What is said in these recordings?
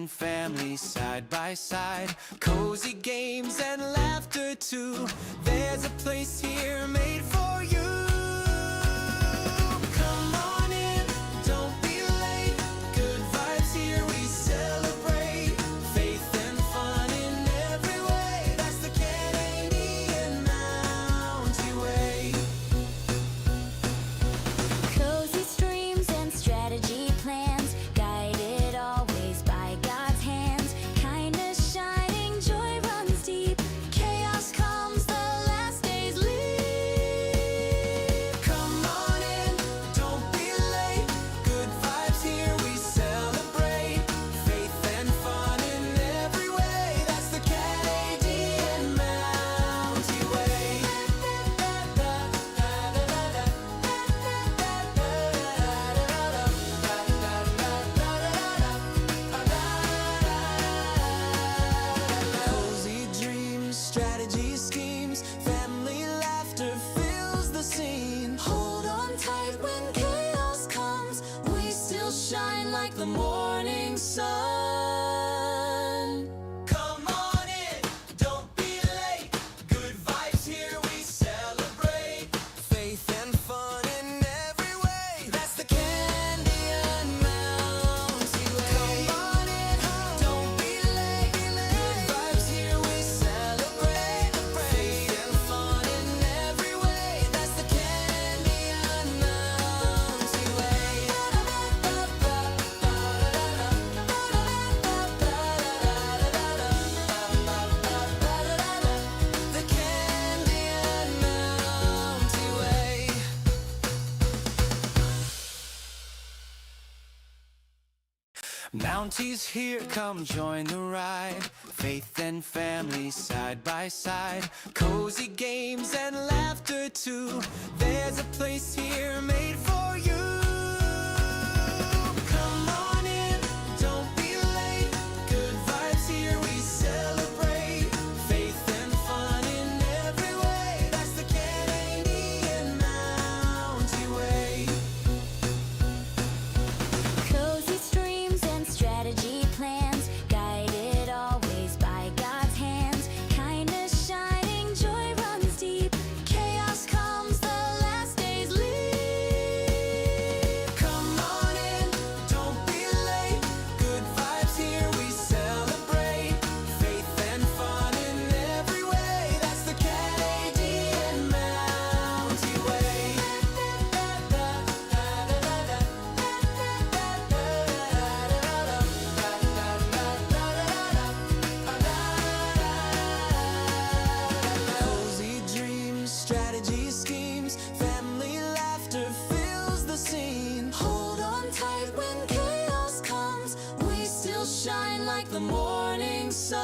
and family side by side, cozy games and laughter too. There's a place here made for you. Come on in, don't be late. Good vibes here, we celebrate. Faith and fun in every way. That's the Canadian Mountie Way. Cozy streams and strategy plans, guided always by God's hands. Kindness shining, joy runs deep. Chaos comes, the last days leave. Come on in, don't be late. Good vibes here, we celebrate. Faith and fun in every way. That's the Canadian Mountie Way. Cozy dreams, strategy schemes, family laughter fills the scene. Hold on tight when chaos comes, we still shine like the morning sun. Come on in, don't be late. Good vibes here, we celebrate. Faith and fun in every way. That's the Canadian Mountie Way. Come on in, don't be late. Good vibes here, we celebrate. Faith and fun in every way. That's the Canadian Mountie Way. The Canadian Mountie Way. Mounties here, come join the ride. Faith and family side by side, cozy games and laughter too. There's a place here made for you. Come on in, don't be late. Good vibes here, we celebrate. Faith and fun in every way. That's the Canadian Mountie Way. Cozy streams and strategy plans, guided always by God's hands. Kindness shining, joy runs deep. Chaos comes, the last days leave. Come on in, don't be late. Good vibes here, we celebrate. Faith and fun in every way. That's the Canadian Mountie Way. Cozy dreams, strategy schemes, family laughter fills the scene. Hold on tight when chaos comes, we still shine like the morning sun.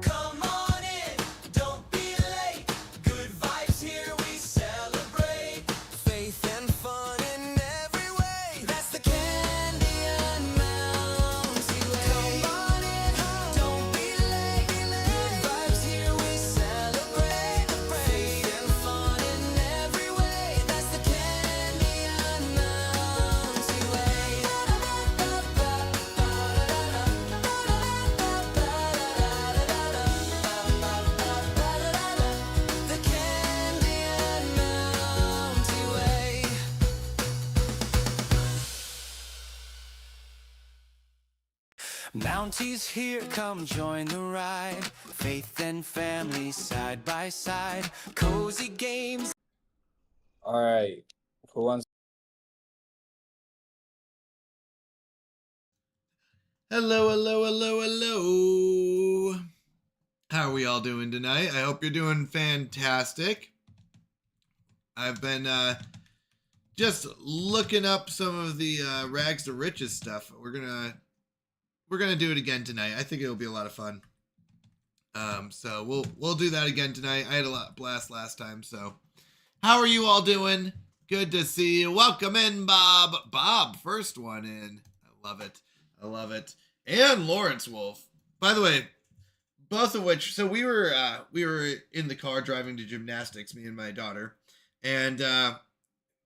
Come on in, don't be late. Good vibes here, we celebrate. Faith and fun in every way. That's the Canadian Mountie Way. Come on in, don't be late. Good vibes here, we celebrate. Faith and fun in every way. That's the Canadian Mountie Way. The Canadian Mountie Way. Mounties here, come join the ride. Faith and family side by side, cozy games. All right. Who wants? Hello, hello, hello, hello. How are we all doing tonight? I hope you're doing fantastic. I've been just looking up some of the rags to riches stuff. We're gonna do it again tonight. I think it'll be a lot of fun. So we'll do that again tonight. I had a lot blast last time. So how are you all doing? Good to see you. Welcome in, Bob. Bob, first one in. I love it. I love it. And Lawrence Wolf. By the way, both of which, so we were in the car driving to gymnastics, me and my daughter, and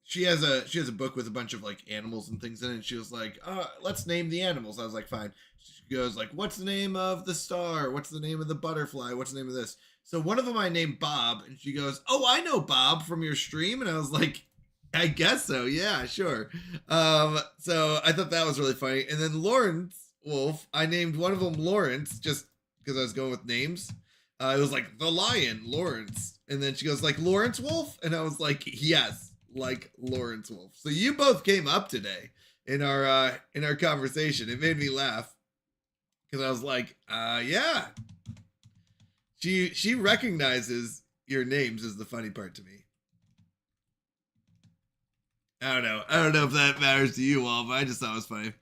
she has a book with a bunch of like animals and things in it. And she was like, let's name the animals. I was like, fine. She goes like, what's the name of the star? What's the name of the butterfly? What's the name of this? So one of them I named Bob, and she goes, oh, I know Bob from your stream. And I was like, I guess so. Yeah, sure. So I thought that was really funny. And then Lawrence Wolf, I named one of them Lawrence just because I was going with names. It was like the lion, Lawrence. And then she goes like Lawrence Wolf. And I was like, yes, like Lawrence Wolf. So you both came up today in our conversation. It made me laugh because I was like, yeah. She recognizes your names is the funny part to me. I don't know if that matters to you all, but I just thought it was funny.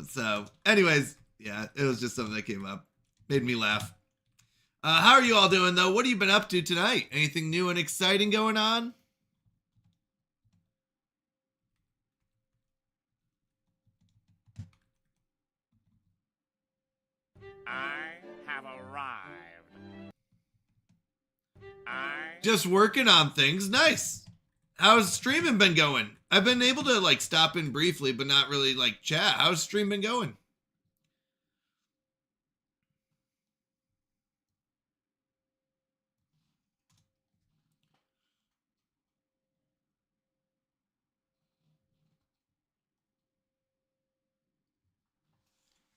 So anyways, yeah, it was just something that came up. Made me laugh. How are you all doing though? What have you been up to tonight? Anything new and exciting going on? I have arrived. Just working on things. Nice. How's streaming been going? I've been able to like stop in briefly, but not really like chat. How's stream been going?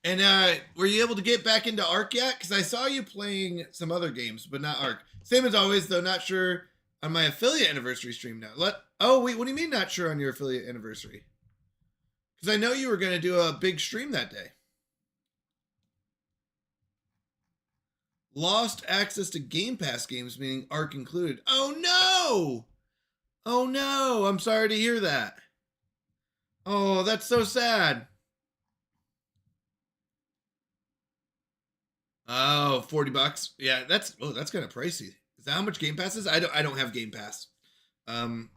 And were you able to get back into Ark yet? Because I saw you playing some other games, but not Ark. Same as always, though. Not sure on my affiliate anniversary stream now. Oh wait, what do you mean not sure on your affiliate anniversary? Because I know you were going to do a big stream that day. Lost access to Game Pass games, meaning Ark included. Oh no! Oh no! I'm sorry to hear that. Oh, that's so sad. Oh, $40. Yeah, that's kind of pricey. Is that how much Game Pass is? I don't have Game Pass. I don't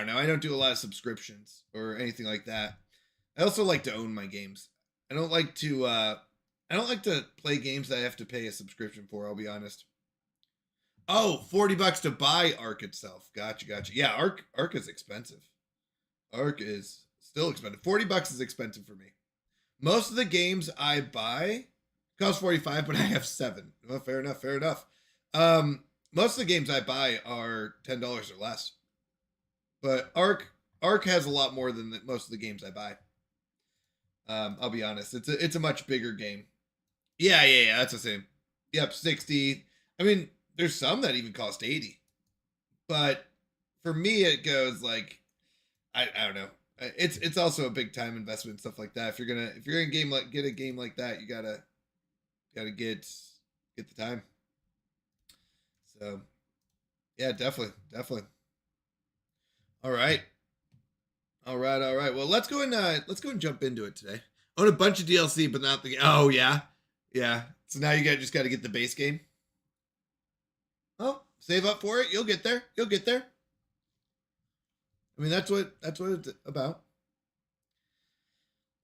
know. I don't do a lot of subscriptions or anything like that. I also like to own my games. I don't like to play games that I have to pay a subscription for, I'll be honest. Oh, $40 to buy Ark itself. Gotcha. Yeah, Ark is expensive. Ark is still expensive. $40 is expensive for me. Most of the games I buy cost $45, but I have 7. Well, fair enough. Most of the games I buy are $10 or less. But Ark has a lot more than most of the games I buy. I'll be honest. It's a much bigger game. Yeah, that's the same. Yep, 60. I mean, there's some that even cost 80. But for me, it goes like I don't know. It's also a big time investment and stuff like that. If you're gonna get a game like that, you gotta get the time. So yeah, definitely. All right. Well, let's go and jump into it today. Own a bunch of DLC, but not the. Oh yeah. So now you just got to get the base game. Oh, save up for it. You'll get there. I mean, that's what it's about.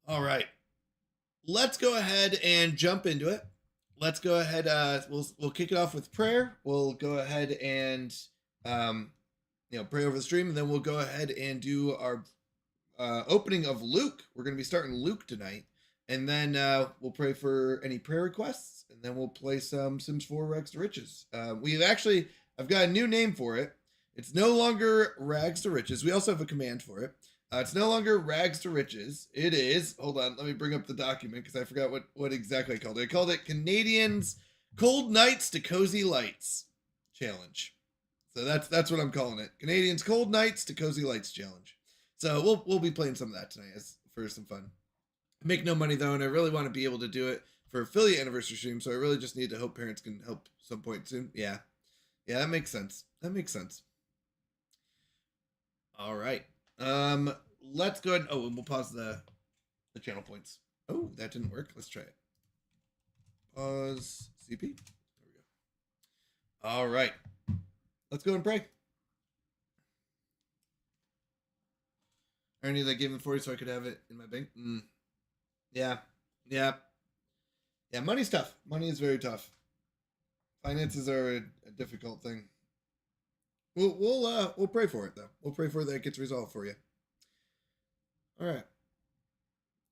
All right. Let's go ahead and jump into it. Let's go ahead. We'll kick it off with prayer. We'll go ahead and pray over the stream, and then we'll go ahead and do our opening of Luke. We're going to be starting Luke tonight, and then we'll pray for any prayer requests, and then we'll play some Sims 4 Rags to Riches. I've got a new name for it. It's no longer Rags to Riches. We also have a command for it. It's no longer Rags to Riches. It is, hold on, let me bring up the document because I forgot what exactly I called it. I called it Canadians Cold Nights to Cozy Lights Challenge. So that's what I'm calling it. Canadians Cold Nights to Cozy Lights Challenge. So we'll be playing some of that tonight for some fun. I make no money though, and I really want to be able to do it for affiliate anniversary stream, so I really just need to hope parents can help some point soon. Yeah, that makes sense. All right. Let's go ahead. Oh, and we'll pause the channel points. Oh, that didn't work. Let's try it. Pause CP. There we go. All right. Let's go and pray. Ernie, that gave him 40 so I could have it in my bank. Yeah. Money's tough. Money is very tough. Finances are a difficult thing. We'll pray for it though. We'll pray for it that it gets resolved for you. All right.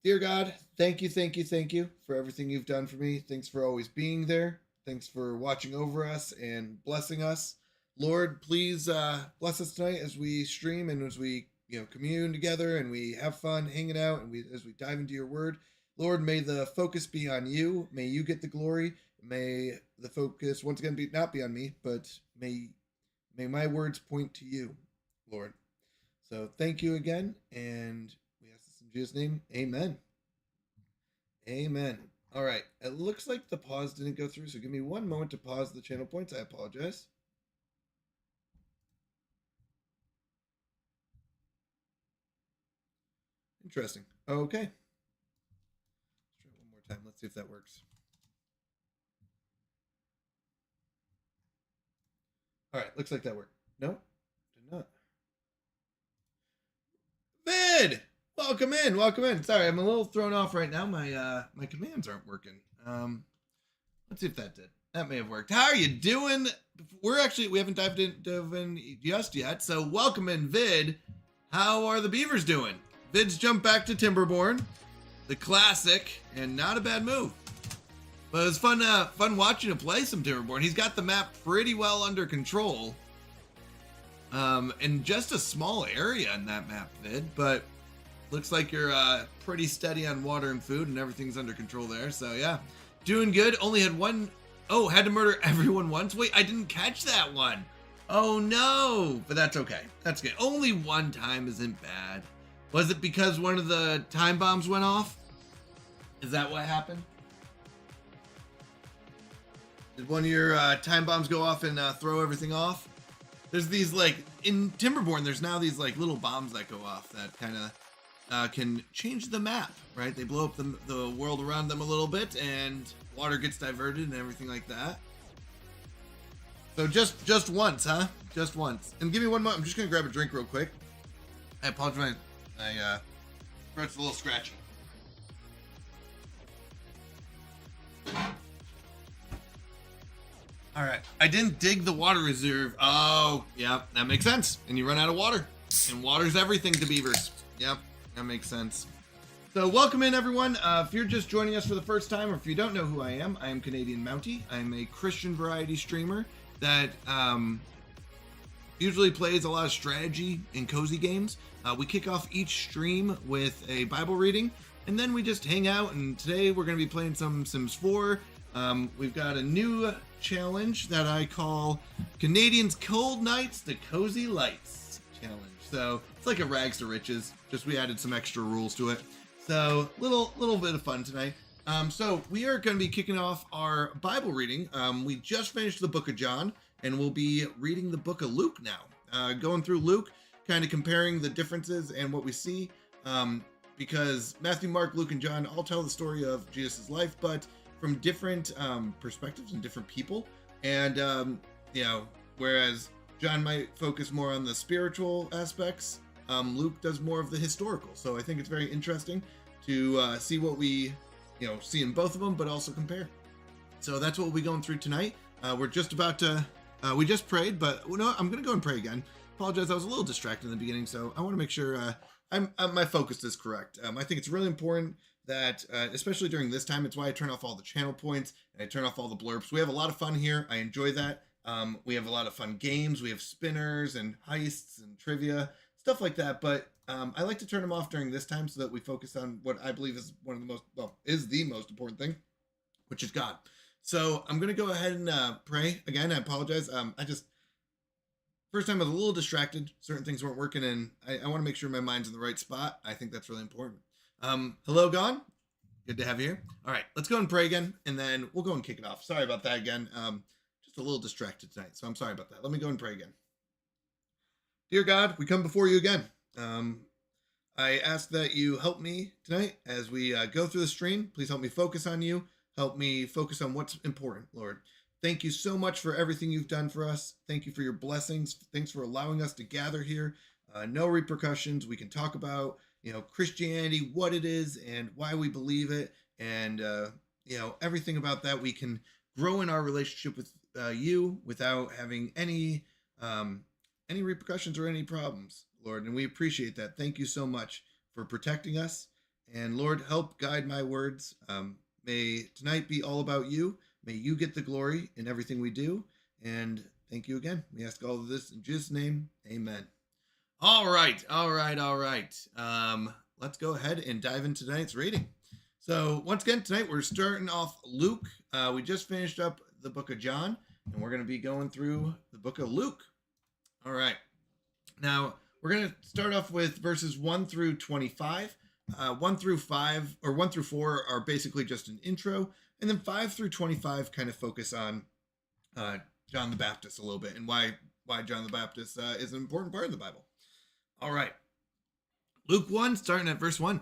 Dear God, thank you for everything you've done for me. Thanks for always being there. Thanks for watching over us and blessing us. Lord, please bless us tonight as we stream and as we commune together and we have fun hanging out and as we dive into your word. Lord, may the focus be on you. May you get the glory. May the focus once again not be on me, but may my words point to you, Lord. So thank you again, and we ask this in Jesus' name. Amen. Amen. All right. It looks like the pause didn't go through, so give me one moment to pause the channel points. I apologize. Interesting. Okay. Let's try it one more time. Let's see if that works. All right. Looks like that worked. No, did not. Vid! Welcome in. Welcome in. Sorry, I'm a little thrown off right now. My commands aren't working. Let's see if that did. That may have worked. How are you doing? We haven't dived in just yet. So welcome in, Vid. How are the beavers doing? Vid's jumped back to Timberborn, the classic, and not a bad move. But it was fun watching him play some Timberborn. He's got the map pretty well under control. And just a small area in that map, Vid, but looks like you're pretty steady on water and food and everything's under control there. So yeah, doing good. Only had one. Oh, had to murder everyone once. Wait, I didn't catch that one. Oh no, but that's okay. That's good. Only one time isn't bad. Was it because one of the time bombs went off? Is that what happened? Did one of your time bombs go off and throw everything off? There's these in Timberborn, there's now these little bombs that go off that kind of can change the map, right? They blow up the world around them a little bit and water gets diverted and everything like that. So just once, huh? Just once. And give me one moment. I'm just gonna grab a drink real quick. I apologize. My throat's a little scratchy. All right. I didn't dig the water reserve. Oh, yeah, that makes sense. And you run out of water. And water's everything to beavers. Yep, that makes sense. So welcome in, everyone. If you're just joining us for the first time, or if you don't know who I am Canadian Mountie. I'm a Christian variety streamer that usually plays a lot of strategy and cozy games. We kick off each stream with a Bible reading, and then we just hang out. And today we're going to be playing some Sims 4. We've got a new challenge that I call Canadians Cold Nights to Cozy Lights challenge. So it's like a rags to riches, just we added some extra rules to it. So little bit of fun tonight. So we are going to be kicking off our Bible reading. We just finished the book of John, and we'll be reading the book of Luke now. Going through Luke, kind of comparing the differences and what we see, because Matthew, Mark, Luke, and John all tell the story of Jesus' life, but from different perspectives and different people. And whereas John might focus more on the spiritual aspects, Luke does more of the historical. So I think it's very interesting to see what we see in both of them, but also compare. So that's what we'll be going through tonight. We're just about to we just prayed, but no, I'm gonna go and pray again. Apologize, I was a little distracted in the beginning, so I want to make sure my focus is correct. I think it's really important that especially during this time, it's why I turn off all the channel points and I turn off all the blurbs. We have a lot of fun here. I enjoy that. We have a lot of fun games. We have spinners and heists and trivia, stuff like that. But I like to turn them off during this time so that we focus on what I believe is is the most important thing, which is God. So I'm going to go ahead and pray again. I apologize. First time I was a little distracted. Certain things weren't working, and I want to make sure my mind's in the right spot. I think that's really important. Hello, God. Good to have you here. All right, let's go and pray again, and then we'll go and kick it off. Sorry about that again. Just a little distracted tonight, so I'm sorry about that. Let me go and pray again. Dear God, we come before you again. I ask that you help me tonight as we go through the stream. Please help me focus on you. Help me focus on what's important, Lord. Thank you so much for everything you've done for us. Thank you for your blessings. Thanks for allowing us to gather here. No repercussions. We can talk about Christianity, what it is and why we believe it, and everything about that. We can grow in our relationship with you without having any any repercussions or any problems, Lord. And we appreciate that. Thank you so much for protecting us. And Lord, help guide my words. May tonight be all about you. May you get the glory in everything we do. And thank you again. We ask all of this in Jesus' name. Amen. All right. Let's go ahead and dive into tonight's reading. So once again, tonight we're starting off Luke. We just finished up the book of John, and we're going to be going through the book of Luke. All right. Now we're going to start off with verses 1 through 25. 1 through 5 or 1 through 4 are basically just an intro, and then 5 through 25 kind of focus on John the Baptist a little bit and why John the Baptist is an important part of the Bible. All right. Luke 1, starting at verse 1.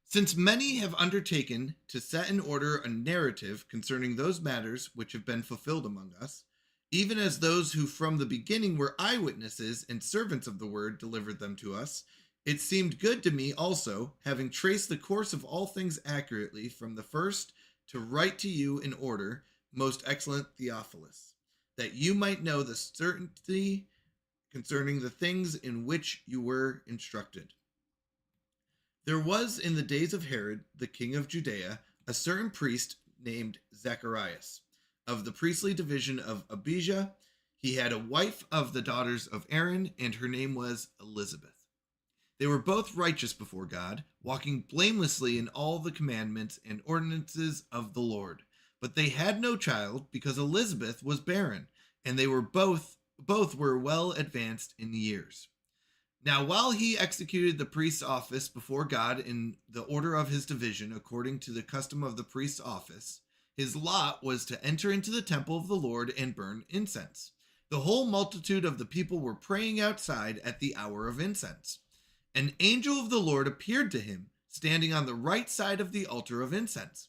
Since many have undertaken to set in order a narrative concerning those matters which have been fulfilled among us, even as those who from the beginning were eyewitnesses and servants of the word delivered them to us, it seemed good to me also, having traced the course of all things accurately from the first, to write to you in order, most excellent Theophilus, that you might know the certainty concerning the things in which you were instructed. There was in the days of Herod, the king of Judea, a certain priest named Zacharias, of the priestly division of Abijah. He had a wife of the daughters of Aaron, and her name was Elizabeth. They were both righteous before God, walking blamelessly in all the commandments and ordinances of the Lord. But they had no child, because Elizabeth was barren, and they were both were well advanced in years. Now while he executed the priest's office before God in the order of his division, according to the custom of the priest's office, his lot was to enter into the temple of the Lord and burn incense. The whole multitude of the people were praying outside at the hour of incense. An angel of the Lord appeared to him, standing on the right side of the altar of incense.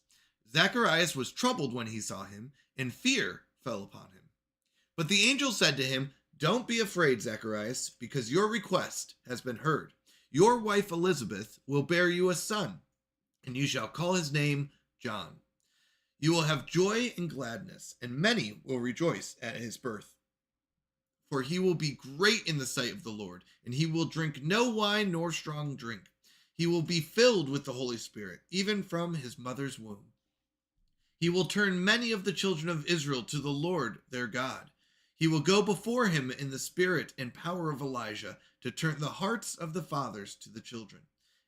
Zacharias was troubled when he saw him, and fear fell upon him. But the angel said to him, "Don't be afraid, Zacharias, because your request has been heard. Your wife Elizabeth will bear you a son, and you shall call his name John. You will have joy and gladness, and many will rejoice at his birth. For he will be great in the sight of the Lord, and he will drink no wine nor strong drink. He will be filled with the Holy Spirit, even from his mother's womb. He will turn many of the children of Israel to the Lord their God. He will go before him in the spirit and power of Elijah, to turn the hearts of the fathers to the children,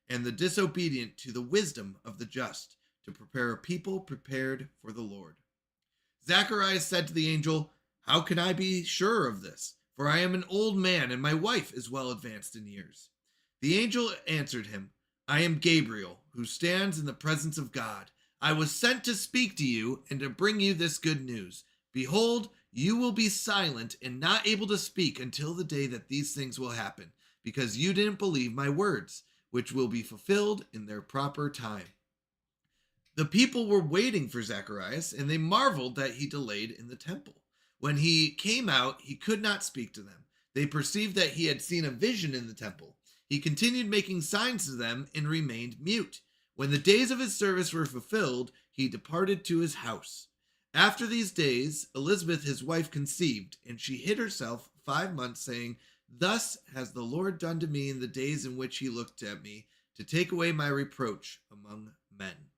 and the disobedient to the wisdom of the just, to prepare a people prepared for the Lord." Zacharias said to the angel, "How can I be sure of this? For I am an old man, and my wife is well advanced in years." The angel answered him, "I am Gabriel, who stands in the presence of God. I was sent to speak to you and to bring you this good news. Behold, you will be silent and not able to speak until the day that these things will happen, because you didn't believe my words, which will be fulfilled in their proper time." The people were waiting for Zacharias, and they marveled that he delayed in the temple. When he came out, he could not speak to them. They perceived that he had seen a vision in the temple. He continued making signs to them and remained mute. When the days of his service were fulfilled, he departed to his house. After these days, Elizabeth his wife conceived, and she hid herself 5 months, saying, "Thus has the Lord done to me in the days in which he looked at me, to take away my reproach among men."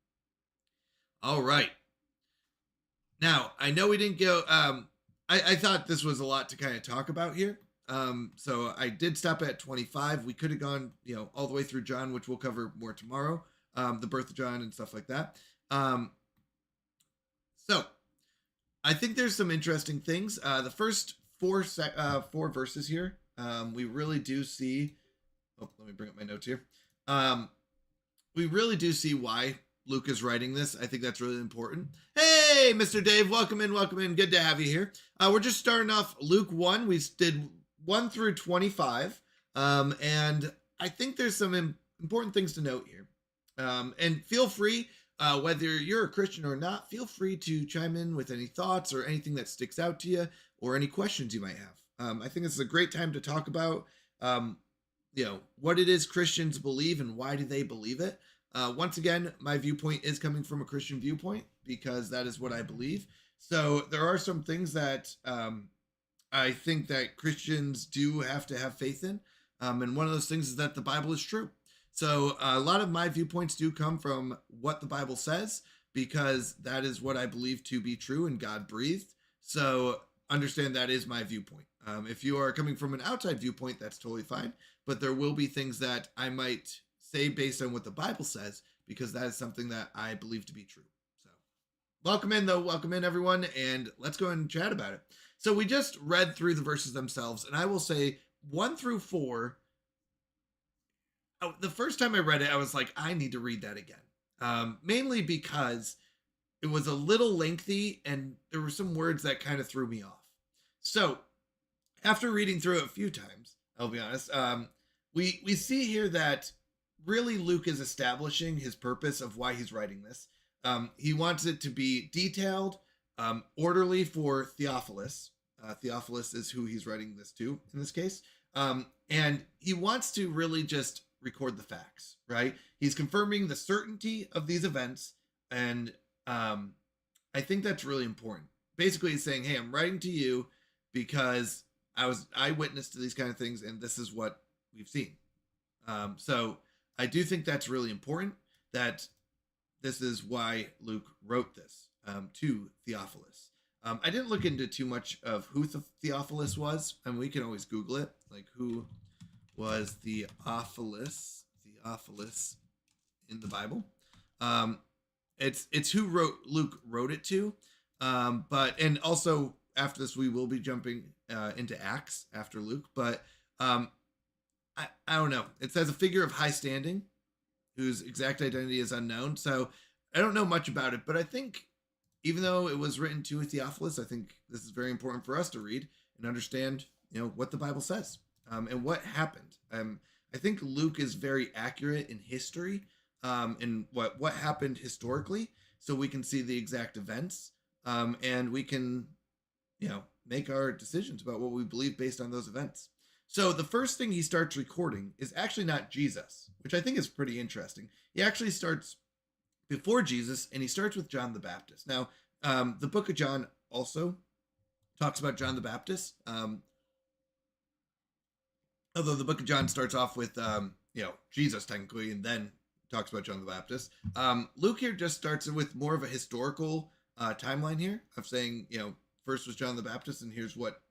All right. Now, I know we didn't go, I thought this was a lot to kind of talk about here. So I did stop at 25. We could have gone, all the way through John, which we'll cover more tomorrow, the birth of John and stuff like that. So I think there's some interesting things. The first four verses here, we really do see. Oh, let me bring up my notes here. We really do see why Luke is writing this. I think that's really important. Hey, Mr. Dave, welcome in. Good to have you here. We're just starting off Luke 1. We did 1 through 25. And I think there's some important things to note here. And feel free, whether you're a Christian or not, feel free to chime in with any thoughts or anything that sticks out to you or any questions you might have. I think this is a great time to talk about, what it is Christians believe and why do they believe it. Once again, my viewpoint is coming from a Christian viewpoint because that is what I believe. So there are some things that I think that Christians do have to have faith in. And one of those things is that the Bible is true. So a lot of my viewpoints do come from what the Bible says, because that is what I believe to be true and God breathed. So understand that is my viewpoint. If you are coming from an outside viewpoint, that's totally fine. But there will be things that I might say based on what the Bible says, because that is something that I believe to be true. So welcome in, though. Welcome in, everyone. And let's go and chat about it. So we just read through the verses themselves, and I will say 1 through 4. The first time I read it, I was like, I need to read that again. Mainly because it was a little lengthy and there were some words that kind of threw me off. So after reading through it a few times, I'll be honest, we see here that really Luke is establishing his purpose of why he's writing this. He wants it to be detailed, orderly for Theophilus. Theophilus is who he's writing this to in this case. And he wants to really just record the facts, right? He's confirming the certainty of these events. And I think that's really important. Basically, he's saying, hey, I'm writing to you because I was eyewitness to these kind of things, and this is what we've seen. So I do think that's really important, that this is why Luke wrote this to Theophilus. I didn't look into too much of who Theophilus was. I mean, we can always Google it, like who was Theophilus in the Bible. It's who Luke wrote it to. And also after this, we will be jumping into Acts after Luke. But I don't know. It says a figure of high standing whose exact identity is unknown. So I don't know much about it, but I think even though it was written to Theophilus, I think this is very important for us to read and understand, what the Bible says and what happened. I think Luke is very accurate in history in what happened historically, so we can see the exact events and we can, make our decisions about what we believe based on those events. So the first thing he starts recording is actually not Jesus, which I think is pretty interesting. He actually starts before Jesus, and he starts with John the Baptist. Now, the book of John also talks about John the Baptist. Although the book of John starts off with, Jesus technically, and then talks about John the Baptist. Luke here just starts with more of a historical timeline here of saying, first was John the Baptist, and here's what,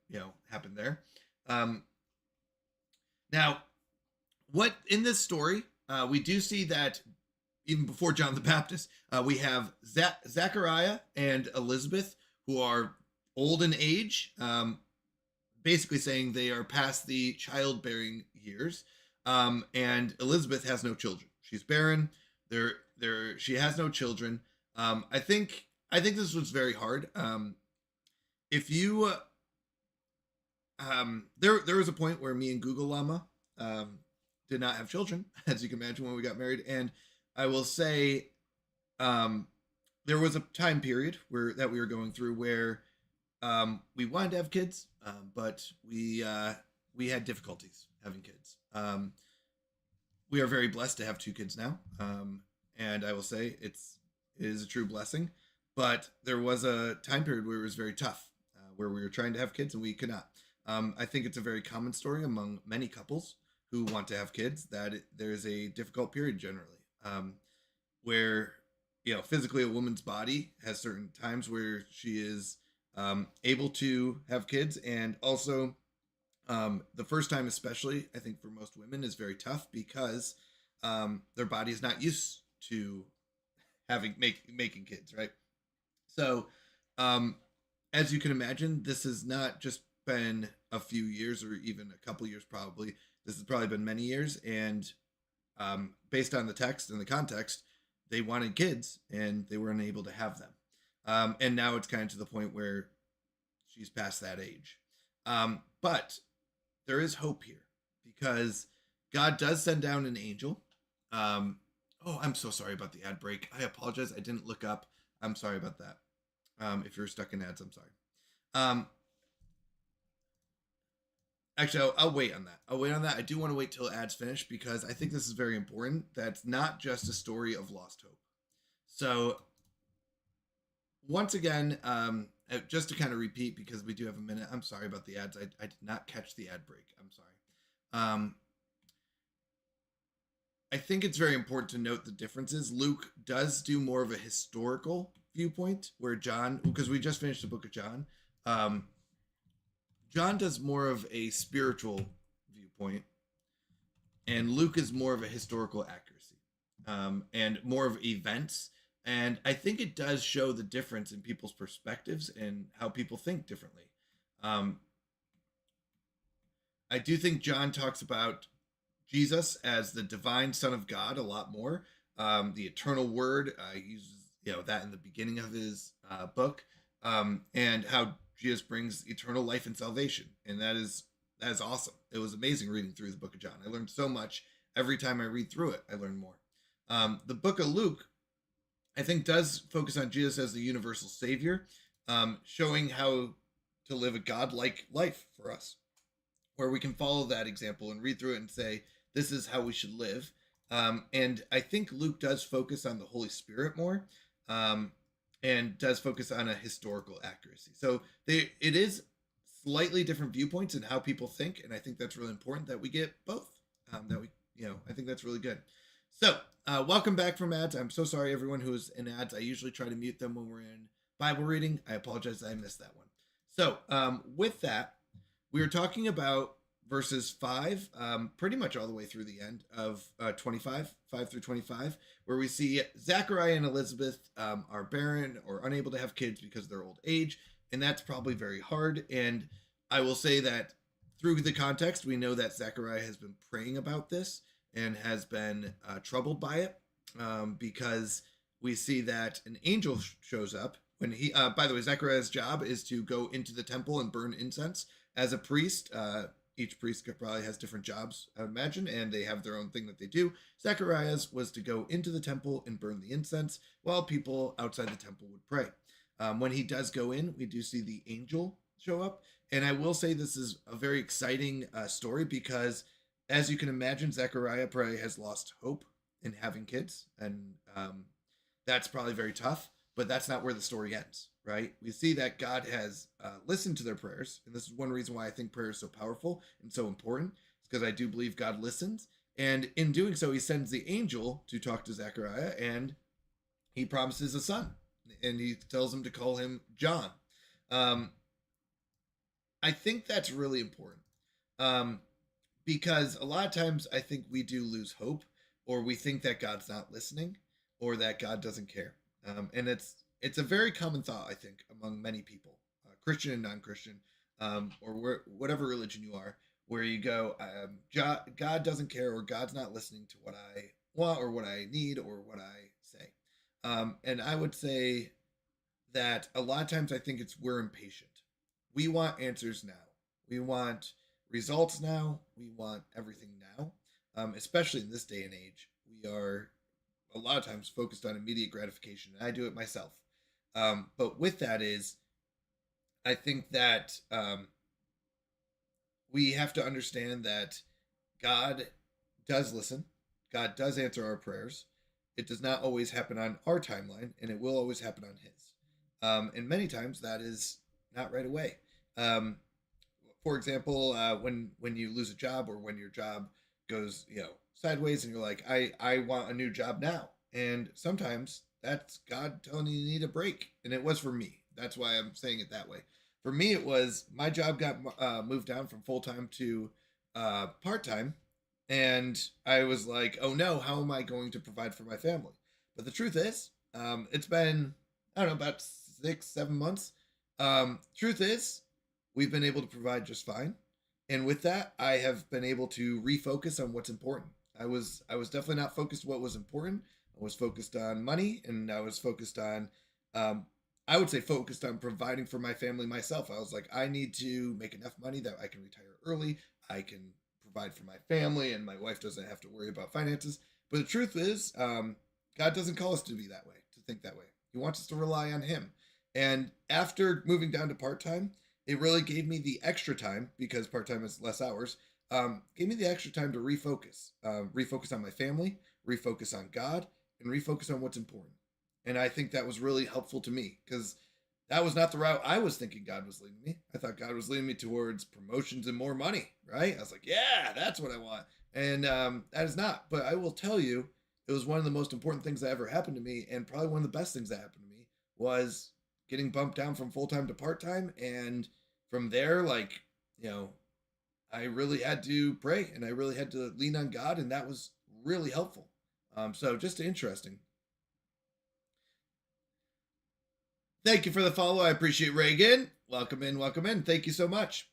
happened there. Now, what in this story, we do see that even before John the Baptist, we have Zachariah and Elizabeth, who are old in age, basically saying they are past the childbearing years. And Elizabeth has no children. She's barren. She has no children. I think this was very hard. If you there was a point where me and Google Llama did not have children, as you can imagine, when we got married. And I will say there was a time period that we were going through where we wanted to have kids, but we had difficulties having kids. We are very blessed to have 2 kids now, and I will say it is a true blessing. But there was a time period where it was very tough, where we were trying to have kids and we could not. I think it's a very common story among many couples who want to have kids, that there's a difficult period generally, where physically a woman's body has certain times where she is able to have kids, and also the first time, especially I think for most women, is very tough because their body is not used to making kids, right? So as you can imagine, this has not just been a few years or even a couple years. Probably this has probably been many years, and based on the text and the context, they wanted kids and they weren't able to have them. And now it's kind of to the point where she's past that age. But there is hope here because God does send down an angel. Oh, I'm so sorry about the ad break. I apologize. I didn't look up. I'm sorry about that. If you're stuck in ads, I'm sorry. Actually, I'll wait on that. I do want to wait till ads finish because I think this is very important. That's not just a story of lost hope. So once again, just to kind of repeat, because we do have a minute. I'm sorry about the ads. I did not catch the ad break. I'm sorry. I think it's very important to note the differences. Luke does do more of a historical viewpoint, where John, because we just finished the book of John, John does more of a spiritual viewpoint, and Luke is more of a historical accuracy, and more of events. And I think it does show the difference in people's perspectives and how people think differently. I do think John talks about Jesus as the divine Son of God a lot more. The eternal Word, uses that in the beginning of his book, and how Jesus brings eternal life and salvation, and that is awesome. It was amazing reading through the book of John. I learned so much every time I read through it. I learn more. The book of Luke, I think, does focus on Jesus as the universal Savior, showing how to live a God-like life for us, where we can follow that example and read through it and say, this is how we should live. And I think Luke does focus on the Holy Spirit more, and does focus on a historical accuracy. So it is slightly different viewpoints in how people think, and I think that's really important that we get both. I think that's really good. So welcome back from ads. I'm so sorry, everyone who is in ads. I usually try to mute them when we're in Bible reading. I apologize, I missed that one. So with that, we were talking about verses 5, pretty much all the way through the end of 25, 5 through 25, where we see Zachariah and Elizabeth are barren or unable to have kids because of their old age, and that's probably very hard. And I will say that through the context, we know that Zachariah has been praying about this and has been troubled by it, because we see that an angel shows up when he, by the way, Zachariah's job is to go into the temple and burn incense as a priest. Each priest probably has different jobs, I would imagine, and they have their own thing that they do. Zachariah's was to go into the temple and burn the incense while people outside the temple would pray. When he does go in, we do see the angel show up. And I will say this is a very exciting story, because as you can imagine, Zachariah probably has lost hope in having kids. And that's probably very tough, but that's not where the story ends, right? We see that God has listened to their prayers. And this is one reason why I think prayer is so powerful and so important. It's because I do believe God listens. And in doing so, he sends the angel to talk to Zechariah, and he promises a son. And he tells him to call him John. I think that's really important. Because a lot of times I think we do lose hope, or we think that God's not listening, or that God doesn't care. And it's a very common thought, I think, among many people, Christian and non-Christian, or whatever religion you are, where you go, God doesn't care, or God's not listening to what I want, or what I need, or what I say. And I would say that a lot of times I think we're impatient. We want answers now. We want results now. We want everything now, especially in this day and age. We are a lot of times focused on immediate gratification, and I do it myself. But with that is, I think that we have to understand that God does listen. God does answer our prayers. It does not always happen on our timeline, and it will always happen on his. And many times that is not right away. For example, when you lose a job, or when your job goes, sideways, and you're like, I want a new job now. And sometimes that's God telling you need a break. And it was for me. That's why I'm saying it that way. For me, it was my job got moved down from full-time to part-time. And I was like, oh no, how am I going to provide for my family? But the truth is, it's been, I don't know, about 6-7 months. Truth is, we've been able to provide just fine. And with that, I have been able to refocus on what's important. I was definitely not focused on what was important. I was focused on money, and I was focused on, I would say focused on providing for my family myself. I was like, I need to make enough money that I can retire early. I can provide for my family, and my wife doesn't have to worry about finances. But the truth is, God doesn't call us to be that way, to think that way. He wants us to rely on him. And after moving down to part-time, it really gave me the extra time, because part-time is less hours, gave me the extra time to refocus. Refocus on my family, refocus on God, and refocus on what's important. And I think that was really helpful to me, because that was not the route I was thinking God was leading me. I thought God was leading me towards promotions and more money, right? I was like, yeah, that's what I want. And that is not. But I will tell you, it was one of the most important things that ever happened to me, and probably one of the best things that happened to me was getting bumped down from full-time to part-time. And from there, like, I really had to pray and I really had to lean on God, and that was really helpful. So just interesting. Thank you for the follow. I appreciate Reagan. Welcome in, welcome in. Thank you so much.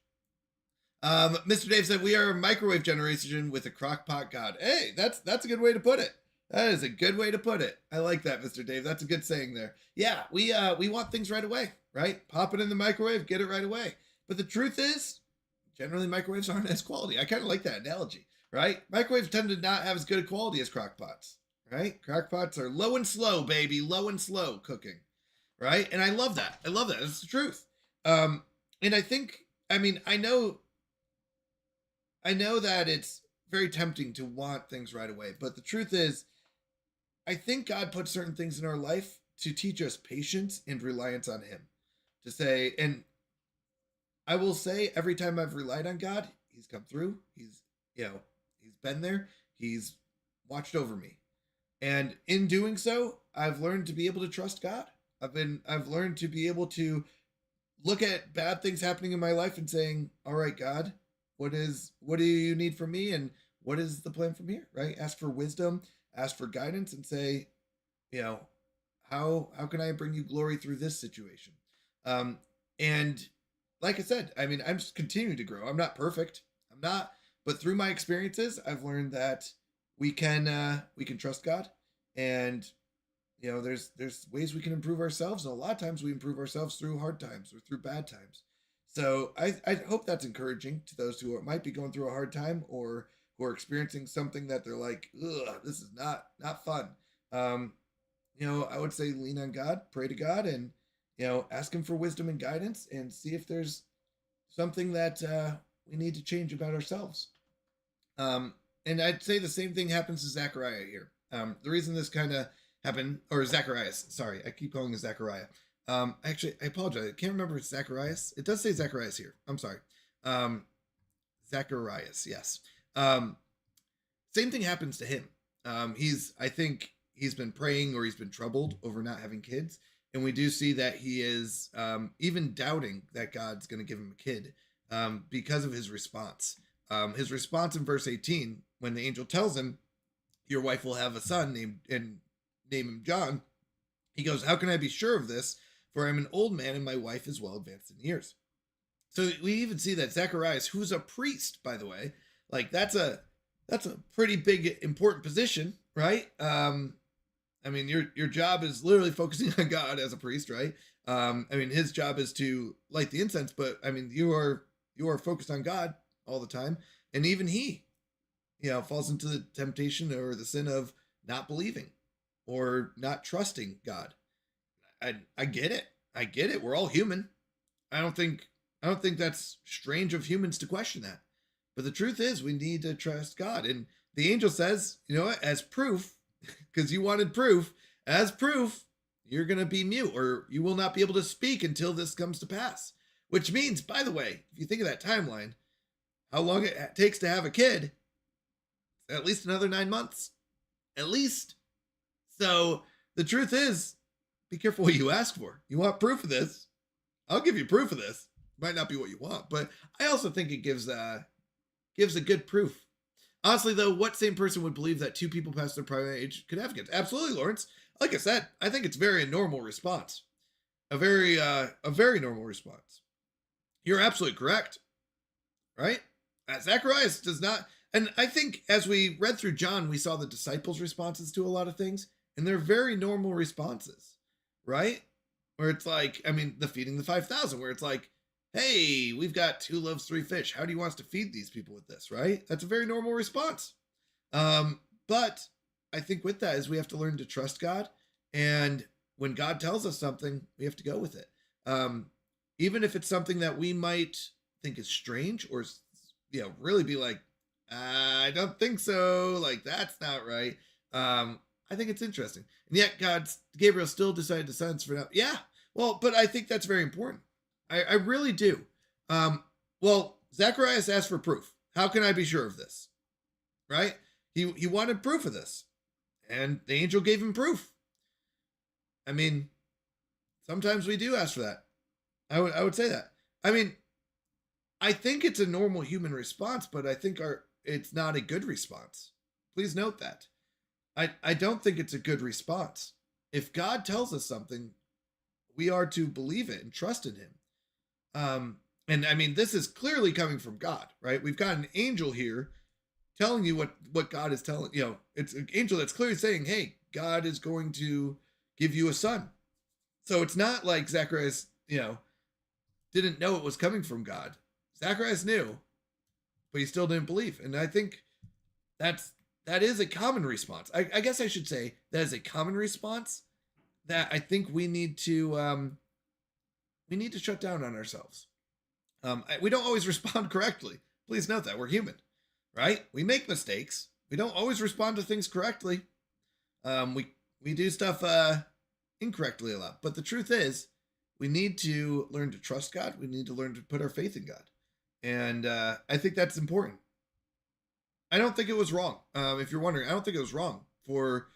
Mr. Dave said we are a microwave generation with a crock pot God. Hey, that's a good way to put it. That is a good way to put it. I like that, Mr. Dave. That's a good saying there. Yeah, we want things right away, right? Pop it in the microwave, get it right away. But the truth is, generally microwaves aren't as quality. I kind of like that analogy, right? Microwaves tend to not have as good a quality as crock pots, right? Crock pots are low and slow, baby, low and slow cooking, right? And I love that. I love that. It's the truth. And I think, I know that it's very tempting to want things right away, but the truth is, I think God put certain things in our life to teach us patience and reliance on Him. To say, and I will say, every time I've relied on God, He's come through. He's been there. He's watched over me. And in doing so, I've learned to be able to trust God. I've learned to be able to look at bad things happening in my life and saying, all right, God, what do you need from me? And what is the plan from here? Right? Ask for wisdom, ask for guidance, and say, how can I bring you glory through this situation? And like I said, I'm just continuing to grow. I'm not perfect. I'm not, but through my experiences, I've learned that we can trust God, and there's ways we can improve ourselves, and a lot of times we improve ourselves through hard times or through bad times. So I hope that's encouraging to those who might be going through a hard time or who are experiencing something that they're like, ugh, this is not fun. I would say lean on God, pray to God, and ask Him for wisdom and guidance, and see if there's something that we need to change about ourselves. And I'd say the same thing happens to Zechariah here. The reason this kind of happened, or Zacharias, sorry, I keep calling it Zechariah. Actually, I apologize. I can't remember if it's Zacharias. It does say Zacharias here. I'm sorry. Zacharias, yes. Same thing happens to him. I think he's been praying, or he's been troubled over not having kids. And we do see that he is even doubting that God's going to give him a kid because of his response. His response in verse 18, when the angel tells him, your wife will have a son name him John. He goes, how can I be sure of this? For I'm an old man and my wife is well advanced in years. So we even see that Zacharias, who's a priest, by the way, like that's a pretty big, important position, right? Your job is literally focusing on God as a priest, right? His job is to light the incense, but you are focused on God all the time. And even he, falls into the temptation or the sin of not believing or not trusting God. I get it. I get it. We're all human. I don't think that's strange of humans to question that. But the truth is, we need to trust God. And the angel says, as proof, because you wanted proof, as proof, you're going to be mute, or you will not be able to speak until this comes to pass. Which means, by the way, if you think of that timeline, how long it takes to have a kid, at least another 9 months. At least. So the truth is, be careful what you ask for. You want proof of this? I'll give you proof of this. Might not be what you want, but I also think it gives a good proof. Honestly, though, what same person would believe that two people past their prime age could have kids? Absolutely, Lawrence. Like I said, I think it's very a normal response. A very normal response. You're absolutely correct. Right? Zacharias does not, and I think as we read through John, we saw the disciples' responses to a lot of things, and they're very normal responses, right? Where it's like, the feeding the 5,000, where it's like, hey, we've got 2 loaves, 3 fish. How do you want us to feed these people with this, right? That's a very normal response. But I think with that is we have to learn to trust God. And when God tells us something, we have to go with it. Even if it's something that we might think is strange or, really be like, I don't think so. Like, that's not right. I think it's interesting. And yet Gabriel still decided to silence for now. Yeah. Well, but I think that's very important. I really do. Well, Zacharias asked for proof. How can I be sure of this? Right? He wanted proof of this. And the angel gave him proof. I mean, sometimes we do ask for that. I would say that. I mean, I think it's a normal human response, but I think it's not a good response. Please note that. I don't think it's a good response. If God tells us something, we are to believe it and trust in him. And I mean, this is clearly coming from God, right? We've got an angel here telling you what God is telling, it's an angel that's clearly saying, hey, God is going to give you a son. So it's not like Zacharias, didn't know it was coming from God. Zacharias knew, but he still didn't believe. And I think that is a common response. I guess I should say that is a common response that I think we need to shut down on ourselves. We don't always respond correctly. Please note that we're human, right? We make mistakes. We don't always respond to things correctly. We do stuff incorrectly a lot. But the truth is, we need to learn to trust God. We need to learn to put our faith in God. And I think that's important. I don't think it was wrong. If you're wondering, I don't think it was wrong for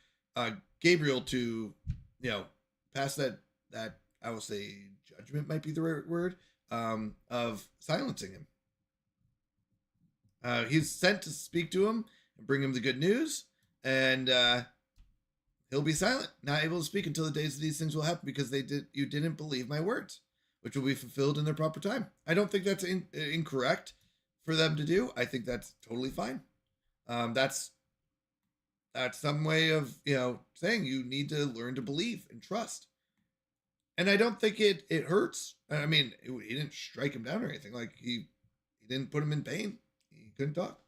Gabriel to, pass that I will say judgment might be the right word, of silencing him. He's sent to speak to him and bring him the good news, and he'll be silent, not able to speak until the days of these things will happen, because you didn't believe my words, which will be fulfilled in their proper time. I don't think that's incorrect for them to do. I think that's totally fine. That's some way of saying you need to learn to believe and trust. And I don't think it hurts. I mean, he didn't strike him down or anything. Like he didn't put him in pain. He couldn't talk.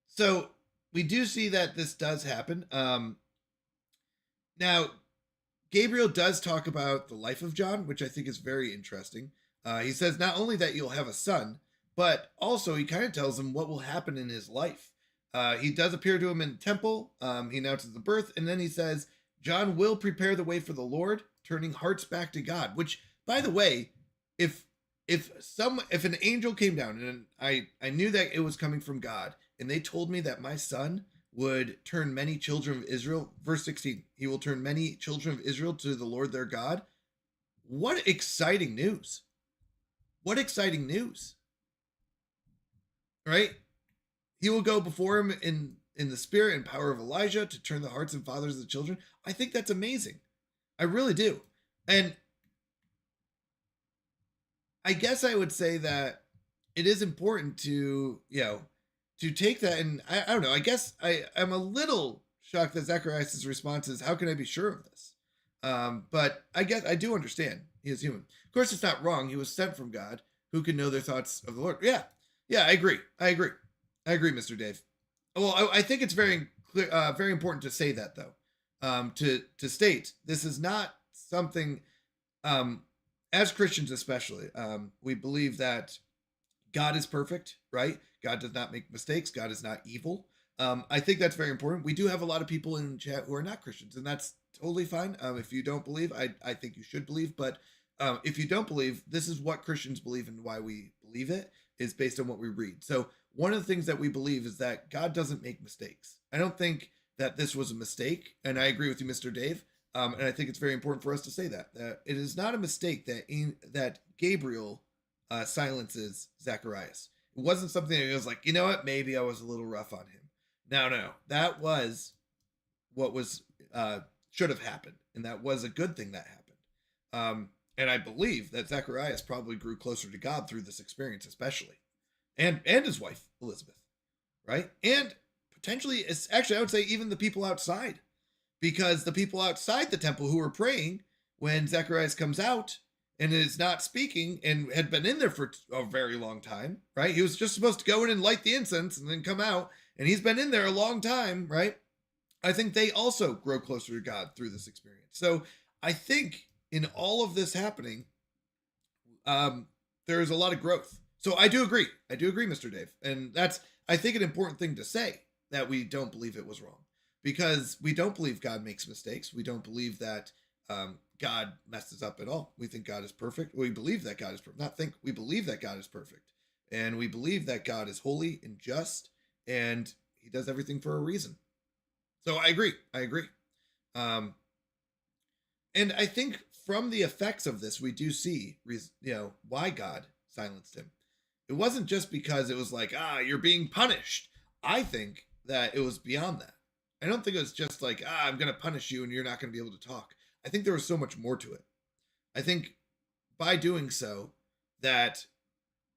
So we do see that this does happen. Now, Gabriel does talk about the life of John, which I think is very interesting. He says not only that you'll have a son, but also he kind of tells him what will happen in his life. He does appear to him in the temple. He announces the birth, and then he says, John will prepare the way for the Lord, turning hearts back to God. Which, by the way, if an angel came down and I knew that it was coming from God, and they told me that my son would turn many children of Israel, verse 16, he will turn many children of Israel to the Lord their God. What exciting news. What exciting news. Right? He will go before him in the spirit and power of Elijah to turn the hearts and fathers of the children. I think that's amazing. I really do. And I guess I would say that it is important to take that. And I don't know, I guess I'm a little shocked that Zacharias' response is, how can I be sure of this? But I guess I do understand. He is human. Of course, it's not wrong. He was sent from God. Who can know their thoughts of the Lord? Yeah, I agree, Mr. Dave. Well, I think it's very clear, very important to say that, though, to state this is not something, as Christians especially, we believe that God is perfect, right? God does not make mistakes. God is not evil. I think that's very important. We do have a lot of people in chat who are not Christians, and that's totally fine. If you don't believe, I think you should believe, but if you don't believe, this is what Christians believe and why we believe it is based on what we read. So one of the things that we believe is that God doesn't make mistakes. I don't think that this was a mistake, and I agree with you, Mr. Dave. And I think it's very important for us to say that it is not a mistake that Gabriel silences Zacharias. It wasn't something that he was like, you know what, maybe I was a little rough on him. No, that was what was should have happened, and that was a good thing that happened. And I believe that Zacharias probably grew closer to God through this experience, especially. And his wife, Elizabeth, right? And potentially, I would say even the people outside, because the people outside the temple who were praying when Zacharias comes out and is not speaking and had been in there for a very long time, right? He was just supposed to go in and light the incense and then come out, and he's been in there a long time, right? I think they also grow closer to God through this experience. So I think in all of this happening, there is a lot of growth. So I do agree, Mr. Dave. And that's, I think, an important thing to say, that we don't believe it was wrong, because we don't believe God makes mistakes. We don't believe that God messes up at all. We think God is perfect. We believe that God is perfect. Not think, we believe that God is perfect. And we believe that God is holy and just, and he does everything for a reason. So I agree. I agree. Um, and I think from the effects of this, we do see, why God silenced him. It wasn't just because it was like, you're being punished. I think that it was beyond that. I don't think it was just like, I'm going to punish you and you're not going to be able to talk. I think there was so much more to it. I think by doing so, that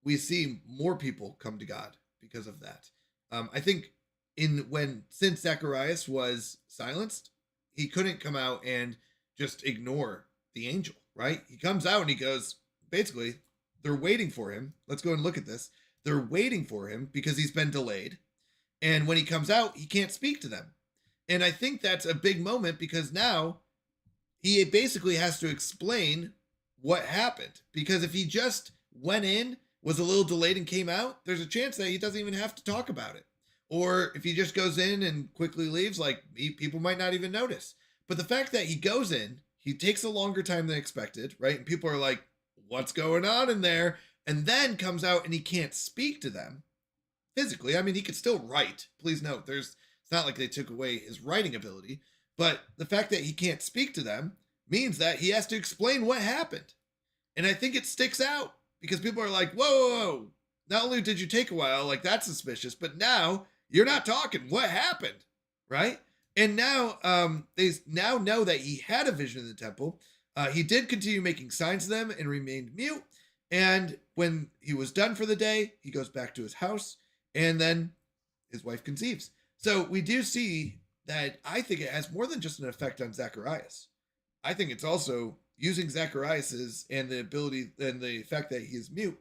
we see more people come to God because of that. I think since Zacharias was silenced, he couldn't come out and just ignore the angel, right? He comes out and he goes, basically, they're waiting for him. Let's go and look at this. They're waiting for him because he's been delayed. And when he comes out, he can't speak to them. And I think that's a big moment because now he basically has to explain what happened. Because if he just went in, was a little delayed and came out, there's a chance that he doesn't even have to talk about it. Or if he just goes in and quickly leaves, like people might not even notice. But the fact that he goes in, he takes a longer time than expected, right? And people are like, what's going on in there? And then comes out and he can't speak to them physically. I mean, he could still write. Please note, it's not like they took away his writing ability, but the fact that he can't speak to them means that he has to explain what happened. And I think it sticks out because people are like, whoa, not only did you take a while, like that's suspicious, but now you're not talking. What happened? Right? And now they now know that he had a vision in the temple. He did continue making signs to them and remained mute. And when he was done for the day, he goes back to his house and then his wife conceives. So we do see that I think it has more than just an effect on Zacharias. I think it's also using Zacharias's and the ability and the fact that he is mute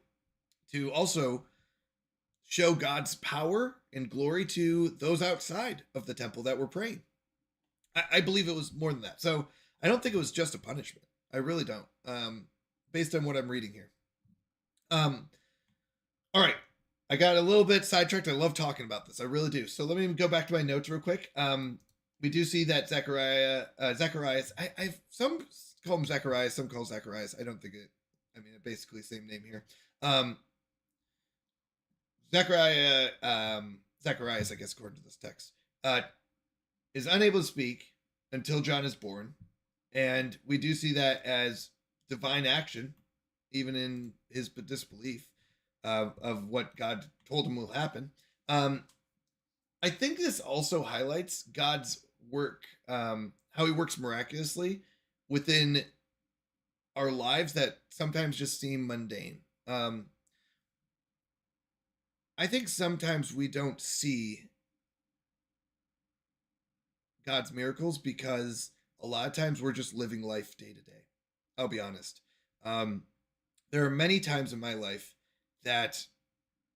to also show God's power and glory to those outside of the temple that were praying. I believe it was more than that. So I don't think it was just a punishment. I really don't. Based on what I'm reading here. All right. I got a little bit sidetracked. I love talking about this. I really do. So let me go back to my notes real quick. We do see that Zacharias, some call him Zacharias, some call Zacharias. I don't think basically same name here. Zacharias, I guess, according to this text, is unable to speak until John is born. And we do see that as divine action, even in his disbelief of what God told him will happen. I think this also highlights God's work, how he works miraculously within our lives that sometimes just seem mundane. I think sometimes we don't see God's miracles because a lot of times we're just living life day to day. I'll be honest. There are many times in my life that,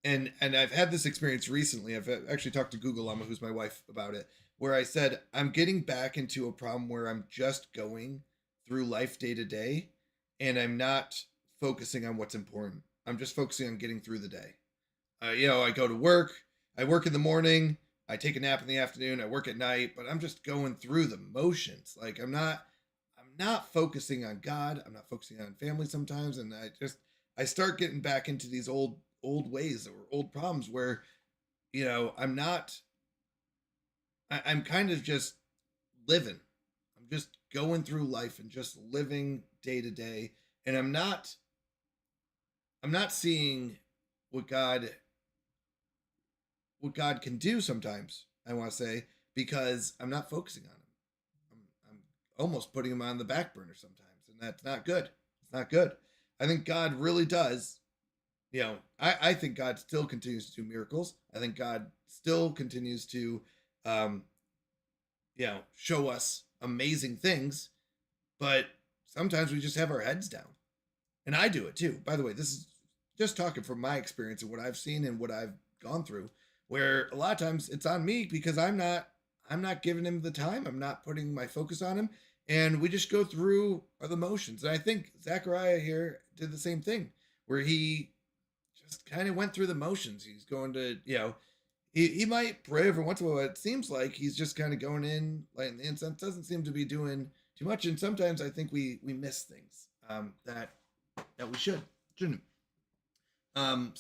and I've had this experience recently. I've actually talked to Google Llama, who's my wife, about it, where I said, I'm getting back into a problem where I'm just going through life day to day and I'm not focusing on what's important. I'm just focusing on getting through the day. I go to work, I work in the morning, I take a nap in the afternoon, I work at night, but I'm just going through the motions. Like I'm not focusing on God. I'm not focusing on family sometimes. And I start getting back into these old ways or old problems where, I'm kind of just living. I'm just going through life and just living day to day. And I'm not seeing what God can do sometimes, I want to say, because I'm not focusing on him. I'm almost putting him on the back burner sometimes, and that's not good. It's not good. I think God really does. I think God still continues to do miracles. I think God still continues to, show us amazing things, but sometimes we just have our heads down. And I do it too. By the way, this is just talking from my experience and what I've seen and what I've gone through, where a lot of times it's on me because I'm not giving him the time. I'm not putting my focus on him. And we just go through the motions. And I think Zachariah here did the same thing, where he just kind of went through the motions. He's going to, he might pray every once in a while. It seems like he's just kind of going in, lighting the incense. Doesn't seem to be doing too too much, and sometimes I think we miss things that we shouldn't. I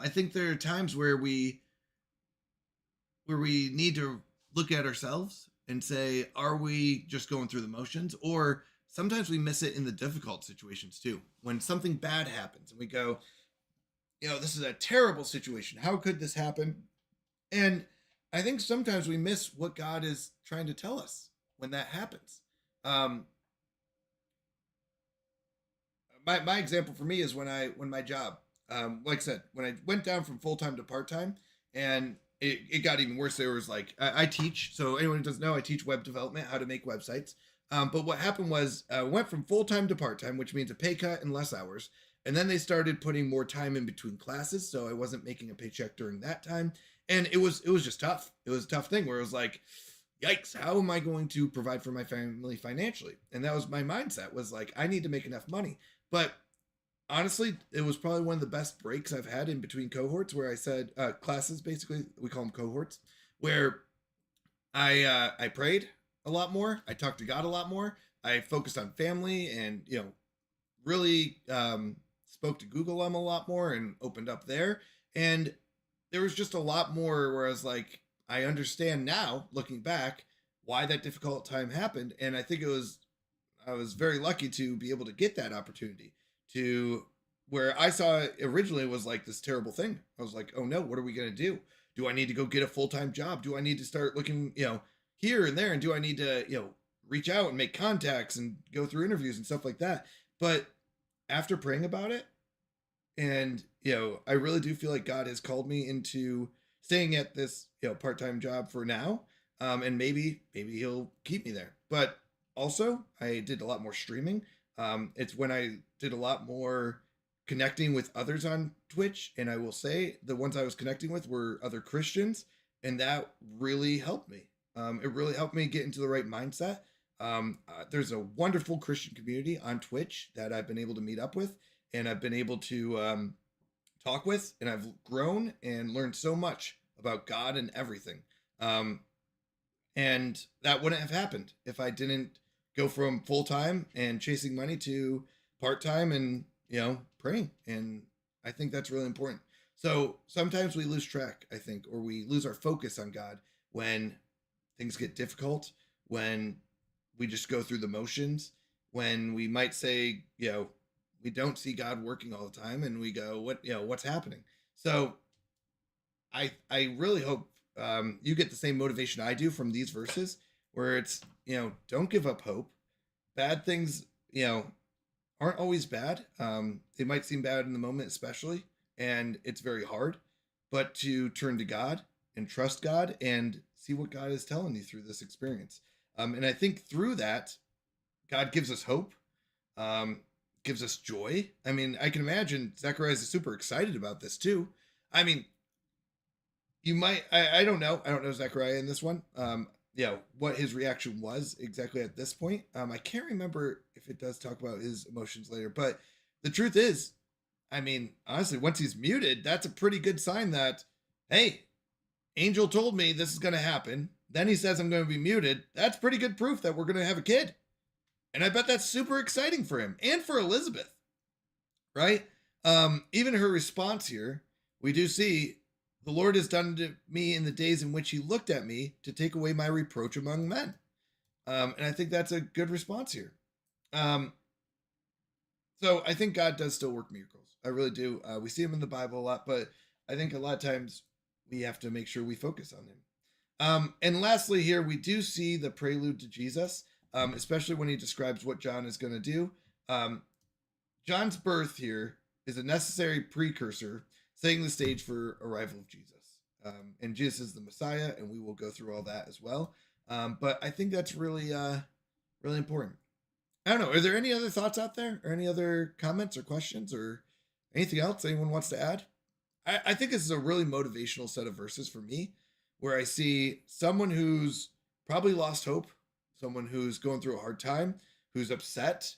think there are times where we need to look at ourselves and say, are we just going through the motions? Or sometimes we miss it in the difficult situations too. When something bad happens and we go, this is a terrible situation. How could this happen? And I think sometimes we miss what God is trying to tell us when that happens. My example for me is when my job, like I said, when I went down from full-time to part-time, and it got even worse. There was like, I teach, so anyone who doesn't know, I teach web development, how to make websites. But what happened was I went from full-time to part-time, which means a pay cut and less hours. And then they started putting more time in between classes, so I wasn't making a paycheck during that time. And it was just tough. It was a tough thing where it was like, yikes, how am I going to provide for my family financially? And that was my mindset, was like, I need to make enough money. But honestly, it was probably one of the best breaks I've had in between cohorts, where I said, classes, basically, we call them cohorts, where I prayed a lot more. I talked to God a lot more. I focused on family and, really spoke to Google a lot more and opened up there. And there was just a lot more where I was like, I understand now, looking back, why that difficult time happened. And I think I was very lucky to be able to get that opportunity to where I saw it originally was like this terrible thing. I was like, oh no, what are we going to do? Do I need to go get a full-time job? Do I need to start looking, here and there? And do I need to, reach out and make contacts and go through interviews and stuff like that? But after praying about it, and, I really do feel like God has called me into staying at this, part-time job for now. And maybe he'll keep me there. But also I did a lot more streaming. It's when I did a lot more connecting with others on Twitch. And I will say the ones I was connecting with were other Christians. And that really helped me. It really helped me get into the right mindset. There's a wonderful Christian community on Twitch that I've been able to meet up with, and I've been able to talk with, and I've grown and learned so much about God and everything. And that wouldn't have happened if I didn't go from full-time and chasing money to part-time and, praying. And I think that's really important. So sometimes we lose track, I think, or we lose our focus on God when things get difficult, when we just go through the motions, when we might say, we don't see God working all the time, and we go, what's happening? So I really hope you get the same motivation I do from these verses, where it's, don't give up hope. Bad things, aren't always bad. They might seem bad in the moment, especially, and it's very hard, but to turn to God and trust God and see what God is telling you through this experience. And I think through that, God gives us hope, gives us joy. I mean, I can imagine Zachariah is super excited about this too. I mean, you might, I don't know. I don't know Zachariah in this one. What his reaction was exactly at this point. I can't remember if it does talk about his emotions later, but the truth is, I mean, honestly, once he's muted, that's a pretty good sign that, hey, Angel told me this is going to happen. Then he says I'm going to be muted. That's pretty good proof that we're going to have a kid. And I bet that's super exciting for him and for Elizabeth, right? Even her response here, we do see, the Lord has done to me in the days in which he looked at me to take away my reproach among men. And I think that's a good response here. So I think God does still work miracles. I really do. We see him in the Bible a lot, but I think a lot of times we have to make sure we focus on him. And lastly here, we do see the prelude to Jesus, especially when he describes what John is going to do. John's birth here is a necessary precursor, setting the stage for arrival of Jesus. And Jesus is the Messiah, and we will go through all that as well. But I think that's really, really important. I don't know. Are there any other thoughts out there, or any other comments or questions or anything else anyone wants to add? I think this is a really motivational set of verses for me, where I see someone who's probably lost hope, someone who's going through a hard time, who's upset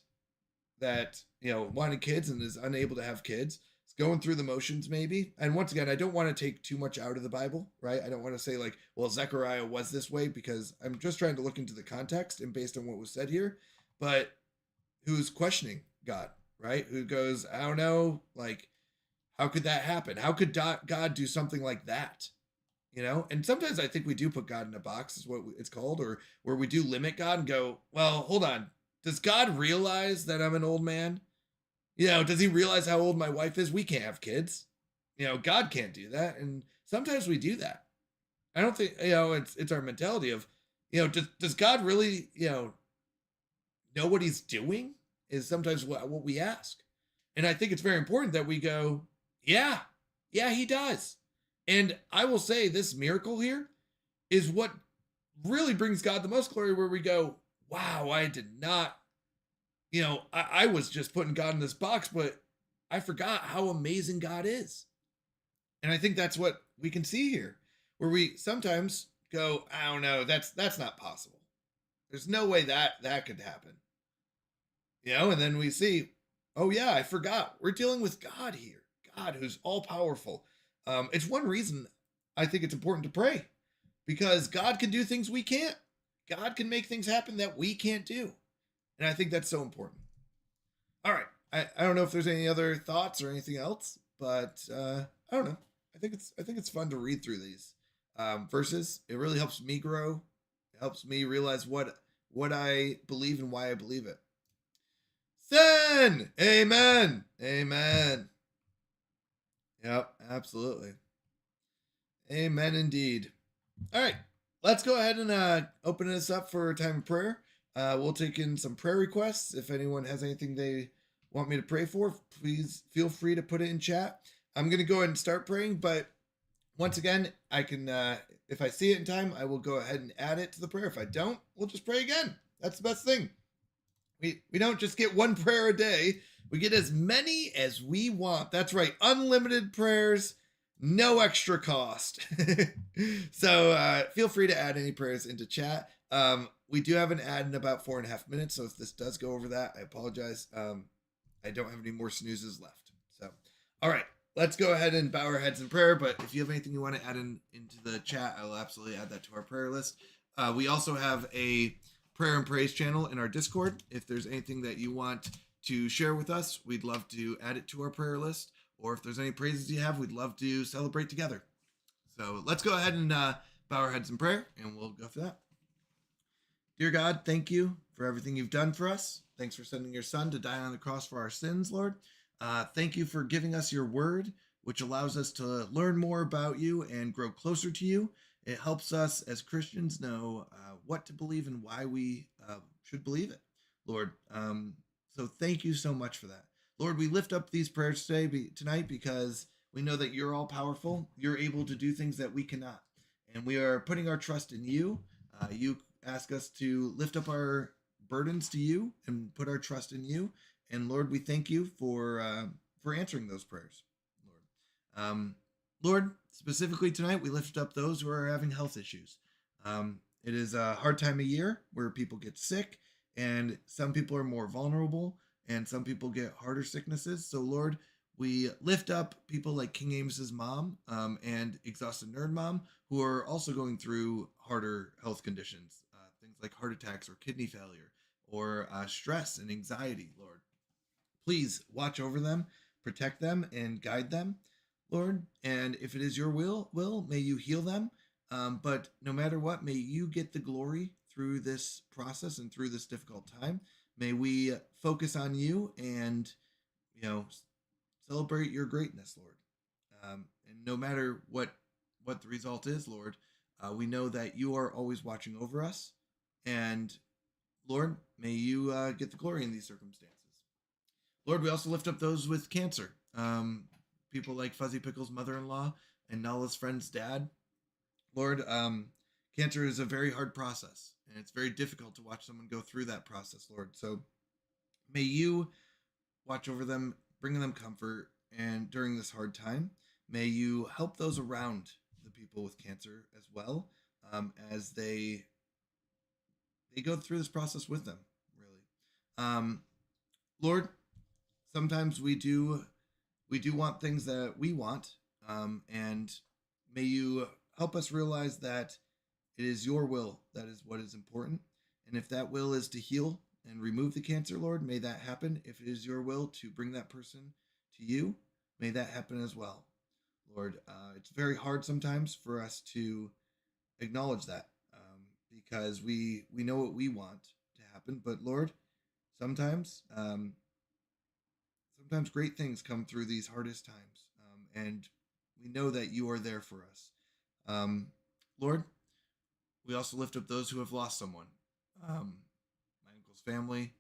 that, wanted kids and is unable to have kids, is going through the motions maybe. And once again, I don't want to take too much out of the Bible, right? I don't want to say like, well, Zechariah was this way, because I'm just trying to look into the context and based on what was said here. But who's questioning God, right? Who goes, I don't know, like, how could that happen? How could God do something like that? You know, and sometimes I think we do put God in a box, is what it's called, or where we do limit God and go, well, hold on. Does God realize that I'm an old man? You know, does he realize how old my wife is? We can't have kids. You know, God can't do that. And sometimes we do that. I don't think, you know, it's our mentality of, you know, does God really, you know what he's doing? Is sometimes what we ask. And I think it's very important that we go, yeah, he does. And I will say this miracle here is what really brings God the most glory, where we go, wow, I did not, you know, I was just putting God in this box, but I forgot how amazing God is. And I think that's what we can see here, where we sometimes go, I don't know, that's not possible. There's no way that could happen. You know, and then we see, oh yeah, I forgot. We're dealing with God here. God who's all powerful. It's one reason I think it's important to pray, because God can do things we can't. God can make things happen that we can't do. And I think that's so important. All right. I don't know if there's any other thoughts or anything else, but I don't know. I think it's fun to read through these verses. It really helps me grow. It helps me realize what I believe and why I believe it. Sin! Amen. Amen. Yep, absolutely. Amen indeed. All right, let's go ahead and open this up for a time of prayer. We'll take in some prayer requests. If anyone has anything they want me to pray for, please feel free to put it in chat. I'm going to go ahead and start praying, but once again, I can, if I see it in time, I will go ahead and add it to the prayer. If I don't, we'll just pray again. That's the best thing. We don't just get one prayer a day. We get as many as we want. That's right. Unlimited prayers, no extra cost. So feel free to add any prayers into chat. We do have an ad in about 4.5 minutes. So if this does go over that, I apologize. I don't have any more snoozes left. So, all right, let's go ahead and bow our heads in prayer. But if you have anything you want to add into the chat, I will absolutely add that to our prayer list. We also have a prayer and praise channel in our Discord. If there's anything that you want to share with us, we'd love to add it to our prayer list. Or if there's any praises you have, we'd love to celebrate together. So let's go ahead and bow our heads in prayer, and we'll go for that. Dear God, thank you for everything you've done for us. Thanks for sending your son to die on the cross for our sins, Lord. Thank you for giving us your word, which allows us to learn more about you and grow closer to you. It helps us as Christians know what to believe and why we should believe it, Lord. So thank you so much for that. Lord, we lift up these prayers tonight because we know that you're all powerful. You're able to do things that we cannot. And we are putting our trust in you. You ask us to lift up our burdens to you and put our trust in you. And Lord, we thank you for answering those prayers, Lord. Lord, specifically tonight, we lift up those who are having health issues. It is a hard time of year where people get sick, and some people are more vulnerable, and some people get harder sicknesses. So, Lord, we lift up people like King Amos's mom and Exhausted Nerd Mom, who are also going through harder health conditions, things like heart attacks or kidney failure or stress and anxiety, Lord. Please watch over them, protect them, and guide them, Lord. And if it is your will, may you heal them. But no matter what, may you get the glory through this process and through this difficult time. May we focus on you and, celebrate your greatness, Lord. And no matter what the result is, Lord, we know that you are always watching over us. And Lord, may you get the glory in these circumstances. Lord, we also lift up those with cancer. People like Fuzzy Pickle's mother-in-law and Nala's friend's dad. Lord, cancer is a very hard process, and it's very difficult to watch someone go through that process, Lord. So may you watch over them, bring them comfort, and during this hard time, may you help those around the people with cancer as well, as they go through this process with them, really. Lord, sometimes we do we do want things that we want, and may you help us realize that it is your will that is what is important. And if that will is to heal and remove the cancer, Lord, may that happen. If it is your will to bring that person to you, may that happen as well. Lord, it's very hard sometimes for us to acknowledge that, because we know what we want to happen. But Lord, sometimes sometimes great things come through these hardest times, and we know that you are there for us. Lord, we also lift up those who have lost someone. My uncle's family,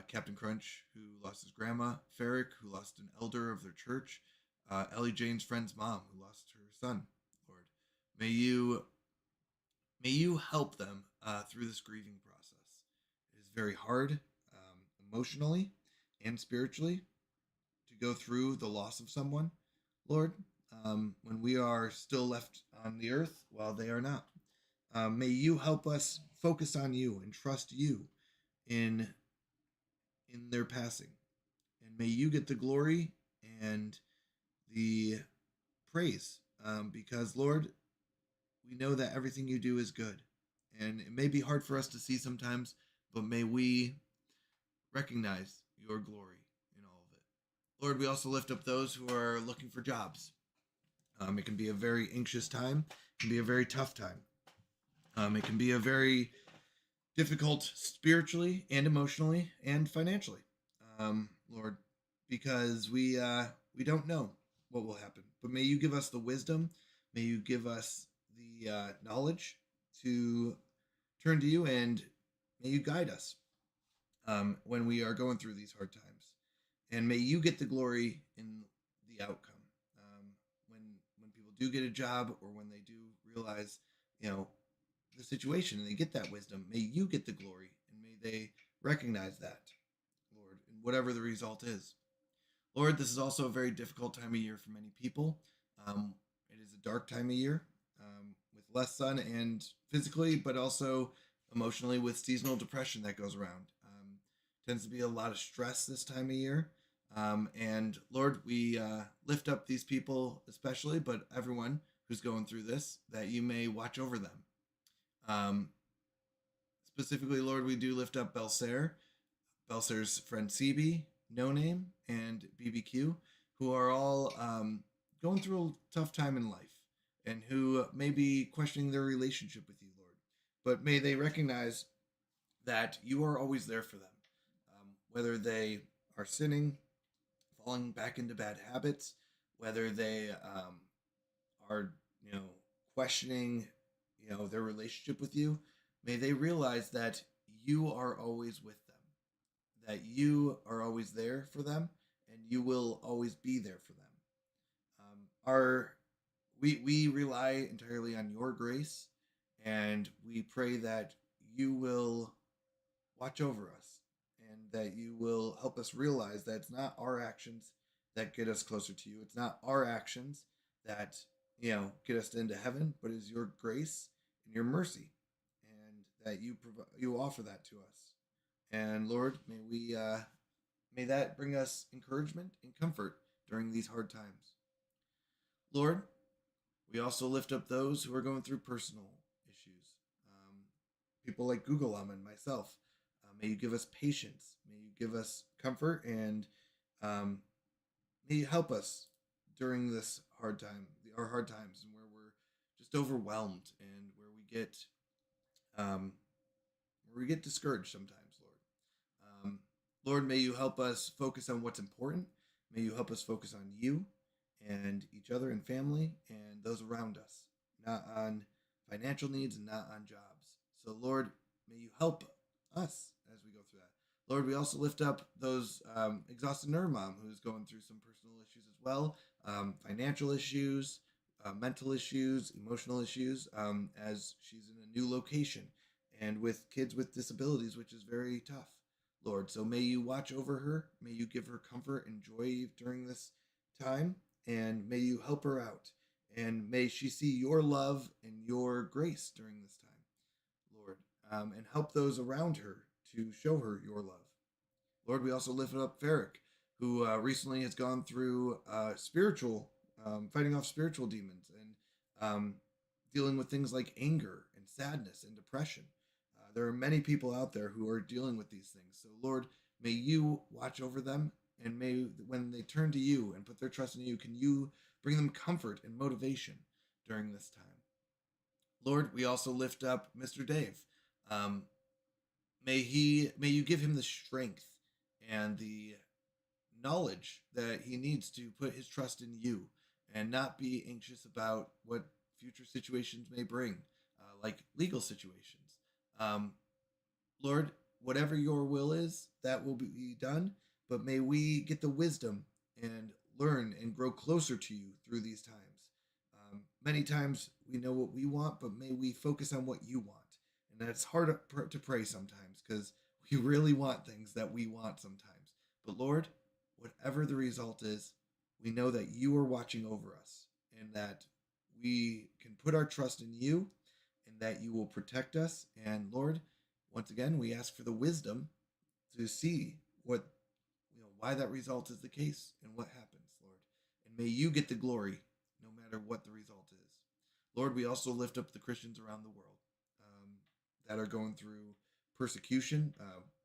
Captain Crunch, who lost his grandma, Ferric, who lost an elder of their church, Ellie Jane's friend's mom, who lost her son. Lord, may you help them through this grieving process. It is very hard, emotionally and spiritually, to go through the loss of someone, Lord, when we are still left on the earth while they are not. May you help us focus on you and trust you in their passing, and may you get the glory and the praise, because Lord, we know that everything you do is good, and it may be hard for us to see sometimes, but may we recognize your glory in all of it. Lord, we also lift up those who are looking for jobs. It can be a very anxious time. It can be a very tough time. It can be a very difficult spiritually and emotionally and financially, Lord, because we don't know what will happen. But may you give us the wisdom. May you give us the knowledge to turn to you, and may you guide us when we are going through these hard times. And may you get the glory in the outcome. When people do get a job, or when they do realize, the situation, and they get that wisdom, may you get the glory, and may they recognize that, Lord, in whatever the result is. Lord, this is also a very difficult time of year for many people. It is a dark time of year, with less sun, and physically, but also emotionally, with seasonal depression that goes around. Tends to be a lot of stress this time of year. And Lord, we lift up these people especially, but everyone who's going through this, that you may watch over them. Specifically, Lord, we do lift up Belser's friend CB, No Name, and BBQ, who are all going through a tough time in life, and who may be questioning their relationship with you, Lord. But may they recognize that you are always there for them, whether they are sinning, falling back into bad habits, whether they are, questioning, their relationship with you. May they realize that you are always with them, that you are always there for them, and you will always be there for them. Our we rely entirely on your grace, and we pray that you will watch over us, and that you will help us realize that it's not our actions that get us closer to you. It's not our actions that get us into heaven, but it's your grace and your mercy, and that you offer that to us. And Lord, may that bring us encouragement and comfort during these hard times. Lord, we also lift up those who are going through personal issues. People like Google and myself. May you give us patience. May you give us comfort, and may you help us during this hard time, our hard times, and where we're just overwhelmed, and where we get discouraged sometimes, Lord. Lord, may you help us focus on what's important. May you help us focus on you and each other and family and those around us, not on financial needs and not on jobs. So, Lord, may you help us as we go through that. Lord, we also lift up those exhausted nerd mom who's going through some personal issues as well, financial issues, mental issues, emotional issues, as she's in a new location and with kids with disabilities, which is very tough, Lord. So may you watch over her. May you give her comfort and joy during this time, and may you help her out. And may she see your love and your grace during this time, Lord, and help those around her to show her your love. Lord, we also lift up Ferric, who recently has gone through spiritual, fighting off spiritual demons and dealing with things like anger and sadness and depression. There are many people out there who are dealing with these things. So, Lord, may you watch over them, and may when they turn to you and put their trust in you, can you bring them comfort and motivation during this time. Lord, we also lift up Mr. Dave. Um, may you give him the strength and the knowledge that he needs to put his trust in you and not be anxious about what future situations may bring, like legal situations. Um, Lord, whatever your will is, that will be done. But may we get the wisdom and learn and grow closer to you through these times. Many times we know what we want, but may we focus on what you want. And that's hard to pray sometimes because we really want things that we want sometimes. But Lord, whatever the result is, we know that you are watching over us and that we can put our trust in you and that you will protect us. And Lord, once again, we ask for the wisdom to see why that result is the case and what happens, Lord. And may you get the glory no matter what the result is. Lord, we also lift up the Christians around the world that are going through persecution,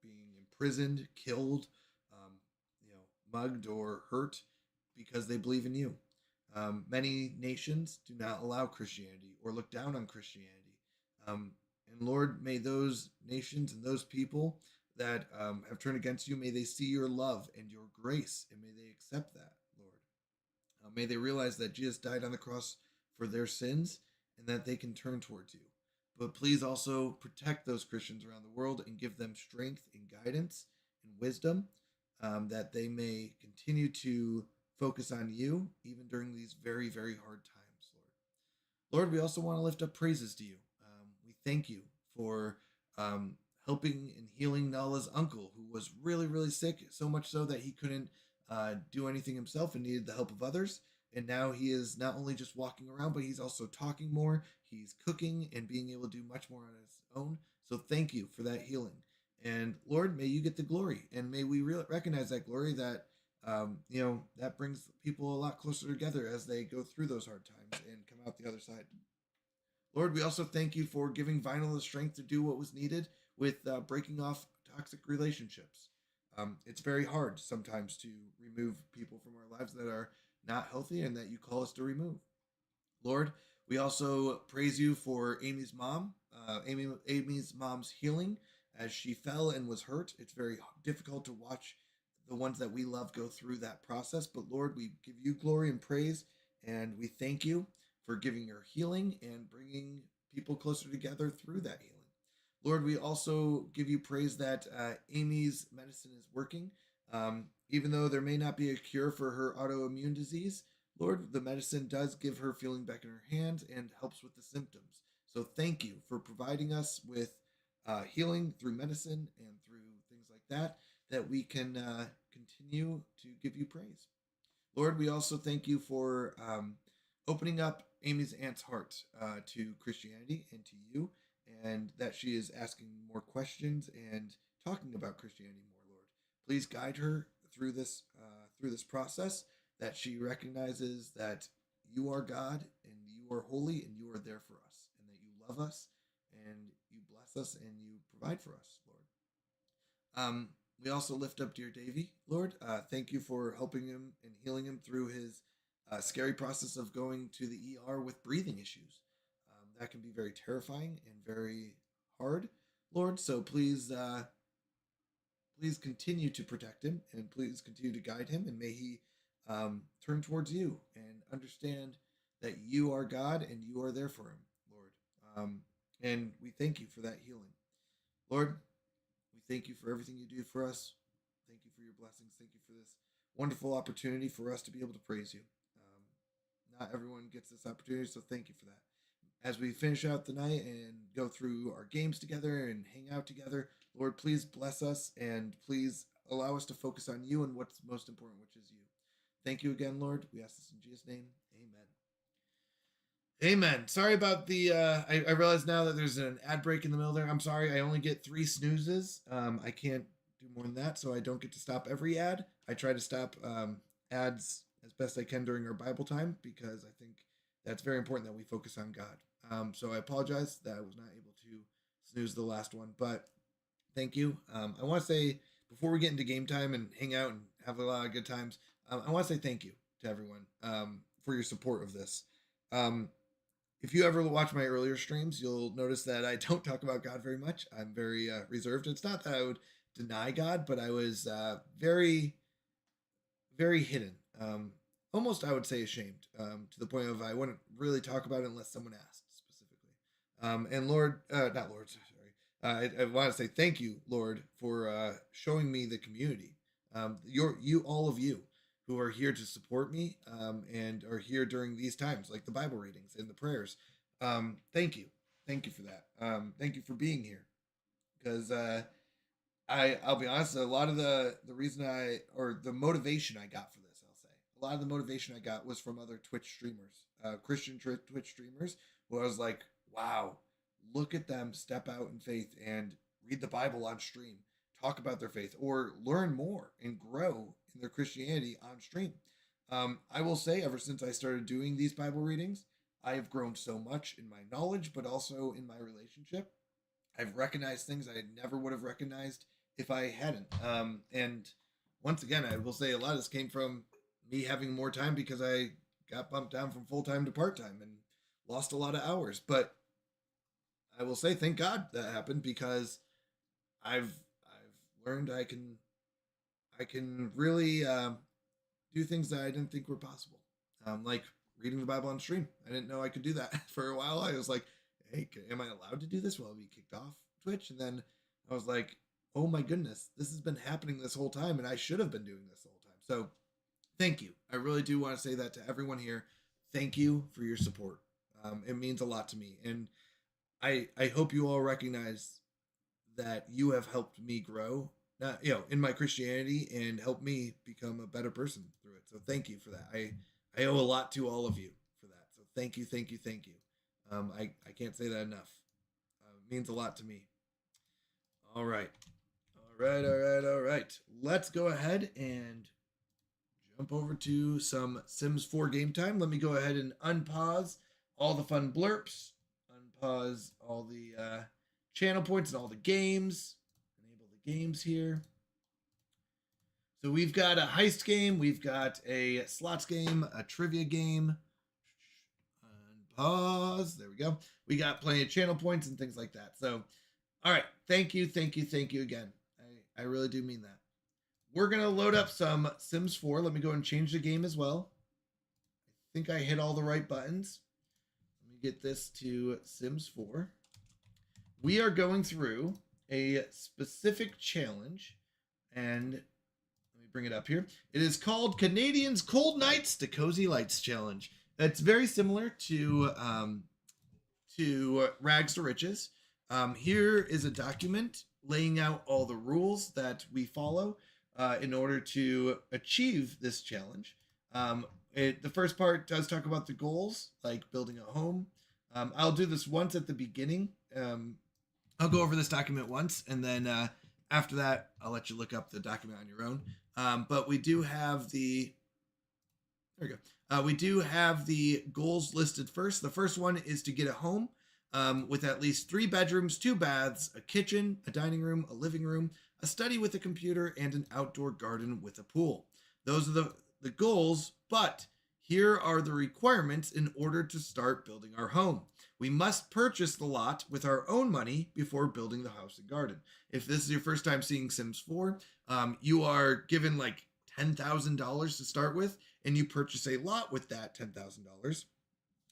being imprisoned, killed, um, mugged or hurt because they believe in you. Many nations do not allow Christianity or look down on Christianity. Um, and Lord, may those nations and those people that have turned against you, may they see your love and your grace, and may they accept that, Lord. May they realize that Jesus died on the cross for their sins and that they can turn towards you. But please also protect those Christians around the world and give them strength and guidance and wisdom, that they may continue to focus on you even during these very, very hard times, Lord. Lord, we also want to lift up praises to you. We thank you for helping and healing Nala's uncle, who was really, really sick, so much so that he couldn't do anything himself and needed the help of others. And now he is not only just walking around, but he's also talking more. He's cooking and being able to do much more on his own. So thank you for that healing. And Lord, may you get the glory, and may we recognize that glory that that brings people a lot closer together as they go through those hard times and come out the other side. Lord, we also thank you for giving Vinyl the strength to do what was needed with breaking off toxic relationships. It's very hard sometimes to remove people from our lives that are not healthy and that you call us to remove. Lord, we also praise you for Amy's mom, Amy's mom's healing as she fell and was hurt. It's very difficult to watch the ones that we love go through that process. But Lord, we give you glory and praise, and we thank you for giving her healing and bringing people closer together through that healing. Lord, we also give you praise that Amy's medicine is working. Even though there may not be a cure for her autoimmune disease, Lord, the medicine does give her feeling back in her hands and helps with the symptoms. So thank you for providing us with healing through medicine and through things like that, that we can continue to give you praise. Lord, we also thank you for opening up Amy's aunt's heart to Christianity and to you, and that she is asking more questions and talking about Christianity more, Lord. Please guide her through this process, that she recognizes that you are God and you are holy and you are there for us, and that you love us and you bless us and you provide for us, Lord. We also lift up dear Davy, Lord. Thank you for helping him and healing him through his scary process of going to the ER with breathing issues. That can be very terrifying and very hard, Lord. So please continue to protect him, and please continue to guide him, and may he turn towards you and understand that you are God and you are there for him, Lord. And we thank you for that healing, Lord. We thank you for everything you do for us. Thank you for your blessings. Thank you for this wonderful opportunity for us to be able to praise you. Not everyone gets this opportunity, so thank you for that. As we finish out the night and go through our games together and hang out together, Lord, please bless us and please allow us to focus on you and what's most important, which is you. Thank you again, Lord. We ask this in Jesus' name. Amen. Amen. Sorry about the, I realize now that there's an ad break in the middle there. I'm sorry. I only get 3 snoozes. I can't do more than that, so I don't get to stop every ad. I try to stop ads as best I can during our Bible time because I think that's very important that we focus on God. So I apologize that I was not able to snooze the last one, but thank you. I want to say before we get into game time and hang out and have a lot of good times, I want to say thank you to everyone for your support of this. If you ever watch my earlier streams, you'll notice that I don't talk about God very much. I'm very reserved. It's not that I would deny God, but I was very, very hidden. Almost, I would say, ashamed to the point of I wouldn't really talk about it unless someone asked specifically. And Lord, not Lord, sorry. I want to say thank you, Lord, for showing me the community. All of you who are here to support me and are here during these times, like the Bible readings and the prayers. Thank you for that. Thank you for being here, because I'll be honest, a lot of the reason or the motivation I got for this, I'll say, a lot of the motivation I got was from other Twitch streamers, Christian Twitch streamers, who I was like, wow, look at them step out in faith and read the Bible on stream, talk about their faith, or learn more and grow in their Christianity on stream. I will say, ever since I started doing these Bible readings, I have grown so much in my knowledge, but also in my relationship. I've recognized things I never would have recognized if I hadn't. And once again, I will say a lot of this came from me having more time because I got bumped down from full-time to part-time and lost a lot of hours. But I will say, thank God that happened, because I've learned I can really do things that I didn't think were possible. Like reading the Bible on stream. I didn't know I could do that for a while. I was like, hey, am I allowed to do this? Will I be kicked off Twitch? And then I was like, oh my goodness, this has been happening this whole time, and I should have been doing this the whole time. So thank you. I really do want to say that to everyone here. Thank you for your support. It means a lot to me. And I hope you all recognize that you have helped me grow, in my Christianity, and helped me become a better person through it. So thank you for that. I owe a lot to all of you for that. So thank you. I can't say that enough. It means a lot to me. All right. Let's go ahead and jump over to some Sims 4 game time. Let me go ahead and unpause all the fun blurps, unpause all the channel points and all the games, enable the games here. So we've got a heist game, we've got a slots game, a trivia game. Unpause. There we go. We got plenty of channel points and things like that. So, all right. Thank you again. I really do mean that. We're going to load up some Sims 4. Let me go and change the game as well. I think I hit all the right buttons. Let me get this to Sims 4. We are going through a specific challenge, and let me bring it up here. It is called Canadians Cold Nights to Cozy Lights Challenge. It's very similar to Rags to Riches. Here is a document laying out all the rules that we follow in order to achieve this challenge. The first part does talk about the goals, like building a home. I'll do this once at the beginning. I'll go over this document once, and then after that, I'll let you look up the document on your own. But we do have there we go. We do have the goals listed first. The first one is to get a home with at least 3 bedrooms, 2 baths, a kitchen, a dining room, a living room, a study with a computer, and an outdoor garden with a pool. Those are the goals, but here are the requirements in order to start building our home. We must purchase the lot with our own money before building the house and garden. If this is your first time seeing Sims 4, you are given like $10,000 to start with, and you purchase a lot with that $10,000,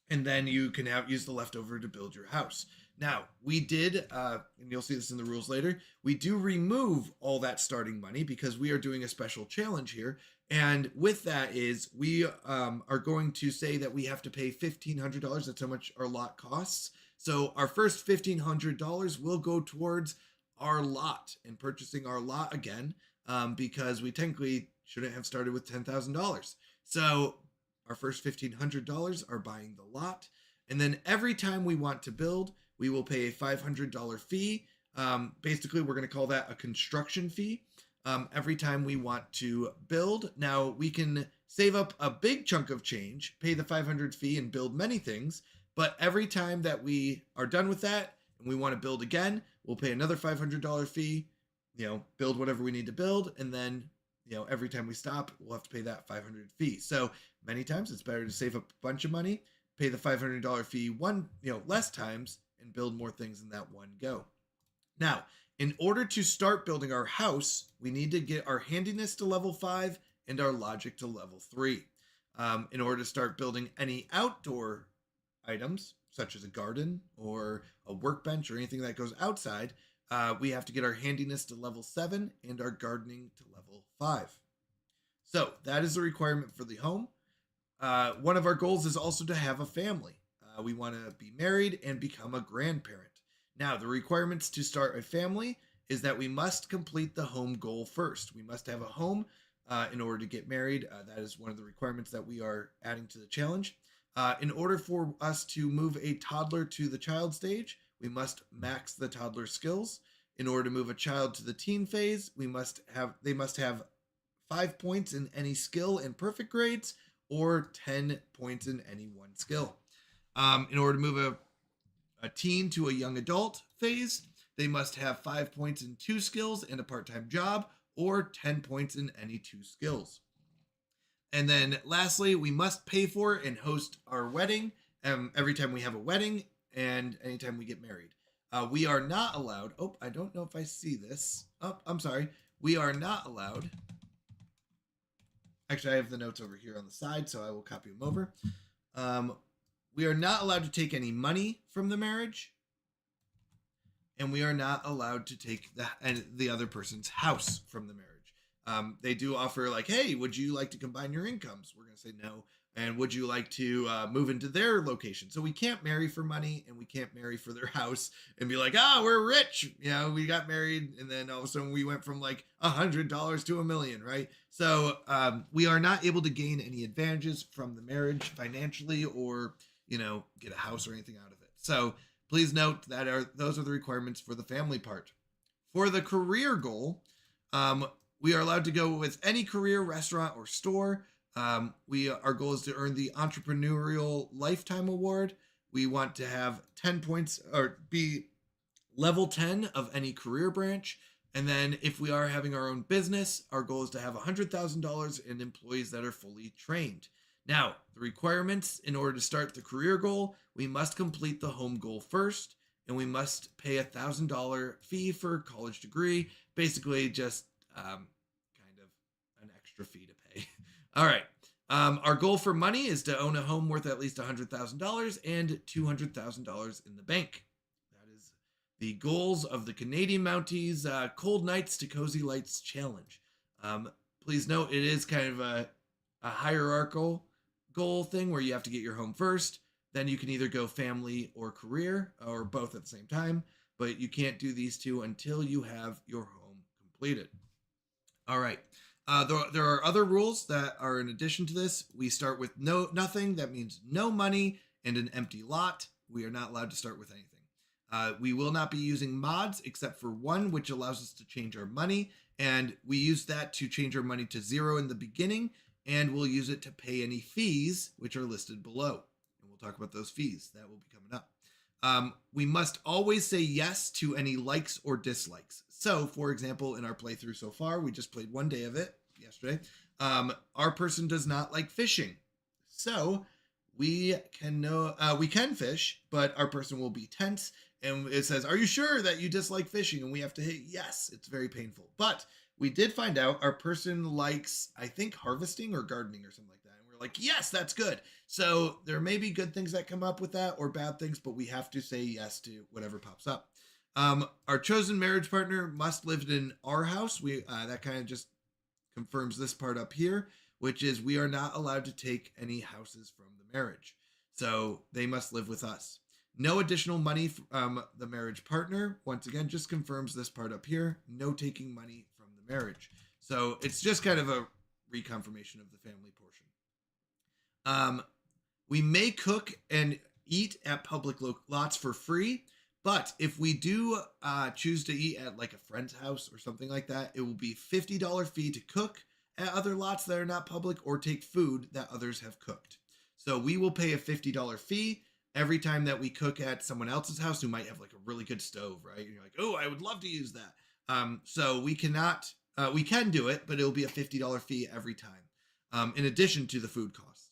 and then you can use the leftover to build your house. Now, we did, and you'll see this in the rules later, we do remove all that starting money because we are doing a special challenge here. And with that is we are going to say that we have to pay $1,500. That's how much our lot costs. So our first $1,500 will go towards our lot and purchasing our lot again, because we technically shouldn't have started with $10,000. So our first $1,500 are buying the lot. And then every time we want to build, we will pay a $500 fee Basically, we're going to call that a construction fee. Every time we want to build. Now, we can save up a big chunk of change, pay the 500 fee, and build many things. But every time that we are done with that and we want to build again, we'll pay another $500 fee, build whatever we need to build. And then, every time we stop, we'll have to pay that 500 fee. So many times it's better to save up a bunch of money, pay the $500 fee less times, and build more things in that one go. Now, in order to start building our house, we need to get our handiness to level 5 and our logic to level 3. In order to start building any outdoor items, such as a garden or a workbench or anything that goes outside, we have to get our handiness to level 7 and our gardening to level 5. So that is the requirement for the home. One of our goals is also to have a family. We want to be married and become a grandparent. Now, the requirements to start a family is that we must complete the home goal first. We must have a home in order to get married. That is one of the requirements that we are adding to the challenge. In order for us to move a toddler to the child stage, we must max the toddler skills. In order to move a child to the teen phase, they must have 5 points in any skill and perfect grades, or 10 points in any one skill. In order to move a teen to a young adult phase, they must have 5 points in 2 skills and a part-time job, or 10 points in any 2 skills. And then lastly, we must pay for and host our wedding every time we have a wedding and anytime we get married. We are not allowed, I don't know if I see this. I'm sorry. We are not allowed. Actually, I have the notes over here on the side, so I will copy them over. We are not allowed to take any money from the marriage, and we are not allowed to take the other person's house from the marriage. They do offer hey, would you like to combine your incomes? We're going to say no. And would you like to move into their location? So we can't marry for money, and we can't marry for their house and be like, we're rich. We got married, and then all of a sudden we went from $100 to $1 million, right? So we are not able to gain any advantages from the marriage financially or, get a house or anything out of it. So please note that those are the requirements for the family part. For the career goal, we are allowed to go with any career, restaurant, or store. Our goal is to earn the Entrepreneurial Lifetime Award. We want to have 10 points or be level 10 of any career branch. And then if we are having our own business, our goal is to have $100,000 in employees that are fully trained. Now, the requirements in order to start the career goal, we must complete the home goal first, and we must pay $1,000 fee for a college degree. Basically, just kind of an extra fee to pay. All right. Our goal for money is to own a home worth at least $100,000 and $200,000 in the bank. That is the goals of the Canadian Mounties Cold Nights to Cozy Lights Challenge. Please note, it is kind of a hierarchical goal thing where you have to get your home first. Then you can either go family or career or both at the same time, but you can't do these two until you have your home completed. All right. There are other rules that are in addition to this. We start with nothing. That means no money and an empty lot. We are not allowed to start with anything. We will not be using mods except for one, which allows us to change our money. And we use that to change our money to 0 in the beginning. And we'll use it to pay any fees, which are listed below. And we'll talk about those fees. That will be coming up. We must always say yes to any likes or dislikes. So, for example, in our playthrough so far, we just played 1 day of it yesterday. Our person does not like fishing. So we can fish, but our person will be tense. And it says, are you sure that you dislike fishing? And we have to hit yes. It's very painful. But we did find out our person likes, I think, harvesting or gardening or something like that. And we're like, yes, that's good. So there may be good things that come up with that or bad things, but we have to say yes to whatever pops up. Our chosen marriage partner must live in our house. That kind of just confirms this part up here, which is we are not allowed to take any houses from the marriage. So they must live with us. No additional money from the marriage partner. Once again, just confirms this part up here. No taking money from the marriage. So it's just kind of a reconfirmation of the family portion. We may cook and eat at public lots for free, But if we do choose to eat at like a friend's house or something like that, it will be $50 fee to cook at other lots that are not public or take food that others have cooked. So we will pay a $50 fee every time that we cook at someone else's house who might have like a really good stove, right? And you're like, oh, I would love to use that. So we can do it, but it'll be a $50 fee every time, in addition to the food costs.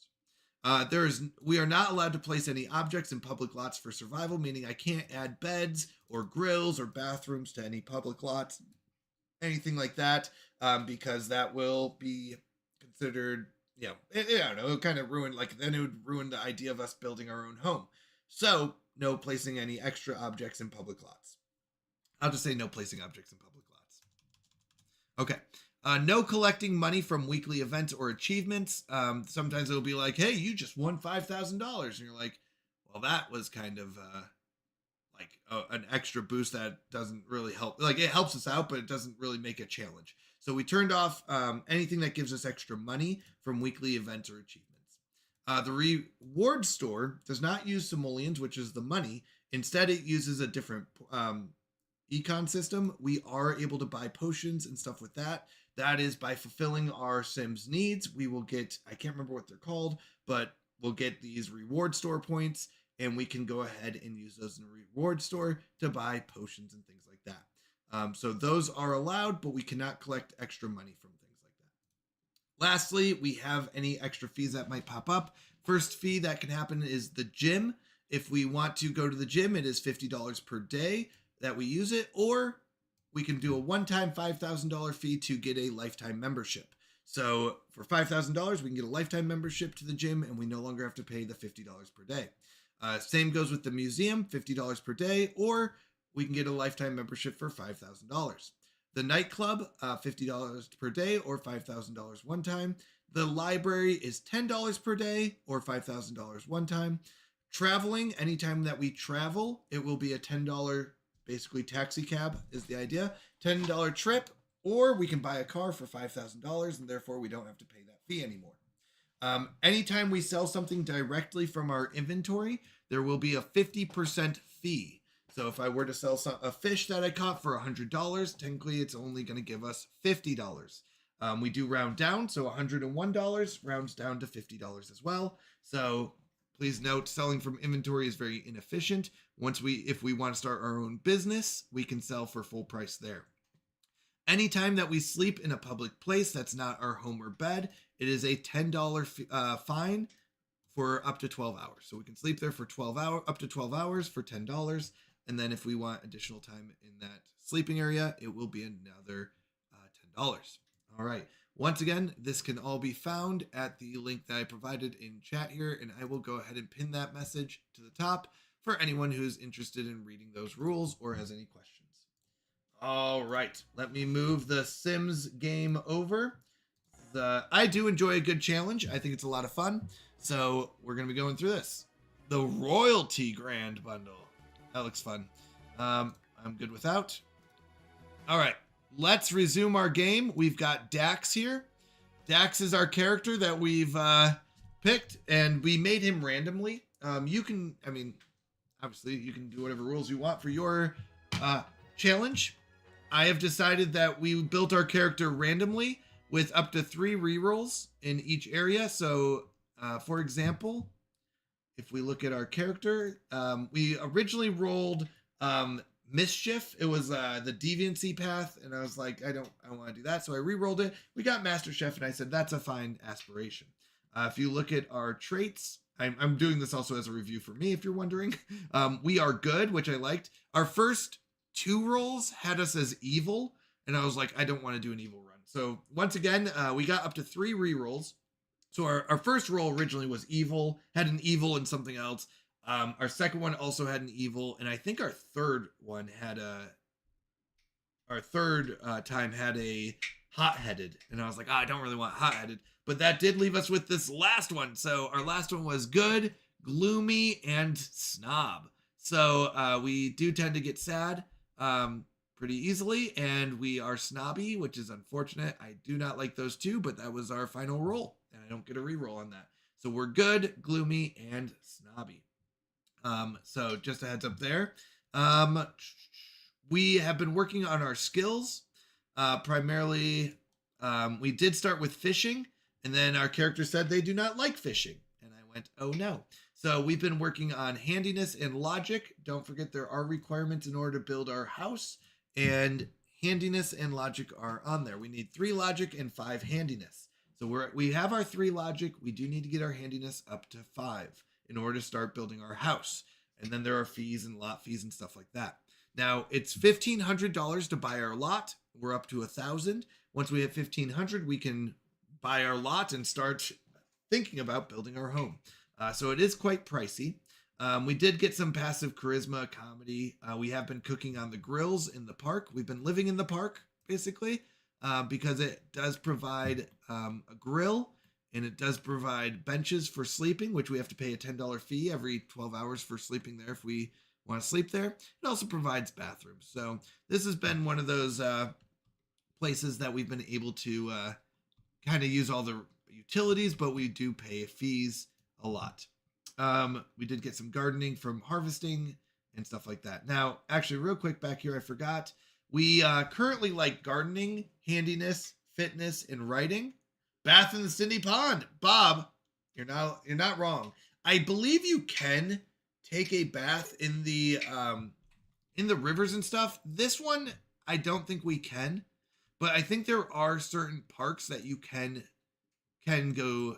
We are not allowed to place any objects in public lots for survival, meaning I can't add beds or grills or bathrooms to any public lots, anything like that, because that will be considered, I don't know, it kind of ruin, like then it would ruin the idea of us building our own home. So no placing any extra objects in public lots. I'll just say no placing objects in public lots. Okay. No collecting money from weekly events or achievements. Sometimes it'll be like, hey, you just won $5,000. And you're like, well, that was kind of an extra boost that doesn't really help. Like it helps us out, but it doesn't really make a challenge. So we turned off anything that gives us extra money from weekly events or achievements. The reward store does not use simoleons, which is the money. Instead, it uses a different econ system. We are able to buy potions and stuff with that. That is by fulfilling our Sims needs. We will get, I can't remember what they're called, but we'll get these reward store points and we can go ahead and use those in the reward store to buy potions and things like that. So those are allowed, but we cannot collect extra money from things like that. Lastly, we have any extra fees that might pop up. First fee that can happen is the gym. If we want to go to the gym, it is $50 per day that we use it, or we can do a one-time $5,000 fee to get a lifetime membership. So for $5,000, we can get a lifetime membership to the gym and we no longer have to pay the $50 per day. Same goes with the museum, $50 per day, or we can get a lifetime membership for $5,000. The nightclub, $50 per day or $5,000 one time. The library is $10 per day or $5,000 one time. Traveling, anytime that we travel, it will be a $10 basically taxi cab is the idea. $10 trip, or we can buy a car for $5,000 and therefore we don't have to pay that fee anymore. Anytime we sell something directly from our inventory, there will be a 50% fee. So if I were to sell a fish that I caught for $100, technically it's only going to give us $50. We do round down, so $101 rounds down to $50 as well. So please note, selling from inventory is very inefficient. If we want to start our own business, we can sell for full price there. Anytime that we sleep in a public place that's not our home or bed, it is a $10 fine for up to 12 hours. So we can sleep there for up to 12 hours for $10. And then if we want additional time in that sleeping area, it will be another $10. All right. Once again, this can all be found at the link that I provided in chat here, and I will go ahead and pin that message to the top for anyone who's interested in reading those rules or has any questions. All right, let me move the Sims game over. I do enjoy a good challenge. I think it's a lot of fun. So we're going to be going through this. The Royalty Grand Bundle. That looks fun. I'm good without. All right. Let's resume our game. We've got Dax here. Dax is our character that we've picked, and we made him randomly. Obviously, you can do whatever rules you want for your challenge. I have decided that we built our character randomly with up to 3 rerolls in each area. So, for example, if we look at our character, we originally rolled Mischief. It was the deviancy path, and I was like, I don't want to do that, so I re-rolled it. We got Master Chef, and I said that's a fine aspiration. If you look at our traits, I'm doing this also as a review for me, if you're wondering. We are good, which I liked. Our first 2 rolls had us as evil, and I was like, I don't want to do an evil run. So once again, we got up to 3 re-rolls. So our first roll originally was evil, had an evil and something else. Our second one also had an evil, and I think our third one had time had a hot-headed, and I was like, I don't really want hot-headed, but that did leave us with this last one. So our last one was good, gloomy, and snob. So we do tend to get sad pretty easily, and we are snobby, which is unfortunate. I do not like those 2, but that was our final roll, and I don't get a re-roll on that. So we're good, gloomy, and snobby. So just a heads up there. We have been working on our skills. Primarily, we did start with fishing, and then our character said they do not like fishing. And I went, oh no. So we've been working on handiness and logic. Don't forget there are requirements in order to build our house, and handiness and logic are on there. We need 3 logic and 5 handiness. So we have our 3 logic. We do need to get our handiness up to 5 in order to start building our house. And then there are fees and lot fees and stuff like that. Now it's $1,500 to buy our lot. We're up to 1,000. Once we hit 1,500, we can buy our lot and start thinking about building our home. So it is quite pricey. We did get some passive charisma comedy. We have been cooking on the grills in the park. We've been living in the park basically because it does provide a grill, and it does provide benches for sleeping, which we have to pay a $10 fee every 12 hours for sleeping there if we want to sleep there. It also provides bathrooms. So this has been one of those places that we've been able to kind of use all the utilities, but we do pay fees a lot. We did get some gardening from harvesting and stuff like that. Now, actually, real quick back here, I forgot. We currently like gardening, handiness, fitness, and writing. Bath in the Cindy Pond. Bob, you're not wrong. I believe you can take a bath in the rivers and stuff. This one, I don't think we can, but I think there are certain parks that you can go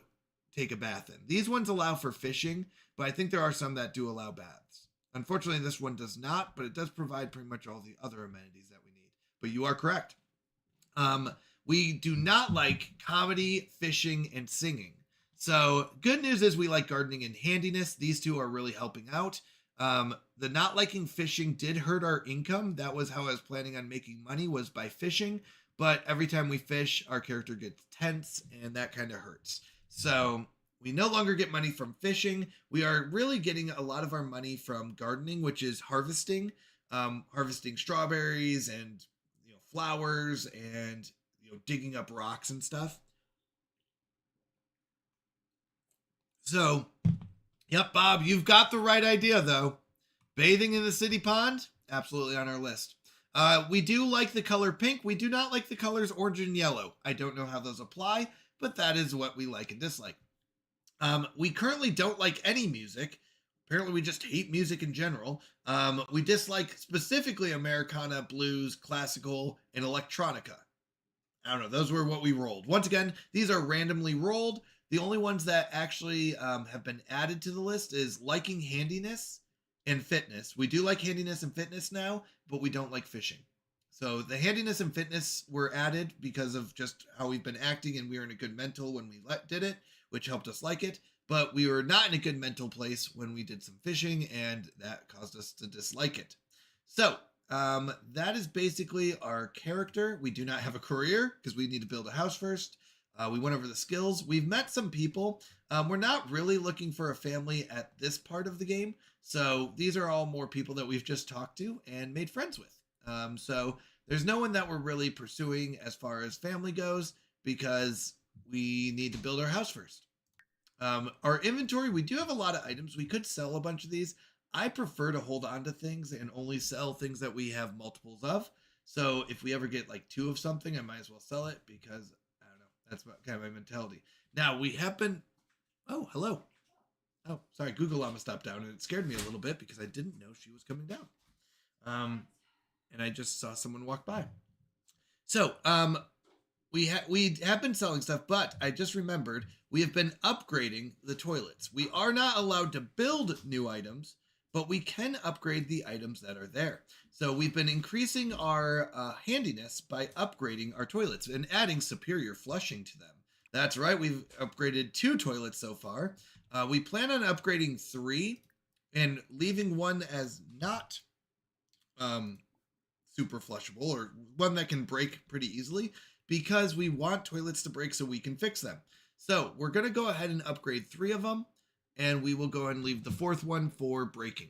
take a bath in. These ones allow for fishing, but I think there are some that do allow baths. Unfortunately, this one does not, but it does provide pretty much all the other amenities that we need. But you are correct. We do not like comedy, fishing, and singing. So good news is we like gardening and handiness. These 2 are really helping out. The not liking fishing did hurt our income. That was how I was planning on making money, was by fishing. But every time we fish, our character gets tense, and that kind of hurts. So we no longer get money from fishing. We are really getting a lot of our money from gardening, which is harvesting, harvesting strawberries and flowers and digging up rocks and stuff. So, yep, Bob, you've got the right idea though. Bathing in the city pond, absolutely on our list. We do like the color pink. We do not like the colors orange and yellow. I don't know how those apply, but that is what we like and dislike. We currently don't like any music. Apparently we just hate music in general. We dislike specifically Americana, blues, classical, and electronica. I don't know. Those were what we rolled. Once again, these are randomly rolled. The only ones that actually have been added to the list is liking handiness and fitness. We do like handiness and fitness now, but we don't like fishing. So the handiness and fitness were added because of just how we've been acting, and we were in a good mental when we did it, which helped us like it. But we were not in a good mental place when we did some fishing, and that caused us to dislike it. So that is basically our character. We do not have a career because we need to build a house first. We went over the skills. We've met some people. We're not really looking for a family at this part of the game. So these are all more people that we've just talked to and made friends with. So there's no one that we're really pursuing as far as family goes because we need to build our house first. Our inventory, we do have a lot of items. We could sell a bunch of these. I prefer to hold on to things and only sell things that we have multiples of. So if we ever get like 2 of something, I might as well sell it because, I don't know, that's kind of my mentality. Now we have been, oh, hello. Oh, sorry, Google Llama stopped down and it scared me a little bit because I didn't know she was coming down. And I just saw someone walk by. So, we have been selling stuff, but I just remembered we have been upgrading the toilets. We are not allowed to build new items, but we can upgrade the items that are there. So we've been increasing our handiness by upgrading our toilets and adding superior flushing to them. That's right, we've upgraded 2 toilets so far. We plan on upgrading 3 and leaving one as not super flushable, or one that can break pretty easily, because we want toilets to break so we can fix them. So we're going to go ahead and upgrade 3 of them, and we will go and leave the 4th one for breaking.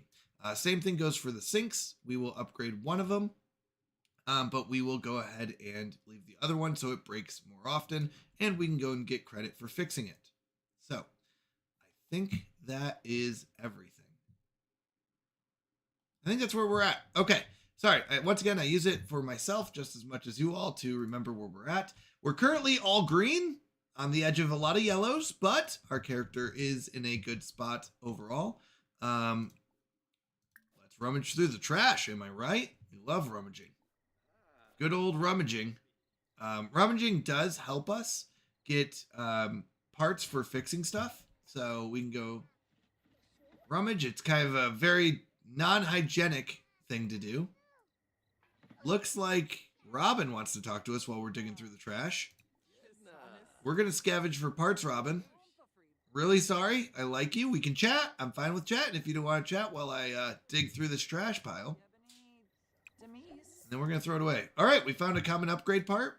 Same thing goes for the sinks. We will upgrade 1 of them, but we will go ahead and leave the other one so it breaks more often, and we can go and get credit for fixing it. So I think that is everything. I think that's where we're at. Okay. Sorry. Once again, I use it for myself just as much as you all to remember where we're at. We're currently all green on the edge of a lot of yellows, but our character is in a good spot overall. Let's rummage through the trash. Am I right? We love rummaging. Good old rummaging. Rummaging does help us get parts for fixing stuff. So we can go rummage. It's kind of a very non-hygienic thing to do. Looks like Robin wants to talk to us while we're digging through the trash. We're going to scavenge for parts, Robin. Really sorry. I like you. We can chat. I'm fine with chatting if you don't want to chat while I dig through this trash pile. And then we're going to throw it away. All right. We found a common upgrade part.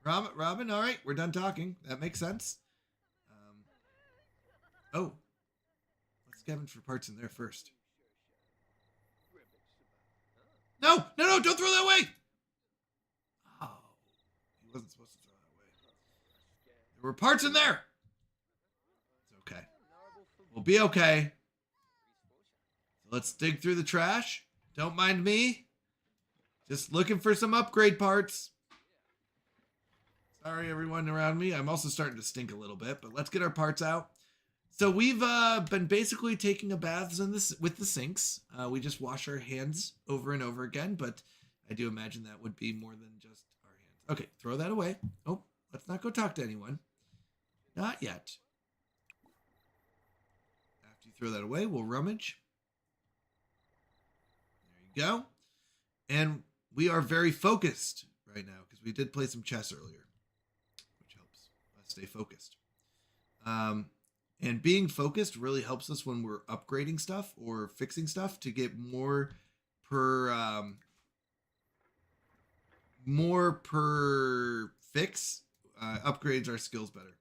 Robin, all right. We're done talking. That makes sense. Oh. Let's scavenge for parts in there first. No, don't throw that away. Oh, he wasn't supposed to throw that away. There were parts in there. It's okay. We'll be okay. Let's dig through the trash. Don't mind me. Just looking for some upgrade parts. Sorry, everyone around me. I'm also starting to stink a little bit, but let's get our parts out. So we've been basically taking a baths in this with the sinks. We just wash our hands over and over again, but I do imagine that would be more than just our hands. Okay, throw that away. Oh, let's not go talk to anyone. Not yet. After you throw that away, we'll rummage. There you go. And we are very focused right now because we did play some chess earlier, which helps us stay focused. And being focused really helps us when we're upgrading stuff or fixing stuff to get more per fix. Upgrades our skills better.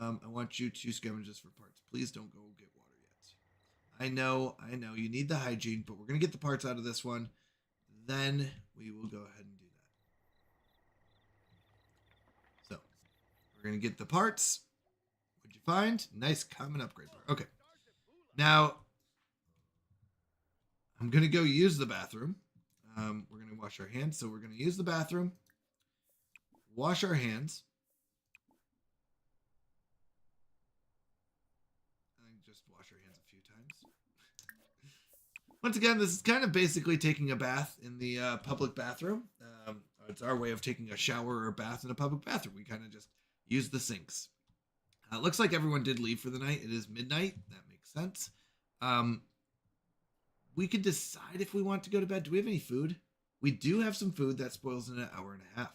I want you to scavenge this for parts. Please don't go get water yet. I know. You need the hygiene, but we're going to get the parts out of this one. Then we will go ahead and do that. So, we're going to get the parts. What'd you find? Nice common upgrade part. Okay. Now, I'm going to go use the bathroom. We're going to wash our hands. So we're going to use the bathroom. Wash our hands. And just wash our hands a few times. Once again, this is kind of basically taking a bath in the public bathroom. It's our way of taking a shower or a bath in a public bathroom. We kind of just use the sinks. It looks like everyone did leave for the night. It is midnight. That makes sense. We could decide if we want to go to bed. Do we have any food? We do have some food that spoils in an hour and a half.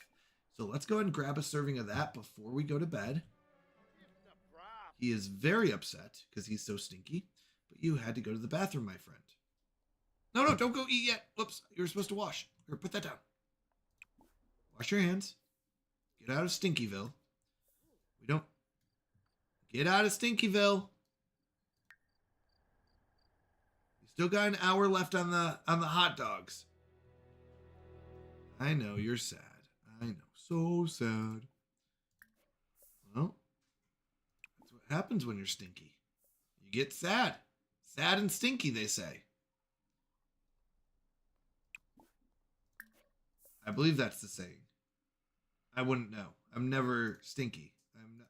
So let's go ahead and grab a serving of that before we go to bed. He is very upset because he's so stinky. But you had to go to the bathroom, my friend. No, don't go eat yet. Whoops, you were supposed to wash. Here, put that down. Wash your hands. Get out of Stinkyville. Get out of Stinkyville. You still got an hour left on the hot dogs. I know you're sad. I know, so sad. Well, that's what happens when you're stinky. You get sad. Sad and stinky, they say. I believe that's the saying. I wouldn't know. I'm never stinky.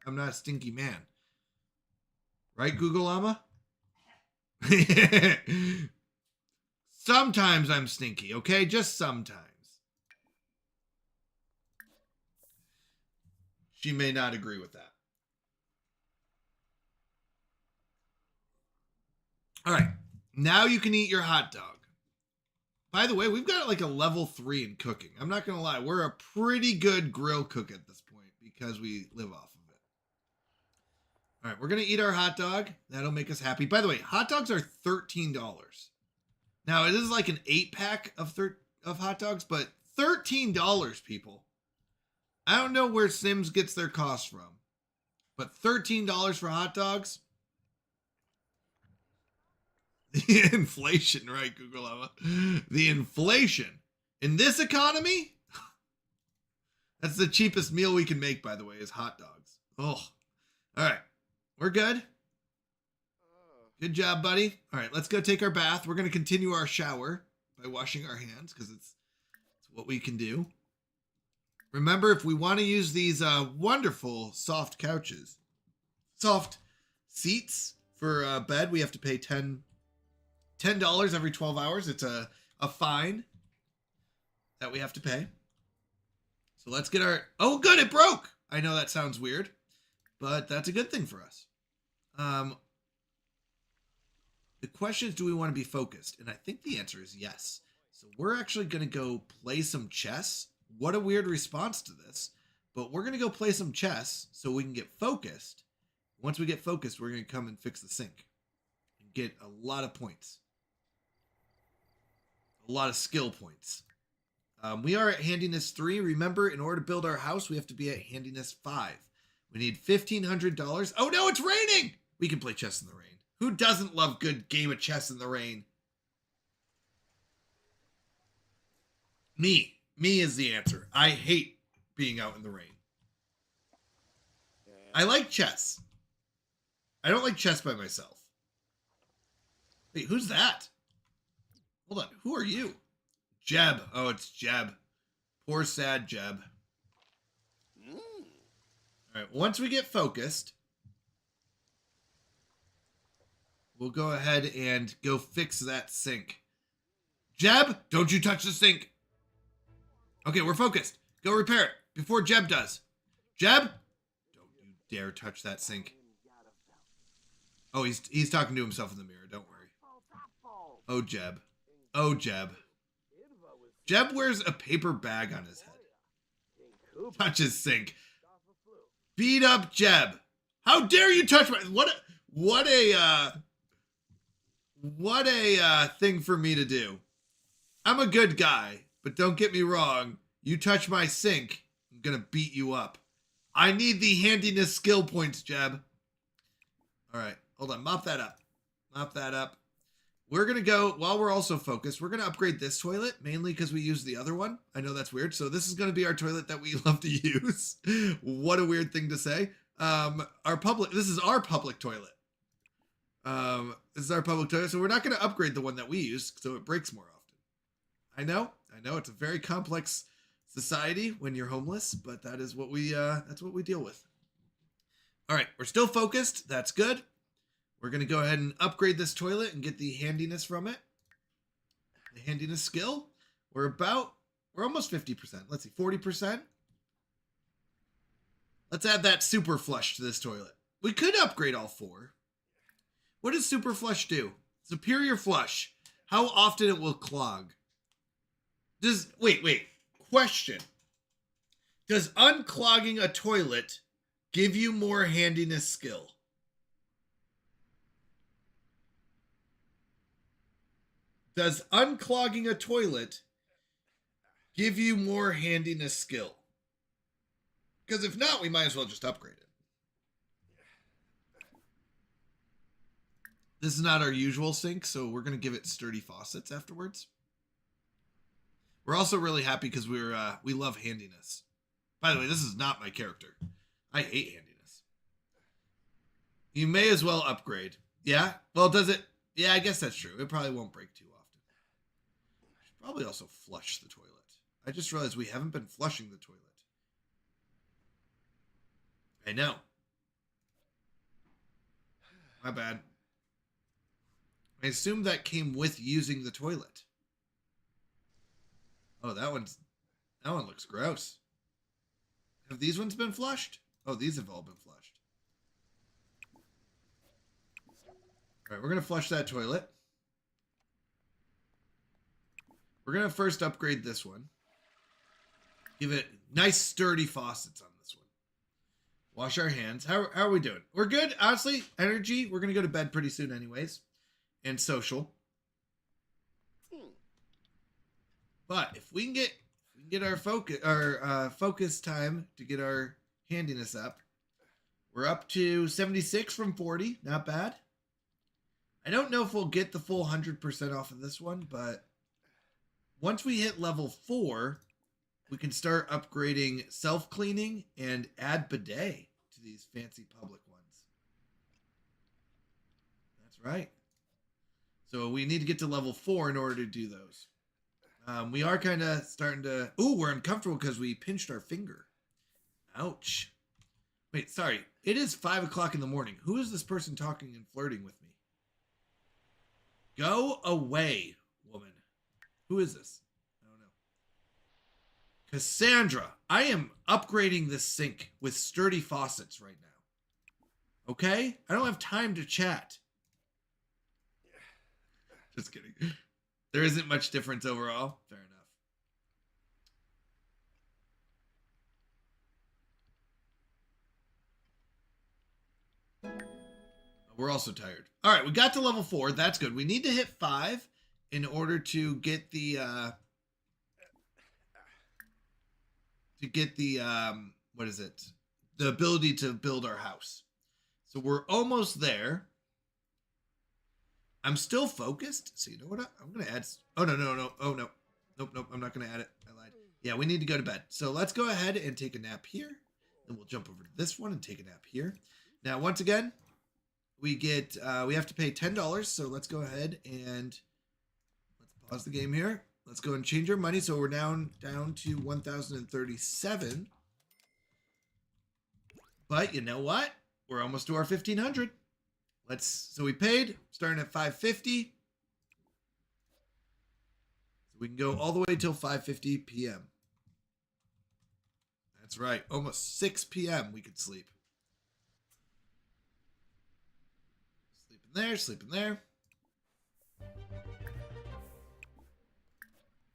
I'm not a stinky man. Right, Google Llama? Sometimes I'm stinky, okay? Just sometimes. She may not agree with that. All right. Now you can eat your hot dog. By the way, we've got like a level 3 in cooking. I'm not going to lie. We're a pretty good grill cook at this point because we live off of it. All right, we're going to eat our hot dog. That'll make us happy. By the way, hot dogs are $13. Now, it is like an 8-pack of hot dogs, but $13, people. I don't know where Sims gets their cost from, but $13 for hot dogs? The inflation, right, Google Llama? The inflation. In this economy? That's the cheapest meal we can make, by the way, is hot dogs. Oh, all right. We're good. Good job, buddy. All right, let's go take our bath. We're going to continue our shower by washing our hands because it's what we can do. Remember, if we want to use these wonderful soft couches, soft seats for bed, we have to pay $10 every 12 hours. It's a fine that we have to pay. So let's get our... Oh, good, it broke! I know that sounds weird, but that's a good thing for us. The question is, do we want to be focused? And I think the answer is yes. So we're actually going to go play some chess. What a weird response to this. But we're going to go play some chess so we can get focused. Once we get focused, we're going to come and fix the sink. And get a lot of points. A lot of skill points. We are at handiness 3. Remember, in order to build our house, we have to be at handiness 5. We need $1,500. Oh no, it's raining! We can play chess in the rain. Who doesn't love good game of chess in the rain? Me. Me is the answer. I hate being out in the rain. I like chess. I don't like chess by myself. Wait, who's that? Hold on. Who are you? Jeb. Oh, it's Jeb. Poor sad Jeb. All right. Once we get focused, we'll go ahead and go fix that sink. Jeb, don't you touch the sink. Okay, we're focused. Go repair it before Jeb does. Jeb, don't you dare touch that sink. Oh, he's talking to himself in the mirror. Don't worry. Oh, Jeb. Oh, Jeb. Jeb wears a paper bag on his head. Touch his sink. Beat up Jeb. How dare you touch my... What a thing for me to do. I'm a good guy, but don't get me wrong. You touch my sink, I'm gonna beat you up. I need the handiness skill points, Jeb. All right, hold on. Mop that up. Mop that up. We're gonna go, while we're also focused, we're gonna upgrade this toilet, mainly because we used the other one. I know that's weird. So this is gonna be our toilet that we love to use. What a weird thing to say. This is our public toilet. This is our public toilet, so we're not going to upgrade the one that we use, so it breaks more often. I know, it's a very complex society when you're homeless, but that is what we deal with. All right, we're still focused. That's good. We're going to go ahead and upgrade this toilet and get the handiness from it. The handiness skill. We're almost 50%. Let's see, 40%. Let's add that super flush to this toilet. We could upgrade all 4. What does super flush do? Superior flush. How often it will clog? Wait. Question. Does unclogging a toilet give you more handiness skill? Does unclogging a toilet give you more handiness skill? Because if not, we might as well just upgrade it. This is not our usual sink, so we're going to give it sturdy faucets afterwards. We're also really happy because we love handiness. By the way, this is not my character. I hate handiness. You may as well upgrade. Yeah? Well, does it? Yeah, I guess that's true. It probably won't break too often. I should probably also flush the toilet. I just realized we haven't been flushing the toilet. I know. My bad. I assume that came with using the toilet. Oh, that one looks gross. Have these ones been flushed? Oh, these have all been flushed. All right, we're going to flush that toilet. We're going to first upgrade this one. Give it nice sturdy faucets on this one. Wash our hands. How are we doing? We're good. Honestly, energy. We're going to go to bed pretty soon anyways. And social. But if we can get our focus time to get our handiness up. We're up to 76 from 40. Not bad. I don't know if we'll get the full 100% off of this one, but once we hit level 4, we can start upgrading self-cleaning and add bidet to these fancy public ones. That's That's right. So we need to get to level 4 in order to do those. We are kind of starting to... Ooh, we're uncomfortable because we pinched our finger. Ouch. Wait, sorry. It is 5 o'clock in the morning. Who is this person talking and flirting with me? Go away, woman. Who is this? I don't know. Cassandra. I am upgrading this sink with sturdy faucets right now. Okay? I don't have time to chat. Just kidding. There isn't much difference overall. Fair enough. We're also tired. All right, we got to level 4. That's good. We need to hit 5 in order to get the what is it? The ability to build our house. So we're almost there. I'm still focused. So you know what? I'm going to add... Oh, no. Oh, no. Nope. I'm not going to add it. I lied. Yeah, we need to go to bed. So let's go ahead and take a nap here. Then we'll jump over to this one and take a nap here. Now, once again, we get... we have to pay $10. So let's go ahead and... Let's pause the game here. Let's go and change our money. So we're down to 1,037. But you know what? We're almost to our 1,500. So we paid, starting at 5:50. So we can go all the way till 5:50 p.m. That's right. Almost 6 p.m. we could sleep. Sleeping there.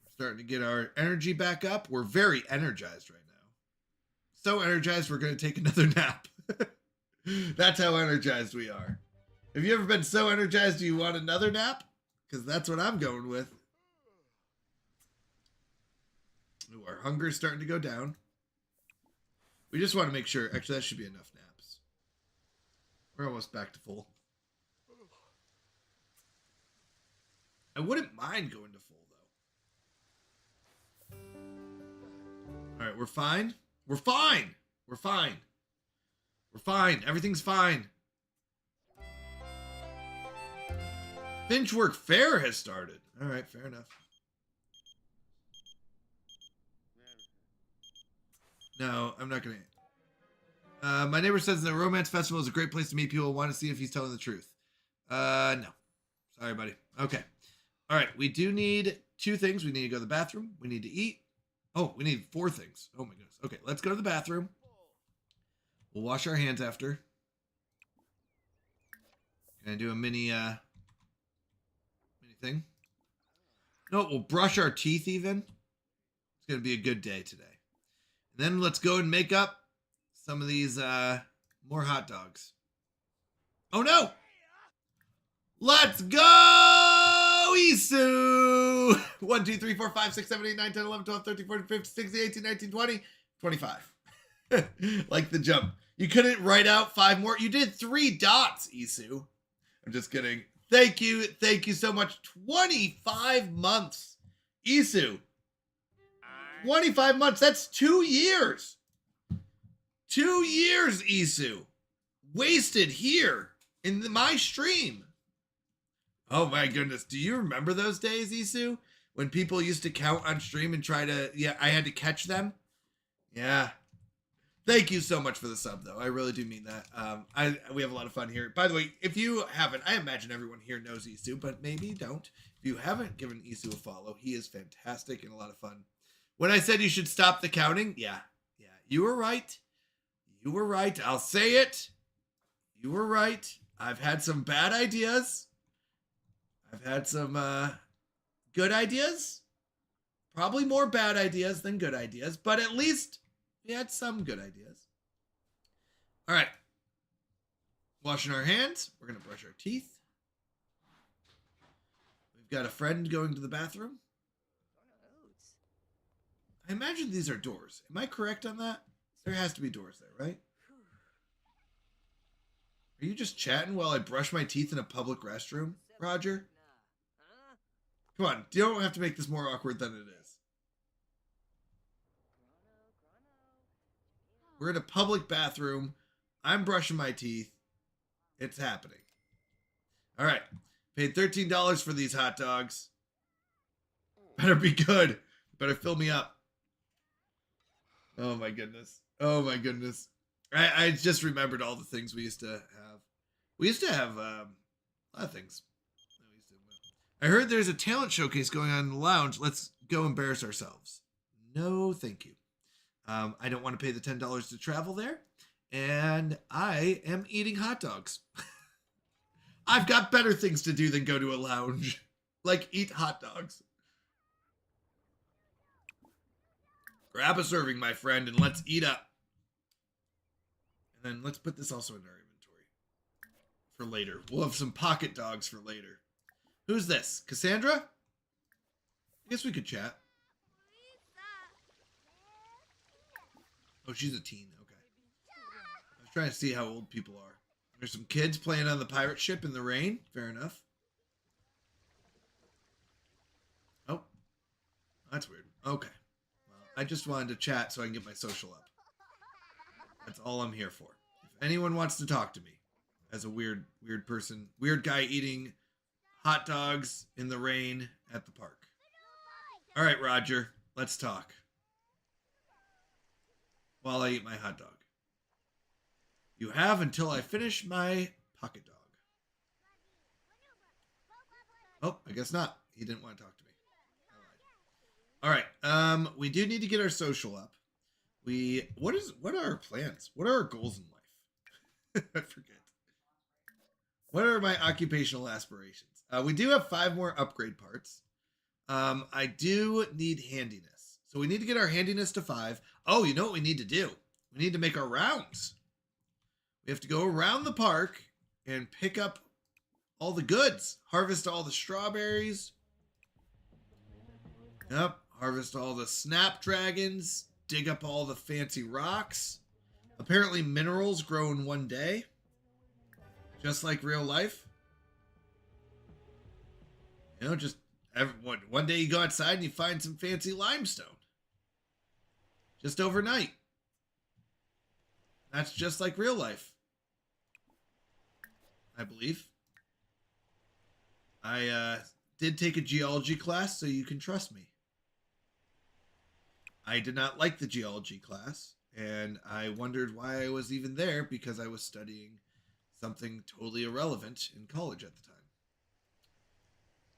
We're starting to get our energy back up. We're very energized right now. So energized, we're going to take another nap. That's how energized we are. Have you ever been so energized you want another nap? Because that's what I'm going with. Ooh, our hunger's starting to go down. We just want to make sure. Actually, that should be enough naps. We're almost back to full. I wouldn't mind going to full, though. All right, we're fine. We're fine. We're fine. We're fine. Everything's fine. Finchwork Fair has started. All right, fair enough. No, I'm not going to. My neighbor says the romance festival is a great place to meet people. Want to see if he's telling the truth. No. Sorry, buddy. Okay. All right, we do need 2 things. We need to go to the bathroom. We need to eat. Oh, we need 4 things. Oh, my goodness. Okay, let's go to the bathroom. We'll wash our hands after. Can I do a mini thing? No, we'll brush our teeth even. It's going to be a good day today. And then let's go and make up some of these more hot dogs. Oh, no! Let's go, Isu! 1, 2, 3, 4, 5, 6, 7, 8, 9, 10, 11, 12, 13, 14, 15, 16, 18, 19, 20, 25. Like the jump. You couldn't write out 5 more. You did 3 dots, Isu. I'm just kidding. Thank you. Thank you so much. 25 months. Isu. 25 months. That's 2 years. 2 years, Isu. Wasted here in my stream. Oh my goodness. Do you remember those days, Isu? When people used to count on stream and try to, I had to catch them. Yeah. Thank you so much for the sub, though. I really do mean that. We have a lot of fun here. By the way, if you haven't, I imagine everyone here knows Isu, but maybe you don't. If you haven't given Isu a follow, he is fantastic and a lot of fun. When I said you should stop the counting, yeah, you were right. You were right. I'll say it. You were right. I've had some bad ideas. I've had some good ideas. Probably more bad ideas than good ideas, but at least we had some good ideas. All right. Washing our hands. We're going to brush our teeth. We've got a friend going to the bathroom. I imagine these are doors. Am I correct on that? There has to be doors there, right? Are you just chatting while I brush my teeth in a public restroom, Roger? Come on, you don't have to make this more awkward than it is. We're in a public bathroom. I'm brushing my teeth. It's happening. All right. Paid $13 for these hot dogs. Better be good. Better fill me up. Oh my goodness. Oh my goodness. I just remembered all the things we used to have. We used to have a lot of things. I heard there's a talent showcase going on in the lounge. Let's go embarrass ourselves. No, thank you. I don't want to pay the $10 to travel there. And I am eating hot dogs. I've got better things to do than go to a lounge. Like eat hot dogs. Grab a serving, my friend, and let's eat up. And then let's put this also in our inventory for later. We'll have some pocket dogs for later. Who's this? Cassandra? I guess we could chat. Oh, she's a teen. Okay. I was trying to see how old people are. There's some kids playing on the pirate ship in the rain. Fair enough. Oh. That's weird. Okay. Well, I just wanted to chat so I can get my social up. That's all I'm here for. If anyone wants to talk to me as a weird person, weird guy eating hot dogs in the rain at the park. All right, Roger, let's talk. While I eat my hot dog. You have until I finish my pocket dog. Oh, I guess not. He didn't want to talk to me. All right. We do need to get our social up. What are our plans? What are our goals in life? I forget. What are my occupational aspirations? We do have 5 more upgrade parts. I do need handiness. So we need to get our handiness to 5. Oh, you know what we need to do? We need to make our rounds. We have to go around the park and pick up all the goods. Harvest all the strawberries. Yep. Harvest all the snapdragons. Dig up all the fancy rocks. Apparently minerals grow in one day. Just like real life. You know, just one day you go outside and you find some fancy limestone. Just overnight. That's just like real life. I believe. I did take a geology class, so you can trust me. I did not like the geology class, and I wondered why I was even there because I was studying something totally irrelevant in college at the time.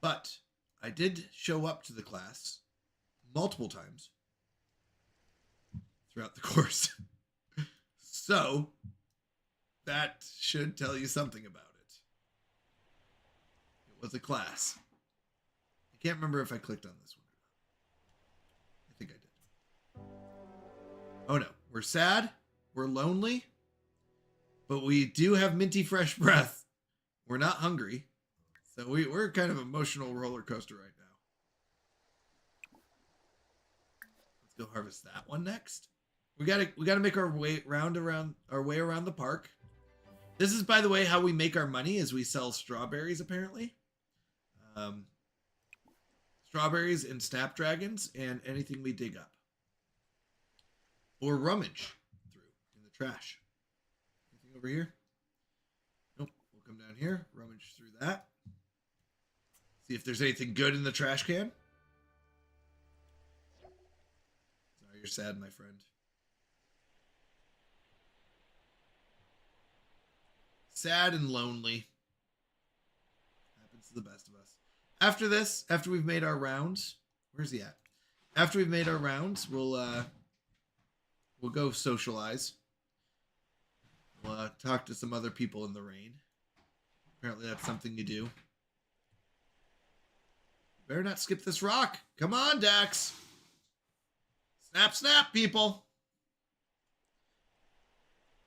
But I did show up to the class multiple times throughout the course. So that should tell you something about it. It was a class. I can't remember if I clicked on this one or not. I think I did. Oh no, we're sad, we're lonely, but we do have minty fresh breath. We're not hungry. So we're kind of emotional roller coaster right now. Let's go harvest that one next. We gotta make our way around the park. This is, by the way, how we make our money is we sell strawberries, apparently. Strawberries and snapdragons and anything we dig up. Or rummage through in the trash. Anything over here? Nope. We'll come down here, rummage through that. See if there's anything good in the trash can. Sorry, you're sad, my friend. Sad and lonely. Happens to the best of us. After this, after we've made our rounds, where's he at? After we've made our rounds, we'll go socialize. We'll talk to some other people in the rain. Apparently that's something you do. Better not skip this rock. Come on, Dax. Snap, snap, people.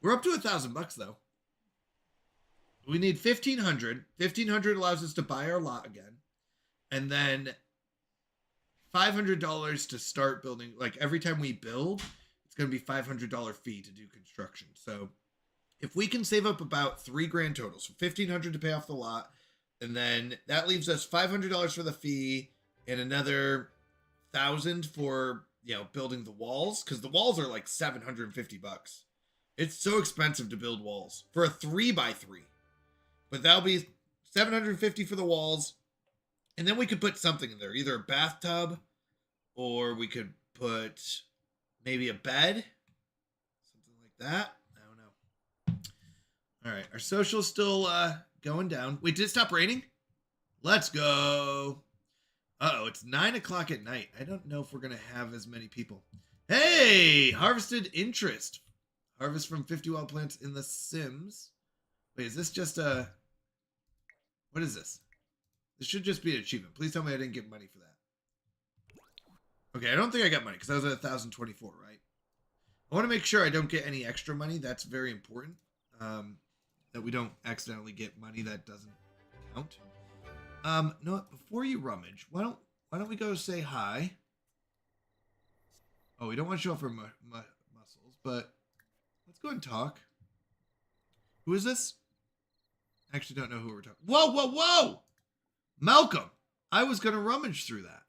We're up to $1,000 though. We need 1,500. 1,500 allows us to buy our lot again. And then $500 to start building. Like every time we build, it's going to be $500 fee to do construction. So if we can save up about $3,000 total, so $1,500 to pay off the lot, and then that leaves us $500 for the fee and another $1,000 for, building the walls. Because the walls are like $750. It's so expensive to build walls for a 3x3. But that'll be 750 for the walls. And then we could put something in there, either a bathtub or we could put maybe a bed, something like that. I don't know. All right, our social's still going down. Wait, did it stop raining? Let's go. Uh-oh, it's 9 o'clock at night. I don't know if we're going to have as many people. Hey, harvested interest. Harvest from 50 wild plants in the Sims. Wait, is this just a... What is this? This should just be an achievement. Please tell me I didn't get money for that. Okay, I don't think I got money because I was at 1,024, right? I want to make sure I don't get any extra money. That's very important. That we don't accidentally get money that doesn't count. No, before you rummage, why don't we go say hi? Oh, we don't want to show off our muscles, but let's go and talk. Who is this? I actually don't know who we're talking. Whoa, whoa, whoa! Malcolm! I was going to rummage through that.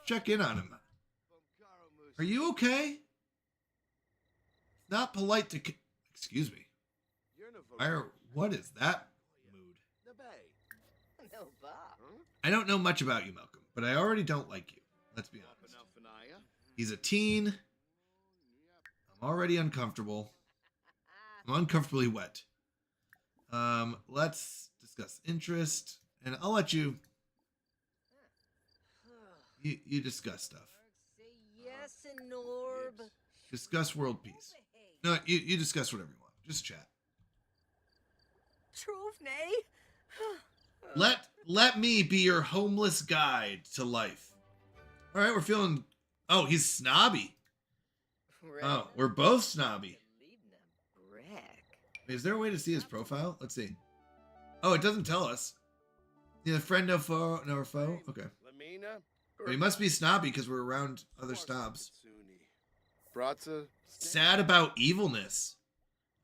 Check in on him. Are you okay? Not polite to... Excuse me. What is that mood? I don't know much about you, Malcolm, but I already don't like you. Let's be honest. He's a teen. I'm already uncomfortable. I'm uncomfortably wet. Let's discuss interest, and I'll let you discuss stuff. Yes, and Norb. Discuss world peace. No, you discuss whatever you want. Just chat. Trovney. Let me be your homeless guide to life. All right, we're feeling... Oh, he's snobby. Oh, we're both snobby. Is there a way to see his profile? Let's see. Oh, it doesn't tell us. Neither friend, no foe, no foe. Okay. Well, he must be snobby because we're around other snobs. Sad about evilness.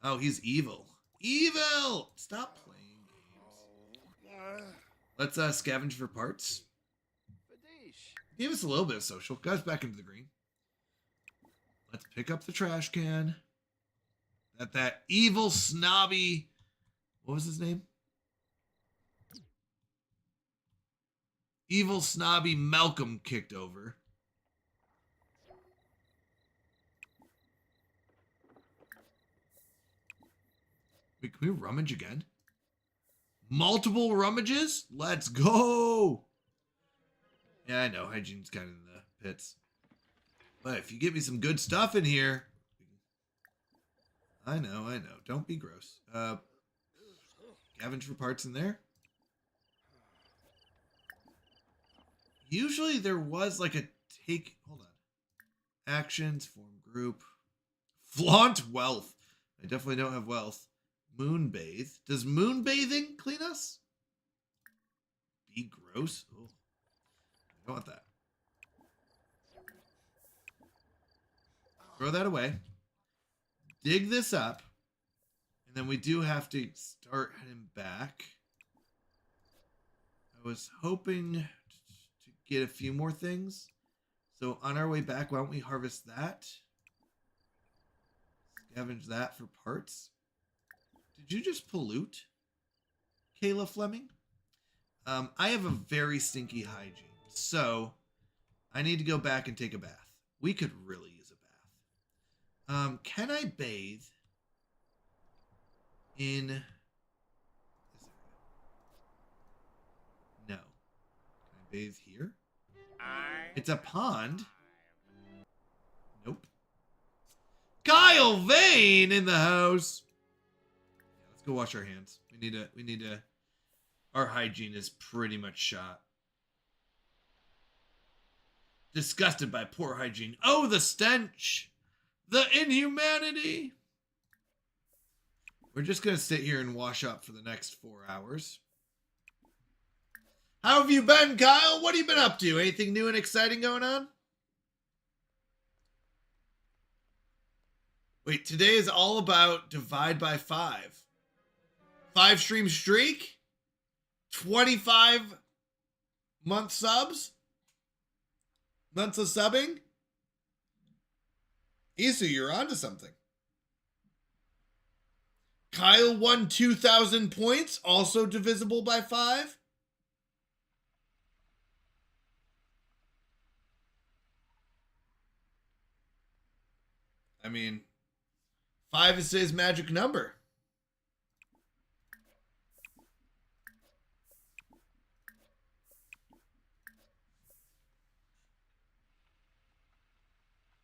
Oh, he's evil. Evil! Stop playing games. Let's scavenge for parts. Gave us a little bit of social. Got us back into the green. Let's pick up the trash can. That evil, snobby... What was his name? Evil, snobby Malcolm kicked over. Wait, can we rummage again? Multiple rummages? Let's go! Yeah, I know. Hygiene's kind of in the pits. But if you get me some good stuff in here... I know. Don't be gross. Scavenge for parts in there. Usually there was like a take... Hold on. Actions, form group. Flaunt wealth. I definitely don't have wealth. Moonbathe. Does moonbathing clean us? Be gross? Oh, I don't want that. Throw that away. Dig this up. And then we do have to start heading back. I was hoping to get a few more things. So on our way back, why don't we harvest that? Scavenge that for parts. Did you just pollute, Kayla Fleming? I have a very stinky hygiene, so I need to go back and take a bath. We could really use a bath. Can I bathe in this area? No. Can I bathe here? It's a pond. Nope. Kyle Vane in the house. Let's go wash our hands. We need to. Our hygiene is pretty much shot. Disgusted by poor hygiene. Oh, the stench. The inhumanity. We're just going to sit here and wash up for the next 4 hours. How have you been, Kyle? What have you been up to? Anything new and exciting going on? Wait, today is all about divide by 5. 5 stream streak? 25 month subs? Months of subbing? Isu, you're onto something. Kyle won 2,000 points, also divisible by 5. I mean, 5 is his magic number.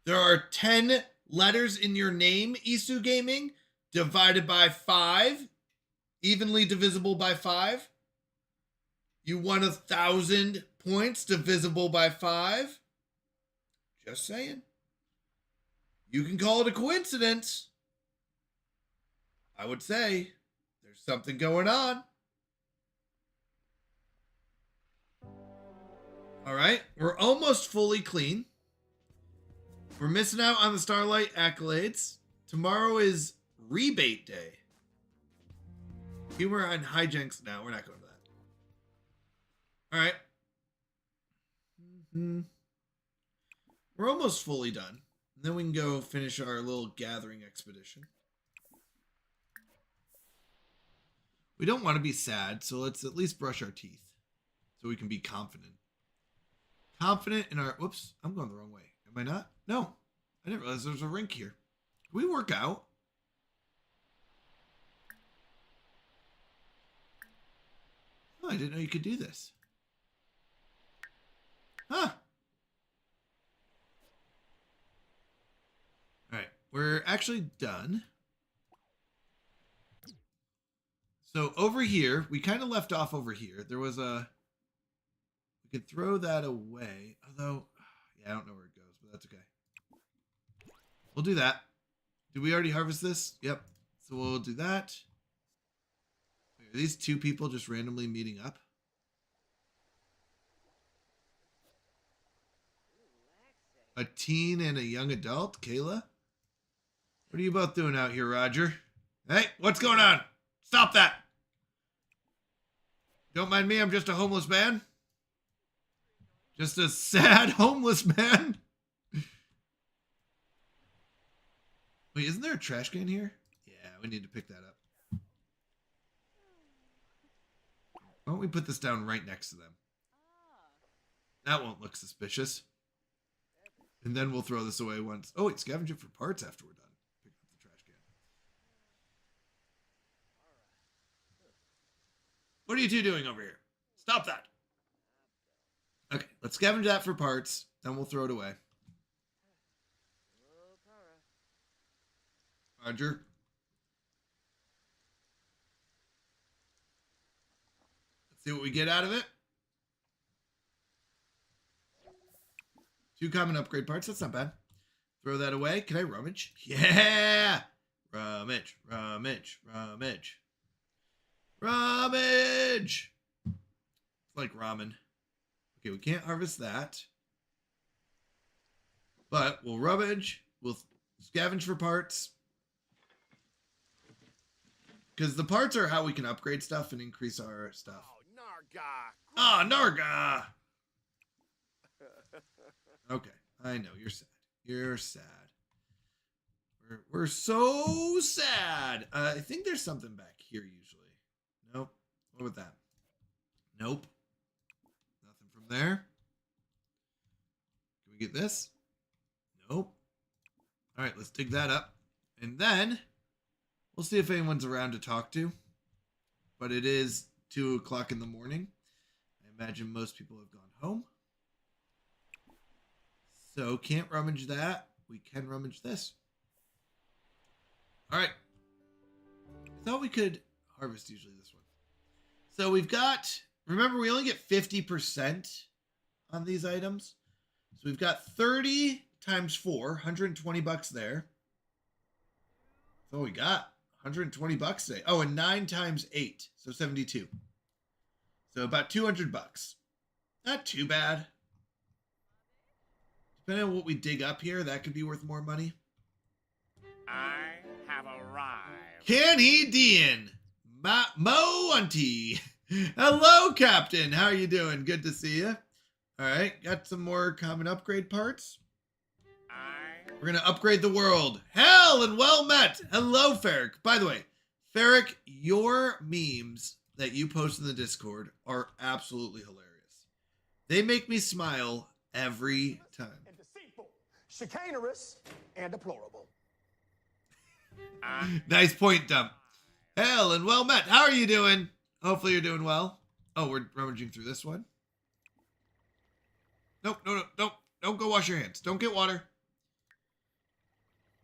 There are 10 letters in your name, Isu Gaming, divided by 5, evenly divisible by 5. You won 1,000 points, divisible by 5. Just saying. You can call it a coincidence. I would say there's something going on. All right, we're almost fully clean. We're missing out on the Starlight accolades. Tomorrow is rebate day. Humor and hijinks. No, we're not going to that. All right. We're almost fully done. And then we can go finish our little gathering expedition. We don't want to be sad, so let's at least brush our teeth so we can be confident. Confident in our... Whoops, I'm going the wrong way. Am I not? No, I didn't realize there was a rink here. Can we work out? Oh, I didn't know you could do this. Huh. All right, we're actually done. So over here, we kind of left off over here. There was a... We could throw that away. Although, yeah, I don't know where it goes, but that's okay. We'll do that. Did we already harvest this? Yep. So we'll do that. Are these two people just randomly meeting up? A teen and a young adult? Kayla? What are you both doing out here, Roger? Hey, what's going on? Stop that! Don't mind me, I'm just a homeless man. Just a sad homeless man. Wait, isn't there a trash can here? Yeah, we need to pick that up. Why don't we put this down right next to them? That won't look suspicious. And then we'll throw this away once. Oh, wait, scavenge it for parts after we're done. Pick up the trash can. What are you two doing over here? Stop that. Okay, let's scavenge that for parts. Then we'll throw it away. Roger. Let's see what we get out of it. 2 common upgrade parts. That's not bad. Throw that away. Can I rummage? Yeah! Rummage, rummage, rummage. Rummage! It's like ramen. Okay, we can't harvest that. But we'll rummage. We'll scavenge for parts. Because the parts are how we can upgrade stuff and increase our stuff. Oh, Narga. Ah, Narga! Okay, I know, you're sad. You're sad. We're so sad. I think there's something back here usually. Nope. What about that? Nope. Nothing from there. Can we get this? Nope. All right, let's dig that up. And then we'll see if anyone's around to talk to. But it is 2 o'clock in the morning. I imagine most people have gone home. So can't rummage that. We can rummage this. All right. I thought we could harvest usually this one. So we've got, remember we only get 50% on these items. So we've got 30 times 4, 120 bucks there. So we got 120 bucks today. Oh, and 9 times 8, so 72. So about 200 bucks. Not too bad. Depending on what we dig up here, that could be worth more money. I have arrived. Kenny Dean, Mo Auntie. Hello, Captain. How are you doing? Good to see you. All right, got some more common upgrade parts. We're gonna upgrade the world. Hell and well met. Hello, Ferric. By the way, Ferric, your memes that you post in the Discord are absolutely hilarious. They make me smile every time. And deceitful, chicanerous, and deplorable. Nice point, Dump. Hell and well met. How are you doing? Hopefully you're doing well. Oh, we're rummaging through this one. Nope, no, don't go wash your hands. Don't get water.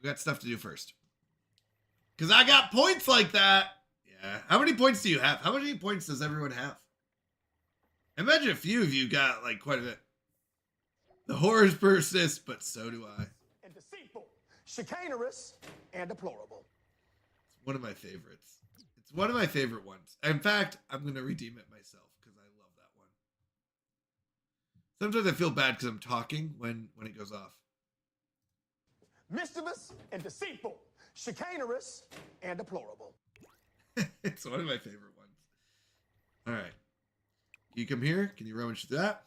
We got stuff to do first. Because I got points like that. Yeah. How many points do you have? How many points does everyone have? I imagine a few of you got like quite a bit. The horrors persist, but so do I. And deceitful, chicanerous, and deplorable. It's one of my favorites. It's one of my favorite ones. In fact, I'm going to redeem it myself because I love that one. Sometimes I feel bad because I'm talking when it goes off. Mischievous and deceitful, chicanerous, and deplorable. It's one of my favorite ones. All right. You come here. Can you rummage through that?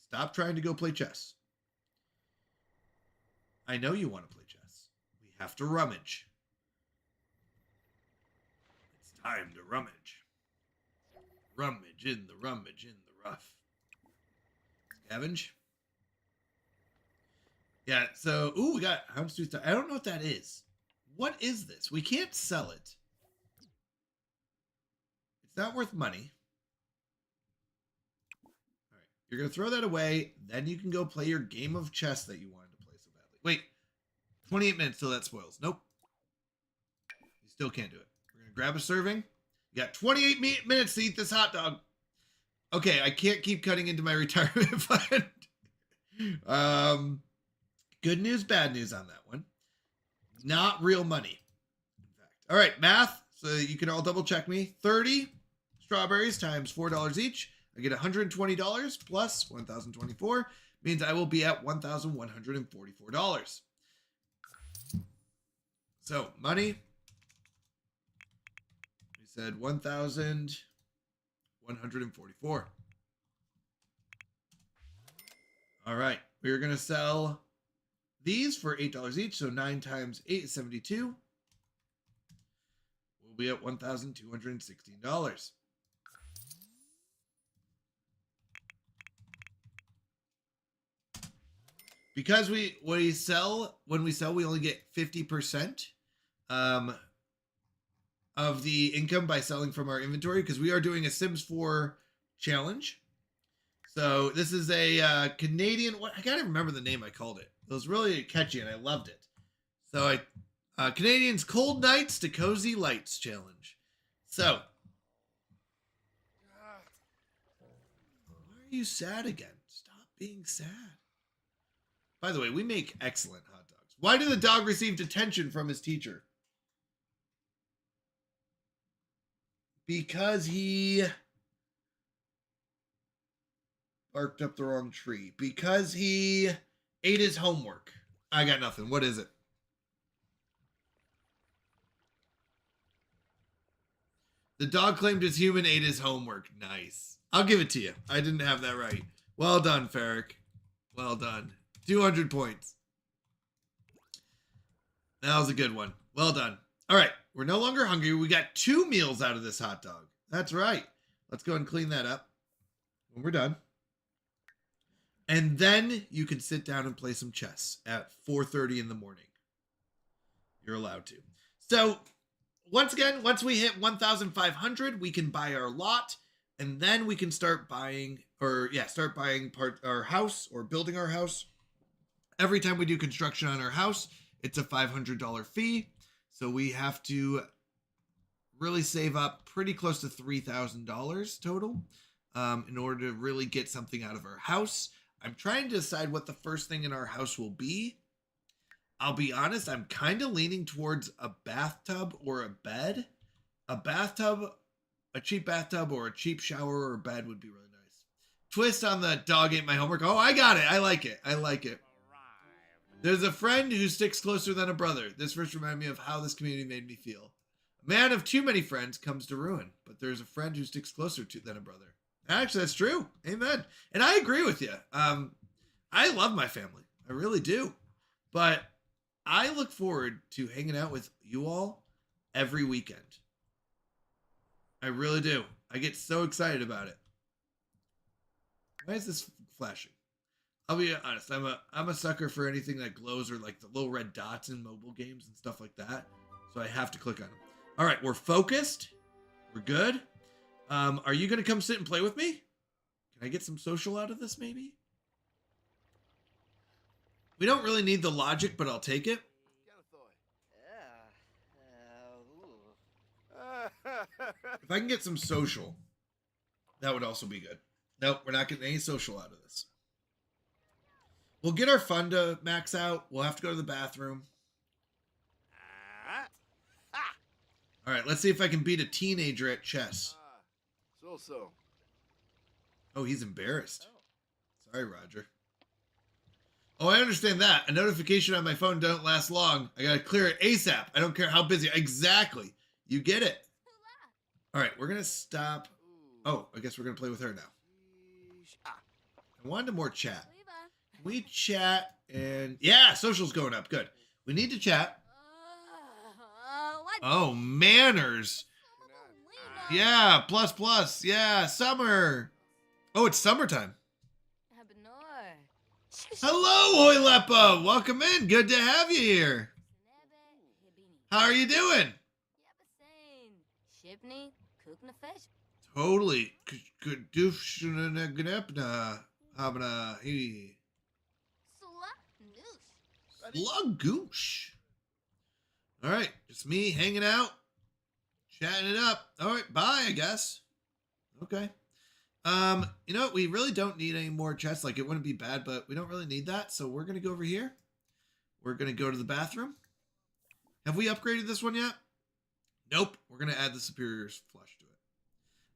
Stop trying to go play chess. I know you want to play chess. We have to rummage. It's time to rummage. Rummage in the rough. Scavenge. Yeah, so, ooh, we got Houndstooth. I don't know what that is. What is this? We can't sell it. It's not worth money. All right, you're going to throw that away. Then you can go play your game of chess that you wanted to play so badly. Wait, 28 minutes till that spoils. Nope. You still can't do it. We're going to grab a serving. You got 28 minutes to eat this hot dog. Okay, I can't keep cutting into my retirement fund. Good news, bad news on that one. Not real money, in fact. All right, math, so you can all double check me. 30 strawberries times $4 each. I get $120 plus 1,024 means I will be at $1,144. So money, we said 1,144. All right, we're gonna sell these for $8 each, so 9 times 8 is 72. We'll be at $1,216. Because when we sell, we only get 50% of the income by selling from our inventory because we are doing a Sims 4 challenge. So this is a Canadian. I gotta remember the name I called it. It was really catchy and I loved it. So Canadians Cold Nights to Cozy Lights challenge. So why are you sad again? Stop being sad. By the way, we make excellent hot dogs. Why did the dog receive detention from his teacher? Because he barked up the wrong tree. Because he ate his homework. I got nothing. What is it? The dog claimed his human ate his homework. Nice. I'll give it to you. I didn't have that right. Well done, Ferric. Well done. 200 points. That was a good one. Well done. All right. We're no longer hungry. We got 2 meals out of this hot dog. That's right. Let's go and clean that up when we're done. And then you can sit down and play some chess at 4:30 in the morning. You're allowed to. So once again, once we hit 1,500, we can buy our lot, and then we can start buying, our house or building our house. Every time we do construction on our house, it's a $500 fee. So we have to really save up pretty close to $3,000 total in order to really get something out of our house. I'm trying to decide what the first thing in our house will be. I'll be honest, I'm kind of leaning towards a bathtub or a bed. A bathtub, a cheap bathtub or a cheap shower or bed would be really nice. Twist on the dog ate my homework. Oh, I got it. I like it. I like it. There's a friend who sticks closer than a brother. This verse reminded me of how this community made me feel. A man of too many friends comes to ruin, but there's a friend who sticks closer than a brother. Actually, that's true. Amen. And I agree with you. I love my family. I really do. But I look forward to hanging out with you all every weekend. I really do. I get so excited about it. Why is this flashing? I'll be honest. I'm a sucker for anything that glows or like the little red dots in mobile games and stuff like that. So I have to click on them. All right, we're focused. We're good. Are you gonna come sit and play with me? Can I get some social out of this, maybe? We don't really need the logic, but I'll take it. If I can get some social, that would also be good. Nope, we're not getting any social out of this. We'll get our fun to max out. We'll have to go to the bathroom. All right, let's see if I can beat a teenager at chess. So. Oh, he's embarrassed. Sorry, Roger. Oh, I understand that. A notification on my phone don't last long. I gotta clear it ASAP. I don't care how busy. Exactly. You get it. All right, we're gonna stop. Oh, I guess we're gonna play with her now. I wanted more chat. Can we chat and yeah, social's going up. Good. We need to chat. Oh, manners. Yeah, plus. Yeah, summer. Oh, it's summertime. Hello, Hoylepa. Welcome in. Good to have you here. How are you doing? Totally. Slugoosh. All right, just me hanging out, chatting it up. All right, bye, I guess. Okay. You know what? We really don't need any more chests. Like, it wouldn't be bad, but we don't really need that. So we're going to go over here. We're going to go to the bathroom. Have we upgraded this one yet? Nope. We're going to add the Superior's Flush to it.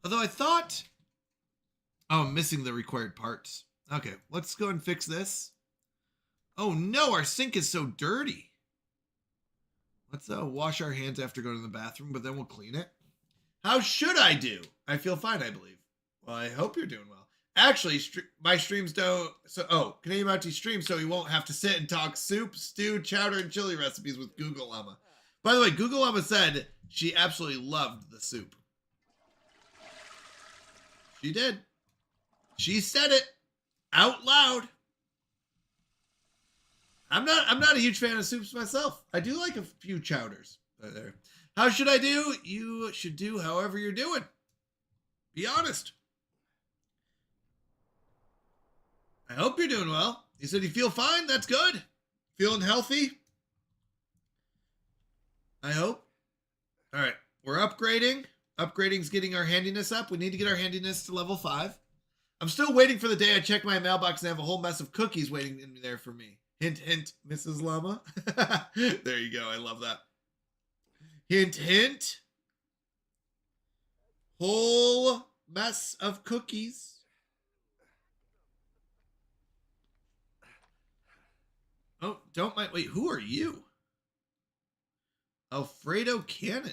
Although I thought... Oh, I'm missing the required parts. Okay, let's go and fix this. Oh, no. Our sink is so dirty. Let's wash our hands after going to the bathroom, but then we'll clean it. How should I do? I feel fine, I believe. Well, I hope you're doing well. Actually, my streams don't... Canadian Mountie streams so he won't have to sit and talk soup, stew, chowder, and chili recipes with Google Llama. By the way, Google Llama said she absolutely loved the soup. She did. She said it out loud. I'm not a huge fan of soups myself. I do like a few chowders. There. How should I do? You should do however you're doing. Be honest. I hope you're doing well. You said you feel fine. That's good. Feeling healthy. I hope. All right. We're upgrading. Upgrading's getting our handiness up. We need to get our handiness to level 5. I'm still waiting for the day I check my mailbox and have a whole mess of cookies waiting in there for me. Hint, hint, Mrs. Llama. There you go. I love that. Hint, hint. Whole mess of cookies. Oh, don't mind. Wait, who are you? Alfredo Cannon.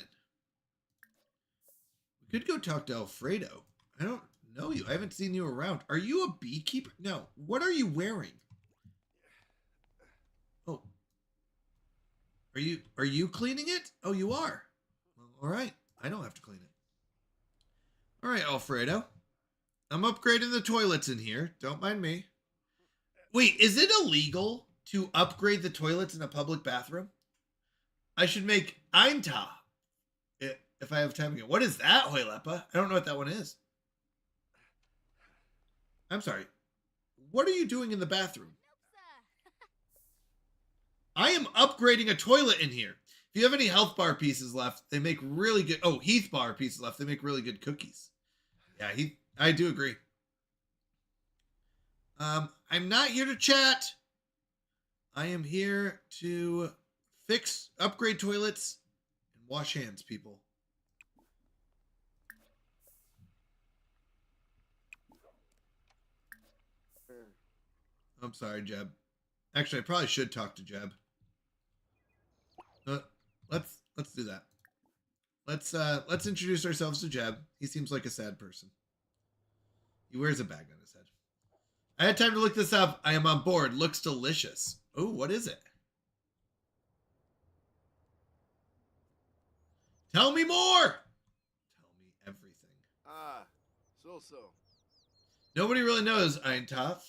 We could go talk to Alfredo. I don't know you. I haven't seen you around. Are you a beekeeper? No. What are you wearing? Oh. Are you cleaning it? Oh, you are. Well, all right. I don't have to clean it. All right, Alfredo. I'm upgrading the toilets in here. Don't mind me. Wait, is it illegal to upgrade the toilets in a public bathroom? I should make Einta if I have time again. What is that, Hoylepa? I don't know what that one is. I'm sorry. What are you doing in the bathroom? I am upgrading a toilet in here. If you have any health bar pieces left, they make really good... Oh, Heath bar pieces left. They make really good cookies. Yeah, I do agree. I'm not here to chat. I am here to upgrade toilets, and wash hands, people. I'm sorry, Jeb. Actually, I probably should talk to Jeb. Let's do that. Let's introduce ourselves to Jeb. He seems like a sad person. He wears a bag on his head. I had time to look this up. I am on board. Looks delicious. Oh, what is it? Tell me more. Tell me everything. So. Nobody really knows Eintopf.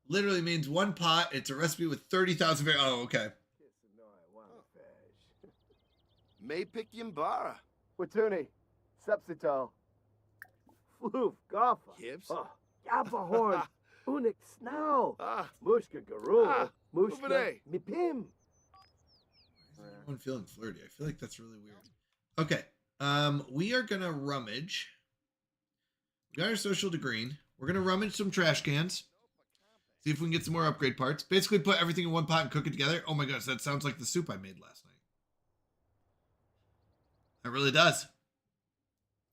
Literally means one pot. It's a recipe with 30,000 Oh, okay. May pick Yimbara. Watuni, Sepsital, Floof, Goffa, Gibbs? Yapahorn, Unik Snow, Ah, Mushka Garula, Mushka, Ubade. Mipim. Everyone feeling flirty. I feel like that's really weird. Okay. We are gonna rummage. We got our social to green. We're gonna rummage some trash cans. See if we can get some more upgrade parts. Basically put everything in one pot and cook it together. Oh my gosh, that sounds like the soup I made last night. It really does.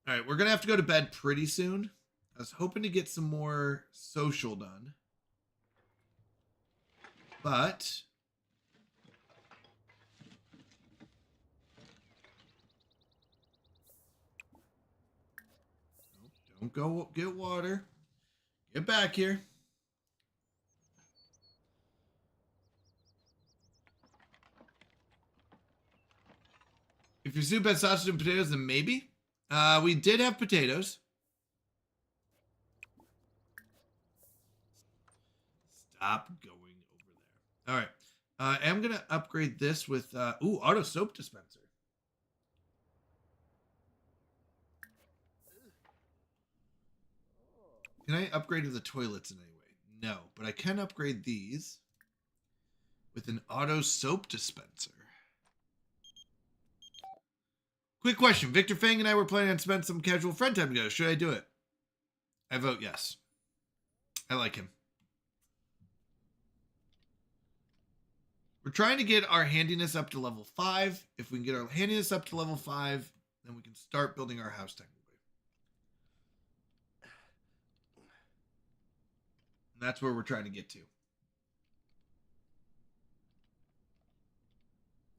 All right, we're going to have to go to bed pretty soon. I was hoping to get some more social done. But don't go get water. Get back here. If your soup had sausage and potatoes, then maybe. We did have potatoes. Stop going over there. All right. I'm going to upgrade this with, auto soap dispenser. Can I upgrade the toilets in any way? No, but I can upgrade these with an auto soap dispenser. Quick question. Victor Fang and I were planning on spending some casual friend time together. Should I do it? I vote yes. I like him. We're trying to get our handiness up to level 5. If we can get our handiness up to level 5, then we can start building our house technically. And that's where we're trying to get to.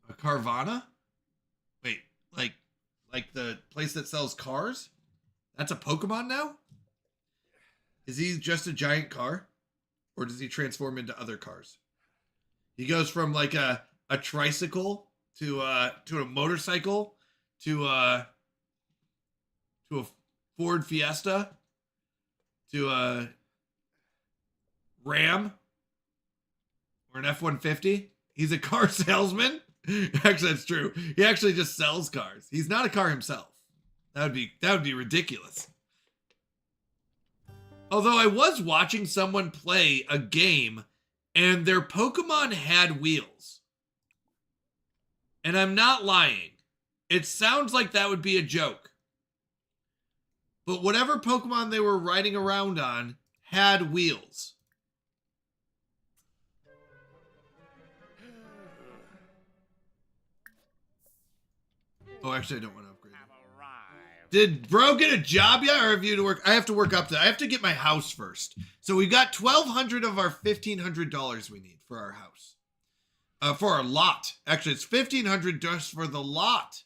A Carvana? Wait, like the place that sells cars? That's a Pokemon now? Is he just a giant car? Or does he transform into other cars? He goes from like a tricycle to a motorcycle to a Ford Fiesta to a Ram or an F-150. He's a car salesman. Actually, that's true. He actually just sells cars. He's not a car himself. That would be ridiculous. Although I was watching someone play a game and their Pokemon had wheels. And I'm not lying. It sounds like that would be a joke. But whatever Pokemon they were riding around on had wheels. Oh, actually, I don't want to upgrade it. Did bro get a job yet, or have you to work? I have to work up to that. I have to get my house first. So we got $1,200 of our $1,500 we need for our house. For our lot. Actually, it's $1,500 just for the lot.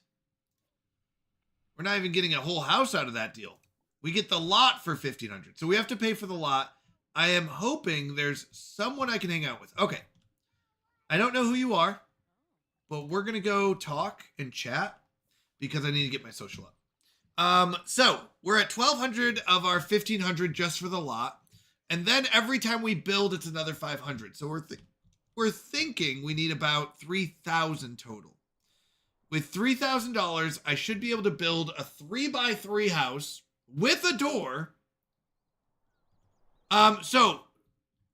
We're not even getting a whole house out of that deal. We get the lot for $1,500. So we have to pay for the lot. I am hoping there's someone I can hang out with. Okay. I don't know who you are, but we're going to go talk and chat because I need to get my social up. So we're at 1,200 of our 1,500 just for the lot. And then every time we build, it's another 500. So we're thinking we need about 3,000 total. With $3,000, I should be able to build a 3x3 house with a door. So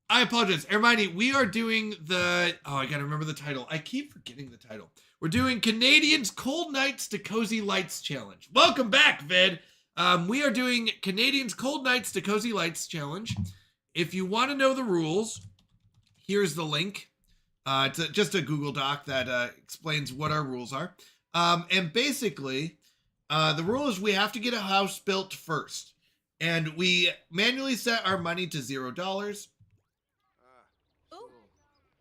I apologize. Hermione, we are doing I gotta remember the title. I keep forgetting the title. We're doing Canadians Cold Nights to Cozy Lights Challenge. Welcome back, Vid. We are doing Canadians Cold Nights to Cozy Lights Challenge. If you want to know the rules, here's the link. It's just a Google Doc that explains what our rules are. And basically, the rule is we have to get a house built first. And we manually set our money to $0.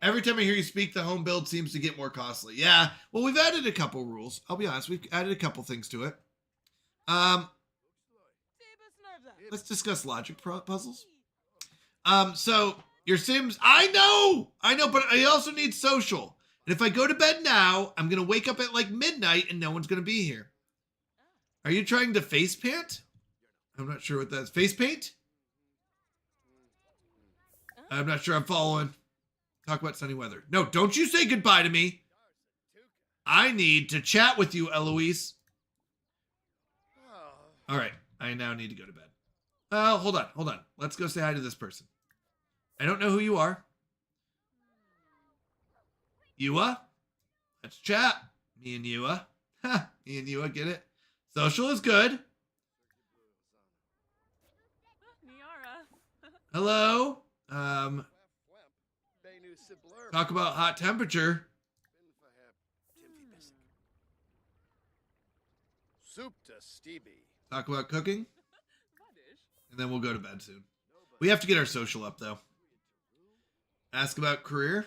Every time I hear you speak, the home build seems to get more costly. Yeah, well, we've added a couple rules. I'll be honest, we've added a couple things to it. Let's discuss logic puzzles. So your Sims, I know, but I also need social. And if I go to bed now, I'm going to wake up at like midnight and no one's going to be here. Are you trying to face pant? I'm not sure what that's. Face paint? I'm not sure I'm following. Talk about sunny weather. No, don't you say goodbye to me. I need to chat with you, Eloise. All right, I now need to go to bed. Oh, hold on. Let's go say hi to this person. I don't know who you are. Yua? Let's chat. Me and Yua. Ha, me and Yua, get it? Social is good. Hello. Talk about hot temperature. Soup to Stevie. Talk about cooking. And then we'll go to bed soon. We have to get our social up, though. Ask about career.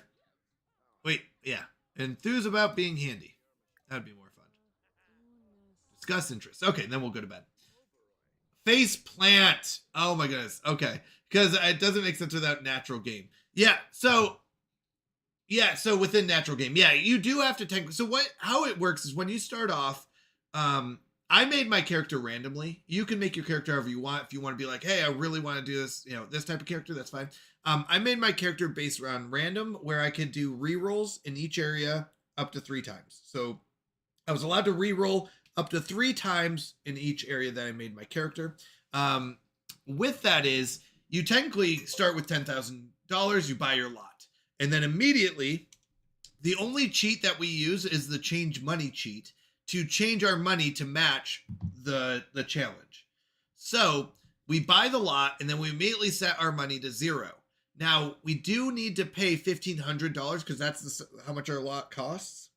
Wait, yeah. Enthuse about being handy. That'd be more fun. Discuss interests. Okay, then we'll go to bed. Face plant. Oh my goodness. Okay. Because it doesn't make sense without natural game. Yeah, so within natural game. Yeah, you do have to tank. So how it works is when you start off, I made my character randomly. You can make your character however you want. If you want to be like, hey, I really want to do this, this type of character, that's fine. I made my character based around random, where I could do rerolls in each area up to 3 times. So I was allowed to reroll up to 3 times in each area that I made my character. With that is, you technically start with $10,000, you buy your lot. And then immediately, the only cheat that we use is the change money cheat to change our money to match the challenge. So we buy the lot and then we immediately set our money to 0. Now we do need to pay $1,500 because that's how much our lot costs.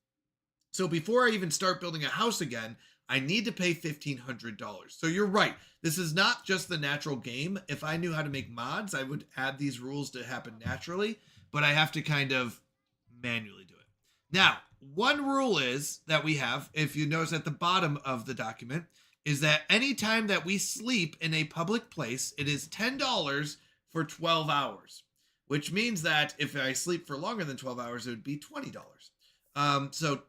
So before I even start building a house again, I need to pay $1,500. So you're right. This is not just the natural game. If I knew how to make mods, I would add these rules to happen naturally, but I have to kind of manually do it. Now, one rule is that we have, if you notice at the bottom of the document, is that anytime that we sleep in a public place, it is $10 for 12 hours, which means that if I sleep for longer than 12 hours, it would be $20. So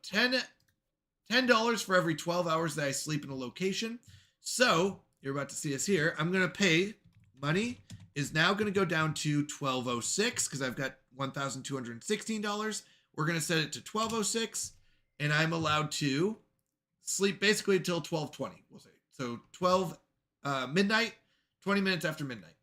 $10 for every 12 hours that I sleep in a location. So you're about to see us here. I'm going to pay money is now going to go down to $1,206 because I've got $1,216. We're going to set it to $1,206 and I'm allowed to sleep basically until 12:20. We'll say so 12 midnight, 20 minutes after midnight.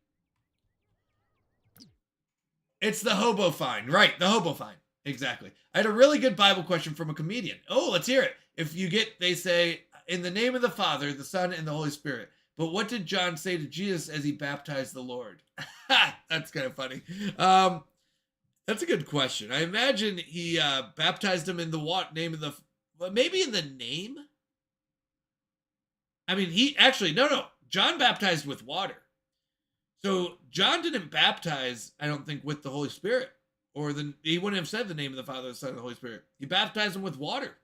It's the hobo fine, right? The hobo fine. Exactly. I had a really good Bible question from a comedian. Oh, let's hear it. If you get, they say, in the name of the Father, the Son, and the Holy Spirit. But what did John say to Jesus as he baptized the Lord? That's kind of funny. That's a good question. I imagine he baptized him in the name of the, maybe in the name? I mean, no. John baptized with water. So John didn't baptize, I don't think, with the Holy Spirit. He wouldn't have said the name of the Father, the Son, and the Holy Spirit. He baptized him with water.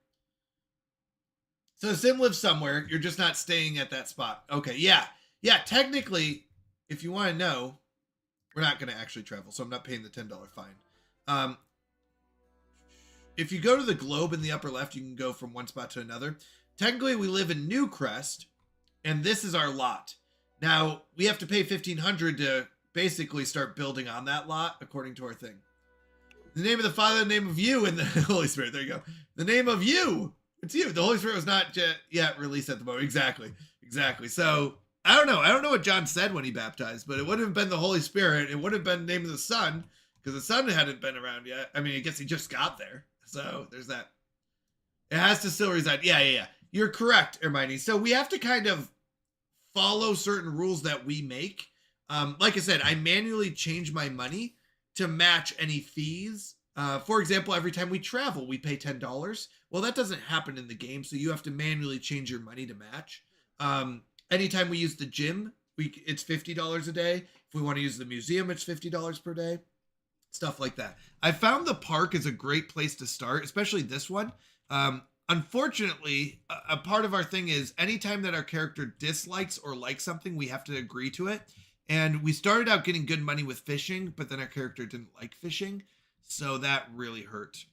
So Sim lives somewhere. You're just not staying at that spot. Okay, yeah. Yeah, technically, if you want to know, we're not going to actually travel, so I'm not paying the $10 fine. If you go to the globe in the upper left, you can go from one spot to another. Technically, we live in Newcrest, and this is our lot. Now, we have to pay $1,500 to basically start building on that lot, according to our thing. The name of the Father, the name of you, and the Holy Spirit. There you go. The name of you. It's you. The Holy Spirit was not yet released at the moment. Exactly. So, I don't know. I don't know what John said when he baptized, but it wouldn't have been the Holy Spirit. It would have been the name of the Son, because the Son hadn't been around yet. I mean, I guess he just got there. So, there's that. It has to still reside. Yeah. You're correct, Hermione. So, we have to kind of follow certain rules that we make. Like I said, I manually change my money to match any fees. For example, every time we travel, we pay $10. Well, that doesn't happen in the game, so you have to manually change your money to match. Anytime we use the gym, it's $50 a day. If we want to use the museum, it's $50 per day. Stuff like that. I found the park is a great place to start, especially this one. Unfortunately, a part of our thing is anytime that our character dislikes or likes something, we have to agree to it. And we started out getting good money with fishing, but then our character didn't like fishing. So that really hurt.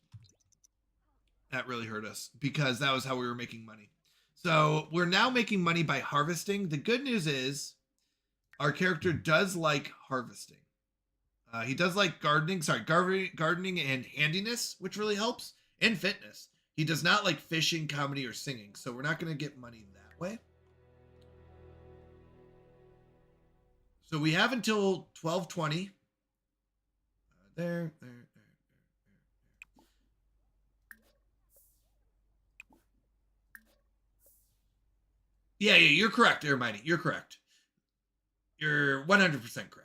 That really hurt us because that was how we were making money. So we're now making money by harvesting. The good news is our character does like harvesting. He does like gardening and handiness, which really helps, and fitness. He does not like fishing, comedy, or singing, so we're not going to get money that way. So we have until 12:20. There. Yeah, you're correct, Hermione. You're correct. You're 100% correct.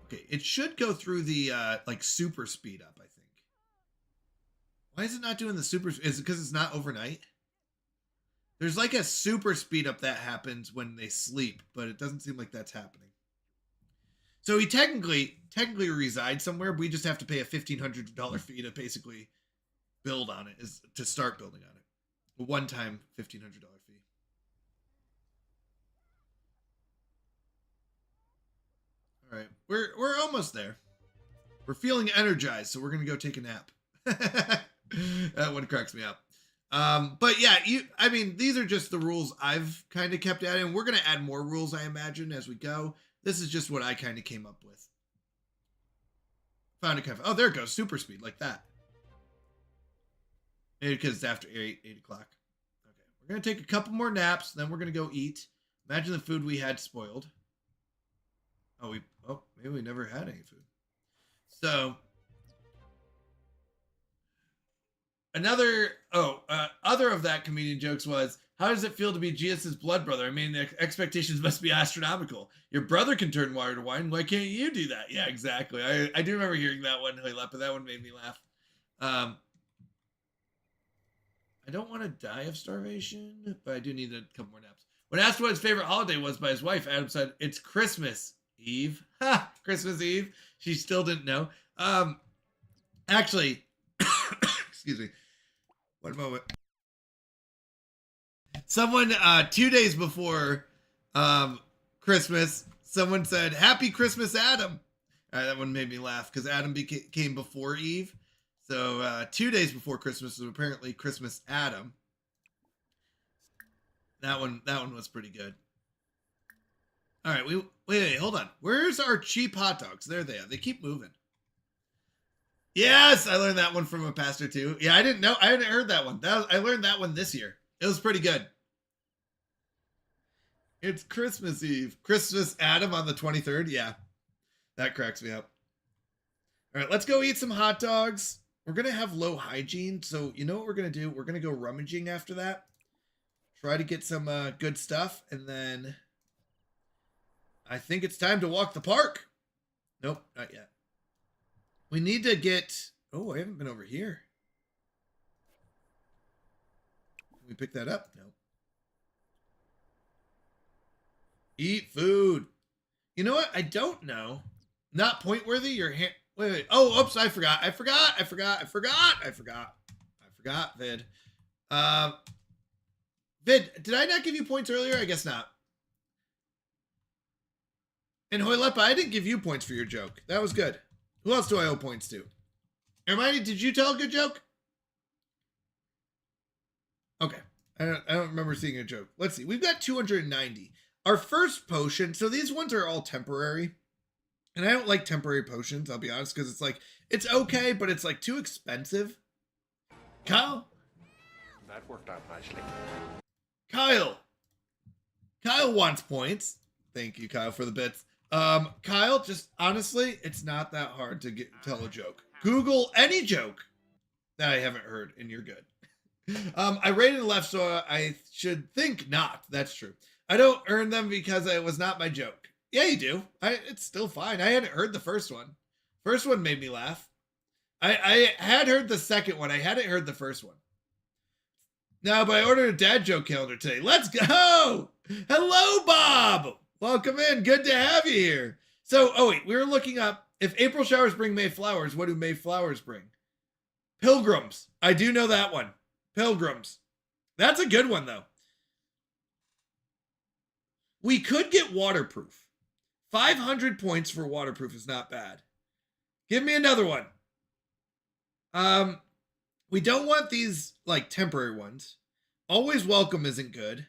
Okay, it should go through the like super speed up, I think. Why is it not doing the super? Is it because it's not overnight? There's like a super speed up that happens when they sleep, but it doesn't seem like that's happening. So he technically resides somewhere. But we just have to pay a $1,500 fee to basically build on it, is to start building on it. A one-time $1,500 fee. All right, we're almost there. We're feeling energized, so we're gonna go take a nap. That one cracks me up. But yeah, I mean, these are just the rules I've kind of kept adding. We're gonna add more rules, I imagine, as we go. This is just what I kind of came up with. Found it kind of. Oh, there it goes, super speed like that. Maybe because it's after 8 o'clock. Okay, we're gonna take a couple more naps, then we're gonna go eat. Imagine the food we had spoiled. Oh, maybe we never had any food. So other of that comedian jokes was, how does it feel to be Jesus' blood brother? I mean, the expectations must be astronomical. Your brother can turn water to wine. Why can't you do that? Yeah, exactly. I do remember hearing that one, but that one made me laugh. I don't want to die of starvation, but I do need a couple more naps. When asked what his favorite holiday was by his wife, Adam said, it's Christmas Eve. Ha! Christmas Eve. She still didn't know. Actually, excuse me. One moment. Someone, 2 days before Christmas, someone said, Happy Christmas, Adam. That one made me laugh because Adam came before Eve. So 2 days before Christmas was apparently Christmas Adam. That one was pretty good. All right, wait, hold on. Where's our cheap hot dogs? There they are. They keep moving. Yes, I learned that one from a pastor too. Yeah, I didn't know. I hadn't heard that one. I learned that one this year. It was pretty good. It's Christmas Eve. Christmas Adam on the 23rd. Yeah, that cracks me up. All right, let's go eat some hot dogs. We're going to have low hygiene. So you know what we're going to do? We're going to go rummaging after that. Try to get some good stuff. And then I think it's time to walk the park. Nope, not yet. We need to get... Oh, I haven't been over here. Can we pick that up? No. Eat food. You know what? I don't know. Not point worthy. Your hand... Wait. Oh, oops. I forgot. Vid. Vid, did I not give you points earlier? I guess not. And Hoylepa, I didn't give you points for your joke. That was good. Who else do I owe points to? Hermione, did you tell a good joke? Okay. I don't remember seeing a joke. Let's see. We've got 290. Our first potion. So these ones are all temporary. And I don't like temporary potions, I'll be honest, because it's like, it's okay, but it's like too expensive. Kyle? That worked out nicely. Kyle wants points. Thank you, Kyle, for the bits. Kyle, just honestly, it's not that hard to tell a joke. Google any joke that I haven't heard, and you're good. I rated left, so I should think not. That's true. I don't earn them because it was not my joke. Yeah, you do. It's still fine. I hadn't heard the first one. First one made me laugh. I had heard the second one. I hadn't heard the first one. No, but I ordered a dad joke calendar today. Let's go! Hello, Bob! Welcome in. Good to have you here. So, oh wait, we were looking up, if April showers bring May flowers, what do May flowers bring? Pilgrims. I do know that one. Pilgrims. That's a good one, though. We could get waterproof. 500 points for waterproof is not bad. Give me another one. We don't want these, like, temporary ones. Always welcome isn't good.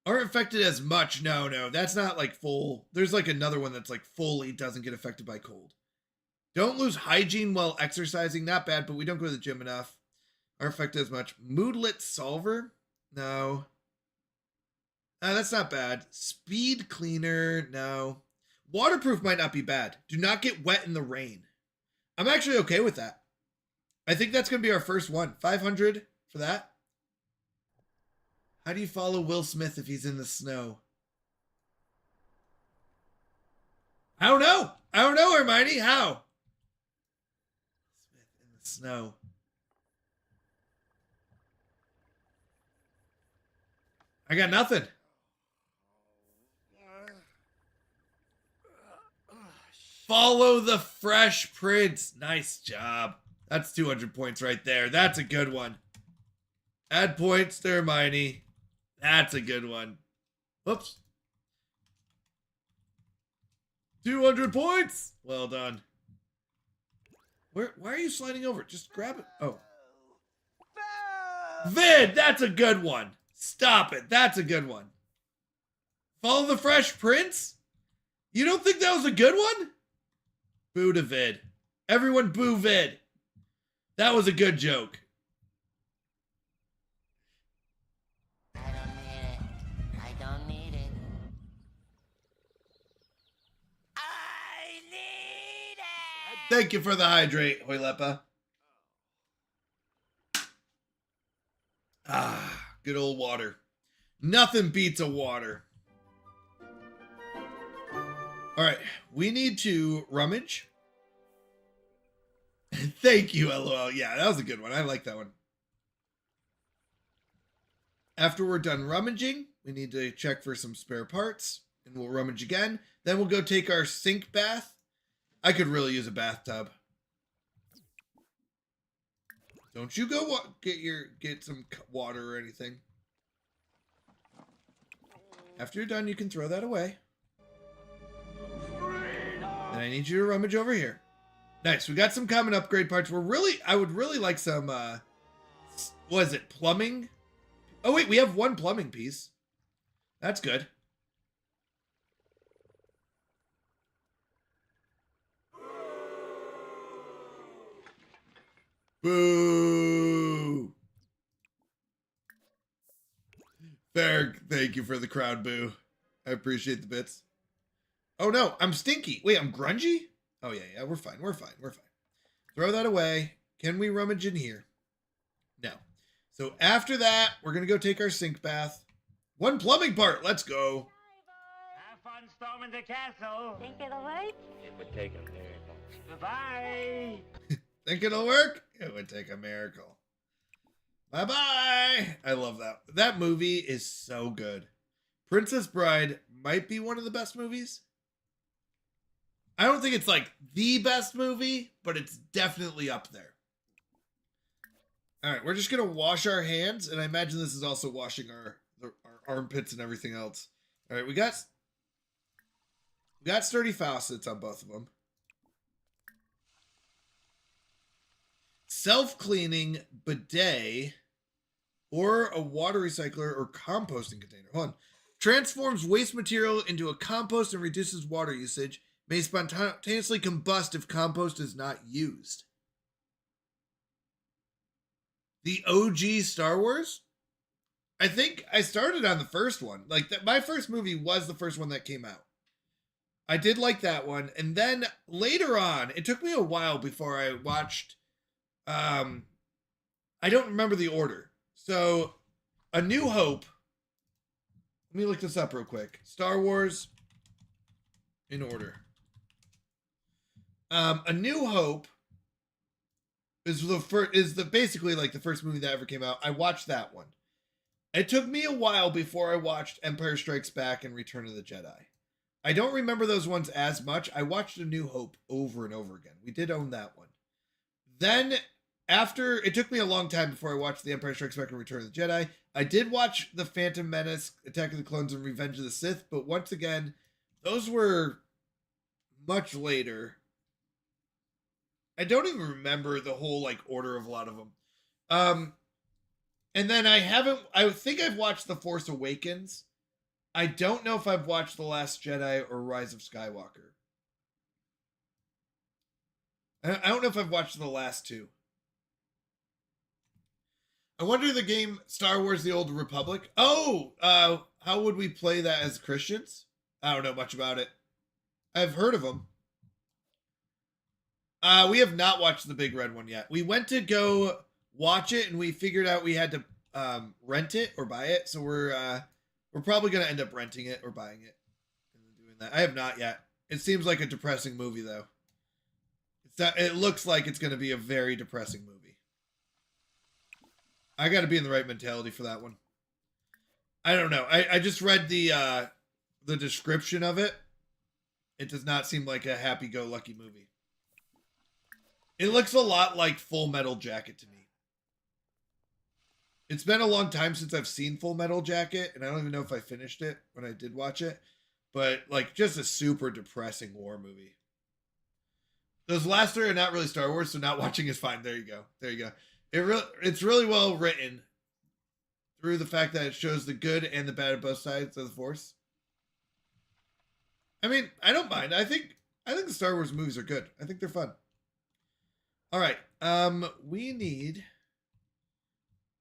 Aren't affected as much. No, that's not like full. There's like another one that's like fully doesn't get affected by cold. Don't lose hygiene while exercising. Not bad, but we don't go to the gym enough. Aren't affected as much. Moodlet solver? No. That's not bad. Speed cleaner? No. Waterproof might not be bad. Do not get wet in the rain. I'm actually okay with that. I think that's going to be our first one. 500 for that. How do you follow Will Smith if he's in the snow? I don't know. I don't know, Hermione. How? Smith in the snow. I got nothing. Follow the Fresh Prince. Nice job. That's 200 points right there. That's a good one. Add points to Hermione. That's a good one. Whoops. 200 points. Well done. Why are you sliding over? Just grab it. Oh. Vid, that's a good one. Stop it. That's a good one. Follow the Fresh Prince? You don't think that was a good one? Boo to Vid. Everyone boo Vid. That was a good joke. I don't need it. Thank you for the hydrate, Hoylepa. Ah, good old water. Nothing beats a water. All right, we need to rummage. Thank you, LOL. Yeah, that was a good one. I like that one. After we're done rummaging, we need to check for some spare parts, and we'll rummage again. Then we'll go take our sink bath. I could really use a bathtub. Don't you go get some water or anything. After you're done, you can throw that away. And I need you to rummage over here. Nice. We got some common upgrade parts. I would really like some, what is it, plumbing? Oh, wait, we have one plumbing piece. That's good. Boo! Fair. Thank you for the crowd boo. I appreciate the bits. Oh no, I'm stinky. Wait, I'm grungy? Oh yeah, we're fine. Throw that away. Can we rummage in here? No. So after that, we're gonna go take our sink bath. One plumbing part. Let's go. Have fun storming the castle. Think it'll work? It would take a miracle. Goodbye. Think it'll work? It would take a miracle. Bye-bye. I love that. That movie is so good. Princess Bride might be one of the best movies. I don't think it's like the best movie, but it's definitely up there. All right, we're just going to wash our hands, and I imagine this is also washing our armpits and everything else. All right, we got sturdy faucets on both of them. Self-cleaning bidet or a water recycler or composting container. Hold on. Transforms waste material into a compost and reduces water usage. May spontaneously combust if compost is not used. The OG Star Wars? I think I started on the first one. Like my first movie was the first one that came out. I did like that one. And then later on, it took me a while before I watched I don't remember the order. So, A New Hope. Let me look this up real quick. Star Wars in order. A New Hope is basically like the first movie that ever came out. I watched that one. It took me a while before I watched Empire Strikes Back and Return of the Jedi. I don't remember those ones as much. I watched A New Hope over and over again. We did own that one. Then after, it took me a long time before I watched The Empire Strikes Back and Return of the Jedi. I did watch The Phantom Menace, Attack of the Clones, and Revenge of the Sith, but once again, those were much later. I don't even remember the whole like order of a lot of them. And then I think I've watched The Force Awakens I don't know if I've watched The Last Jedi or Rise of Skywalker. I don't know if I've watched the last two. I wonder the game Star Wars The Old Republic. Oh, how would we play that as Christians? I don't know much about it. I've heard of them. We have not watched the Big Red one yet. We went to go watch it and we figured out we had to rent it or buy it. So we're probably going to end up renting it or buying it and doing that. I have not yet. It seems like a depressing movie though. It looks like it's going to be a very depressing movie. I got to be in the right mentality for that one. I don't know. I just read the description of it. It does not seem like a happy-go-lucky movie. It looks a lot like Full Metal Jacket to me. It's been a long time since I've seen Full Metal Jacket, and I don't even know if I finished it when I did watch it. But, like, just a super depressing war movie. Those last three are not really Star Wars, so not watching is fine. There you go. There you go. It's really well written through the fact that it shows the good and the bad of both sides of the Force. I mean, I don't mind. I think the Star Wars movies are good. I think they're fun. All right. We need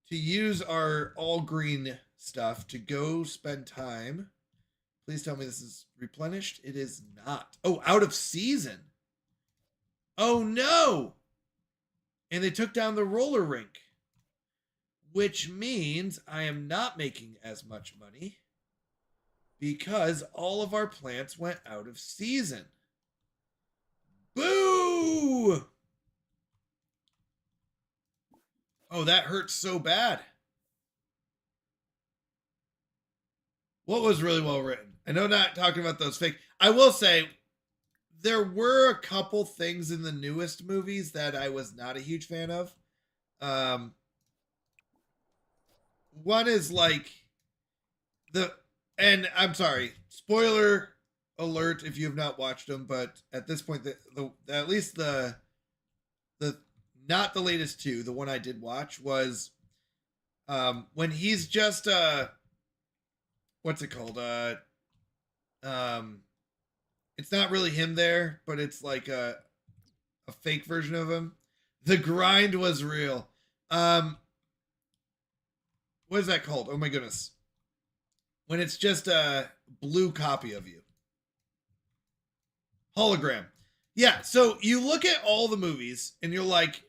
to use our all green stuff to go spend time. Please tell me this is replenished. It is not. Oh, out of season. Oh no! And they took down the roller rink, which means I am not making as much money because all of our plants went out of season. Boo! Oh, that hurts so bad. What was really well written? I know not talking about those fake. I will say, there were a couple things in the newest movies that I was not a huge fan of. One is like and I'm sorry, spoiler alert if you have not watched them, but at this point, at least the not the latest two, the one I did watch was when he's just what's it called? It's not really him there, but it's like a fake version of him. The grind was real. What is that called? Oh my goodness. When it's just a blue copy of you. Hologram. Yeah, so you look at all the movies and you're like,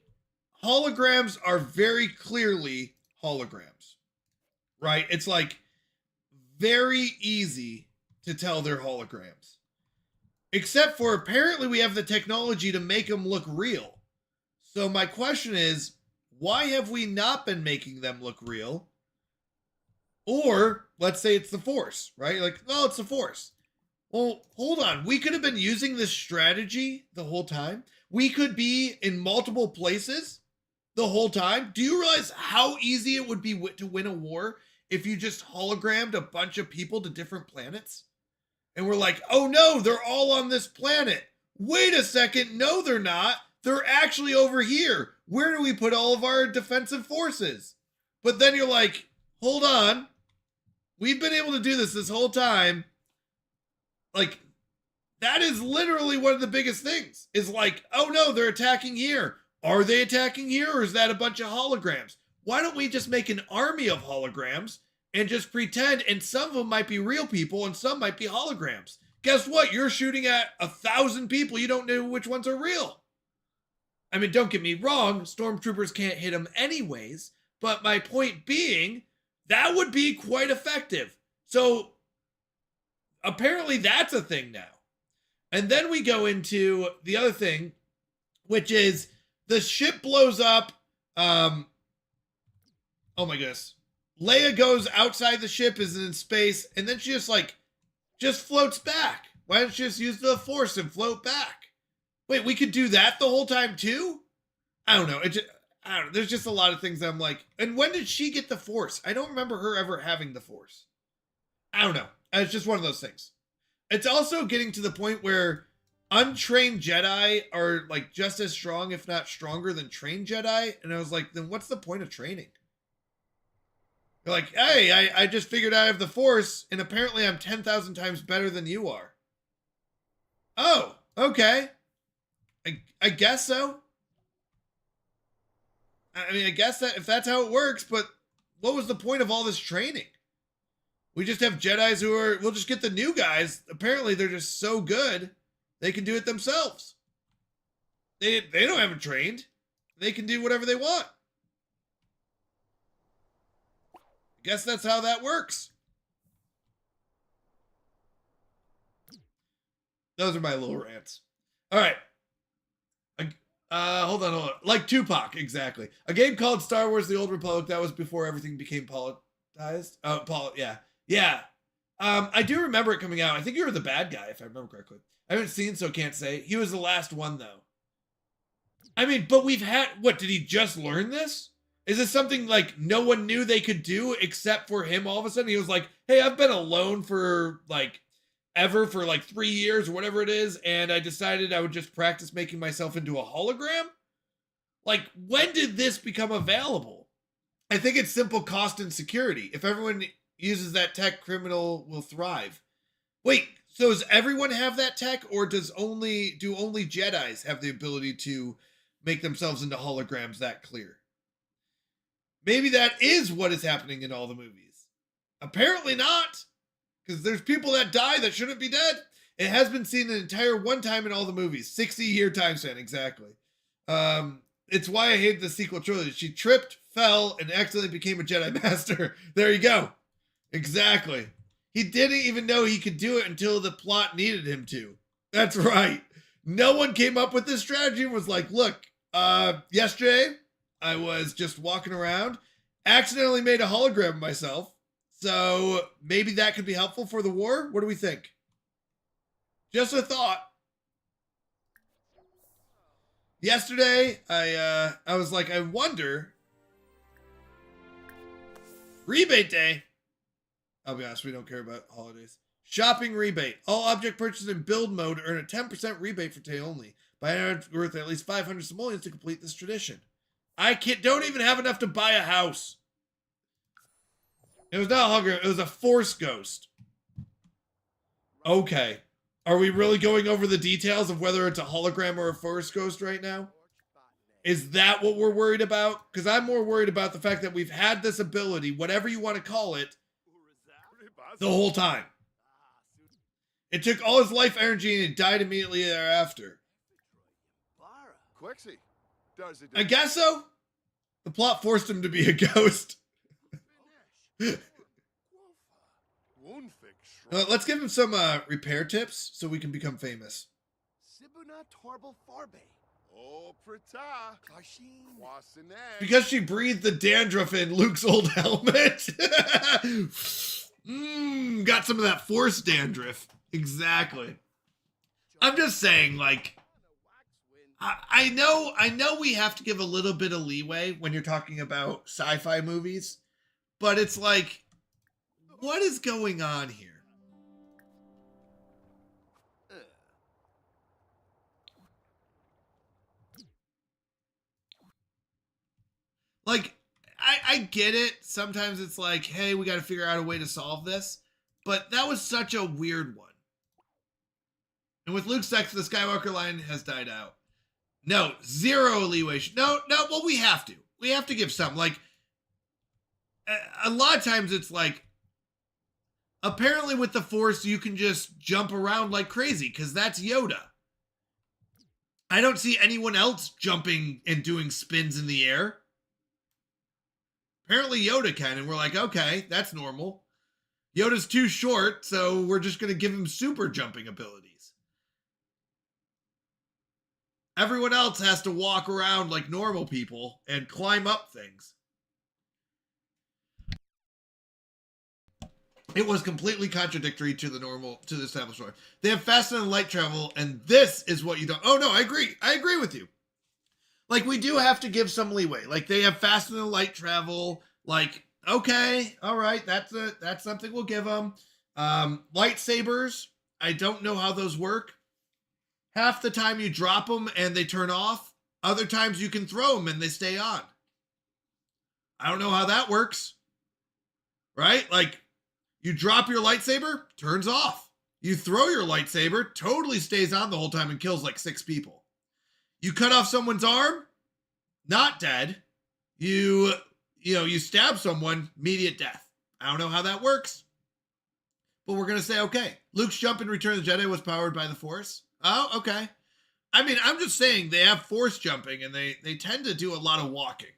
holograms are very clearly holograms. Right? It's like very easy to tell they're holograms. Except for apparently we have the technology to make them look real. So my question is, why have we not been making them look real? Or let's say it's the Force, right? Like, oh, it's the Force. Well, hold on. We could have been using this strategy the whole time. We could be in multiple places the whole time. Do you realize how easy it would be to win a war if you just hologrammed a bunch of people to different planets? And we're like, oh no, they're all on this planet. Wait a second. No, they're not. They're actually over here. Where do we put all of our defensive forces? But then you're like, hold on. We've been able to do this whole time. Like, that is literally one of the biggest things. Is like, oh no, they're attacking here. Are they attacking here, or is that a bunch of holograms? Why don't we just make an army of holograms and just pretend, and some of them might be real people and some might be holograms. Guess what? You're shooting at 1,000 people. You don't know which ones are real. I mean, don't get me wrong. Stormtroopers can't hit them anyways. But my point being, that would be quite effective. So apparently that's a thing now. And then we go into the other thing, which is the ship blows up. Oh my goodness. Leia goes outside the ship, is in space, and then she just floats back. Why don't you just use the Force and float back? Wait, we could do that the whole time too? I don't know. I don't know. There's just a lot of things that I'm like, and when did she get the Force? I don't remember her ever having the Force. I don't know. It's just one of those things. It's also getting to the point where untrained Jedi are like just as strong, if not stronger, than trained Jedi. And I was like, then what's the point of training? You're like, hey, I just figured out I have the Force, and apparently I'm 10,000 times better than you are. Oh, okay. I guess so. I mean, I guess that if that's how it works, but what was the point of all this training? We just have Jedis who are, we'll just get the new guys. Apparently they're just so good, they can do it themselves. They don't have it trained. They can do whatever they want. I guess that's how that works. Those are my little rants. All right. Hold on. Like Tupac, exactly. A game called Star Wars: The Old Republic. That was before everything became politicized. Yeah. I do remember it coming out. I think you were the bad guy, if I remember correctly. I haven't seen, so can't say. He was the last one, though. I mean, but we've had, what, did he just learn this? Is this something like no one knew they could do except for him all of a sudden? He was like, hey, I've been alone for like ever for like 3 years or whatever it is, and I decided I would just practice making myself into a hologram? Like, when did this become available? I think it's simple cost and security. If everyone uses that tech, criminal will thrive. Wait, so does everyone have that tech, or do only Jedis have the ability to make themselves into holograms that clear? Maybe that is what is happening in all the movies. Apparently not, because there's people that die that shouldn't be dead. It has been seen an entire one time in all the movies. 60-year time span, exactly. It's why I hate the sequel trilogy. She tripped, fell, and accidentally became a Jedi Master. There you go. Exactly. He didn't even know he could do it until the plot needed him to. That's right. No one came up with this strategy and was like, look, yesterday I was just walking around, accidentally made a hologram of myself. So maybe that could be helpful for the war. What do we think? Just a thought. Yesterday, I was like, I wonder. Rebate day. I'll be honest, we don't care about holidays. Shopping rebate. All object purchases in build mode earn a 10% rebate for today only. Buy an item worth at least 500 simoleons to complete this tradition. I don't even have enough to buy a house. It was not a hologram, it was a Force ghost. Okay. Are we really going over the details of whether it's a hologram or a Force ghost right now? Is that what we're worried about? Because I'm more worried about the fact that we've had this ability, whatever you want to call it, the whole time. It took all his life energy and he died immediately thereafter. I guess so. The plot forced him to be a ghost. Let's give him some repair tips so we can become famous. Because she breathed the dandruff in Luke's old helmet. Got some of that Force dandruff. Exactly. I'm just saying, like, I know we have to give a little bit of leeway when you're talking about sci-fi movies, but it's like, what is going on here? Like, I get it. Sometimes it's like, hey, we got to figure out a way to solve this. But that was such a weird one. And with Luke's sex, the Skywalker line has died out. No, zero leeway. No, well, we have to. We have to give some. Like, a lot of times it's like, apparently with the Force, you can just jump around like crazy because that's Yoda. I don't see anyone else jumping and doing spins in the air. Apparently Yoda can, and we're like, okay, that's normal. Yoda's too short, so we're just going to give him super jumping abilities. Everyone else has to walk around like normal people and climb up things. It was completely contradictory to the established order. They have fast and light travel, and this is what you don't. Oh no, I agree. I agree with you. Like, we do have to give some leeway. Like, they have fast and light travel. Like, okay, all right, that's something we'll give them. Lightsabers, I don't know how those work. Half the time you drop them and they turn off. Other times you can throw them and they stay on. I don't know how that works. right? Like, you drop your lightsaber, turns off. You throw your lightsaber, totally stays on the whole time and kills like 6 people. You cut off someone's arm, not dead. You stab someone, immediate death. I don't know how that works, but we're going to say, okay. Luke's jump in Return of the Jedi was powered by the Force. Oh, okay. I mean, I'm just saying they have Force jumping and they tend to do a lot of walking.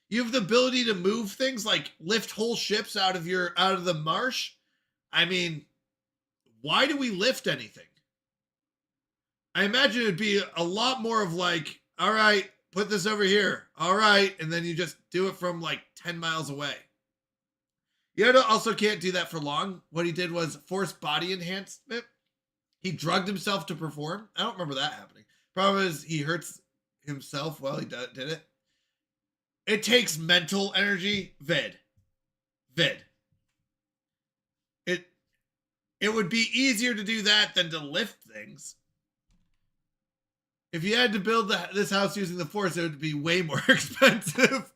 You have the ability to move things, like lift whole ships out of the marsh. I mean, why do we lift anything? I imagine it'd be a lot more of like, all right, put this over here. All right. And then you just do it from like 10 miles away. Yoda also can't do that for long. What he did was Force body enhancement. He drugged himself to perform. I don't remember that happening. Problem is he hurts himself while he did it. It takes mental energy. Vid. It would be easier to do that than to lift things. If you had to build this house using the Force, it would be way more expensive.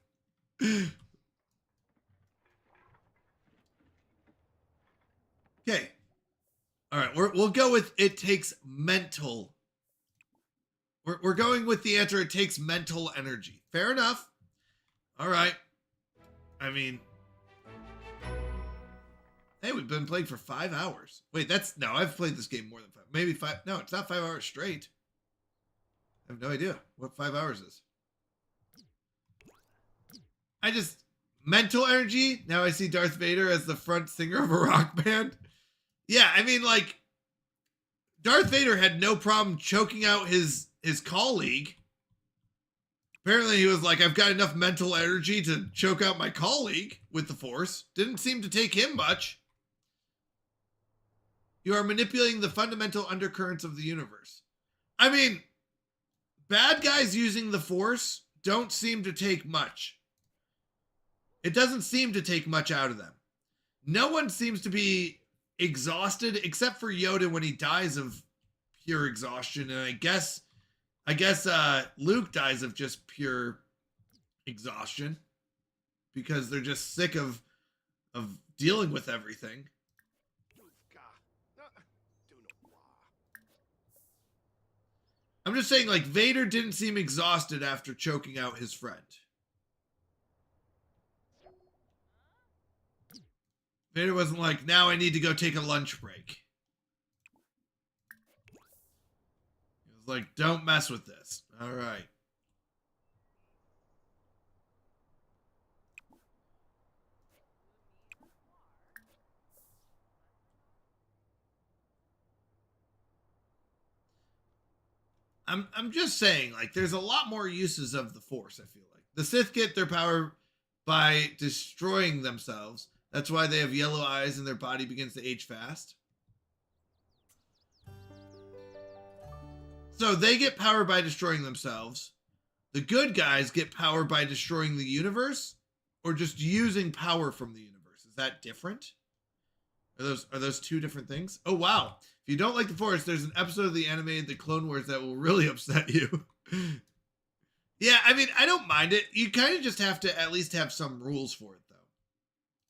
Okay. All right. We'll go with it takes mental. We're going with the answer. It takes mental energy. Fair enough. All right. I mean, hey, we've been playing for 5 hours. Wait, no, I've played this game more than 5. Maybe 5. No, it's not 5 hours straight. I have no idea what 5 hours is. Mental energy. Now I see Darth Vader as the front singer of a rock band. Yeah, I mean, like, Darth Vader had no problem choking out his colleague. Apparently he was like, I've got enough mental energy to choke out my colleague with the Force. Didn't seem to take him much. You are manipulating the fundamental undercurrents of the universe. I mean, bad guys using the Force don't seem to take much. It doesn't seem to take much out of them. No one seems to be exhausted except for Yoda when he dies of pure exhaustion. And I guess Luke dies of just pure exhaustion because they're just sick of dealing with everything. I'm just saying, like, Vader didn't seem exhausted after choking out his friend. Vader wasn't like, now I need to go take a lunch break. He was like, don't mess with this. All right. I'm just saying, like, there's a lot more uses of the Force, I feel like. The Sith get their power by destroying themselves. That's why they have yellow eyes and their body begins to age fast. So they get power by destroying themselves. The good guys get power by destroying the universe or just using power from the universe. Is that different? Are those two different things? Oh, wow. If you don't like the Force, there's an episode of the animated The Clone Wars that will really upset you. Yeah, I mean, I don't mind it. You kind of just have to at least have some rules for it, though.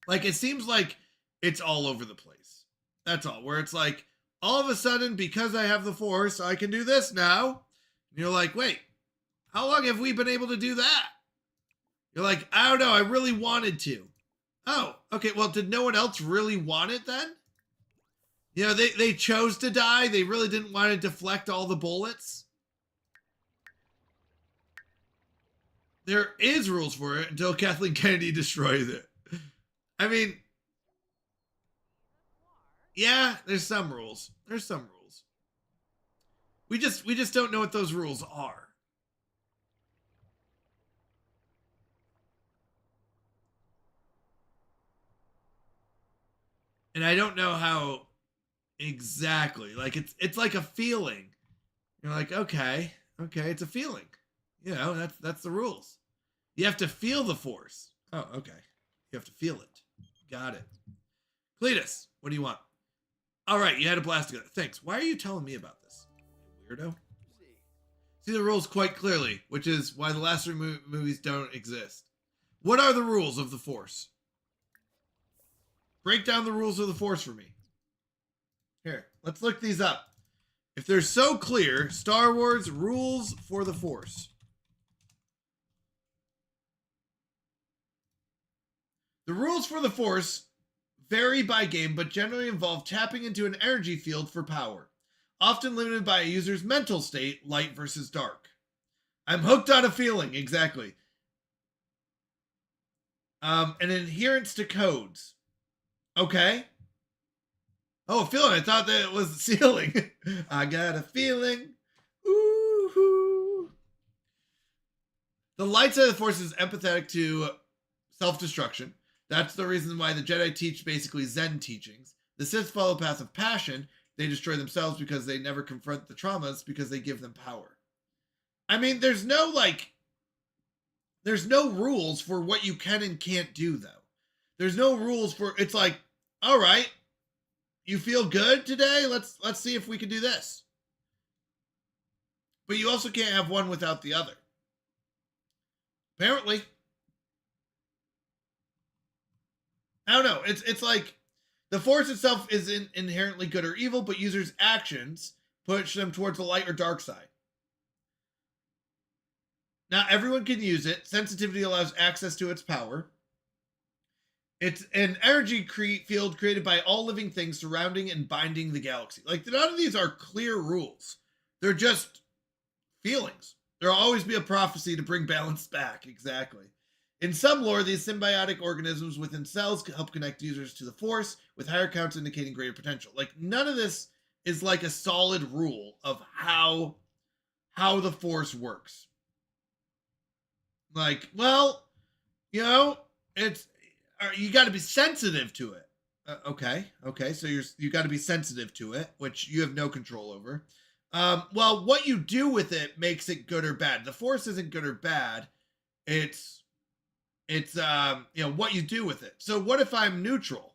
Like, it seems like it's all over the place. That's all. Where it's like, all of a sudden, because I have the Force, I can do this now. And you're like, wait, how long have we been able to do that? You're like, I don't know. I really wanted to. Oh, okay. Well, did no one else really want it then? You know, they chose to die. They really didn't want to deflect all the bullets. There is rules for it until Kathleen Kennedy destroys it. I mean, yeah, there's some rules. There's some rules. We just don't know what those rules are. And I don't know how exactly. Like, it's like a feeling. You're like, okay, it's a feeling. You know, that's the rules. You have to feel the Force. Oh, okay. You have to feel it. Got it. Cletus, what do you want? All right, you had a blast together. Thanks. Why are you telling me about this? Weirdo. see the rules quite clearly, which is why the last three movies don't exist. What are the rules of the Force? Break down the rules of the Force for me. Here, let's look these up. If they're so clear, Star Wars rules for the Force. The rules for the Force vary by game, but generally involve tapping into an energy field for power, often limited by a user's mental state, light versus dark. I'm hooked on a feeling, exactly. An adherence to codes. Okay. Oh, a feeling. I thought that it was the ceiling. I got a feeling. Ooh-hoo. The light side of the Force is empathetic to self-destruction. That's the reason why the Jedi teach basically Zen teachings. The Sith follow a path of passion. They destroy themselves because they never confront the traumas because they give them power. I mean, there's no rules for what you can and can't do, though. There's no rules for, it's like, all right, you feel good today? Let's see if we can do this. But you also can't have one without the other. Apparently. I don't know. It's like the Force itself isn't inherently good or evil, but users' actions push them towards the light or dark side. Not everyone can use it. Sensitivity allows access to its power. It's an energy field created by all living things surrounding and binding the galaxy. Like, none of these are clear rules. They're just feelings. There'll always be a prophecy to bring balance back. Exactly. In some lore, these symbiotic organisms within cells help connect users to the Force, with higher counts indicating greater potential. Like, none of this is like a solid rule of how the Force works. Like, well, you know, you got to be sensitive to it. Okay, so you got to be sensitive to it, which you have no control over. Well, what you do with it makes it good or bad. The Force isn't good or bad. It's what you do with it. So what if I'm neutral?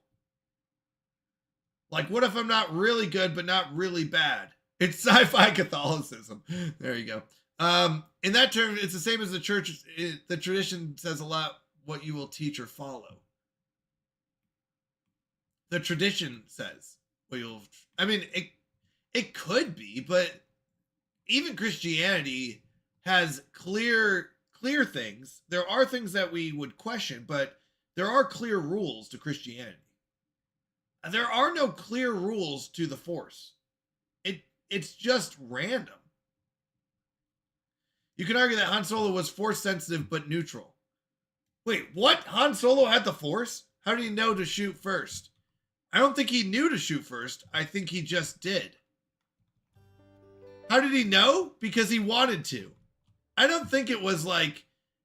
Like, what if I'm not really good, but not really bad? It's sci-fi Catholicism. There you go. In that term, it's the same as the church. The tradition says a lot what you will teach or follow. The tradition says what you'll, I mean, it could be, but even Christianity has clear things. There are things that we would question, but there are clear rules to Christianity. There are no clear rules to the Force. It's just random. You can argue that Han Solo was Force sensitive but neutral. Wait, what? Han Solo had the Force? How did he know to shoot first? I don't think he knew to shoot first. I think he just did. How did he know? Because he wanted to. I don't think it was like,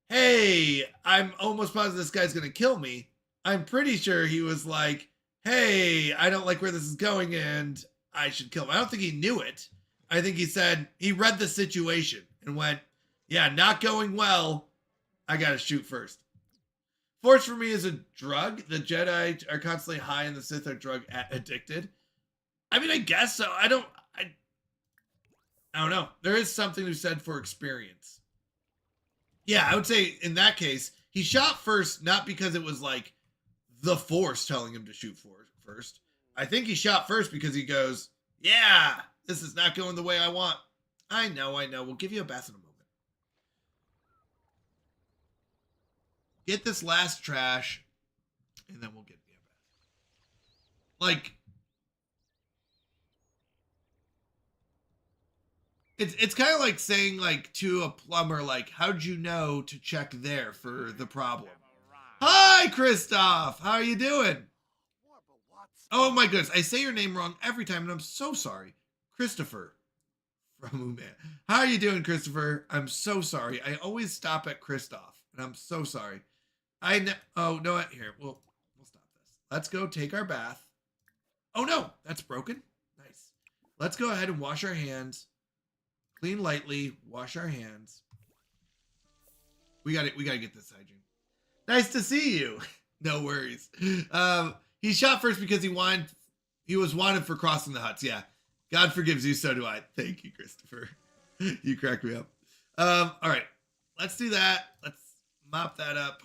hey, I'm almost positive this guy's going to kill me. I'm pretty sure he was like, hey, I don't like where this is going and I should kill him. I don't think he knew it. I think he read the situation and went, yeah, not going well. I got to shoot first. Force for me is a drug. The Jedi are constantly high and the Sith are drug addicted. I mean, I guess so. I don't know. There is something to be said for experience. Yeah, I would say in that case, he shot first, not because it was like the Force telling him to shoot first. I think he shot first because he goes, yeah, this is not going the way I want. I know. We'll give you a bath in a moment. Get this last trash, and then we'll get the bath. Like, it's kind of like saying, like, to a plumber, like, how'd you know to check there for the problem? Hi, Christoph! How are you doing? Oh my goodness, I say your name wrong every time, and I'm so sorry. Christopher from Uman. How are you doing, Christopher? I'm so sorry. I always stop at Christoph, and I'm so sorry. Oh, no, here, we'll stop this. Let's go take our bath. Oh no, that's broken. Nice. Let's go ahead and wash our hands. Clean lightly, wash our hands. We gotta get this hygiene. Nice to see you. No worries. He shot first because he was wanted for crossing the huts. Yeah. God forgives you, so do I. Thank you, Christopher. You crack me up. All right. Let's do that. Let's mop that up.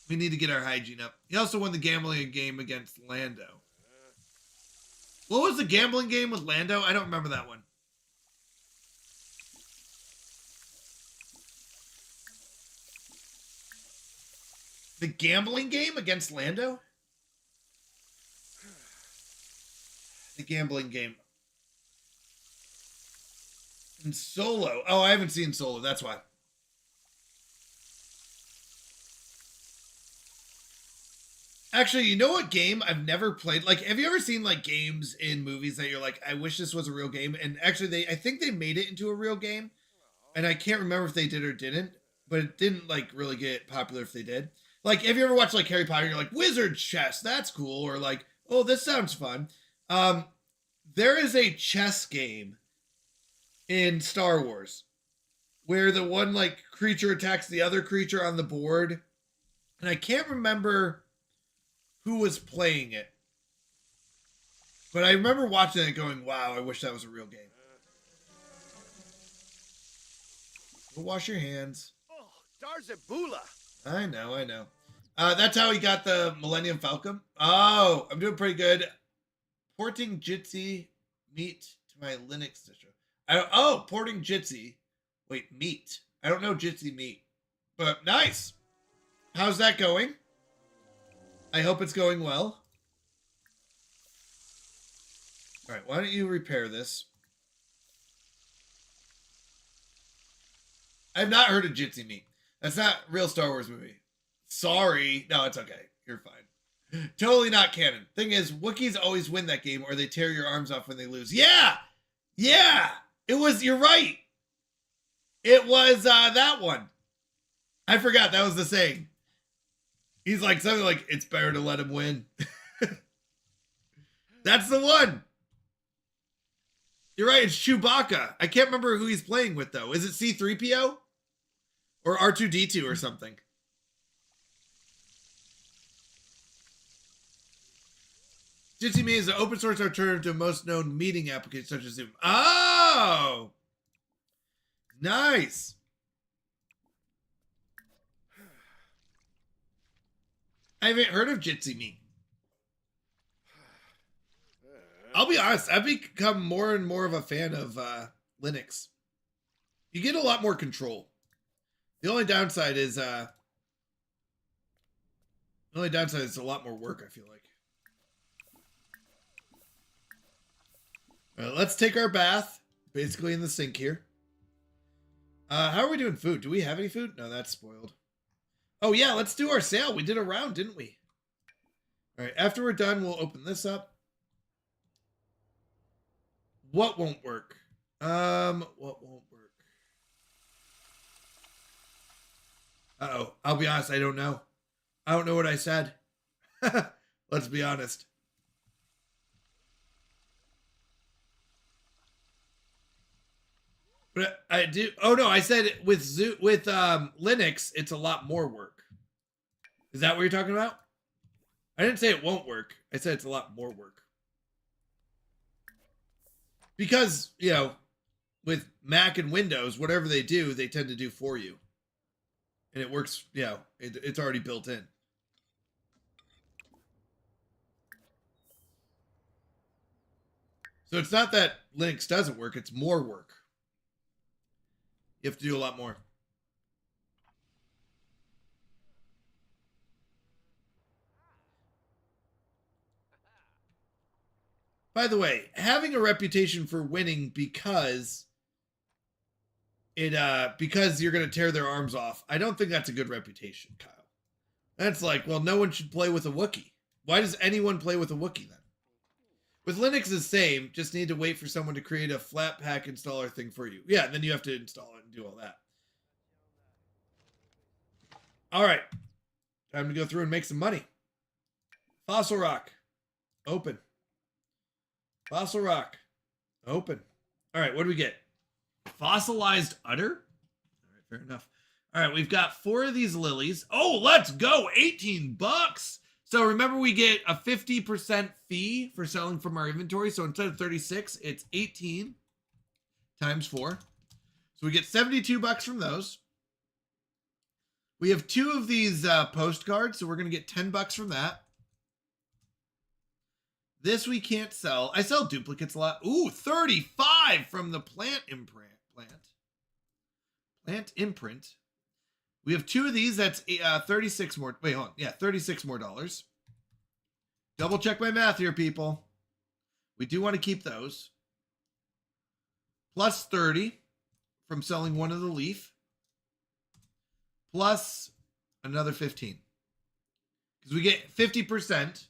We need to get our hygiene up. He also won the gambling game against Lando. What was the gambling game with Lando? I don't remember that one. The gambling game against Lando? The gambling game. In Solo. Oh, I haven't seen Solo. That's why. Actually, you know what game I've never played? Like, have you ever seen like games in movies that you're like, I wish this was a real game? And actually, I think they made it into a real game. And I can't remember if they did or didn't. But it didn't like really get popular if they did. Like, have you ever watched like Harry Potter? And you're like, wizard chess, that's cool. Or like, oh, this sounds fun. There is a chess game in Star Wars where the one like creature attacks the other creature on the board. And I can't remember who was playing it. But I remember watching it going, wow, I wish that was a real game. Go wash your hands. Oh, Darzabula. I know. That's how he got the Millennium Falcon. Oh, I'm doing pretty good. Porting Jitsi meat to my Linux distro. Porting Jitsi. Wait, meat. I don't know Jitsi meat. But nice. How's that going? I hope it's going well. All right, why don't you repair this? I've not heard of Jitsi meat. That's not a real Star Wars movie. Sorry. No, it's okay. You're fine. Totally not canon. Thing is, Wookiees always win that game or they tear your arms off when they lose. Yeah! Yeah! You're right. It was that one. I forgot that was the saying. He's like something like, it's better to let him win. That's the one. You're right, it's Chewbacca. I can't remember who he's playing with though. Is it C-3PO? Or R2-D2 or something? Jitsi Me is an open source alternative to most known meeting applications such as Zoom. Oh! Nice. I haven't heard of Jitsi Me. I'll be honest, I've become more and more of a fan of Linux. You get a lot more control. The only downside is a lot more work, I feel like. All right, let's take our bath, basically in the sink here. How are we doing food? Do we have any food? No, that's spoiled. Oh yeah, let's do our sale. We did a round, didn't we? All right, after we're done, we'll open this up. What won't work? What won't work? Uh-oh, I'll be honest, I don't know. I don't know what I said. Let's be honest. But I do. Oh no, I said with Linux, it's a lot more work. Is that what you're talking about? I didn't say it won't work. I said it's a lot more work. Because, you know, with Mac and Windows, whatever they do, they tend to do for you. And it works, you know, it's already built in. So it's not that Linux doesn't work, it's more work. You have to do a lot more. By the way, having a reputation for winning because you're going to tear their arms off, I don't think that's a good reputation, Kyle. That's like, well, no one should play with a Wookiee. Why does anyone play with a Wookiee then? With Linux, it's the same. Just need to wait for someone to create a Flatpak installer thing for you. Yeah, then you have to install it and do all that. All right. Time to go through and make some money. Fossil rock. Open. Fossil rock. Open. All right, what do we get? Fossilized udder? All right, fair enough. All right, we've got 4 of these lilies. Oh, let's go. 18 bucks. So remember, we get a 50% fee for selling from our inventory. So instead of 36, it's 18 times 4. So we get 72 bucks from those. We have 2 of these postcards, so we're going to get 10 bucks from that. This we can't sell. I sell duplicates a lot. Ooh, 35 from the plant imprint. Plant imprint. We have 2 of these. That's 36 more. Wait, hold on. Yeah, 36 more dollars. Double check my math here, people. We do want to keep those. Plus 30 from selling one of the leaf. Plus another 15. Because we get 50%.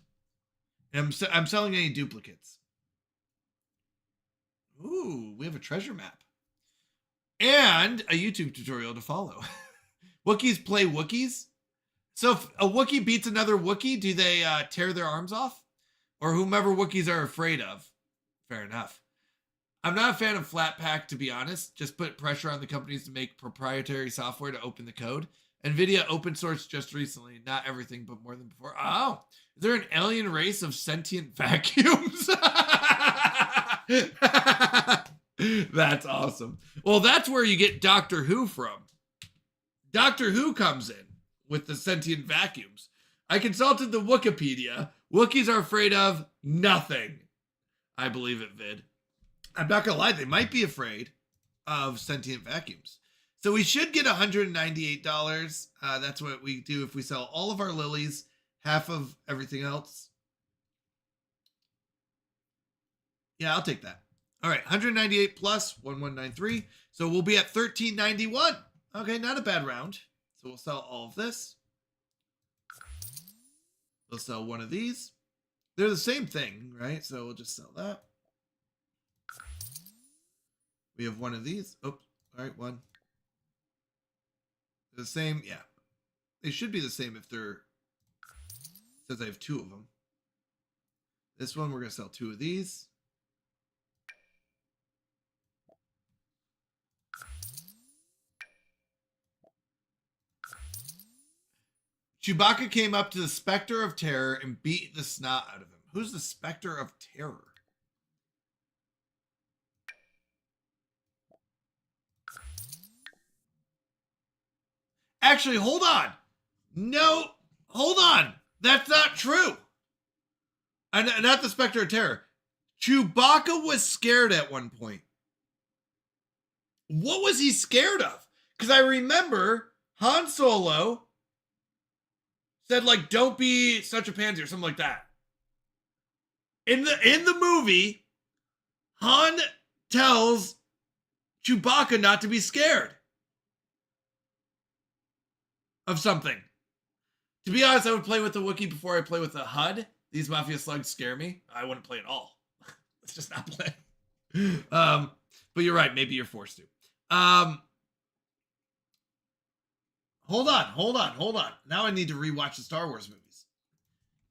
And I'm selling any duplicates. Ooh, we have a treasure map. And a YouTube tutorial to follow. Wookiees play Wookiees. So if a Wookiee beats another Wookiee, do they tear their arms off? Or whomever Wookiees are afraid of? Fair enough. I'm not a fan of Flatpak, to be honest. Just put pressure on the companies to make proprietary software to open the code. NVIDIA open sourced just recently. Not everything, but more than before. Oh, is there an alien race of sentient vacuums? That's awesome. Well, that's where you get Doctor Who from. Doctor Who comes in with the sentient vacuums. I consulted the Wikipedia. Wookiees are afraid of nothing. I believe it, Vid. I'm not going to lie. They might be afraid of sentient vacuums. So we should get $198. That's what we do if we sell all of our lilies, half of everything else. Yeah, I'll take that. All right, 198 plus 1193. So we'll be at 1391. Okay, not a bad round. So we'll sell all of this. We'll sell one of these. They're the same thing, right? So we'll just sell that. We have one of these. Oh, all right, one. The same, yeah. They should be the same if they're, says I have 2 of them. This one, we're going to sell 2 of these. Chewbacca came up to the Spectre of Terror and beat the snot out of him. Who's the Spectre of Terror? Actually, hold on. No, hold on. That's not true. Not the Spectre of Terror. Chewbacca was scared at one point. What was he scared of? Because I remember Han Solo said, like, don't be such a pansy or something like that. In the movie, Han tells Chewbacca not to be scared of something. To be honest, I would play with the Wookiee before I play with the HUD. These Mafia slugs scare me. I wouldn't play at all. Let's just not play. But you're right. Maybe you're forced to. Hold on. Now I need to rewatch the Star Wars movies.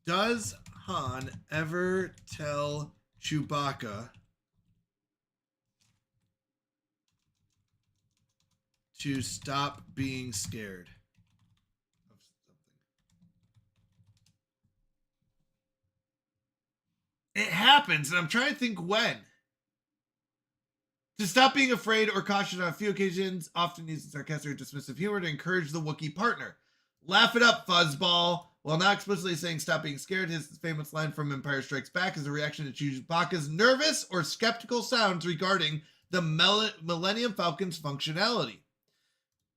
Does Han ever tell Chewbacca to stop being scared of something? It happens, and I'm trying to think when. To stop being afraid or cautious on a few occasions, often using sarcastic or dismissive humor to encourage the Wookiee partner. Laugh it up, fuzzball. While not explicitly saying stop being scared, his famous line from Empire Strikes Back is a reaction to Chewbacca's nervous or skeptical sounds regarding the Millennium Falcon's functionality.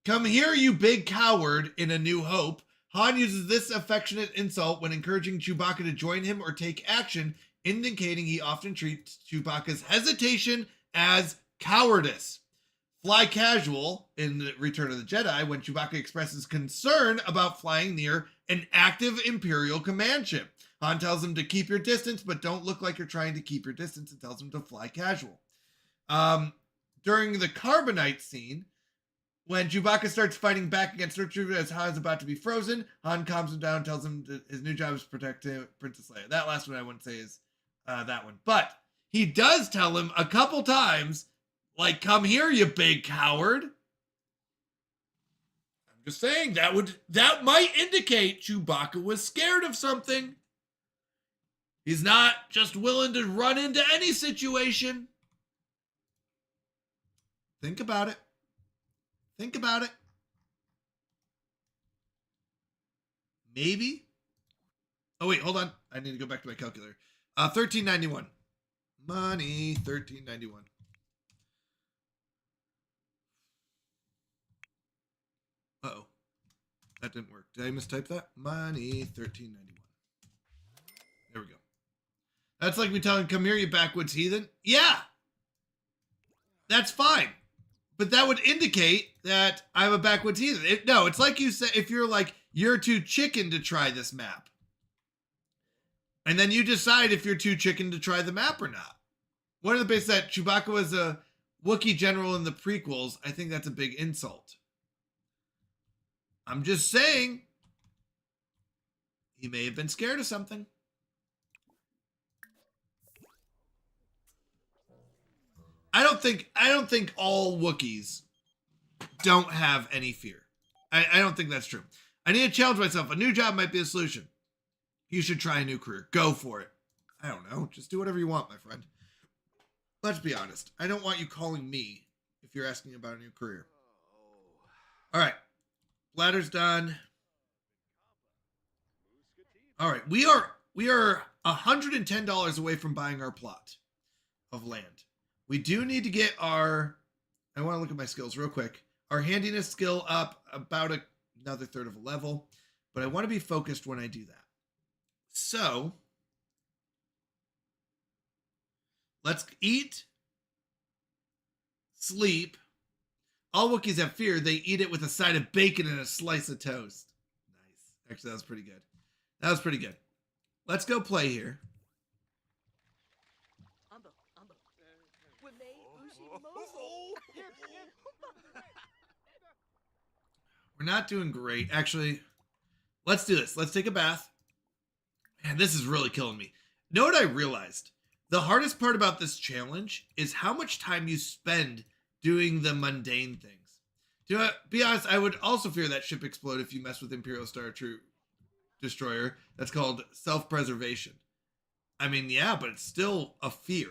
Come here, you big coward, in A New Hope. Han uses this affectionate insult when encouraging Chewbacca to join him or take action, indicating he often treats Chewbacca's hesitation as cowardice. Fly casual in Return of the Jedi when Chewbacca expresses concern about flying near an active Imperial command ship. Han tells him to keep your distance, but don't look like you're trying to keep your distance, and tells him to fly casual. During the Carbonite scene, when Chewbacca starts fighting back against Stormtrooper as Han is about to be frozen, Han calms him down and tells him that his new job is to protect Princess Leia. That last one I wouldn't say is that one. But he does tell him a couple times, like, come here, you big coward. I'm just saying that might indicate Chewbacca was scared of something. He's not just willing to run into any situation. Think about it. Think about it. Maybe. Oh wait, hold on. I need to go back to my calculator. 1391. Money 1391. Uh-oh. That didn't work. Did I mistype that? Money 1391. There we go. That's like me telling, come here, you backwoods heathen. Yeah. That's fine. But that would indicate that I'm a backwoods heathen. No, it's like you said, if you're like, you're too chicken to try this map. And then you decide if you're too chicken to try the map or not. One of the bits that Chewbacca was a Wookiee general in the prequels, I think that's a big insult. I'm just saying, he may have been scared of something. I don't think all Wookiees don't have any fear. I don't think that's true. I need to challenge myself. A new job might be a solution. You should try a new career. Go for it. I don't know. Just do whatever you want, my friend. Let's be honest. I don't want you calling me if you're asking about a new career. All right. Ladder's done. All right. We are $110 away from buying our plot of land. We do need to get our, I want to look at my skills real quick. Our handiness skill up about another third of a level, but I want to be focused when I do that. So let's eat, sleep. All Wookiees have fear. They eat it with a side of bacon and a slice of toast. Nice. Actually, that was pretty good. That was pretty good. Let's go play here. We're not doing great. Actually, let's do this. Let's take a bath. Man, this is really killing me. Know what I realized? The hardest part about this challenge is how much time you spend doing the mundane things. To be honest, I would also fear that ship explode if you mess with Imperial Star Destroyer. That's called self-preservation. I mean, yeah, but it's still a fear.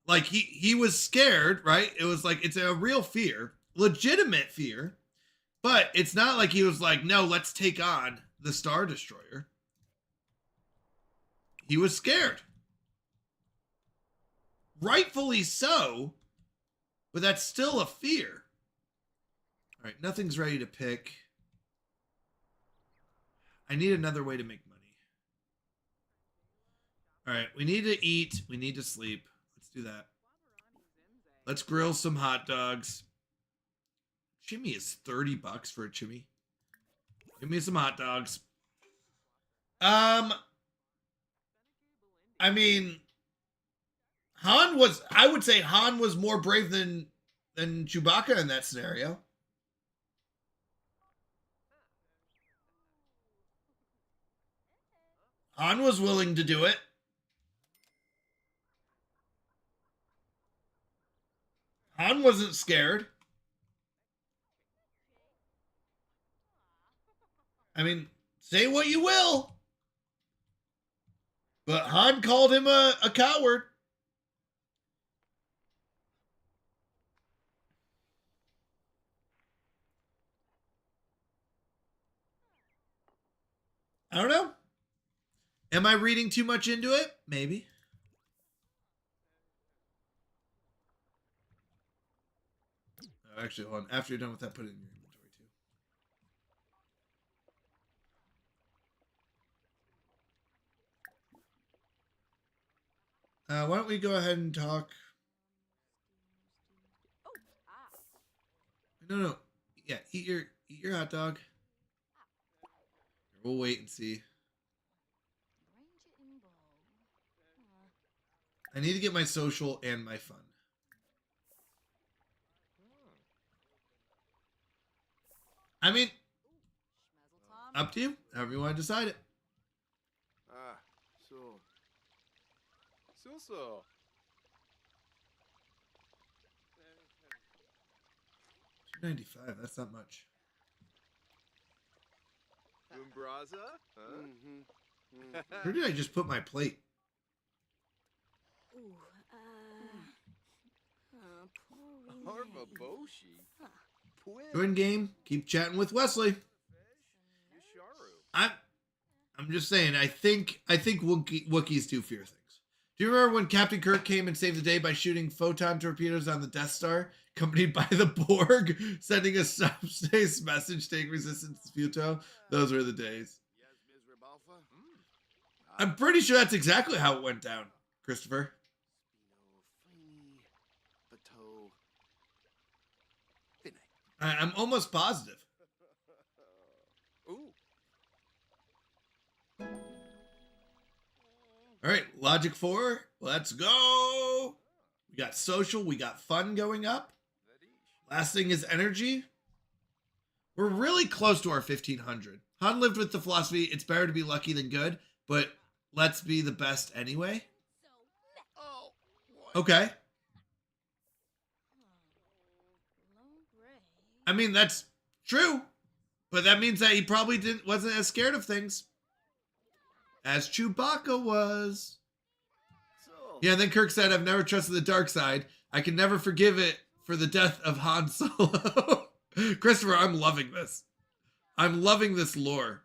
Like, he was scared, right? It was like, it's a real fear. Legitimate fear. But it's not like he was like, no, let's take on the Star Destroyer. He was scared. Rightfully so. But that's still a fear. All right, nothing's ready to pick. I need another way to make money. All right, we need to eat. We need to sleep. Let's do that. Let's grill some hot dogs. Chimney is $30 for a chimney. Give me some hot dogs. I mean, I would say Han was more brave than Chewbacca in that scenario. Han was willing to do it. Han wasn't scared. I mean, say what you will. But Han called him a coward. I don't know. Am I reading too much into it? Maybe. Oh, actually, hold on. After you're done with that, put it in your inventory too. Why don't we go ahead and talk? No. Yeah, eat your hot dog. We'll wait and see. I need to get my social and my fun. I mean, up to you. However you want to decide it. Ah, so. 295. That's not much. Umbraza? Huh? Where did I just put my plate? Ooh, Harbaboshi. Join game. Keep chatting with Wesley. I'm just saying. I think Wookiees do fear things. Do you remember when Captain Kirk came and saved the day by shooting photon torpedoes on the Death Star, accompanied by the Borg, sending a subspace message saying resistance is futile? Those were the days. I'm pretty sure that's exactly how it went down, Christopher. I'm almost positive. All right, Logic 4, let's go. We got social, we got fun going up. Last thing is energy. We're really close to our 1500. Han lived with the philosophy, it's better to be lucky than good, but let's be the best anyway. Okay. I mean, that's true, but that means that he probably wasn't as scared of things as Chewbacca was. Yeah, and then Kirk said, I've never trusted the dark side. I can never forgive it for the death of Han Solo. Christopher, I'm loving this. I'm loving this lore.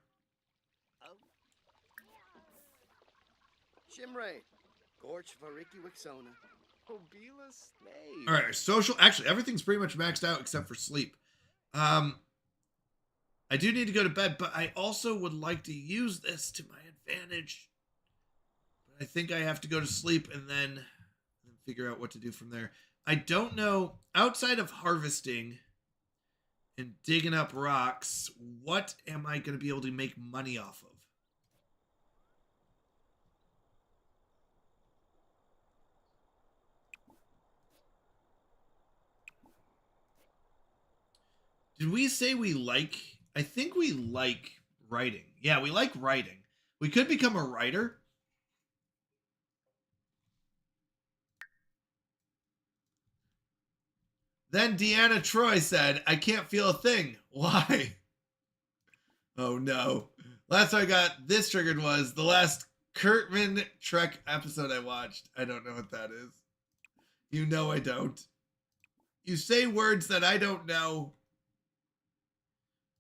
Shimray, Gorch Variki Wixona, Obila Slave. All right, social. Actually, everything's pretty much maxed out except for sleep. I do need to go to bed, but I also would like to use this to my advantage. But I think I have to go to sleep and then figure out what to do from there. I don't know, outside of harvesting and digging up rocks, what am I going to be able to make money off of? Did we say we like... I think we like writing. Yeah, we like writing. We could become a writer. Then Deanna Troy said, I can't feel a thing. Why? Oh no. Last time I got this triggered was the last Kurtman Trek episode I watched. I don't know what that is. You know I don't. You say words that I don't know.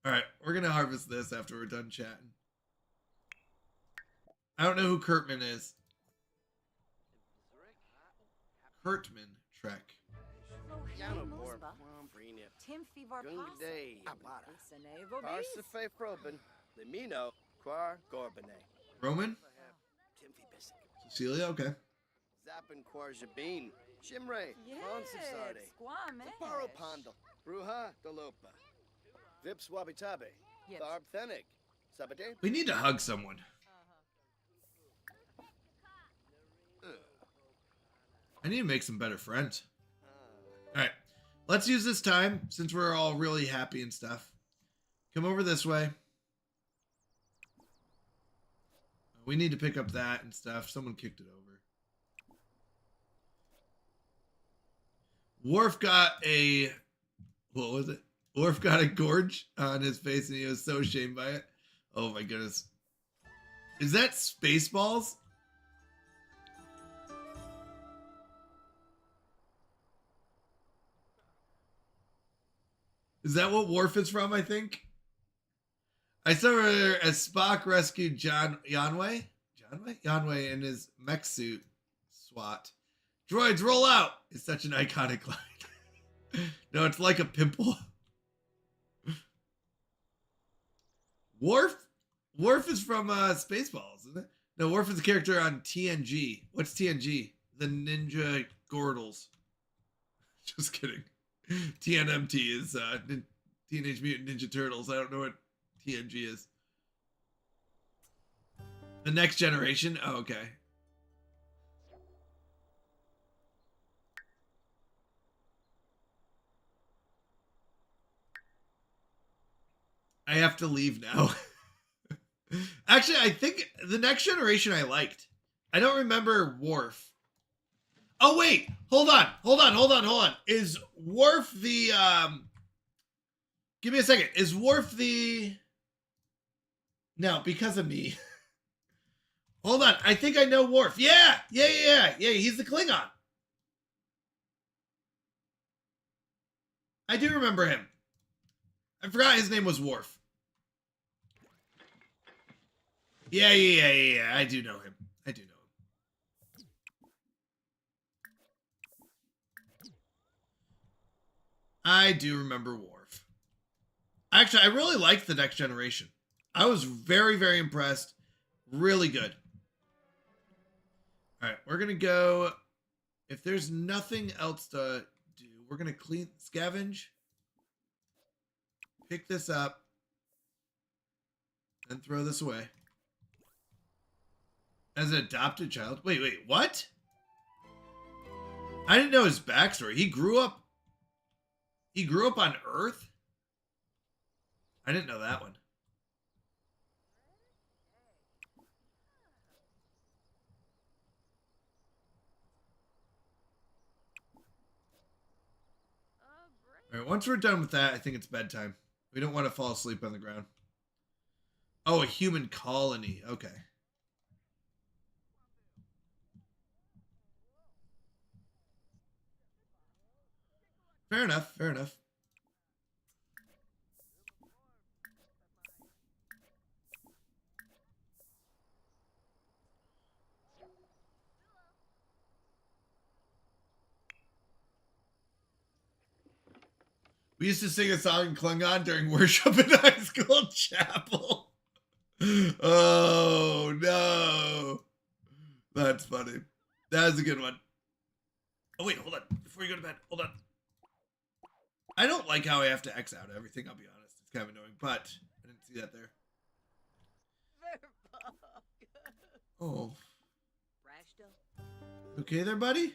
All right, we're going to harvest this after we're done chatting. I don't know who Kurtman is. Kurtman Trek. Tim Fevar Parsife Froben, Limino, Quar Gorbane. Roman? Timfi Bisic. Cecilia? Okay. Zappin Quar Jabin, Shimray,Onsafsarde, Paro Pondal, Bruja Dalopa, Vips Wabitabe, Tharb Thenig, Sabade. We need to hug someone. I need to make some better friends. All right. Let's use this time, since we're all really happy and stuff. Come over this way. We need to pick up that and stuff. Someone kicked it over. Worf got a... What was it? Worf got a gorge on his face and he was so ashamed by it. Oh my goodness. Is that Spaceballs? Is that what Worf is from, I think? I saw her as Spock rescued Janeway in his mech suit. SWAT. Droids, roll out! It's such an iconic line. No, it's like a pimple. Worf is from Spaceballs, isn't it? No, Worf is a character on TNG. What's TNG? The Ninja Gordles. Just kidding. TNMT is Teenage Mutant Ninja Turtles. I don't know what TNG is. The Next Generation? Oh, okay. I have to leave now. Actually, I think The Next Generation I liked. I don't remember Worf. Oh, wait. Hold on. Is Worf the... Give me a second. Is Worf the... No, because of me. Hold on. I think I know Worf. Yeah. He's the Klingon. I do remember him. I forgot his name was Worf. Yeah. I do know him. I do remember Worf. Actually, I really liked The Next Generation. I was very, very impressed. Really good. All right, we're going to go. If there's nothing else to do, we're going to scavenge. Pick this up. And throw this away. As an adopted child. Wait, what? I didn't know his backstory. He grew up on Earth? I didn't know that one. All right, once we're done with that, I think it's bedtime. We don't want to fall asleep on the ground. Oh, a human colony. Okay. Fair enough. We used to sing a song in Klingon during worship in high school chapel. Oh, no. That's funny. That was a good one. Oh, wait, hold on. Before you go to bed, hold on. I don't like how I have to X out everything, I'll be honest. It's kind of annoying, but I didn't see that there. Oh. Okay there, buddy?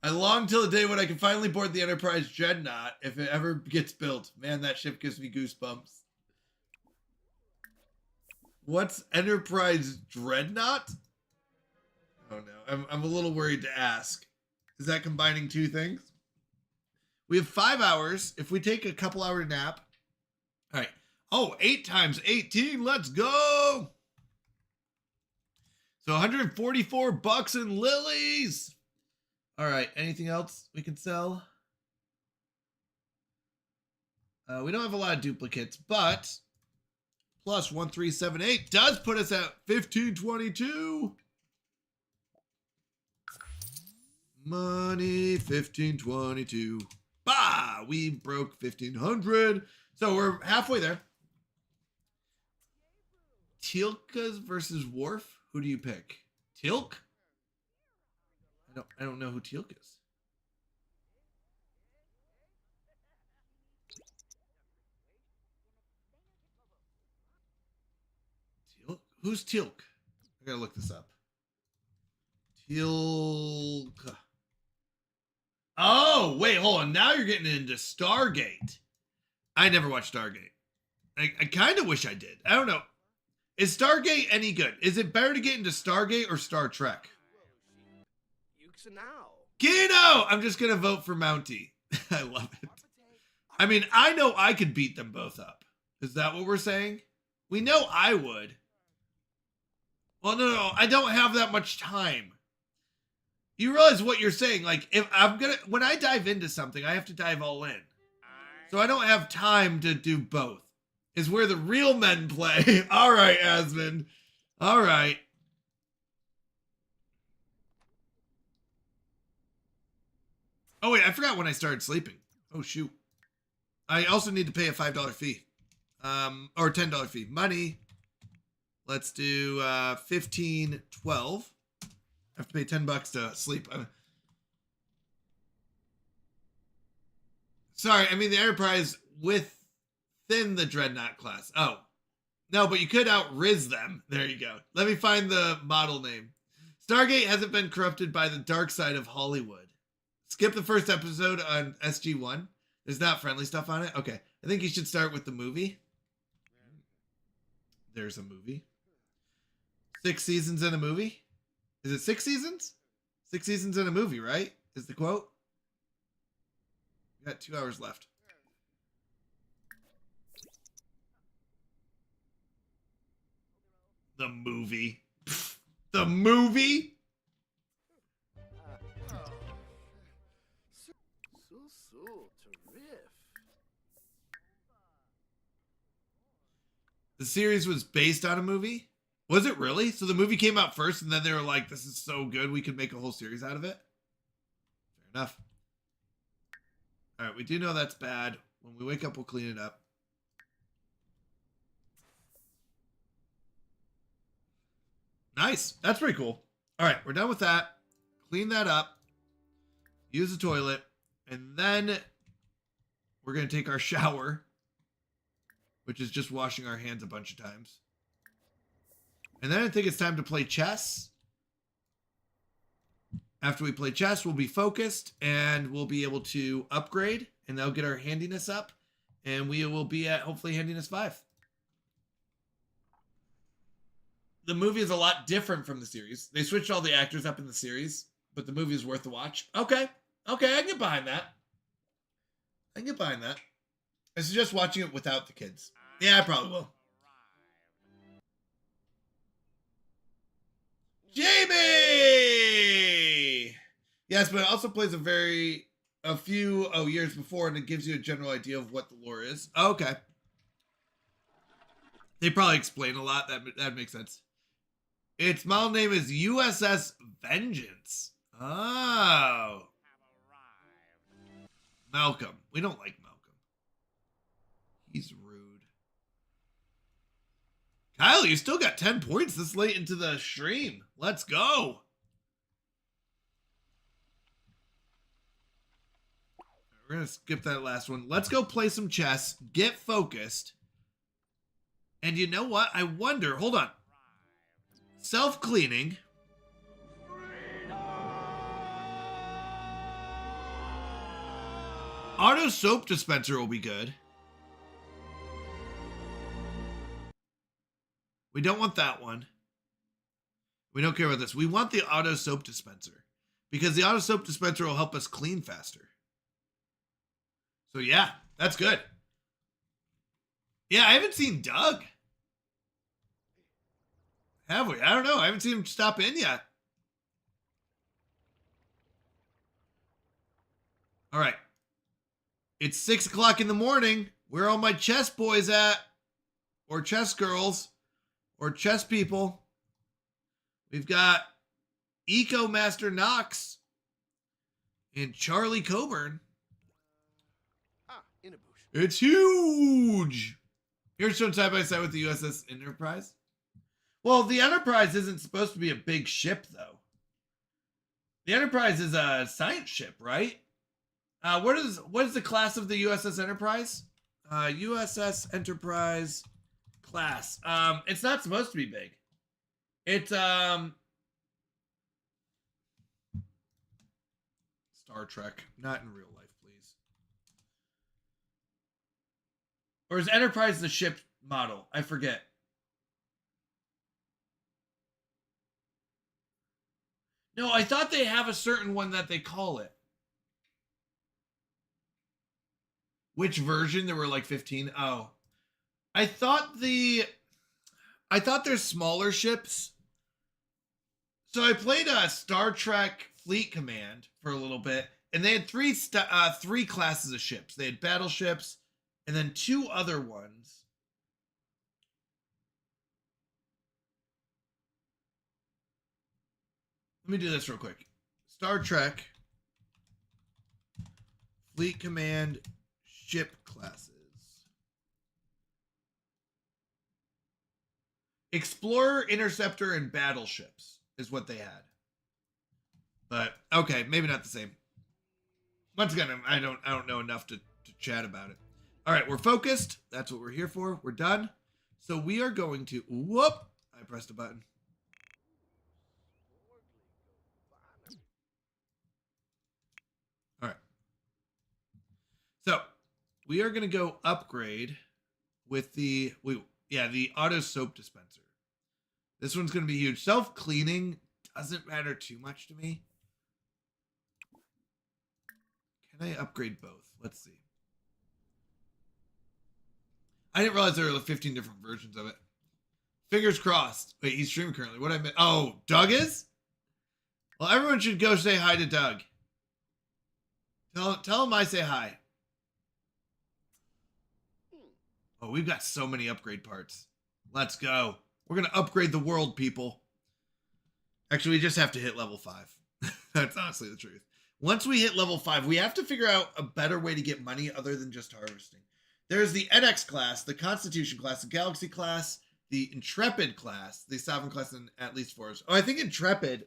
I long till the day when I can finally board the Enterprise Dreadnought if it ever gets built. Man, that ship gives me goosebumps. What's Enterprise Dreadnought? Oh no, I'm a little worried to ask. Is that combining two things? We have 5 hours. If we take a couple hour nap. All right. Oh, 8 times 18. Let's go. So 144 bucks in lilies. All right. Anything else we can sell? We don't have a lot of duplicates, but plus 1378 does put us at 1522. Money 1522. Bah! We broke 1500. So we're halfway there. Teal'c's versus Worf. Who do you pick? Teal'c? I don't know who Teal'c is. Teal'c? Who's Teal'c? I gotta look this up. Teal'c. Oh, wait, hold on. Now you're getting into Stargate. I never watched Stargate. I kind of wish I did. I don't know. Is Stargate any good? Is it better to get into Stargate or Star Trek? Kino! I'm just going to vote for Mountie. I love it. I mean, I know I could beat them both up. Is that what we're saying? We know I would. Well, no. I don't have that much time. You realize what you're saying? Like, if when I dive into something, I have to dive all in. So I don't have time to do both. Is where the real men play. All right, Asmund. All right. Oh, wait, I forgot when I started sleeping. Oh, shoot. I also need to pay a $5 fee. Or $10 fee. Money. Let's do 15, 12. I have to pay $10 to sleep. Sorry, I mean the Enterprise within the Dreadnought class. Oh. No, but you could out-riz them. There you go. Let me find the model name. Stargate hasn't been corrupted by the dark side of Hollywood. Skip the first episode on SG-1. There's not friendly stuff on it? Okay. I think you should start with the movie. There's a movie. 6 seasons in a movie? Is it 6 seasons? 6 seasons in a movie, right? Is the quote? We got 2 hours left. The movie. The movie? The series was based on a movie? Was it really? So the movie came out first and then they were like, this is so good, we could make a whole series out of it? Fair enough. All right, we do know that's bad. When we wake up, we'll clean it up. Nice. That's pretty cool. All right, we're done with that. Clean that up. Use the toilet. And then we're going to take our shower, which is just washing our hands a bunch of times. And then I think it's time to play chess. After we play chess, we'll be focused and we'll be able to upgrade, and that'll get our handiness up, and we will be at hopefully handiness 5. The movie is a lot different from the series. They switched all the actors up in the series, but the movie is worth the watch. Okay, I can get behind that. I suggest watching it without the kids. Yeah, I probably will. Jamie! Yes, but it also plays a few years before, and it gives you a general idea of what the lore is. Okay. They probably explain a lot. That makes sense. Its model name is USS Vengeance. Oh. Malcolm. We don't like Malcolm. He's rude. Kyle, you still got 10 points this late into the stream. Let's go. We're going to skip that last one. Let's go play some chess. Get focused. And you know what? I wonder. Hold on. Self-cleaning. Auto soap dispenser will be good. We don't want that one. We don't care about this. We want the auto soap dispenser, because the auto soap dispenser will help us clean faster. So yeah, that's good. Yeah, I haven't seen Doug. Have we? I don't know. I haven't seen him stop in yet. All right. It's 6 o'clock in the morning. Where are all my chess boys at? Or chess girls? Or chess people? We've got Eco Master Knox and Charlie Coburn. In a bush. It's huge. Here's shown side by side with the USS Enterprise. Well, the Enterprise isn't supposed to be a big ship, though. The Enterprise is a science ship, right? What is the class of the USS Enterprise? USS Enterprise class. It's not supposed to be big. It's Star Trek, not in real life, please. Or is Enterprise the ship model? I forget. No, I thought they have a certain one that they call it. Which version? There were like 15. Oh. I thought there's smaller ships. So I played Star Trek Fleet Command for a little bit, and they had three classes of ships. They had battleships, and then 2 other ones. Let me do this real quick. Star Trek Fleet Command ship classes. Explorer, Interceptor, and Battleships is what they had. But okay, maybe not the same. Once again, I don't know enough to chat about it. All right, we're focused. That's what we're here for. We're done. So we are going to whoop. I pressed a button. All right. So we are going to go upgrade with the auto soap dispenser. This one's going to be huge. Self-cleaning doesn't matter too much to me. Can I upgrade both? Let's see. I didn't realize there were 15 different versions of it. Fingers crossed. Wait, he's streaming currently. What I meant? Oh, Doug is? Well, everyone should go say hi to Doug. Tell him I say hi. Oh, we've got so many upgrade parts. Let's go. We're going to upgrade the world, people. Actually, we just have to hit level 5. That's honestly the truth. Once we hit level 5, we have to figure out a better way to get money other than just harvesting. There's the NX class, the Constitution class, the Galaxy class, the Intrepid class, the Sovereign class, and at least Force. Oh, I think Intrepid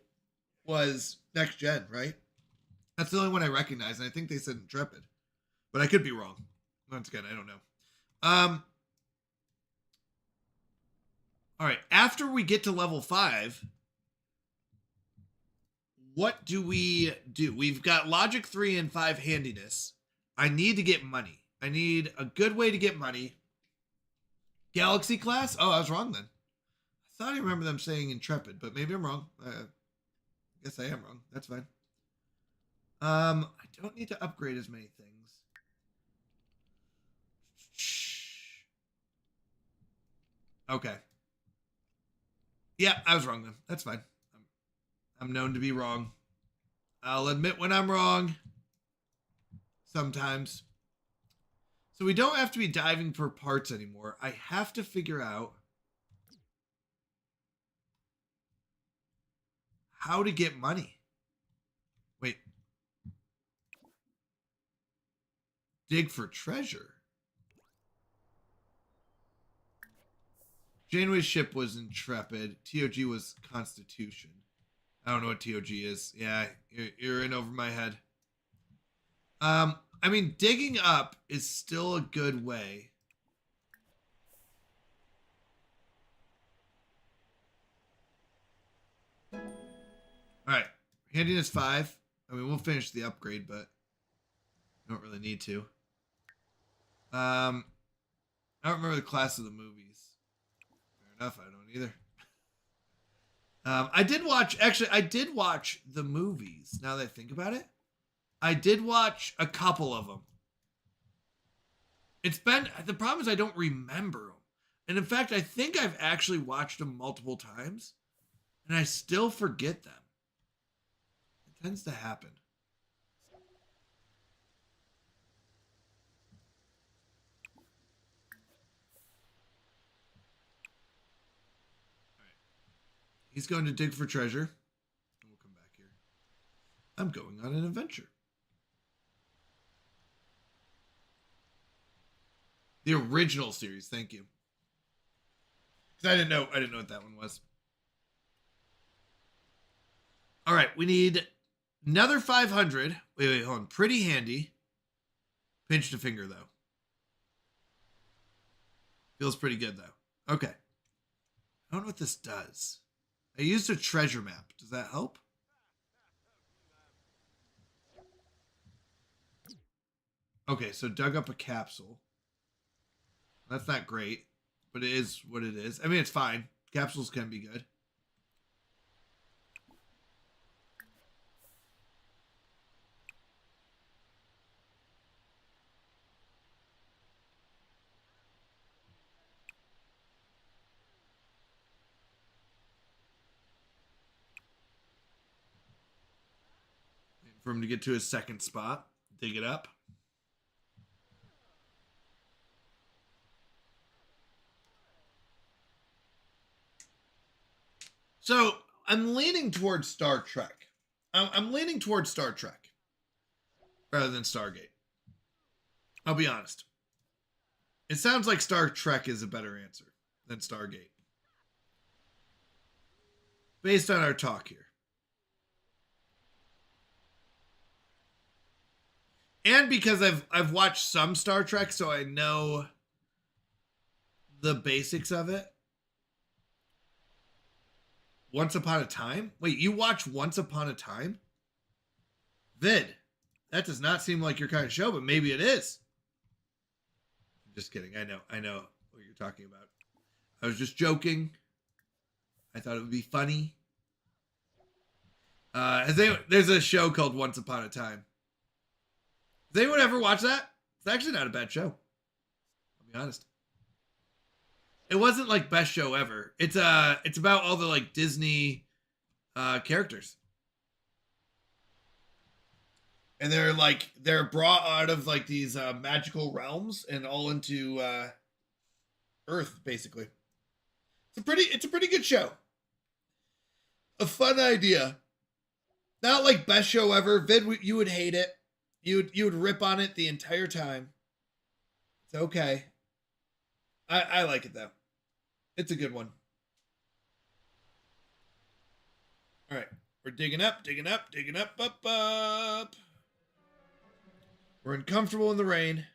was next gen, right? That's the only one I recognize, and I think they said Intrepid. But I could be wrong. Once again, I don't know. All right, after we get to level 5, what do we do? We've got Logic 3 and 5 handiness. I need to get money. I need a good way to get money. Galaxy class? Oh, I was wrong then. I thought I remember them saying Intrepid, but maybe I'm wrong. I guess I am wrong. That's fine. I don't need to upgrade as many things. Okay. Yeah, I was wrong then. That's fine. I'm known to be wrong. I'll admit when I'm wrong. Sometimes. So we don't have to be diving for parts anymore. I have to figure out how to get money. Wait. Dig for treasure. Janeway's ship was Intrepid. TOG was Constitution. I don't know what TOG is. Yeah, you're in over my head. I mean, digging up is still a good way. All right, handiness 5. I mean, we'll finish the upgrade, but I don't really need to. I don't remember the class of the movies. Fair enough, I don't either. I did watch the movies, now that I think about it. I did watch a couple of them. The problem is I don't remember them. And in fact, I think I've actually watched them multiple times, and I still forget them. It tends to happen. He's going to dig for treasure. And we'll come back here. I'm going on an adventure. The original series, thank you. Because I didn't know what that one was. All right, we need another 500. Wait, hold on. Pretty handy. Pinch to finger, though. Feels pretty good, though. Okay. I don't know what this does. I used a treasure map. Does that help? Okay, so dug up a capsule. That's not great, but it is what it is. I mean, it's fine. Capsules can be good. For him to get to his second spot, dig it up. So I'm leaning towards Star Trek. I'm leaning towards Star Trek rather than Stargate. I'll be honest. It sounds like Star Trek is a better answer than Stargate. Based on our talk here. And because I've watched some Star Trek, so I know the basics of it. Once Upon a Time? Wait, you watch Once Upon a Time? Vid, that does not seem like your kind of show, but maybe it is. I'm just kidding. I know what you're talking about. I was just joking. I thought it would be funny. There's a show called Once Upon a Time. Does anyone ever watch that? It's actually not a bad show. I'll be honest. It wasn't like best show ever. It's about all the like Disney characters. And they're brought out of like these magical realms and all into Earth, basically. It's a pretty good show. A fun idea. Not like best show ever. Vid, you would hate it. You would rip on it the entire time. It's okay. I like it though. It's a good one. All right, we're digging up, up. We're uncomfortable in the rain.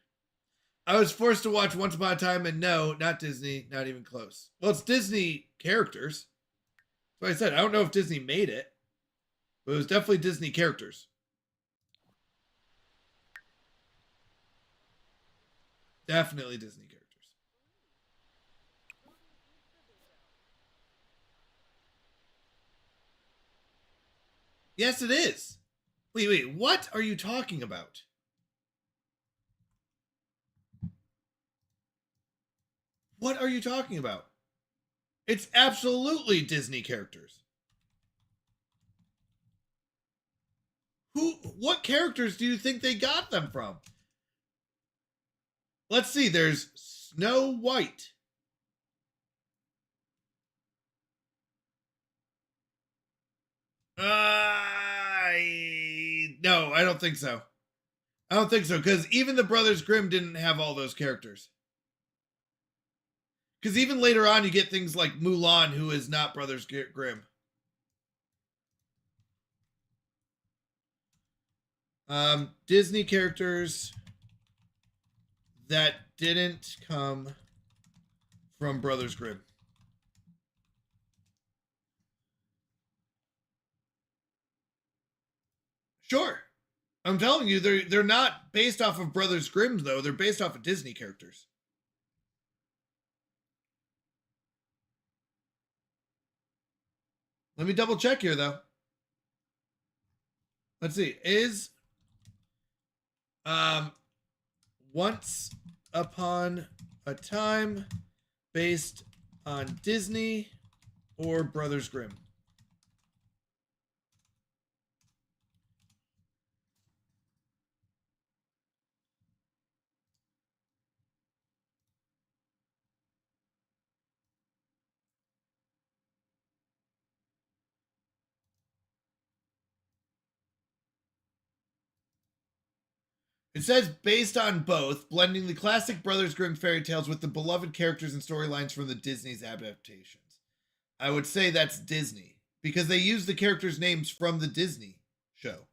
I was forced to watch Once Upon a Time, and no, not Disney, not even close. Well, it's Disney characters. That's what I said. I don't know if Disney made it, but it was definitely Disney characters. Definitely Disney characters. Yes, it is. Wait, what are you talking about? What are you talking about? It's absolutely Disney characters. What characters do you think they got them from? Let's see, there's Snow White. No, I don't think so. I don't think so, because even the Brothers Grimm didn't have all those characters. Because even later on, you get things like Mulan, who is not Brothers Grimm. Disney characters that didn't come from Brothers Grimm. Sure. I'm telling you, they're not based off of Brothers Grimm, though. They're based off of Disney characters. Let me double check here, though. Let's see. Is Once Upon a Time based on Disney or Brothers Grimm? It says based on both, blending the classic Brothers Grimm fairy tales with the beloved characters and storylines from the Disney's adaptations. I would say that's Disney, because they use the characters' names from the Disney show,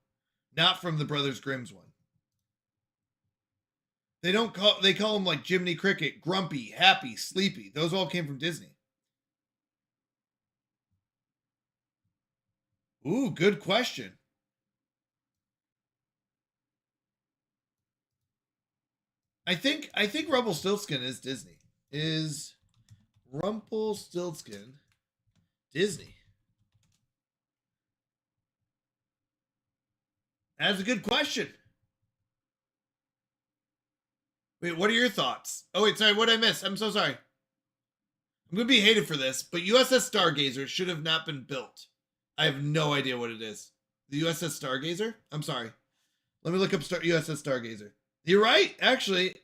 not from the Brothers Grimm's one. They call them like Jiminy Cricket, Grumpy, Happy, Sleepy. Those all came from Disney. Ooh, good question. I think Rumpelstiltskin is Disney. Is Rumpelstiltskin Disney? That's a good question. Wait, what are your thoughts? Oh, wait, sorry, what did I miss? I'm so sorry. I'm going to be hated for this, but USS Stargazer should have not been built. I have no idea what it is. The USS Stargazer? I'm sorry. Let me look up USS Stargazer. You're right, actually.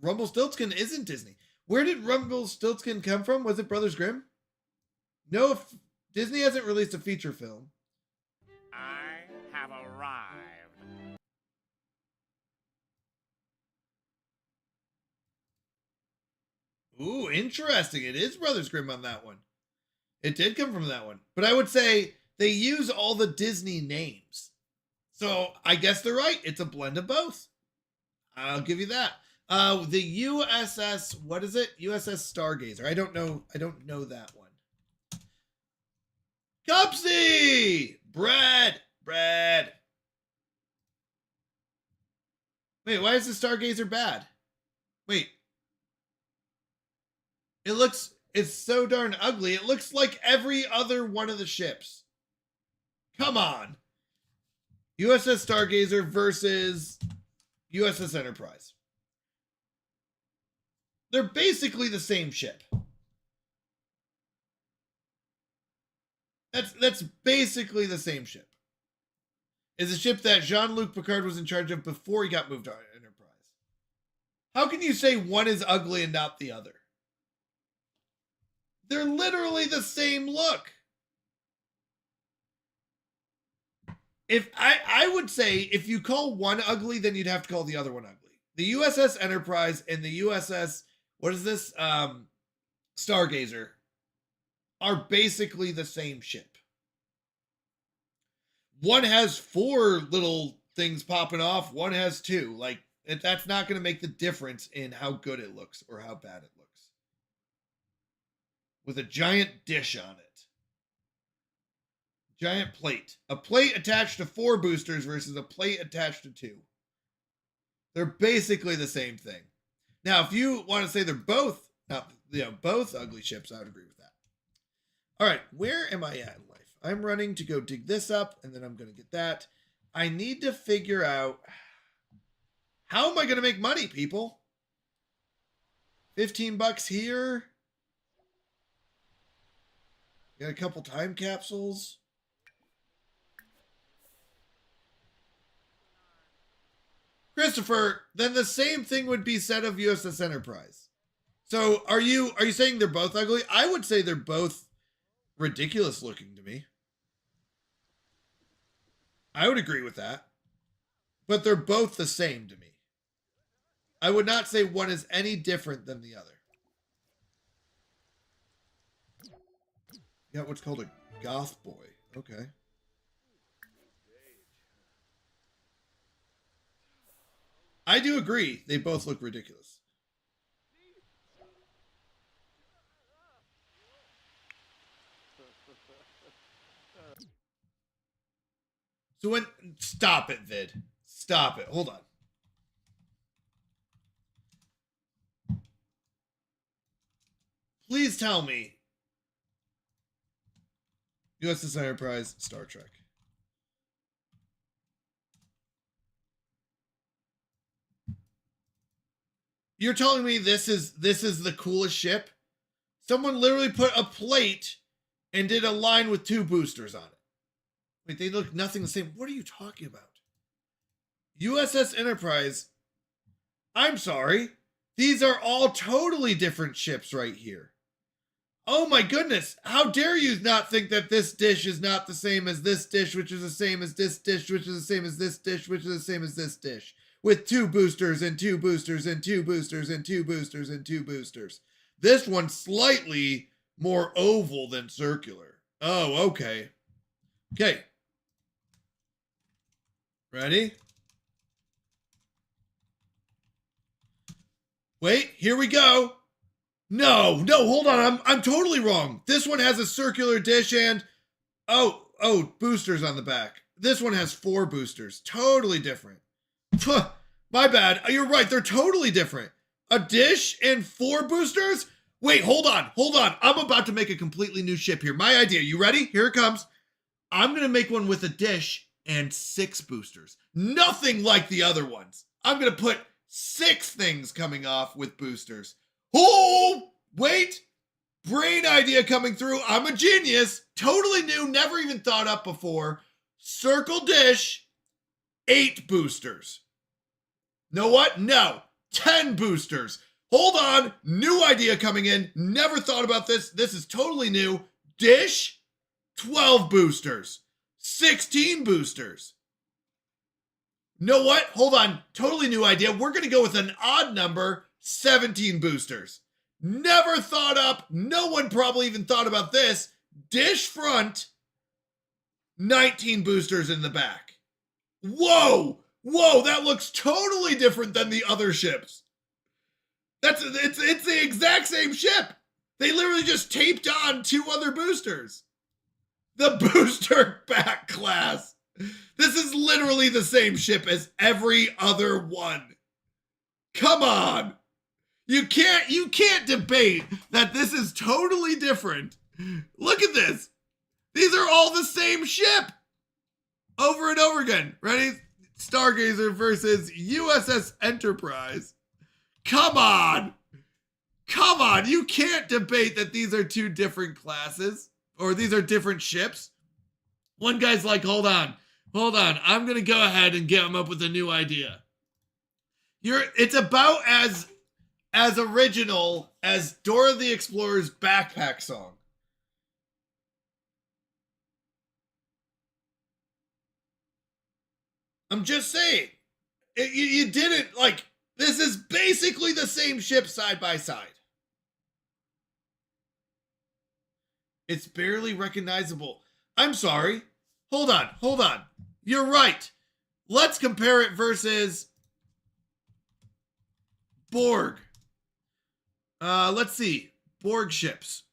Rumpelstiltskin isn't Disney. Where did Rumpelstiltskin come from? Was it Brothers Grimm? No, Disney hasn't released a feature film. I have arrived. Ooh, interesting. It is Brothers Grimm on that one. It did come from that one. But I would say they use all the Disney names. So I guess they're right. It's a blend of both. I'll give you that. The USS, what is it? USS Stargazer. I don't know that one. Cupsy! Bread! Wait, why is the Stargazer bad? Wait. It's so darn ugly. It looks like every other one of the ships. Come on. USS Stargazer versus USS Enterprise. They're basically the same ship. That's basically the same ship. is a ship that Jean-Luc Picard was in charge of before he got moved to Enterprise. How can you say one is ugly and not the other? They're literally the same look. If I would say if you call one ugly, then you'd have to call the other one ugly. The USS Enterprise and the USS, what is this? Stargazer are basically the same ship. One has 4 little things popping off. One has 2. Like, that's not going to make the difference in how good it looks or how bad it looks. With a giant dish on it. Giant plate. A plate attached to 4 boosters versus a plate attached to 2. They're basically the same thing. Now, if you want to say they're both, both ugly ships, I would agree with that. All right, where am I at in life? I'm running to go dig this up, and then I'm going to get that. I need to figure out, how am I going to make money, people? $15 here. Got a couple time capsules. Christopher, then the same thing would be said of USS Enterprise. So are you saying they're both ugly? I would say they're both ridiculous looking to me. I would agree with that. But they're both the same to me. I would not say one is any different than the other. You got what's called a goth boy. Okay. I do agree. They both look ridiculous. So when... Stop it, Vid. Stop it. Hold on. Please tell me. USS Enterprise, Star Trek. You're telling me this is the coolest ship? Someone literally put a plate and did a line with 2 boosters on it. Wait, they look nothing the same. What are you talking about? USS Enterprise. I'm sorry. These are all totally different ships right here. Oh my goodness. How dare you not think that this dish is not the same as this dish, which is the same as this dish, which is the same as this dish, which is the same as this dish. With 2 boosters and 2 boosters and 2 boosters and 2 boosters and 2 boosters. This one's slightly more oval than circular. Oh, okay. Okay. Ready? Wait, here we go. No, hold on. I'm totally wrong. This one has a circular dish and boosters on the back. This one has 4 boosters. Totally different. My bad. You're right. They're totally different. A dish and 4 boosters? Wait, hold on. I'm about to make a completely new ship here. My idea. You ready? Here it comes. I'm going to make one with a dish and 6 boosters. Nothing like the other ones. I'm going to put 6 things coming off with boosters. Oh, wait. Brain idea coming through. I'm a genius. Totally new. Never even thought up before. Circle dish. 8 boosters. Know what? No. 10 boosters. Hold on. New idea coming in. Never thought about this. This is totally new. Dish. 12 boosters. 16 boosters. Know what? Hold on. Totally new idea. We're going to go with an odd number. 17 boosters. Never thought up. No one probably even thought about this. Dish front. 19 boosters in the back. Whoa. That looks totally different than the other ships. It's the exact same ship. They literally just taped on 2 other boosters. The booster back class. This is literally the same ship as every other one. Come on. You can't debate that this is totally different. Look at this. These are all the same ship. Over and over again. Ready? Stargazer versus USS Enterprise. Come on. You can't debate that these are 2 different classes or these are different ships. One guy's like, hold on. Hold on. I'm going to go ahead and come up with a new idea. It's about as original as Dora the Explorer's backpack song. I'm just saying. You didn't, like, this is basically the same ship side by side. It's barely recognizable. I'm sorry. Hold on. You're right. Let's compare it versus Borg. Let's see. Borg ships.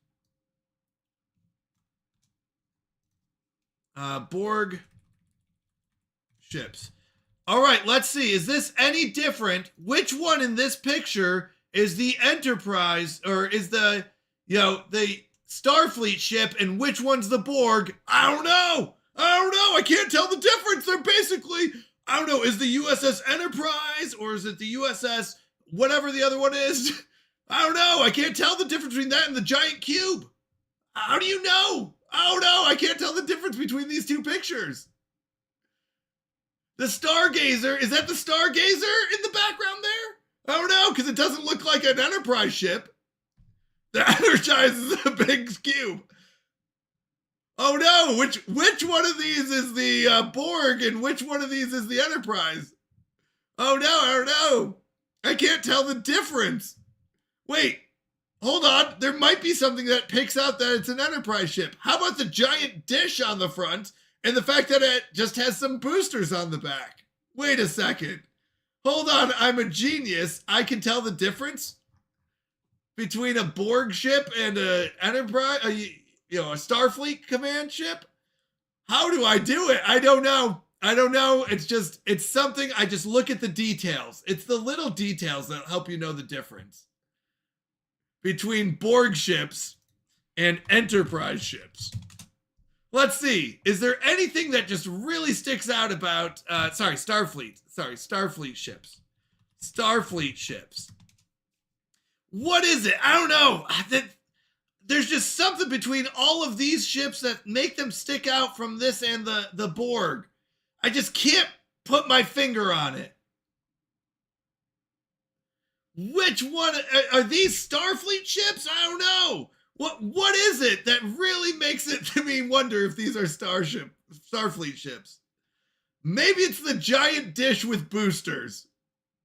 Borg ships. All right, let's see. Is this any different? Which one in this picture is the Enterprise, or is the Starfleet ship, and which one's the Borg? I don't know. I can't tell the difference. They're basically, I don't know, is the USS Enterprise, or is it the USS whatever the other one is? I don't know. I can't tell the difference between that and the giant cube. How do you know? I don't know. I can't tell the difference between these two pictures. The Stargazer, is that the Stargazer in the background there? I don't know, because it doesn't look like an Enterprise ship. The Enterprise is a big cube. Oh no, which one of these is the Borg and which one of these is the Enterprise? Oh no, I don't know. I can't tell the difference. Wait, hold on. There might be something that picks out that it's an Enterprise ship. How about the giant dish on the front and the fact that it just has some boosters on the back? Wait a second. Hold on, I'm a genius. I can tell the difference between a Borg ship and a Enterprise, a Starfleet command ship. How do I do it? I don't know. It's something, I just look at the details. It's the little details that help you know the difference between Borg ships and Enterprise ships. Let's see. Is there anything that just really sticks out about, Starfleet ships. Starfleet ships. What is it? I don't know. There's just something between all of these ships that make them stick out from this and the Borg. I just can't put my finger on it. Which one are these Starfleet ships? I don't know. What is it that really makes it to me wonder if these are Starfleet ships? Maybe it's the giant dish with boosters.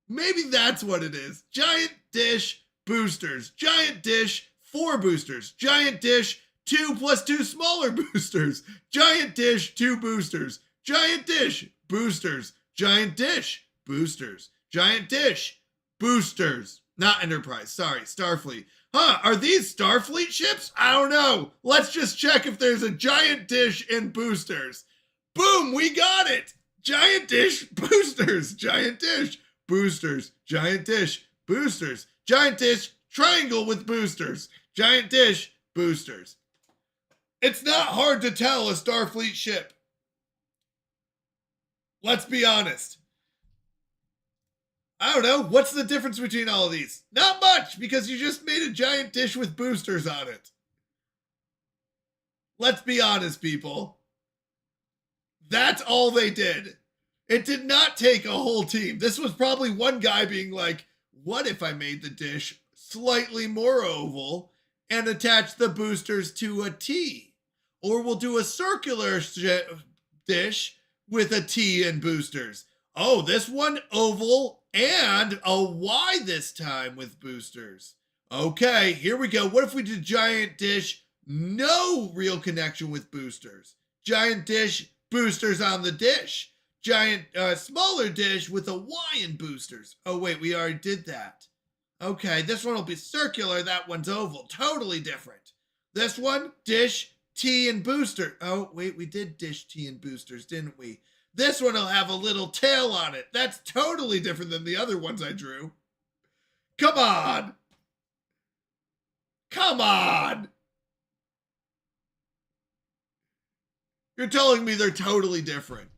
Maybe that's what it is. Giant dish, boosters. Giant dish, 4 boosters. Giant dish, 2 plus 2 smaller boosters. Giant dish, 2 boosters. Giant dish, boosters. Giant dish, boosters. Giant dish, boosters. Not Enterprise, sorry, Starfleet. Huh, are these Starfleet ships? I don't know. Let's just check if there's a giant dish and boosters. Boom, we got it. Giant dish, boosters. Giant dish, boosters. Giant dish, boosters. Giant dish, triangle with boosters. Giant dish, boosters. It's not hard to tell a Starfleet ship. Let's be honest. I don't know. What's the difference between all of these? Not much, because you just made a giant dish with boosters on it. Let's be honest, people. That's all they did. It did not take a whole team. This was probably one guy being like, what if I made the dish slightly more oval and attach the boosters to a T? Or we'll do a circular dish with a T and boosters. Oh, this one oval and a Y this time with boosters. Okay, here we go. What if we did giant dish, no real connection with boosters? Giant dish, boosters on the dish. Giant, smaller dish with a Y and boosters. Oh wait, we already did that. Okay, this one will be circular, that one's oval. Totally different. This one, dish, T and booster. Oh wait, we did dish, T and boosters, didn't we? This one will have a little tail on it. That's totally different than the other ones I drew. Come on. Come on. You're telling me they're totally different.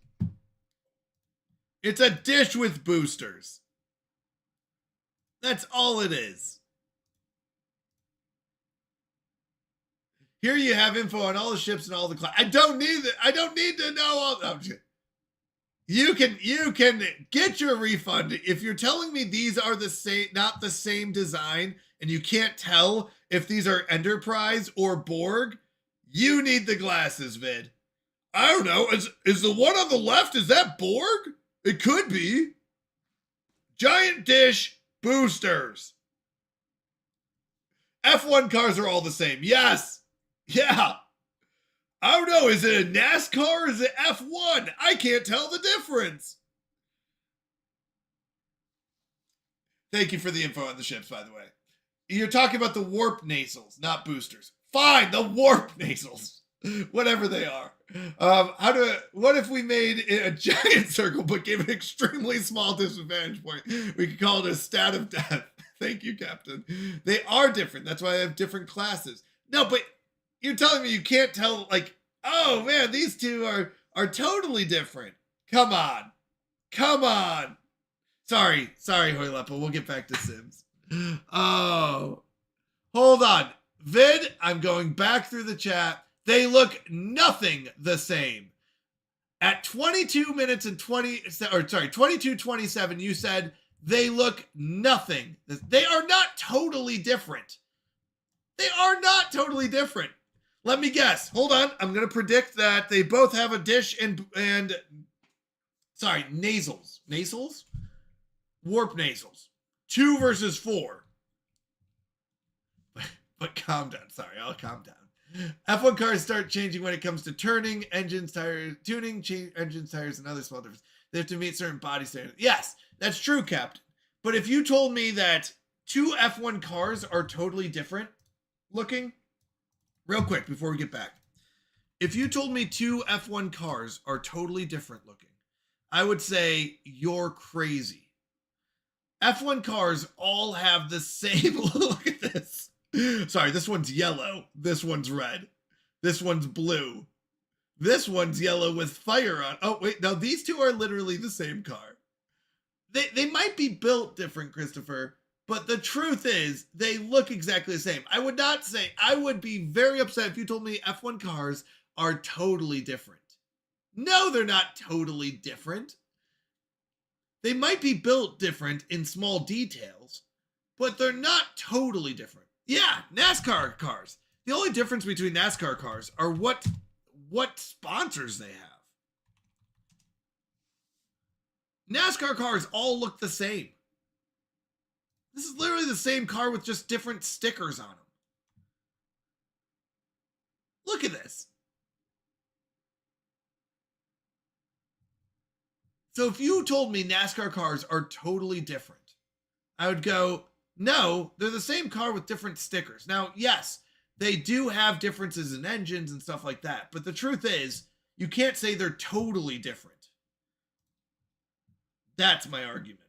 It's a dish with boosters. That's all it is. Here you have info on all the ships and all the class. I don't need to know all. Oh, shit. You can get your refund if you're telling me these are the same, not the same design, and you can't tell if these are Enterprise or Borg. You need the glasses, Vid. I don't know. Is the one on the left, is that Borg? It could be. Giant dish boosters. F1 cars are all the same. Yes. Yeah. I don't know. Is it a NASCAR or is it F1? I can't tell the difference. Thank you for the info on the ships, by the way. You're talking about the warp nasals, not boosters. Fine, the warp nasals. Whatever they are. What if we made it a giant circle but gave it an extremely small disadvantage point? We could call it a stat of death. Thank you, Captain. They are different. That's why I have different classes. No, but you're telling me you can't tell, like, oh man, these two are totally different. Come on. Come on. Sorry, Hoylepa. We'll get back to Sims. Oh. Hold on. Vid, I'm going back through the chat. They look nothing the same. At 22 minutes and 22:27, you said they look nothing. They are not totally different. They are not totally different. Let me guess. Hold on. I'm going to predict that they both have a dish and nasals. Nasals? Warp nasals. 2 versus 4. But calm down. Sorry, I'll calm down. F1 cars start changing when it comes to turning, engines, tires, tuning, engines, tires, and other small differences. They have to meet certain body standards. Yes, that's true, Captain. But if you told me that 2 F1 cars are totally different looking, real quick before we get back, if you told me 2 F1 cars are totally different looking, I would say you're crazy. F1 cars all have the same look at this. Sorry, this one's yellow. This one's red. This one's blue. This one's yellow with fire on. Oh, wait. No, these two are literally the same car. They might be built different, Christopher, but the truth is they look exactly the same. I would be very upset if you told me F1 cars are totally different. No, they're not totally different. They might be built different in small details, but they're not totally different. Yeah, NASCAR cars. The only difference between NASCAR cars are what sponsors they have. NASCAR cars all look the same. This is literally the same car with just different stickers on them. Look at this. So if you told me NASCAR cars are totally different, I would go, no, they're the same car with different stickers. Now, yes, they do have differences in engines and stuff like that. But the truth is, you can't say they're totally different. That's my argument.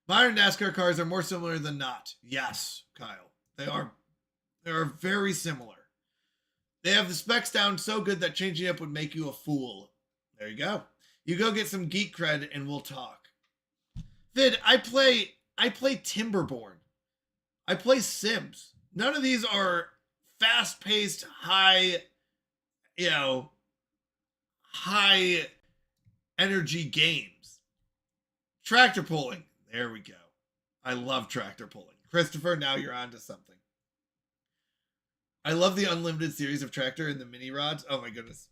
Modern NASCAR cars are more similar than not. Yes, Kyle. They are very similar. They have the specs down so good that changing up would make you a fool. There you go. You go get some geek cred and we'll talk. Vid, I play Timberborn. I play Sims. None of these are fast-paced, high energy games. Tractor pulling. There we go. I love tractor pulling. Christopher, now you're on to something. I love the unlimited series of tractor and the mini rods. Oh my goodness.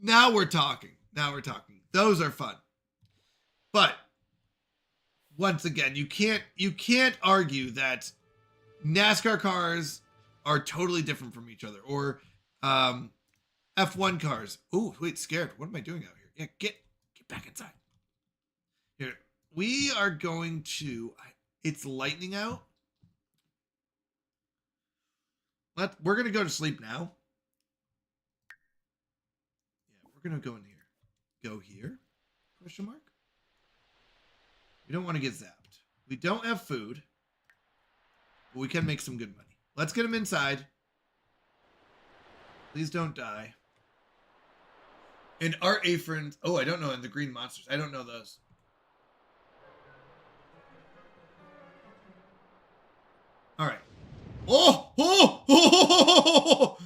Now we're talking. Those are fun. But once again, you can't argue that NASCAR cars are totally different from each other, or F1 cars. Oh, wait, scared. What am I doing out here? Yeah, get back inside. Here, we are going to. It's lightning out. We're gonna go to sleep now. Yeah, we're gonna go in here. Go here? Question mark. We don't want to get zapped. We don't have food. But we can make some good money. Let's get him inside. Please don't die. And our aprons. Oh, I don't know. And the green monsters. I don't know those. All right. Oh! Oh! Oh!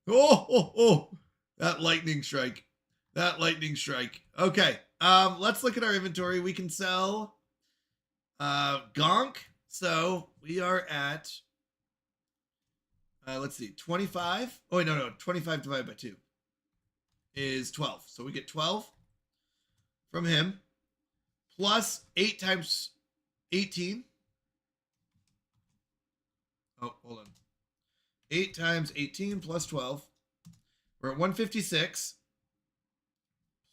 Oh! Oh! Oh! That lightning strike. That lightning strike. Okay. Let's look at our inventory. We can sell gonk. So we are at let's see, 25. Oh wait, no, 25 divided by 2 is 12. So we get 12 from him plus 8 times 18. Oh, hold on. 8 times 18 plus 12. We're at 156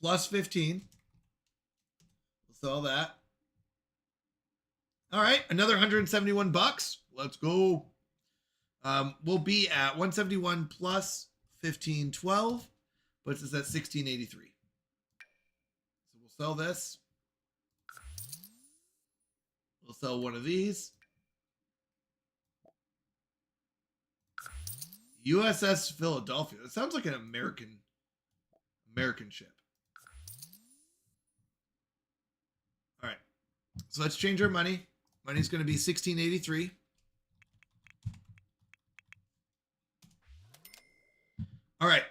plus 15. We'll sell that. All right, another 171 bucks. Let's go. We'll be at 171 plus 15, 12, puts us at 1683. So we'll sell this. We'll sell one of these. USS Philadelphia. That sounds like an American ship. All right. So let's change our money. Money's going to be 1683. All right.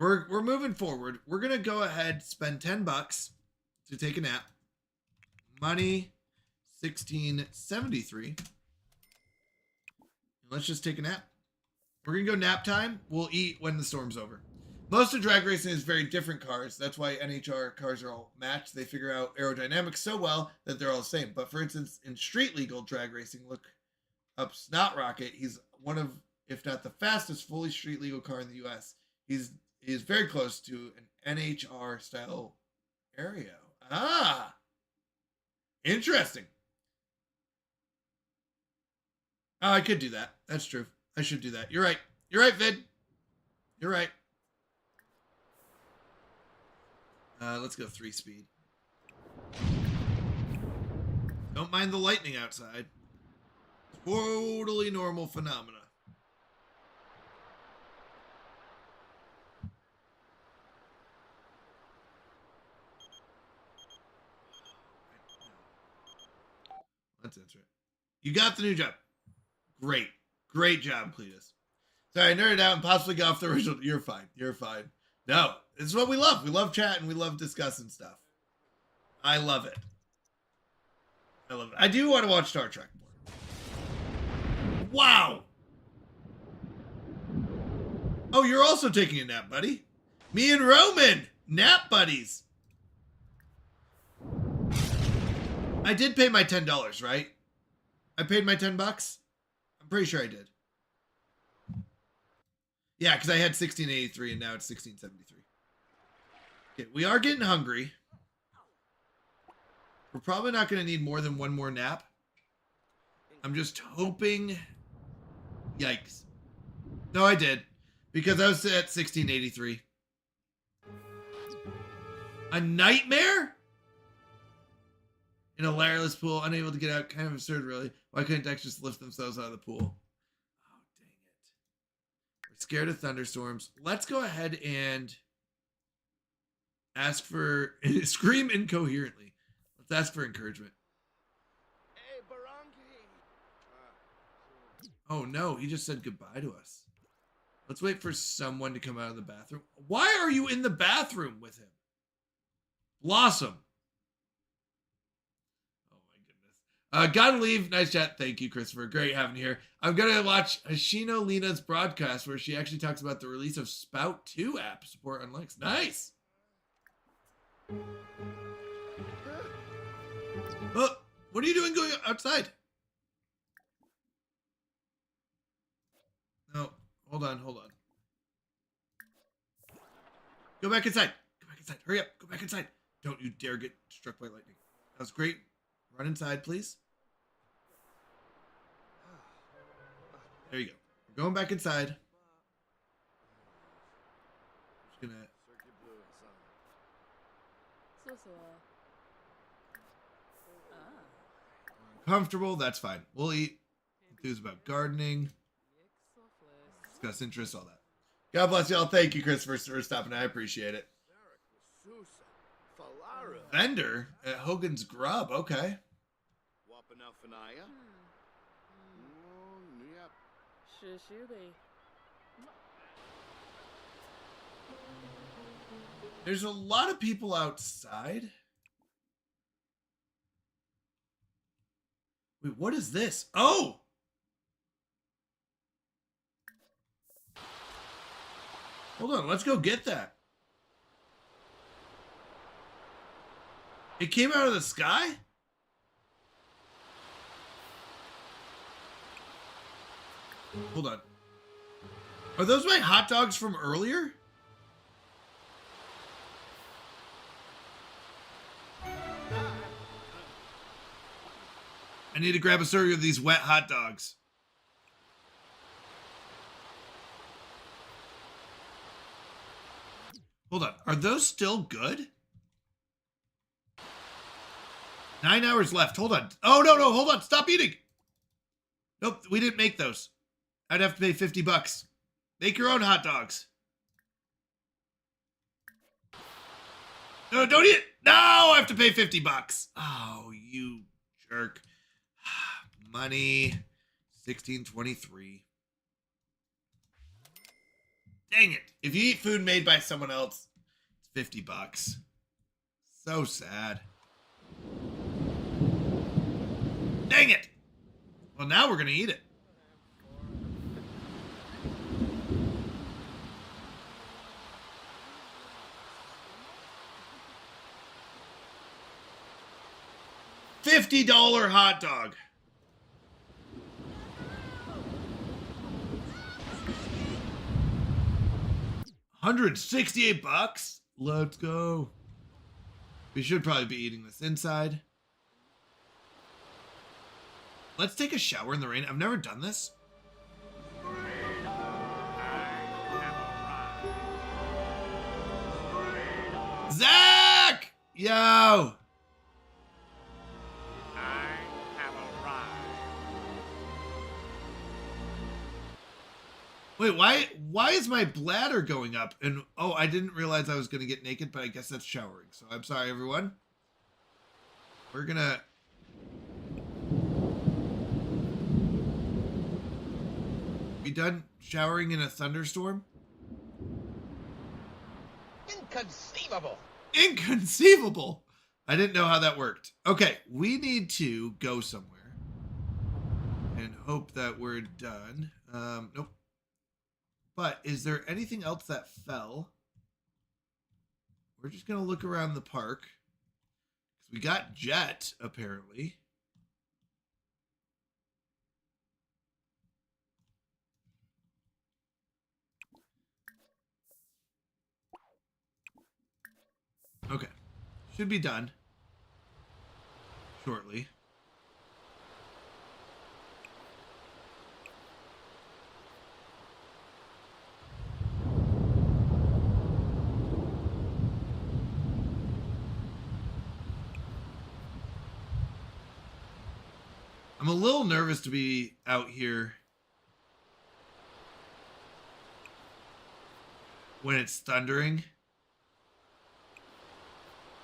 We're moving forward. We're going to go ahead, spend 10 bucks to take a nap. Money 1673. Let's just take a nap. We're going to go nap time. We'll eat when the storm's over. Most of drag racing is very different cars. That's why NHR cars are all matched. They figure out aerodynamics so well that they're all the same. But for instance, in street legal drag racing, look up Snot Rocket. He's one of, if not the fastest fully street legal car in the US. He's very close to an NHR style Aereo. Ah, interesting. Oh, I could do that. That's true. I should do that. You're right. You're right, Vid. You're right. Let's go 3-speed. Don't mind the lightning outside. Totally normal phenomena. Let's answer it. You got the new job. Great. Great job, Cletus. Sorry, I nerded out and possibly got off the original. You're fine. You're fine. No, this is what we love. We love chatting. We love discussing stuff. I love it. I love it. I do want to watch Star Trek more. Wow. Oh, you're also taking a nap, buddy. Me and Roman. Nap buddies. I did pay my $10, right? I paid my 10 bucks. I'm pretty sure I did. Yeah, because I had 1683 and now it's 1673. Okay, we are getting hungry. We're probably not going to need more than one more nap. I'm just hoping. Yikes. No, I did. Because I was at 1683. A nightmare? In a wireless pool, unable to get out. Kind of absurd, really. Why couldn't Dex just lift themselves out of the pool? Oh, dang it. We're scared of thunderstorms. Let's go ahead and ask for... Scream incoherently. Let's ask for encouragement. Hey, Barangi. Oh, no. He just said goodbye to us. Let's wait for someone to come out of the bathroom. Why are you in the bathroom with him? Blossom. Gotta leave. Nice chat. Thank you, Christopher. Great having you here. I'm gonna watch Hashino Lina's broadcast where she actually talks about the release of Spout 2 app support on Linux. Nice. Oh, what are you doing going outside? No, hold on. Go back inside. Hurry up. Go back inside. Don't you dare get struck by lightning. That was great. Run inside, please. There you go. We're going back inside. Just gonna... Comfortable, that's fine. We'll eat. Enthuse about gardening. Discuss interests, all that. God bless y'all. Thank you, Chris, for stopping. I appreciate it. Vendor at Hogan's Grub. Okay. There's a lot of people outside. Wait, what is this? Oh! Hold on, let's go get that. It came out of the sky? Hold on. Are those my hot dogs from earlier? I need to grab a serving of these wet hot dogs. Hold on. Are those still good? 9 hours left. Hold on. Oh, no. Hold on. Stop eating. Nope. We didn't make those. I'd have to pay $50. Make your own hot dogs. No, don't eat it. No, I have to pay $50. Oh, you jerk. Money. 1623. Dang it. If you eat food made by someone else, it's $50. So sad. Dang it. Well, now we're going to eat it. $50 hot dog. $168. Let's go. We should probably be eating this inside. Let's take a shower in the rain. I've never done this. Zach! Yo! Wait, why is my bladder going up? And oh, I didn't realize I was going to get naked, but I guess that's showering. So I'm sorry, everyone. We're going to... be done showering in a thunderstorm? Inconceivable. Inconceivable! I didn't know how that worked. Okay, we need to go somewhere and hope that we're done. Nope. But is there anything else that fell? We're just going to look around the park. We got Jet, apparently. Okay. Should be done shortly. I'm a little nervous to be out here when it's thundering.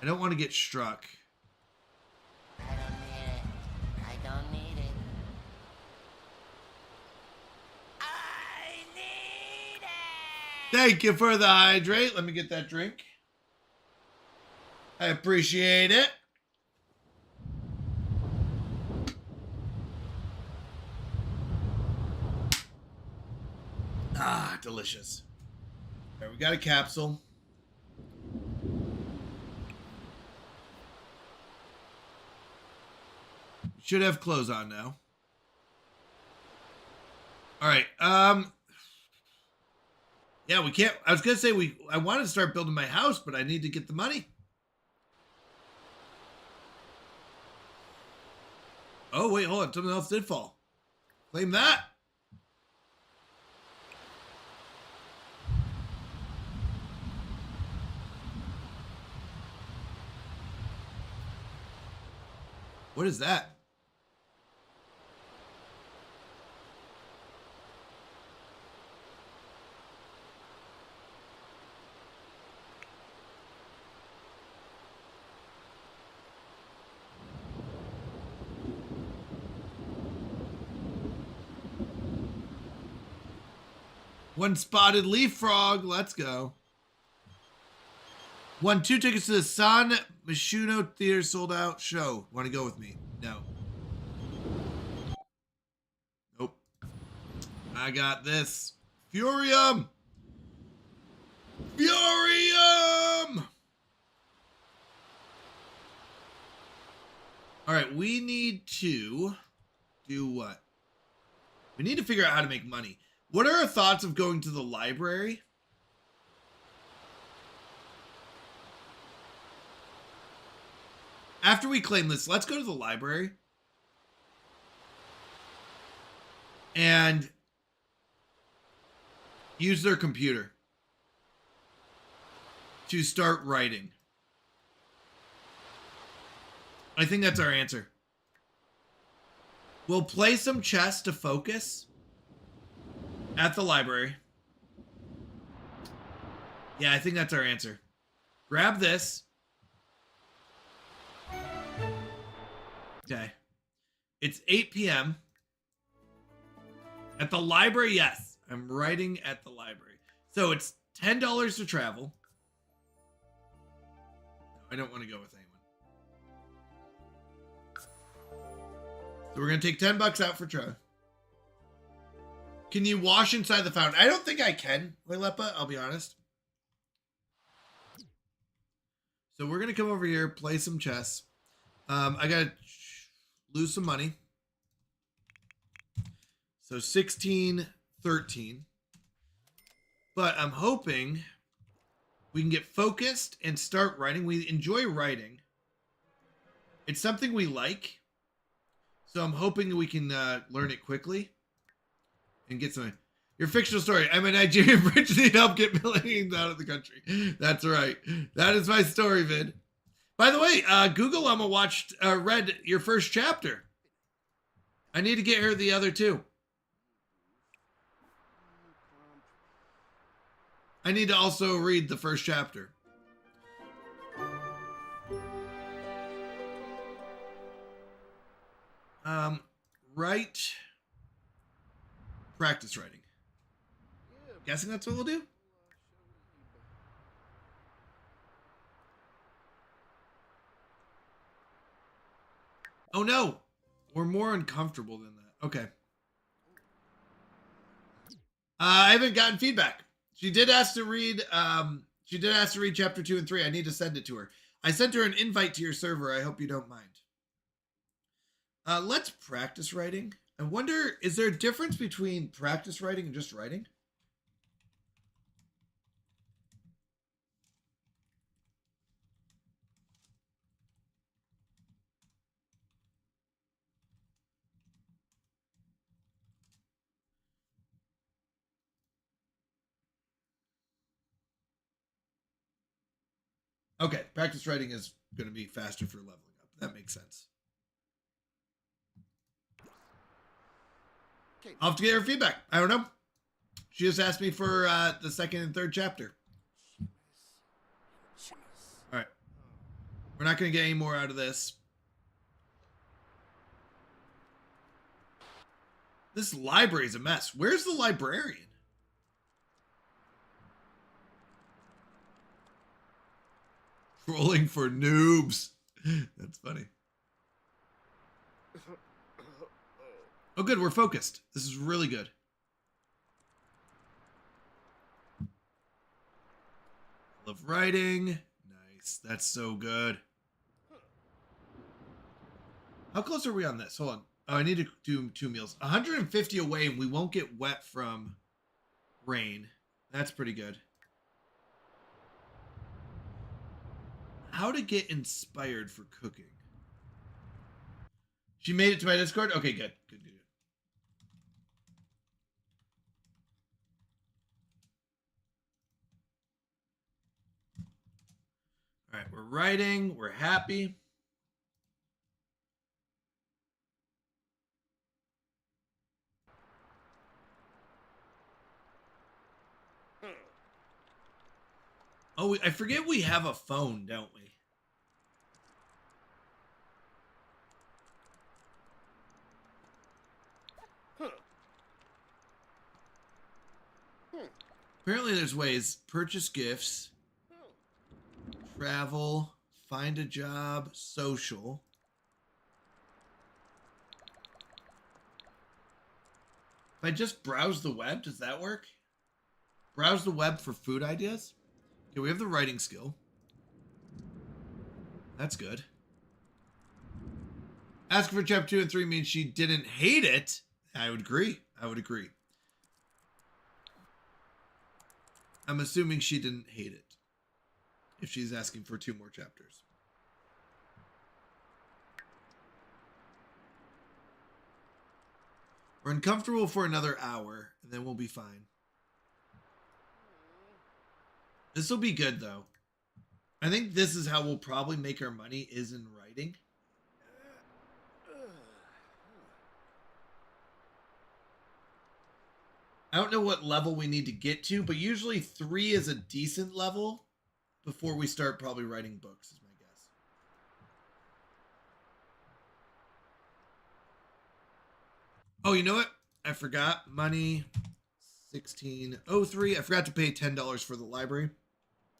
I don't want to get struck. I don't need it. I don't need it. I need it! Thank you for the hydrate. Let me get that drink. I appreciate it. Ah, delicious. All right, we got a capsule. Should have clothes on now. All right. Yeah, we can't. I was gonna say I wanted to start building my house, but I need to get the money. Oh wait, hold on. Something else did fall. Claim that. What is that? One spotted leaf frog. Let's go. Won 2 tickets to the San Myshuno Theater sold out show. Want to go with me? No. Nope. I got this. Furium! Furium! All right, we need to do what? We need to figure out how to make money. What are our thoughts of going to the library? After we claim this, let's go to the library. And use their computer to start writing. I think that's our answer. We'll play some chess to focus at the library. Yeah, I think that's our answer. Grab this. Okay. It's 8 p.m. At the library, yes. I'm writing at the library. So it's $10 to travel. No, I don't want to go with anyone. So we're going to take $10 out for travel. Can you wash inside the fountain? I don't think I can, Lepa, I'll be honest. So we're going to come over here, play some chess. I got to lose some money. So 16, 13. But I'm hoping we can get focused and start writing. We enjoy writing. It's something we like. So I'm hoping we can learn it quickly and get some. Your fictional story. I'm a Nigerian bridge need help get millions out of the country. That's right. That is my story, vid. By the way, Google Llama read your first chapter. I need to get her the other two. I need to also read the first chapter. Write. Practice writing. Guessing that's what we'll do? Oh no! We're more uncomfortable than that. Okay. I haven't gotten feedback. She did ask to read chapter 2 and 3. I need to send it to her. I sent her an invite to your server. I hope you don't mind. Let's practice writing. I wonder, is there a difference between practice writing and just writing? Okay, practice writing is going to be faster for leveling up. That makes sense. I'll have to get her feedback. I don't know. She just asked me for the second and third chapter. All right. We're not going to get any more out of this. This library is a mess. Where's the librarian? Trolling for noobs. That's funny. Oh, good. We're focused. This is really good. Love writing. Nice. That's so good. How close are we on this? Hold on. Oh, I need to do 2 meals. 150 away and we won't get wet from rain. That's pretty good. How to get inspired for cooking. She made it to my Discord? Okay, good. Good, good, good. All right, we're writing. We're happy. Oh, I forget we have a phone, don't we? Apparently there's ways. Purchase gifts. Travel, find a job, social. If I just browse the web, does that work? Browse the web for food ideas? Okay, we have the writing skill. That's good. Asking for chapter 2 and 3 means she didn't hate it. I would agree. I would agree. I'm assuming she didn't hate it if she's asking for 2 more chapters. We're uncomfortable for another hour, and then we'll be fine. This will be good, though. I think this is how we'll probably make our money, is in writing. I don't know what level we need to get to, but usually 3 is a decent level before we start probably writing books, is my guess. Oh, you know what? I forgot. Money, 1603. I forgot to pay $10 for the library.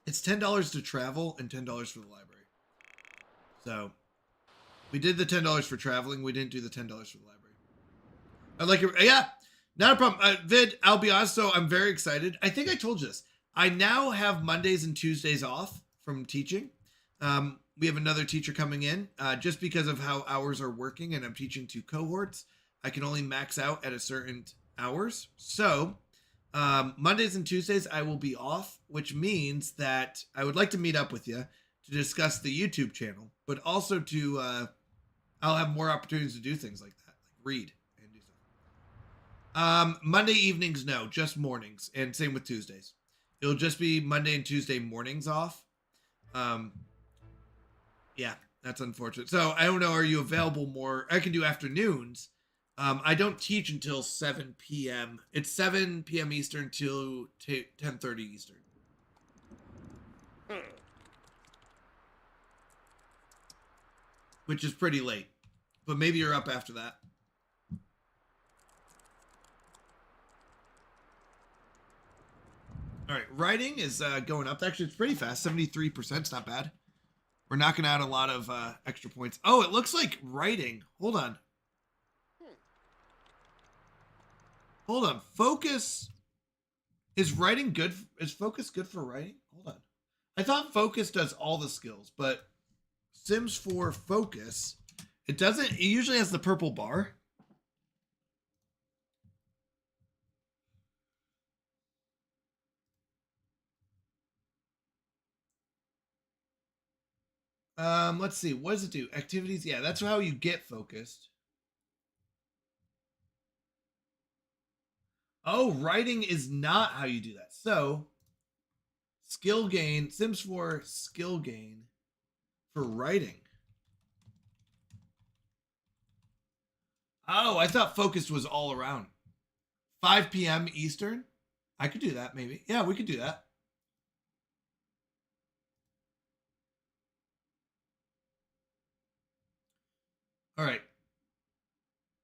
It's $10 to travel and $10 for the library. So we did the $10 for traveling. We didn't do the $10 for the library. I'd like it. Yeah, not a problem. Vid, I'll be honest, so I'm very excited. I think I told you this. I now have Mondays and Tuesdays off from teaching. We have another teacher coming in just because of how hours are working, and I'm teaching 2 cohorts. I can only max out at a certain hours. So Mondays and Tuesdays I will be off, which means that I would like to meet up with you to discuss the YouTube channel, but also to I'll have more opportunities to do things like that, like read and do stuff. Monday evenings, no, just mornings, and same with Tuesdays. It'll just be Monday and Tuesday mornings off. Yeah, that's unfortunate. So I don't know, are you available more? I can do afternoons. I don't teach until 7 p.m. It's 7 p.m. Eastern till 10:30 Eastern. Which is pretty late. But maybe you're up after that. All right, writing is going up. Actually, it's pretty fast. 73%. It's not bad. We're knocking out a lot of extra points. Oh, it looks like writing. Hold on. Hold on. Focus. Is writing good? Is focus good for writing? Hold on. I thought focus does all the skills, but Sims 4 focus, it doesn't. It usually has the purple bar. Let's see. What does it do? Activities. Yeah, that's how you get focused. Oh, writing is not how you do that. So, skill gain, Sims 4 skill gain for writing. Oh, I thought focused was all around. 5 p.m. Eastern? I could do that maybe. Yeah, we could do that. All right.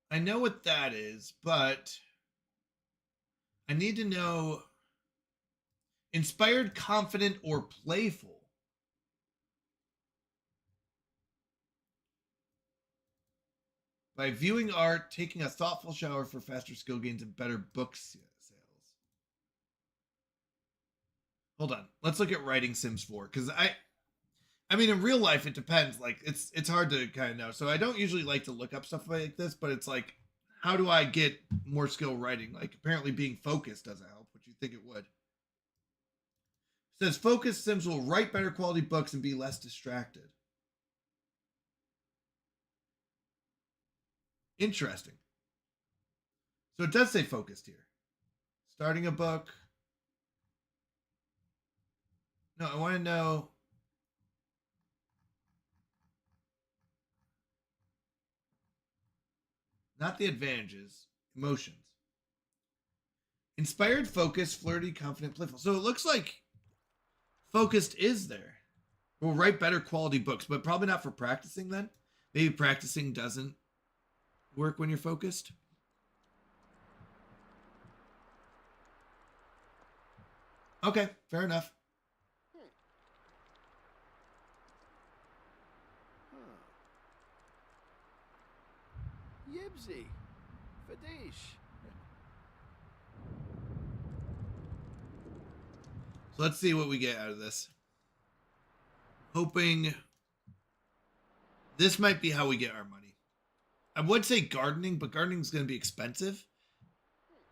I know what that is, but I need to know inspired, confident, or playful. By viewing art, taking a thoughtful shower for faster skill gains and better book sales. Hold on. Let's look at writing Sims 4 because I mean, in real life, it depends. Like, it's hard to kind of know. So I don't usually like to look up stuff like this, but it's like, how do I get more skill writing? Like, apparently being focused doesn't help, which you think it would. It says, focused Sims will write better quality books and be less distracted. Interesting. So it does say focused here. Starting a book. No, I want to know. Not the advantages, emotions. Inspired, focused, flirty, confident, playful. So it looks like focused is there. We'll write better quality books, but probably not for practicing then. Maybe practicing doesn't work when you're focused. Okay, fair enough. Yibsy. Fadish. So let's see what we get out of this. Hoping this might be how we get our money. I would say gardening, but gardening is going to be expensive.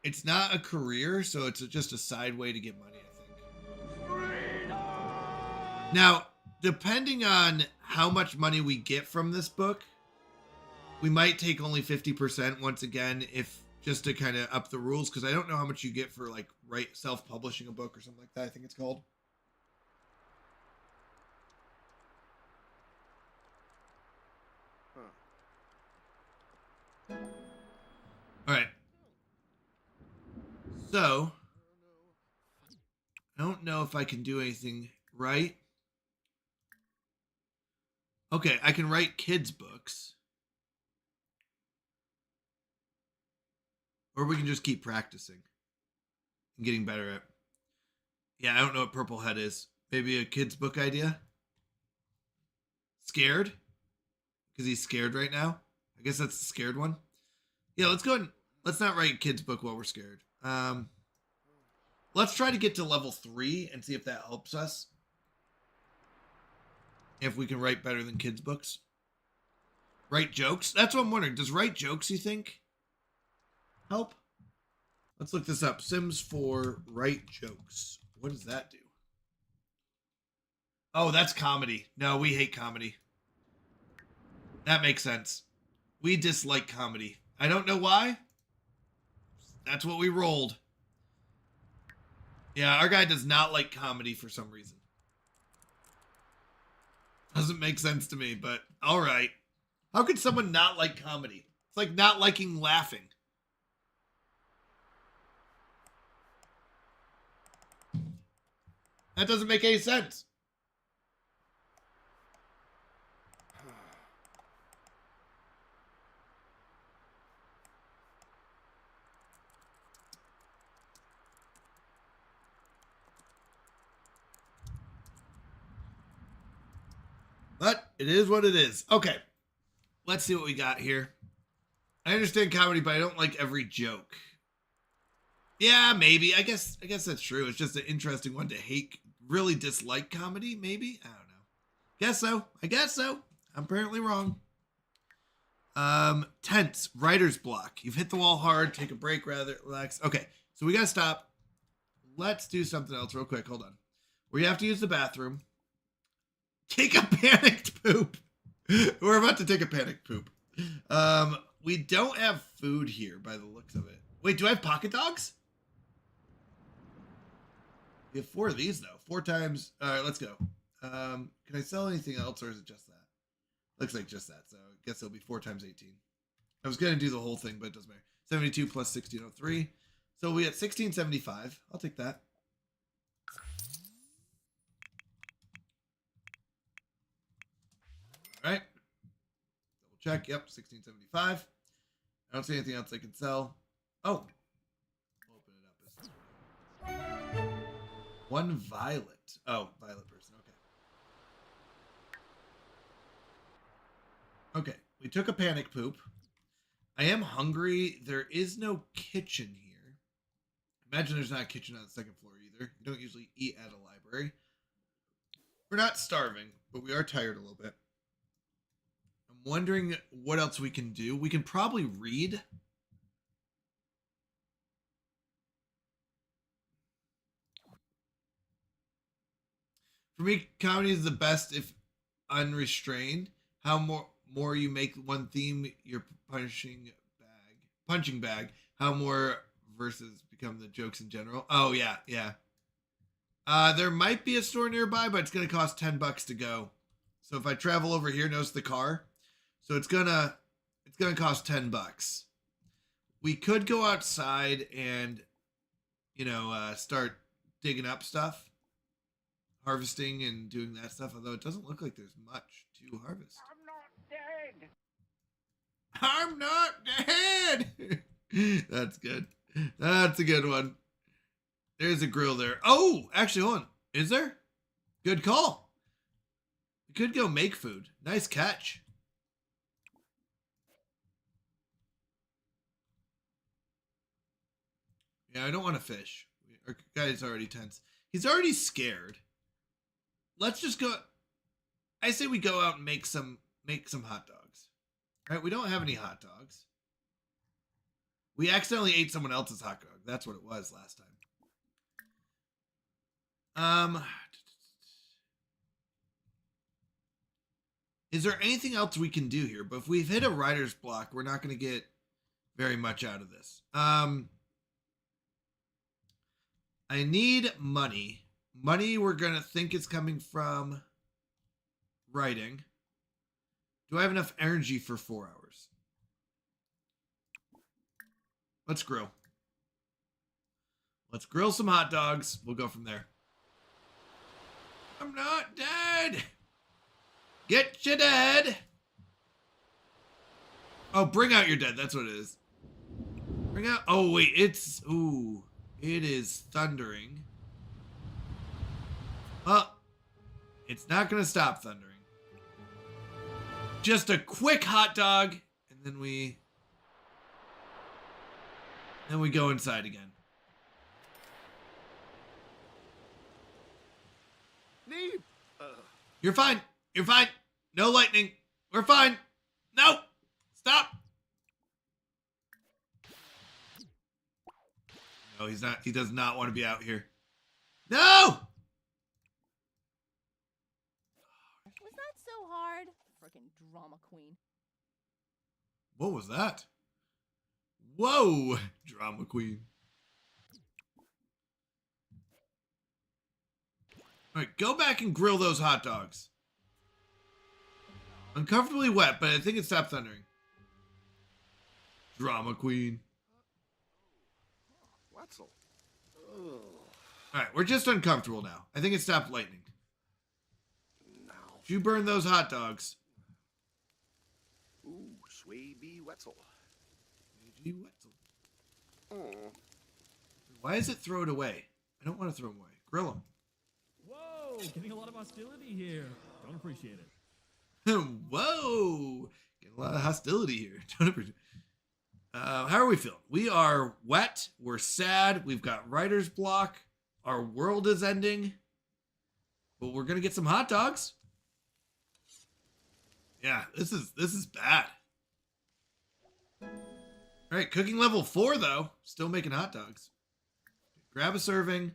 It's not a career, so it's just a side way to get money, I think. Now, depending on how much money we get from this book, we might take only 50% once again, if just to kind of up the rules, because I don't know how much you get for like self-publishing a book or something like that, I think it's called. All right. So, I don't know if I can do anything right. Okay, I can write kids' books. Or we can just keep practicing and getting better at. Yeah, I don't know what Purple Head is. Maybe a kid's book idea? Scared? Because he's scared right now? I guess that's the scared one. Yeah, let's go ahead and let's not write kids' book while we're scared. Let's try to get to level 3 and see if that helps us. If we can write better than kids' books. Write jokes? That's what I'm wondering. Does write jokes, you think, help? Let's look this up. Sims 4 write jokes. What does that do? Oh, that's comedy. No, we hate comedy. That makes sense. We dislike comedy. I don't know why. That's what we rolled. Yeah, our guy does not like comedy for some reason. Doesn't make sense to me, but all right. How could someone not like comedy? It's like not liking laughing. That doesn't make any sense. But it is what it is. Okay. Let's see what we got here. I understand comedy, but I don't like every joke. Yeah, maybe. I guess that's true. It's just an interesting one to hate, really dislike comedy, maybe? I don't know. Guess so. I guess so. I'm apparently wrong. Tense, writer's block. You've hit the wall hard. Take a break, rather relax. Okay, so we gotta stop. Let's do something else real quick. Hold on. We have to use the bathroom. Take a panicked poop. We're about to take a panicked poop. We don't have food here by the looks of it. Wait, do I have pocket dogs? We have 4 of these though. 4 times. All right, let's go. Can I sell anything else, or is it just that? Looks like just that. So I guess it'll be 4 times 18. I was gonna do the whole thing, but it doesn't matter. 72 plus 1603. So we at 1675. I'll take that. All right. Double check. Yep, 1675. I don't see anything else I can sell. Oh. Open it up. 1 violet. Oh, violet person. Okay. Okay. We took a panic poop. I am hungry. There is no kitchen here. Imagine there's not a kitchen on the 2nd floor either. You don't usually eat at a library. We're not starving, but we are tired a little bit. I'm wondering what else we can do. We can probably read. For me, comedy is the best if unrestrained. How more you make one theme your punching bag. How more verses become the jokes in general. Oh yeah. There might be a store nearby, but it's gonna cost $10 to go. So if I travel over here, notice the car. So it's gonna cost $10. We could go outside and, start digging up stuff, harvesting and doing that stuff. Although it doesn't look like there's much to harvest. I'm not dead. That's good. That's a good one. There's a grill there. Oh, actually, hold on. Is there? Good call. We could go make food. Nice catch. Yeah, I don't want to fish. Our guy's already tense. He's already scared. Let's just go. I say we go out and make some hot dogs. All right, we don't have any hot dogs. We accidentally ate someone else's hot dog. That's what it was last time. Is there anything else we can do here? But if we've hit a writer's block, we're not going to get very much out of this. I need money. Money we're going to think is coming from writing. Do I have enough energy for 4 hours? Let's grill. Let's grill some hot dogs. We'll go from there. I'm not dead. Get you dead. Oh, bring out your dead. That's what it is. Bring out. Oh, wait. It's. Ooh. It is thundering. Well, it's not going to stop thundering. Just a quick hot dog. And then we go inside again. Need. You're fine. You're fine. No lightning. We're fine. No. Stop. No, he's not. He does not want to be out here. No. Was that so hard? Freaking drama queen. What was that? Whoa, drama queen. All right, go back and grill those hot dogs. Uncomfortably wet, but I think it stopped thundering. Drama queen. Wetzel. All right, we're just uncomfortable now. I think it stopped lightning. Now. Did you burn those hot dogs? Ooh, Sway B. Wetzel. Gee, Wetzel. Oh. Why does it throw it away? I don't want to throw them away. Grill them. Whoa, getting a lot of hostility here. Don't appreciate it. Whoa, getting a lot of hostility here. Don't appreciate it. How are we feeling? We are wet. We're sad. We've got writer's block. Our world is ending. But we're gonna get some hot dogs. Yeah, this is bad. All right, cooking level 4 though. Still making hot dogs. Grab a serving.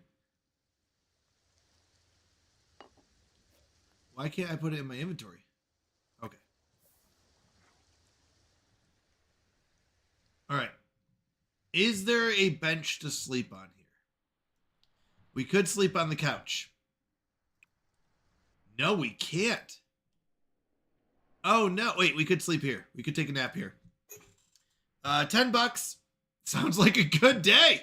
Why can't I put it in my inventory? Okay. All right. Is there a bench to sleep on here? We could sleep on the couch. No, we can't. Oh, no. Wait, we could sleep here. We could take a nap here. $10. Sounds like a good day.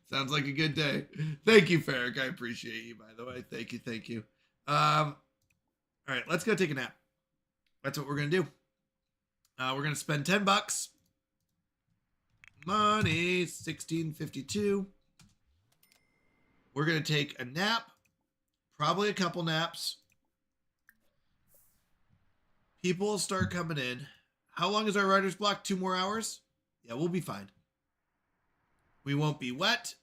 Sounds like a good day. Thank you, Farrick. I appreciate you, by the way. Thank you. Thank you. All right, let's go take a nap. That's what we're going to do. We're going to spend $10. Money, $16.52. We're going to take a nap. Probably a couple naps. People will start coming in. How long is our writer's block? 2 more hours? Yeah, we'll be fine. We won't be wet.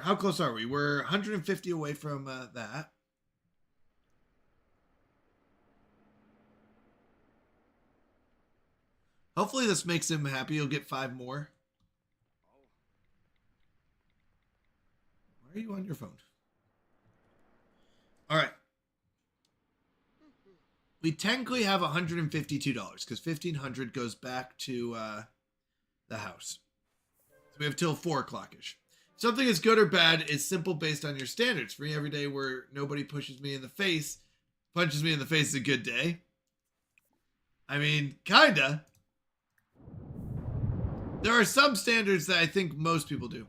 How close are we? We're 150 away from that. Hopefully this makes him happy. He'll get 5 more. Why are you on your phone? All right. We technically have $152 because $1,500 goes back to the house. So we have till 4 o'clock-ish. Something is good or bad is simple based on your standards. For me, every day where nobody punches me in the face is a good day. I mean, kinda. There are some standards that I think most people do.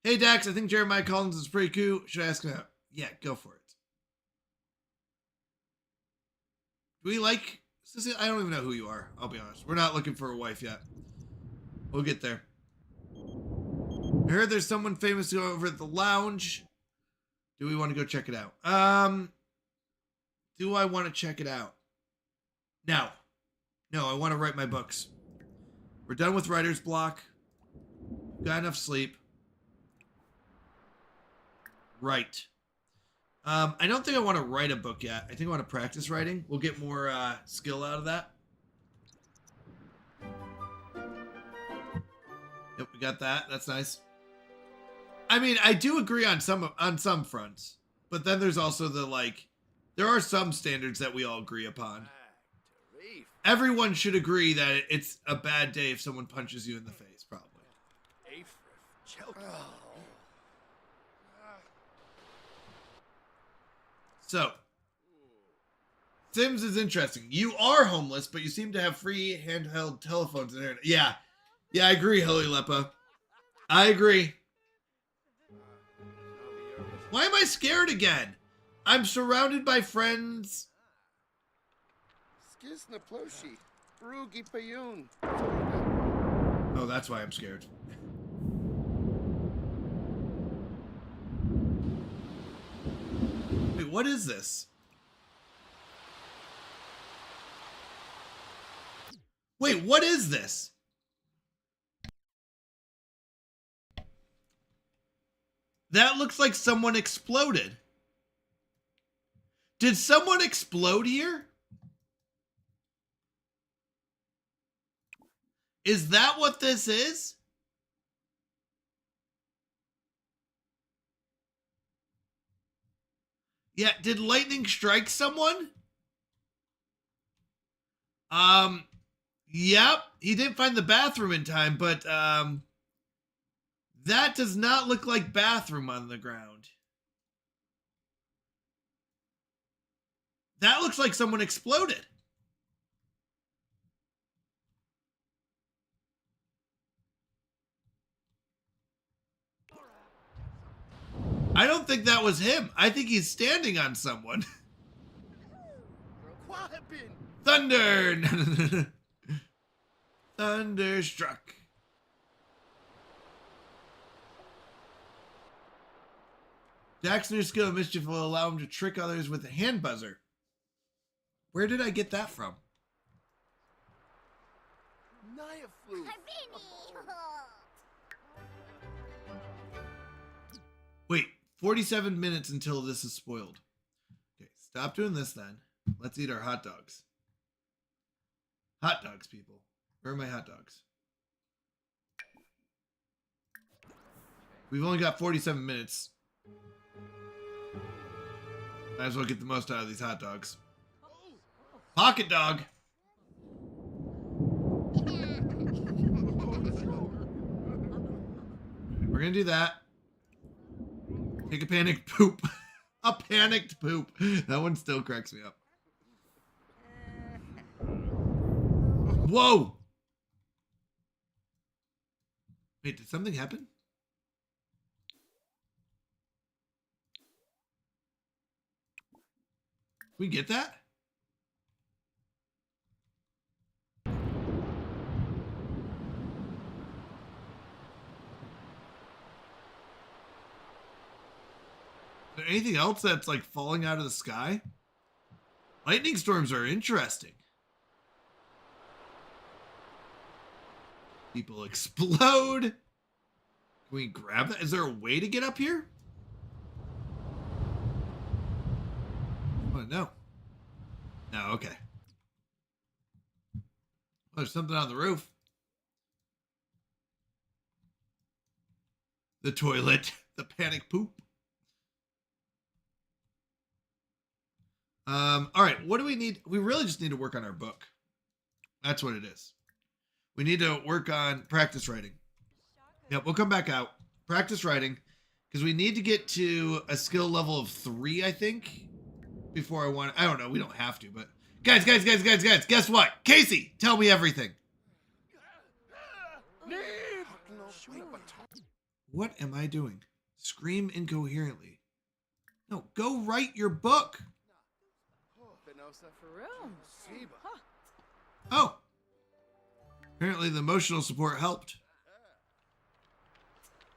Hey, Dax, I think Jeremiah Collins is pretty cool. Should I ask him out? Yeah, go for it. Do we like... I don't even know who you are. I'll be honest. We're not looking for a wife yet. We'll get there. I heard there's someone famous over at the lounge. Do we want to go check it out? Do I want to check it out? No. No, I want to write my books. We're done with writer's block. Got enough sleep. Right. I don't think I want to write a book yet. I think I want to practice writing. We'll get more skill out of that. Yep, we got that. That's nice. I mean, I do agree on some fronts, but then there's also the like, there are some standards that we all agree upon. Everyone should agree that it's a bad day if someone punches you in the face, probably. So, Sims is interesting. You are homeless, but you seem to have free handheld telephones and internet. Yeah. Yeah, I agree, Hilly Lepa. I agree. Why am I scared again? I'm surrounded by friends. Oh, that's why I'm scared. Wait, what is this? Wait, what is this? That looks like someone exploded. Did someone explode here? Is that what this is? Yeah, did lightning strike someone? Yep, he didn't find the bathroom in time, but that does not look like bathroom on the ground. That looks like someone exploded. I don't think that was him. I think he's standing on someone. Thunder! Thunderstruck. Jack's new skill of mischief will allow him to trick others with a hand buzzer. Where did I get that from? Wait, 47 minutes until this is spoiled. Okay, stop doing this then. Let's eat our hot dogs. Hot dogs, people. Where are my hot dogs? We've only got 47 minutes. Might as well get the most out of these hot dogs. Pocket dog. We're gonna do that. Take a panicked poop. A panicked poop. That one still cracks me up. Whoa! Wait, did something happen? We get that? Is there anything else that's like falling out of the sky? Lightning storms are interesting. People explode. Can we grab that? Is there a way to get up here? Oh, no. No, okay. Well, there's something on the roof. The toilet. The panic poop. All right, what do we need? We really just need to work on our book. That's what it is. We need to work on practice writing. Yep, we'll come back out. Practice writing. Because we need to get to a skill level of 3, I think. Before I don't know, we don't have to, but... Guys, guess what? Casey, tell me everything. What am I doing? Scream incoherently. No, go write your book. Oh. Apparently the emotional support helped.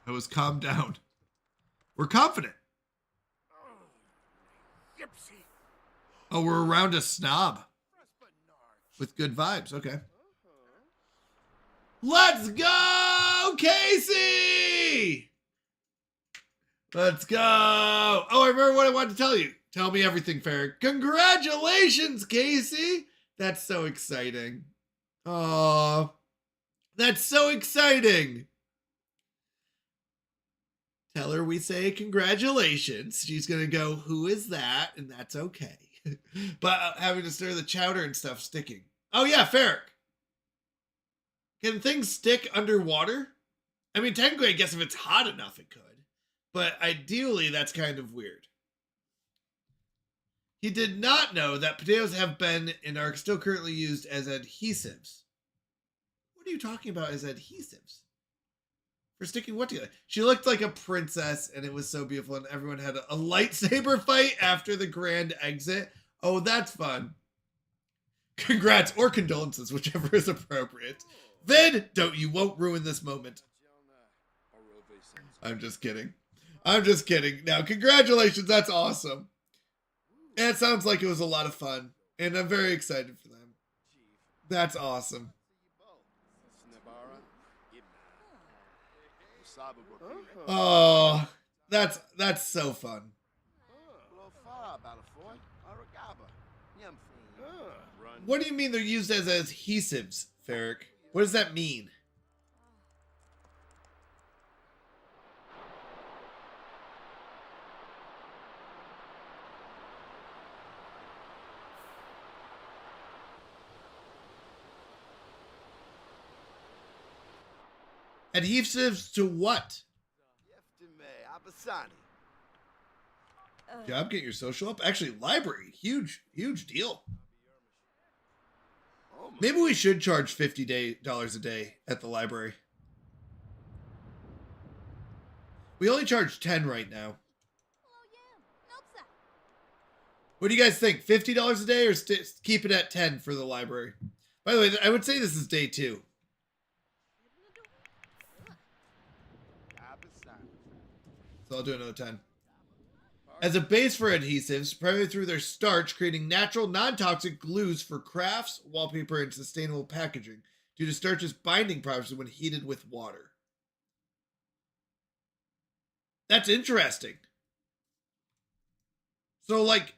I was calmed down. We're confident. Oh, we're around a snob. With good vibes. Okay. Let's go, go, Casey! Let's go. Oh, I remember what I wanted to tell you. Tell me everything, Farrah. Congratulations, Casey. That's so exciting. Oh, that's so exciting. Tell her we say congratulations. She's going to go, who is that? And that's okay. But having to stir the chowder and stuff sticking. Oh, yeah, Farrah. Can things stick underwater? I mean, technically, I guess if it's hot enough, it could. But ideally, that's kind of weird. He did not know that potatoes have been and are still currently used as adhesives. What are you talking about as adhesives? For sticking what together? She looked like a princess, and it was so beautiful, and everyone had a lightsaber fight after the grand exit. Oh, that's fun. Congrats or condolences, whichever is appropriate. Vid, you won't ruin this moment. I'm just kidding. I'm just kidding. Now, congratulations, that's awesome. And it sounds like it was a lot of fun, and I'm very excited for them. That's awesome. Oh, that's so fun. What do you mean they're used as adhesives, Farrah? What does that mean? Adhesives to what? Job, get your social up. Actually, library, huge deal. Maybe we should charge $50 a day at the library. We only charge 10 right now. What do you guys think? $50 a day or keep it at 10 for the library? By the way, I would say this is day 2. So I'll do another 10. As a base for adhesives, primarily through their starch, creating natural, non-toxic glues for crafts, wallpaper, and sustainable packaging, due to starch's binding properties when heated with water. That's interesting. So, like,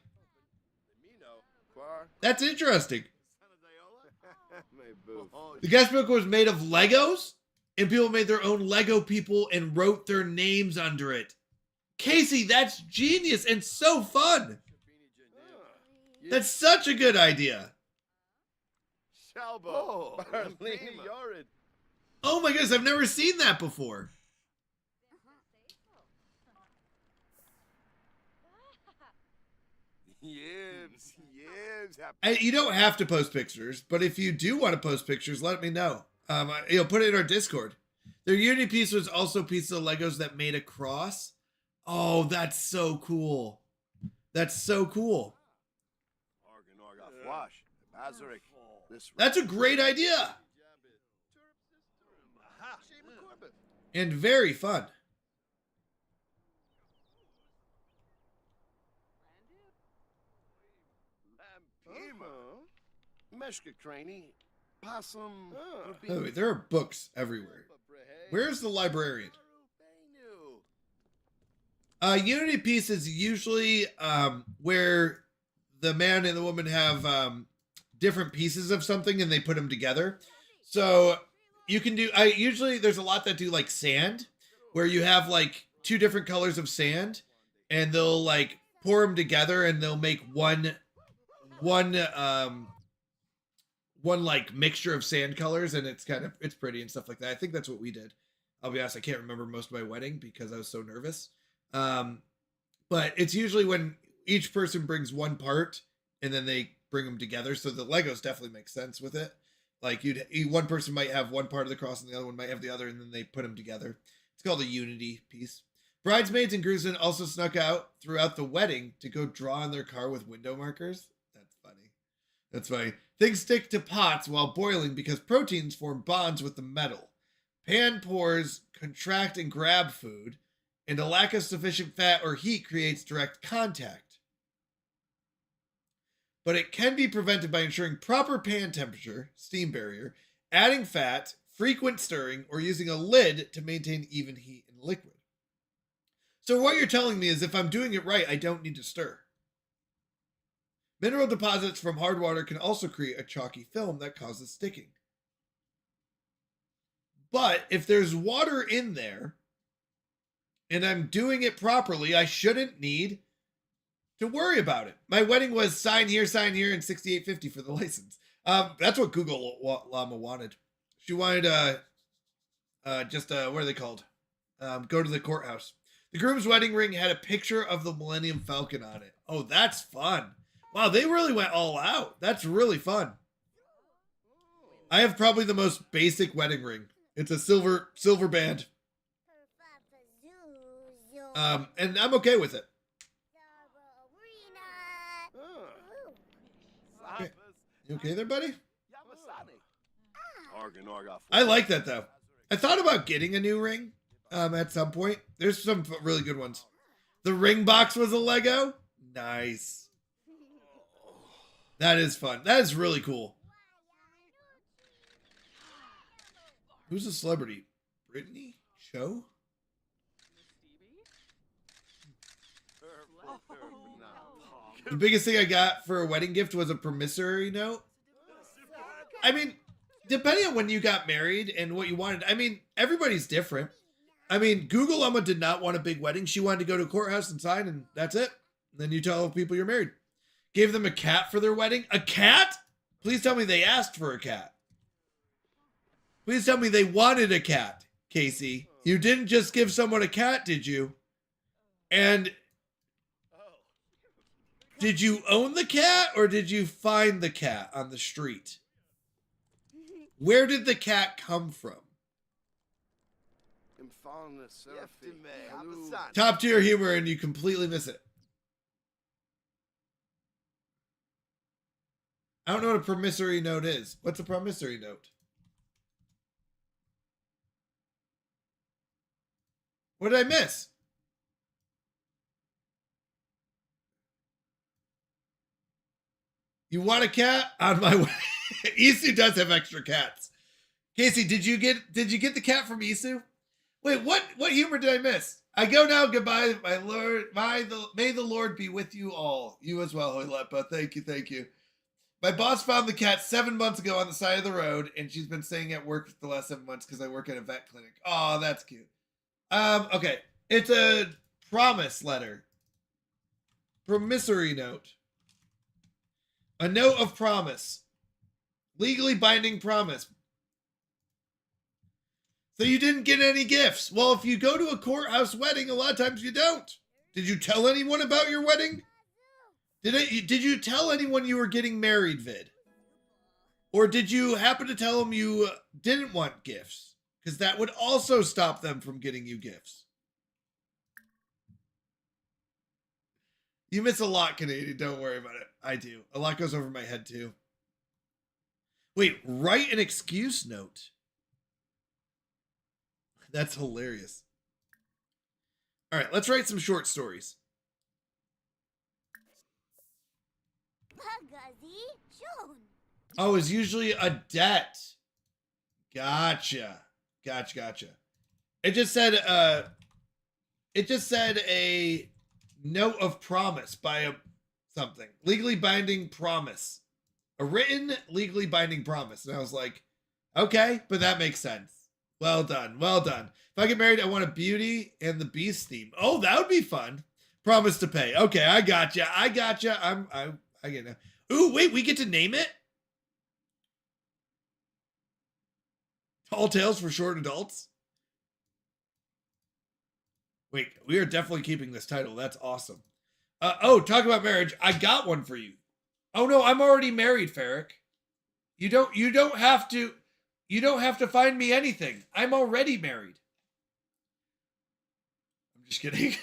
that's interesting. The guest book was made of Legos, and people made their own Lego people and wrote their names under it. Casey, that's genius and so fun. That's such a good idea. Oh my goodness, I've never seen that before. You don't have to post pictures, but if you do want to post pictures, let me know. Put it in our Discord. Their Unity piece was also pieces of Legos that made a cross. Oh, that's so cool. That's so cool. That's a great idea. And very fun. By the way, there are books everywhere. Where's the librarian? Unity piece is usually where the man and the woman have different pieces of something and they put them together. So you can do, usually there's a lot that do like sand, where you have like 2 different colors of sand and they'll like pour them together and they'll make one like mixture of sand colors, and it's pretty and stuff like that. I think that's what we did. I'll be honest, I can't remember most of my wedding because I was so nervous. But it's usually when each person brings one part and then they bring them together. So the Legos definitely make sense with it. Like one person might have one part of the cross and the other one might have the other, and then they put them together. It's called a Unity piece. Bridesmaids and groomsmen also snuck out throughout the wedding to go draw on their car with window markers. That's funny. That's funny. Things stick to pots while boiling because proteins form bonds with the metal. Pan pores contract and grab food, and a lack of sufficient fat or heat creates direct contact. But it can be prevented by ensuring proper pan temperature, steam barrier, adding fat, frequent stirring, or using a lid to maintain even heat in liquid. So what you're telling me is if I'm doing it right, I don't need to stir. Mineral deposits from hard water can also create a chalky film that causes sticking. But if there's water in there and I'm doing it properly, I shouldn't need to worry about it. My wedding was sign here, and $68.50 for the license. That's what Google Llama wanted. She wanted what are they called? Go to the courthouse. The groom's wedding ring had a picture of the Millennium Falcon on it. Oh, that's fun. Wow, they really went all out. That's really fun. I have probably the most basic wedding ring. It's a silver band. And I'm okay with it. Okay. You okay there, buddy? I like that though. I thought about getting a new ring at some point. There's some really good ones. The ring box was a Lego. Nice. That is fun. That is really cool. Who's a celebrity? Brittany? Cho? The biggest thing I got for a wedding gift was a promissory note. I mean, depending on when you got married and what you wanted, I mean, everybody's different. I mean, Google Llama did not want a big wedding. She wanted to go to a courthouse and sign, and that's it. And then you tell people you're married. Gave them a cat for their wedding. A cat? Please tell me they asked for a cat. Please tell me they wanted a cat, Casey. You didn't just give someone a cat, did you? And did you own the cat or did you find the cat on the street? Where did the cat come from? Top tier humor and you completely miss it. I don't know what a promissory note is. What's a promissory note? What did I miss? You want a cat? On my way. Isu does have extra cats. Casey, did you get the cat from Isu? Wait, what humor did I miss? I go now. Goodbye, my lord. May the Lord be with you all. You as well, Hoylepa. Thank you. My boss found the cat 7 months ago on the side of the road, and she's been staying at work for the last 7 months because I work at a vet clinic. Oh, that's cute. Okay. It's a promise letter. Promissory note. A note of promise. Legally binding promise. So you didn't get any gifts. Well, if you go to a courthouse wedding, a lot of times you don't. Did you tell anyone about your wedding? Did you tell anyone you were getting married, Vid? Or did you happen to tell them you didn't want gifts? Because that would also stop them from getting you gifts. You miss a lot, Canadian. Don't worry about it. I do. A lot goes over my head, too. Wait, write an excuse note. That's hilarious. All right, let's write some short stories. Oh, it's usually a debt. Gotcha. It just said a note of promise by something. Legally binding promise. A written legally binding promise. And I was like, okay, but that makes sense. Well done. If I get married, I want a Beauty and the Beast theme. Oh, that would be fun. Promise to pay. Okay, I gotcha. I get it. Ooh, wait, we get to name it? Tall Tales for Short Adults? Wait, we are definitely keeping this title. That's awesome. Talk about marriage. I got one for you. Oh no, I'm already married, Farrick. You don't have to find me anything. I'm already married. I'm just kidding.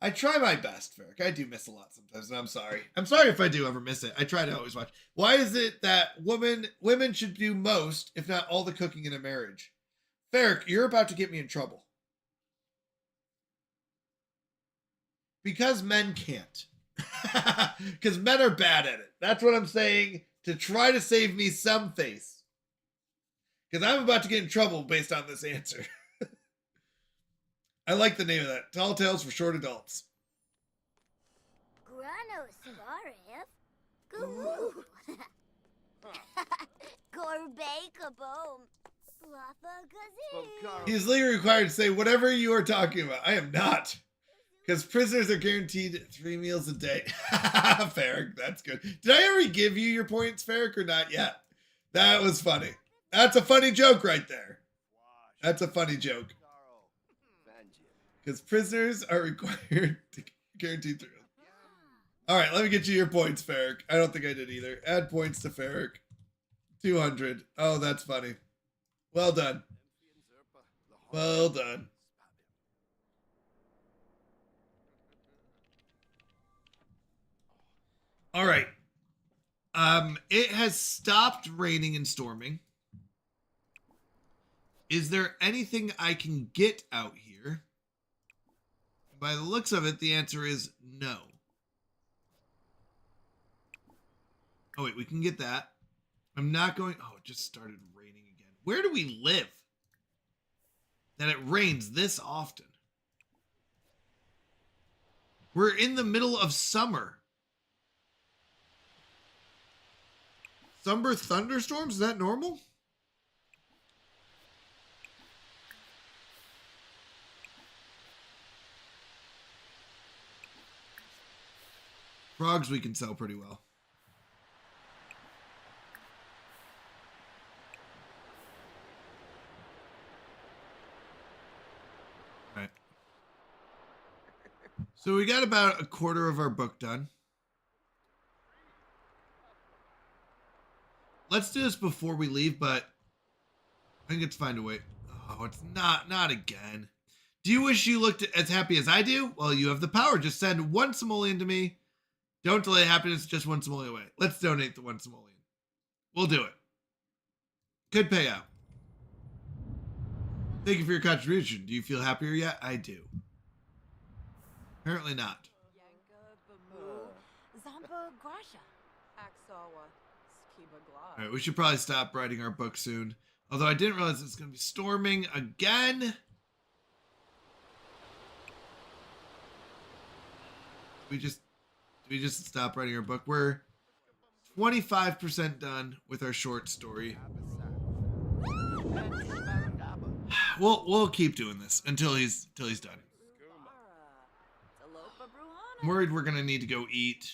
I try my best, Farrick. I do miss a lot sometimes, and I'm sorry. I'm sorry if I do ever miss it. I try to always watch. Why is it that women should do most, if not all, the cooking in a marriage? Farrick, you're about to get me in trouble. Because men can't. Because men are bad at it. That's what I'm saying, to try to save me some face. Because I'm about to get in trouble based on this answer. I like the name of that. Tall Tales for Short Adults. Grano Scarif. Goo. Gorbey Kaboom. Slappa Gazoo. He's legally required to say whatever you are talking about. I am not. Because prisoners are guaranteed 3 meals a day. Farrick, that's good. Did I ever give you your points, Farrick, or not yet? That was funny. That's a funny joke right there. That's a funny joke. Because prisoners are required to guarantee 3. All right, let me get you your points, Farrick. I don't think I did either. Add points to Farrick. 200. Oh, that's funny. Well done. Well done. All right. It has stopped raining and storming. Is there anything I can get out here? By the looks of it, the answer is no. Oh, wait, we can get that. I'm not going... Oh, it just started raining again. Where do we live that it rains this often? We're in the middle of summer. Summer thunderstorms? Is that normal? Frogs we can sell pretty well. All right. So we got about a quarter of our book done. Let's do this before we leave, but I think it's fine to wait. Oh, it's not again. Do you wish you looked as happy as I do? Well, you have the power. Just send 1 simoleon to me. Don't delay happiness, just 1 simoleon away. Let's donate the 1 simoleon. We'll do it. Good payout. Thank you for your contribution. Do you feel happier yet? I do. Apparently not. All right, we should probably stop writing our book soon. Although I didn't realize it's going to be storming again. We just stop writing our book. We're 25% done with our short story. We'll keep doing this until he's done. I'm worried we're gonna need to go eat.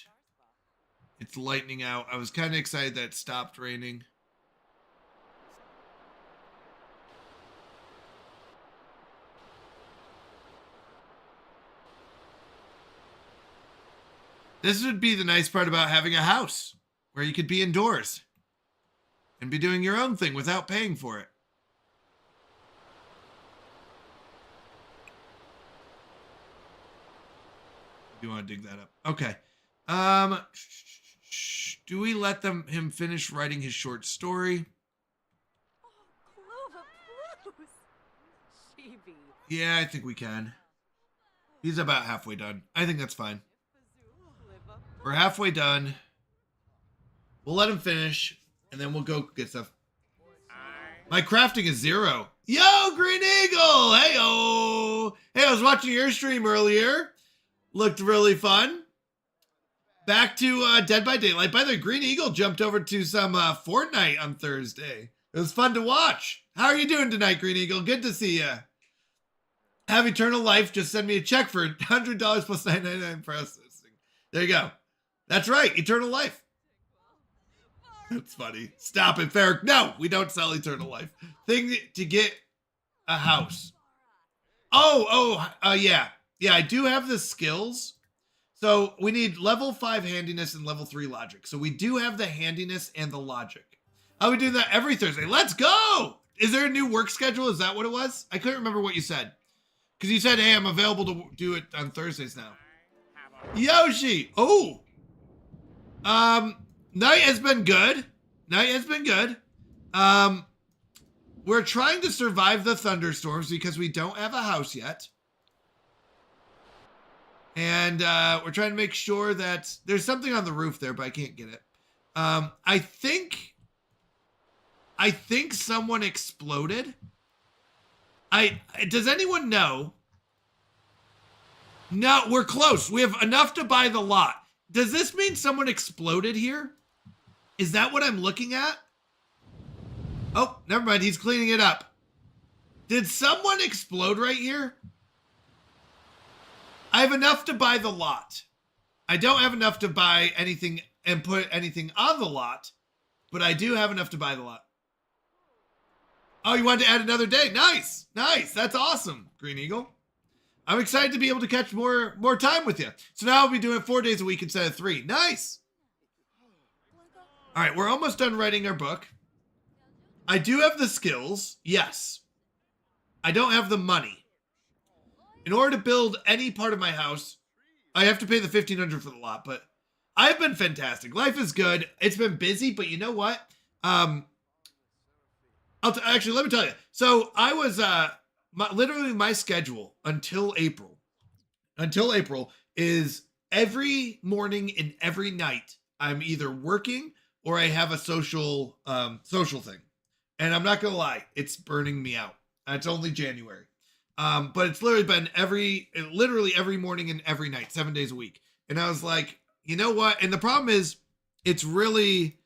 It's lightning out. I was kind of excited that it stopped raining. This would be the nice part about having a house where you could be indoors and be doing your own thing without paying for it. You want to dig that up? Okay. Do we let him finish writing his short story? Yeah, I think we can. He's about halfway done. I think that's fine. We're halfway done. We'll let him finish, and then we'll go get stuff. My crafting is 0. Yo, Green Eagle! Hey-o! Hey, I was watching your stream earlier. Looked really fun. Back to Dead by Daylight. By the way, Green Eagle jumped over to some Fortnite on Thursday. It was fun to watch. How are you doing tonight, Green Eagle? Good to see you. Have Eternal Life. Just send me a check for $100 plus $9.99 processing. There you go. That's right. Eternal Life. That's funny. Stop it, Farrick. No, we don't sell Eternal Life. Thing to get a house. Yeah. Yeah, I do have the skills. So we need level 5 handiness and level 3 logic. So we do have the handiness and the logic. I'll be doing that every Thursday. Let's go! Is there a new work schedule? Is that what it was? I couldn't remember what you said. Because you said, hey, I'm available to do it on Thursdays now. Yoshi! Oh! Night has been good. Night has been good. We're trying to survive the thunderstorms because we don't have a house yet. And we're trying to make sure that there's something on the roof there, but I can't get it. I think I think someone exploded. Does anyone know? No, we're close. We have enough to buy the lot. Does this mean someone exploded here? Is that what I'm looking at? Oh, never mind. He's cleaning it up. Did someone explode right here? I have enough to buy the lot. I don't have enough to buy anything and put anything on the lot, but I do have enough to buy the lot. Oh, you wanted to add another day? Nice. Nice. That's awesome, Green Eagle. I'm excited to be able to catch more time with you. So now I'll be doing 4 days a week instead of 3. Nice. All right, we're almost done writing our book. I do have the skills. Yes. I don't have the money. In order to build any part of my house, I have to pay the $1,500 for the lot, but I've been fantastic. Life is good. It's been busy, but you know what? Actually, let me tell you. So I was literally my schedule until April is every morning and every night I'm either working or I have a social thing. And I'm not gonna lie, it's burning me out. It's only January. But it's literally been literally every morning and every night, 7 days a week. And I was like, you know what? And the problem is it's really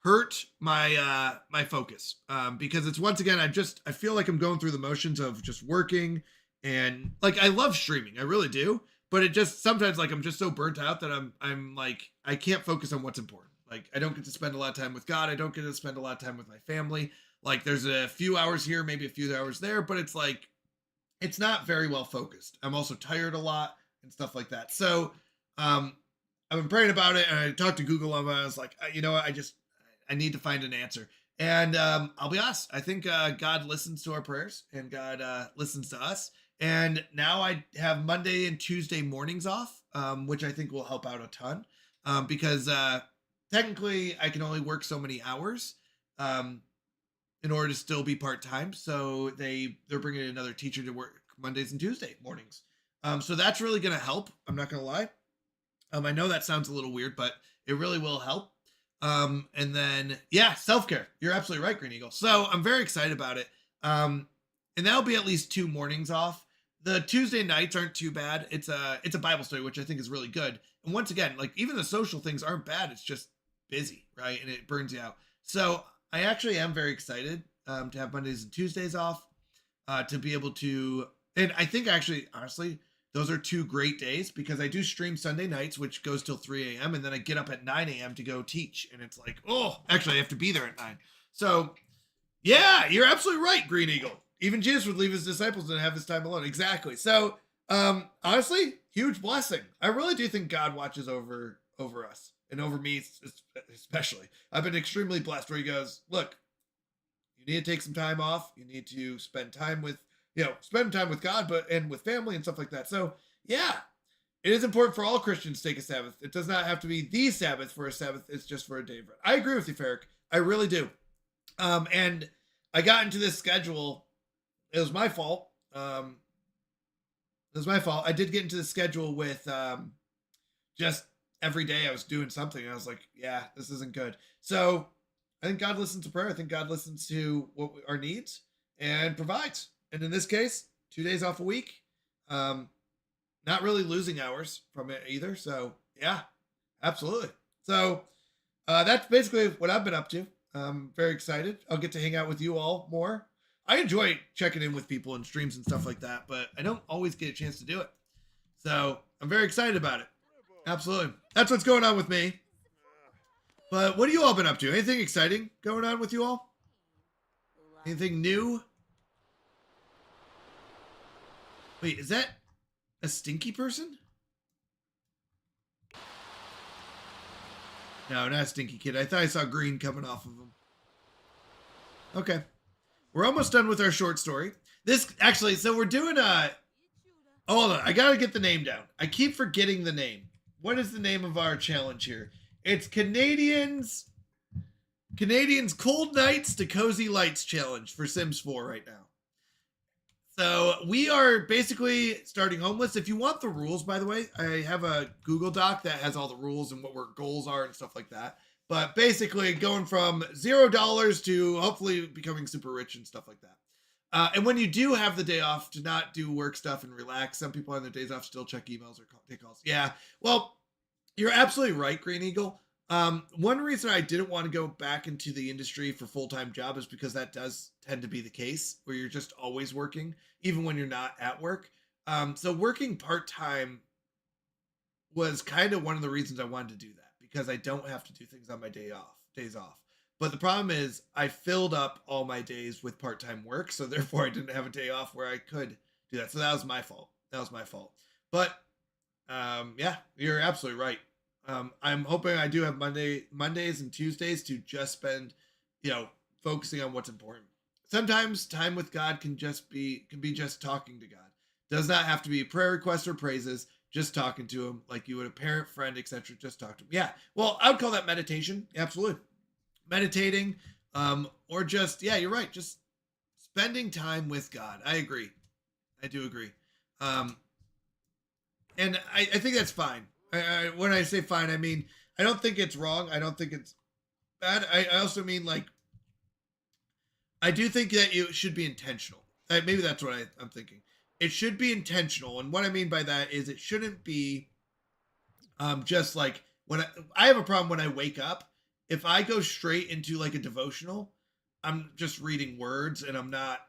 hurt my my focus. Because it's, once again, I feel like I'm going through the motions of just working, and like I love streaming. I really do. But it just sometimes, like, I'm just so burnt out that I'm like, I can't focus on what's important. Like, I don't get to spend a lot of time with God. I don't get to spend a lot of time with my family. Like, there's a few hours here, maybe a few hours there, but it's like, it's not very well focused. I'm also tired a lot and stuff like that. So I've been praying about it, and I talked to Google and I was like, you know what? I need to find an answer. And I'll be honest, I think God listens to our prayers, and God listens to us. And now I have Monday and Tuesday mornings off, which I think will help out a ton, because technically I can only work so many hours in order to still be part-time. So they're bringing in another teacher to work Mondays and Tuesday mornings. So that's really going to help. I'm not going to lie. I know that sounds a little weird, but it really will help. And then, yeah, self-care. You're absolutely right, Green Eagle. So I'm very excited about it. And that'll be at least 2 mornings off. The Tuesday nights aren't too bad. It's a Bible study, which I think is really good. And once again, like, even the social things aren't bad. It's just busy, right? And it burns you out. So I actually am very excited to have Mondays and Tuesdays off, to be able to, and I think actually, honestly, those are 2 great days, because I do stream Sunday nights, which goes till 3 a.m. And then I get up at 9 a.m. to go teach. And it's like, oh, actually I have to be there at 9. So yeah, you're absolutely right, Green Eagle. Even Jesus would leave his disciples and have his time alone. Exactly. So honestly, huge blessing. I really do think God watches over us, and over me especially. I've been extremely blessed, where he goes, look, you need to take some time off. You need to spend time with God, and with family and stuff like that. So yeah, it is important for all Christians to take a Sabbath. It does not have to be the Sabbath for a Sabbath. It's just for a day of rest. I agree with you, Farrick. I really do. And I got into this schedule. It was my fault. I did get into the schedule with just every day I was doing something. And I was like, yeah, this isn't good. So I think God listens to prayer. I think God listens to our needs and provides. And in this case, 2 days off a week, not really losing hours from it either. So yeah, absolutely. So that's basically what I've been up to. I'm very excited. I'll get to hang out with you all more. I enjoy checking in with people in streams and stuff like that, but I don't always get a chance to do it. So I'm very excited about it. Absolutely. That's what's going on with me. But what have you all been up to? Anything exciting going on with you all? Anything new? Wait, is that a stinky person? No, not a stinky kid. I thought I saw green coming off of him. Okay. We're almost done with our short story. So we're doing hold on. I gotta get the name down. I keep forgetting the name. What is the name of our challenge here? It's Canadians Cold Nights to Cozy Lights Challenge for Sims 4 right now. So we are basically starting homeless. If you want the rules, by the way, I have a Google Doc that has all the rules and what our goals are and stuff like that. But basically going from $0 to hopefully becoming super rich and stuff like that. And when you do have the day off to not do work stuff and relax, some people on their days off still check emails or take calls. Yeah, well, you're absolutely right, Green Eagle. One reason I didn't want to go back into the industry for full-time job is because that does tend to be the case where you're just always working, even when you're not at work. So working part-time was kind of one of the reasons I wanted to do that, because I don't have to do things on my days off. But the problem is I filled up all my days with part-time work, so therefore I didn't have a day off where I could do that. So that was my fault. But yeah, you're absolutely right. I'm hoping I do have Mondays and Tuesdays to just spend, focusing on what's important. Sometimes time with God can be just talking to God. Does not have to be prayer requests or praises, just talking to him like you would a parent, friend, etc. Just talk to him. Yeah. Well, I would call that meditation. Absolutely. Meditating, or just, yeah, you're right. Just spending time with God. I agree. I do agree. And I think that's fine. When I say fine, I mean, I don't think it's wrong. I don't think it's bad. I also mean, like, I do think that you should be intentional. Maybe that's what I'm thinking. It should be intentional. And what I mean by that is it shouldn't be just like when I have a problem when I wake up. If I go straight into like a devotional, I'm just reading words and I'm not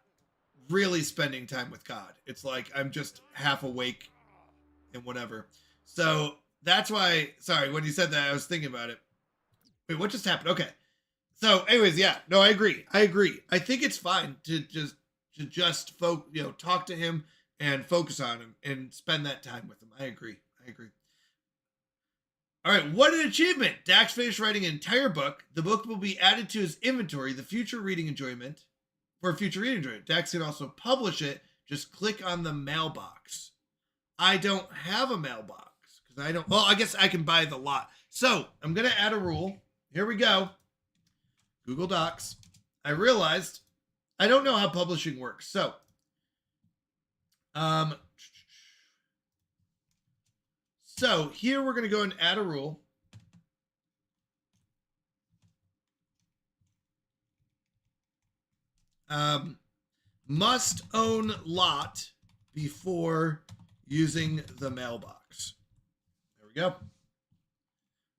really spending time with God. It's like I'm just half awake and whatever. So that's why, sorry, when you said that, I was thinking about it. Wait, what just happened? Okay. So anyways, yeah, no, I agree. I think it's fine to just talk to him and focus on him and spend that time with him. I agree. All right, what an achievement. Dax finished writing an entire book. The book will be added to his inventory, for future reading enjoyment. Dax can also publish it. Just click on the mailbox. I don't have a mailbox because I guess I can buy the lot. So I'm going to add a rule. Here we go. Google Docs. I realized I don't know how publishing works. So, here we're going to go and add a rule. Must own lot before using the mailbox. There we go.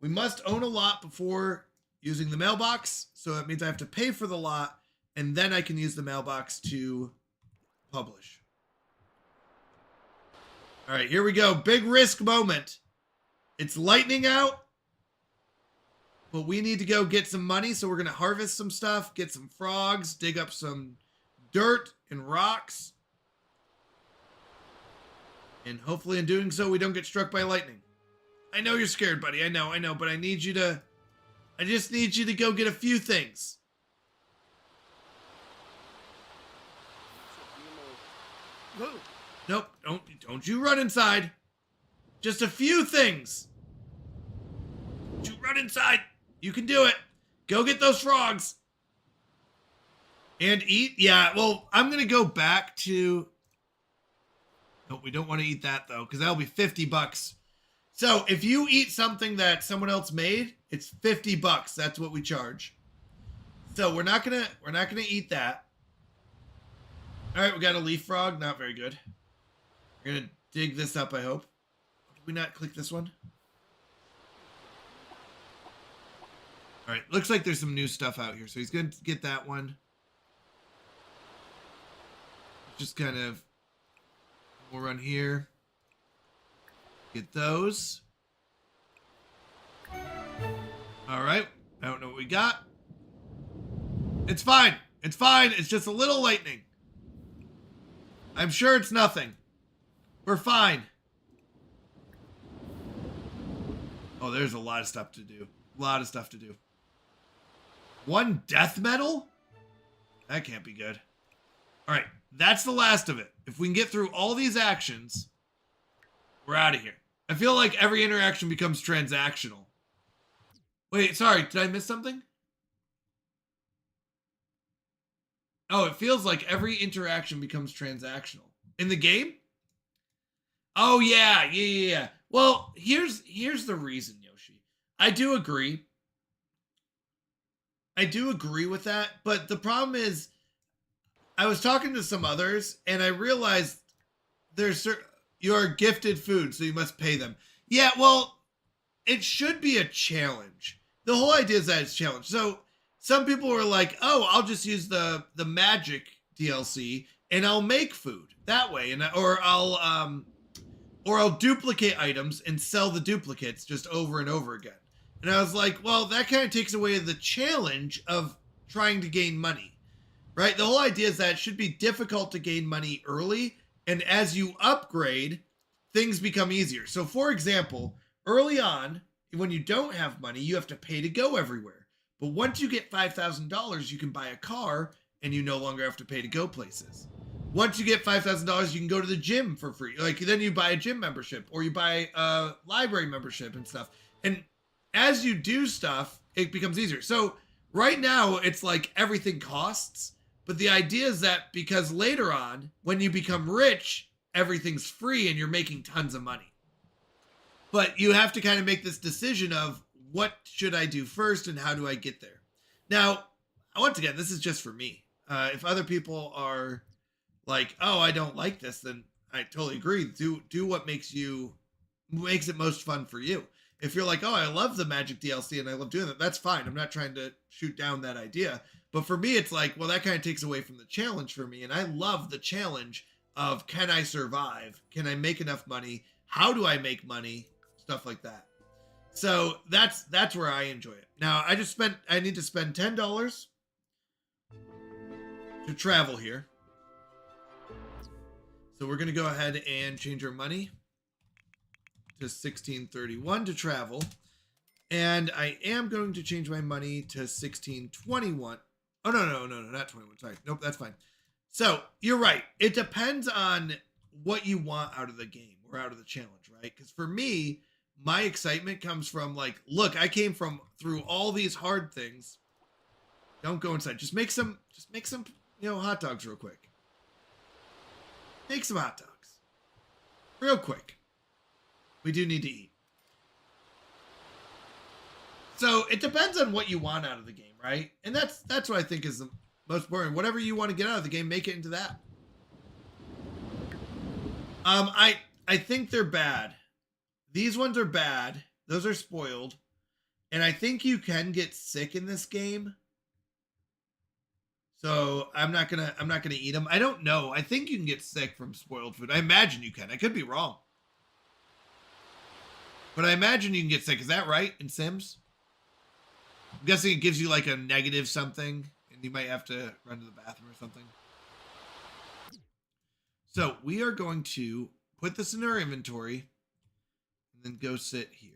We must own a lot before using the mailbox. So that means I have to pay for the lot and then I can use the mailbox to publish. All right, here we go. Big risk moment. It's lightning out, but we need to go get some money. So we're going to harvest some stuff, get some frogs, dig up some dirt and rocks. And hopefully in doing so, we don't get struck by lightning. I know you're scared, buddy. I know, but I just need you to go get a few things. Nope, don't you run inside. Just a few things. Don't you run inside. You can do it. Go get those frogs. And eat? Yeah, well, I'm going to go back to... No, we don't want to eat that, though, because that'll be $50. So if you eat something that someone else made, it's $50. That's what we charge. So we're not gonna eat that. All right, we got a leaf frog. Not very good. We're gonna dig this up, I hope. Did we not click this one? All right, looks like there's some new stuff out here. So he's gonna get that one. Just kind of, we'll run here. Get those. All right, I don't know what we got. It's fine. It's fine. It's just a little lightning. I'm sure it's nothing. We're fine. Oh, there's a lot of stuff to do. One death medal? That can't be good. All right, that's the last of it. If we can get through all these actions, we're out of here. I feel like every interaction becomes transactional. Wait, sorry, did I miss something? Oh, it feels like every interaction becomes transactional. In the game? Oh, yeah. Well, here's the reason, Yoshi. I do agree. I do agree with that, but the problem is I was talking to some others and I realized you're gifted food, so you must pay them. Yeah, well, it should be a challenge. The whole idea is that it's a challenge. So some people were like, "Oh, I'll just use the magic DLC and I'll make food that way, and or I'll duplicate items and sell the duplicates just over and over again." And I was like, well, that kind of takes away the challenge of trying to gain money, right? The whole idea is that it should be difficult to gain money early, and as you upgrade, things become easier. So for example, early on, when you don't have money, you have to pay to go everywhere. But once you get $5,000, you can buy a car and you no longer have to pay to go places. Once you get $5,000, you can go to the gym for free. Like, then you buy a gym membership or you buy a library membership and stuff. And as you do stuff, it becomes easier. So right now, it's like everything costs. But the idea is that because later on, when you become rich, everything's free and you're making tons of money. But you have to kind of make this decision of what should I do first and how do I get there? Now, once again, this is just for me. If other people are like, oh, I don't like this, then I totally agree. Do what makes it most fun for you. If you're like, oh, I love the Magic DLC and I love doing that, that's fine. I'm not trying to shoot down that idea. But for me, it's like, well, that kind of takes away from the challenge for me. And I love the challenge of, can I survive? Can I make enough money? How do I make money? Stuff like that. So that's where I enjoy it. Now, I need to spend $10 to travel here. So we're going to go ahead and change our money to 1631 to travel. And I am going to change my money to 1621. Oh, no, not 21. Sorry. Nope, that's fine. So you're right. It depends on what you want out of the game or out of the challenge, right? Because for me, my excitement comes from like, look, I came through all these hard things. Don't go inside. Just make some, hot dogs real quick. Make some hot dogs. Real quick. We do need to eat. So it depends on what you want out of the game, right? And that's what I think is the most important. Whatever you want to get out of the game, make it into that. I think they're bad. These ones are bad. Those are spoiled. And I think you can get sick in this game. So I'm not gonna eat them. I don't know. I think you can get sick from spoiled food. I imagine you can. I could be wrong. But I imagine you can get sick. Is that right in Sims? I'm guessing it gives you like a negative something, and you might have to run to the bathroom or something. So we are going to put this in our inventory and then go sit here.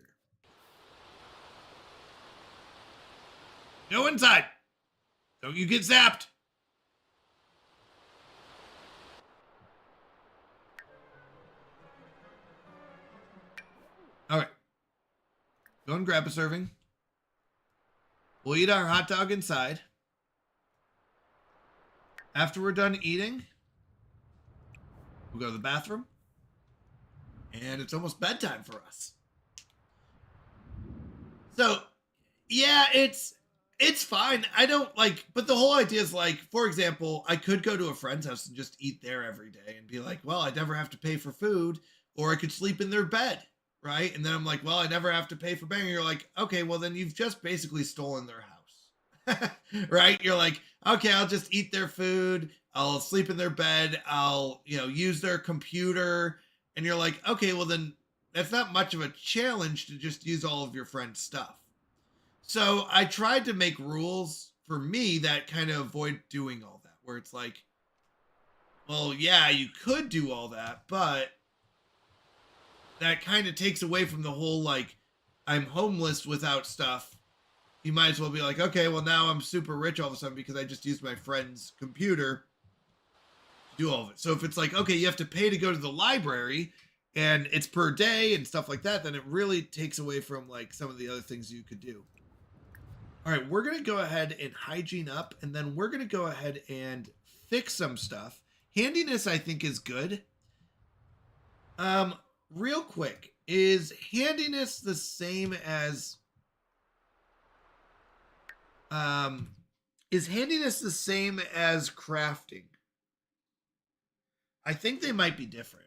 Go inside. Don't you get zapped. All right. Go and grab a serving. We'll eat our hot dog inside. After we're done eating, we'll go to the bathroom. And it's almost bedtime for us. So, yeah, it's fine. I don't like, but the whole idea is like, for example, I could go to a friend's house and just eat there every day and be like, well, I never have to pay for food, or I could sleep in their bed, right? And then I'm like, well, I never have to pay for banging. You're like, okay, well, then you've just basically stolen their house, right? You're like, okay, I'll just eat their food. I'll sleep in their bed. I'll, use their computer. And you're like, okay, well, then that's not much of a challenge to just use all of your friend's stuff. So I tried to make rules for me that kind of avoid doing all that, where it's like, well, yeah, you could do all that, but that kind of takes away from the whole, like, I'm homeless without stuff. You might as well be like, okay, well, now I'm super rich all of a sudden because I just used my friend's computer to do all of it. So if it's like, okay, you have to pay to go to the library and it's per day and stuff like that, then it really takes away from like some of the other things you could do. All right, we're going to go ahead and hygiene up, and then we're going to go ahead and fix some stuff. Handiness, I think, is good. Real quick, is handiness the same as Is handiness the same as crafting? I think they might be different.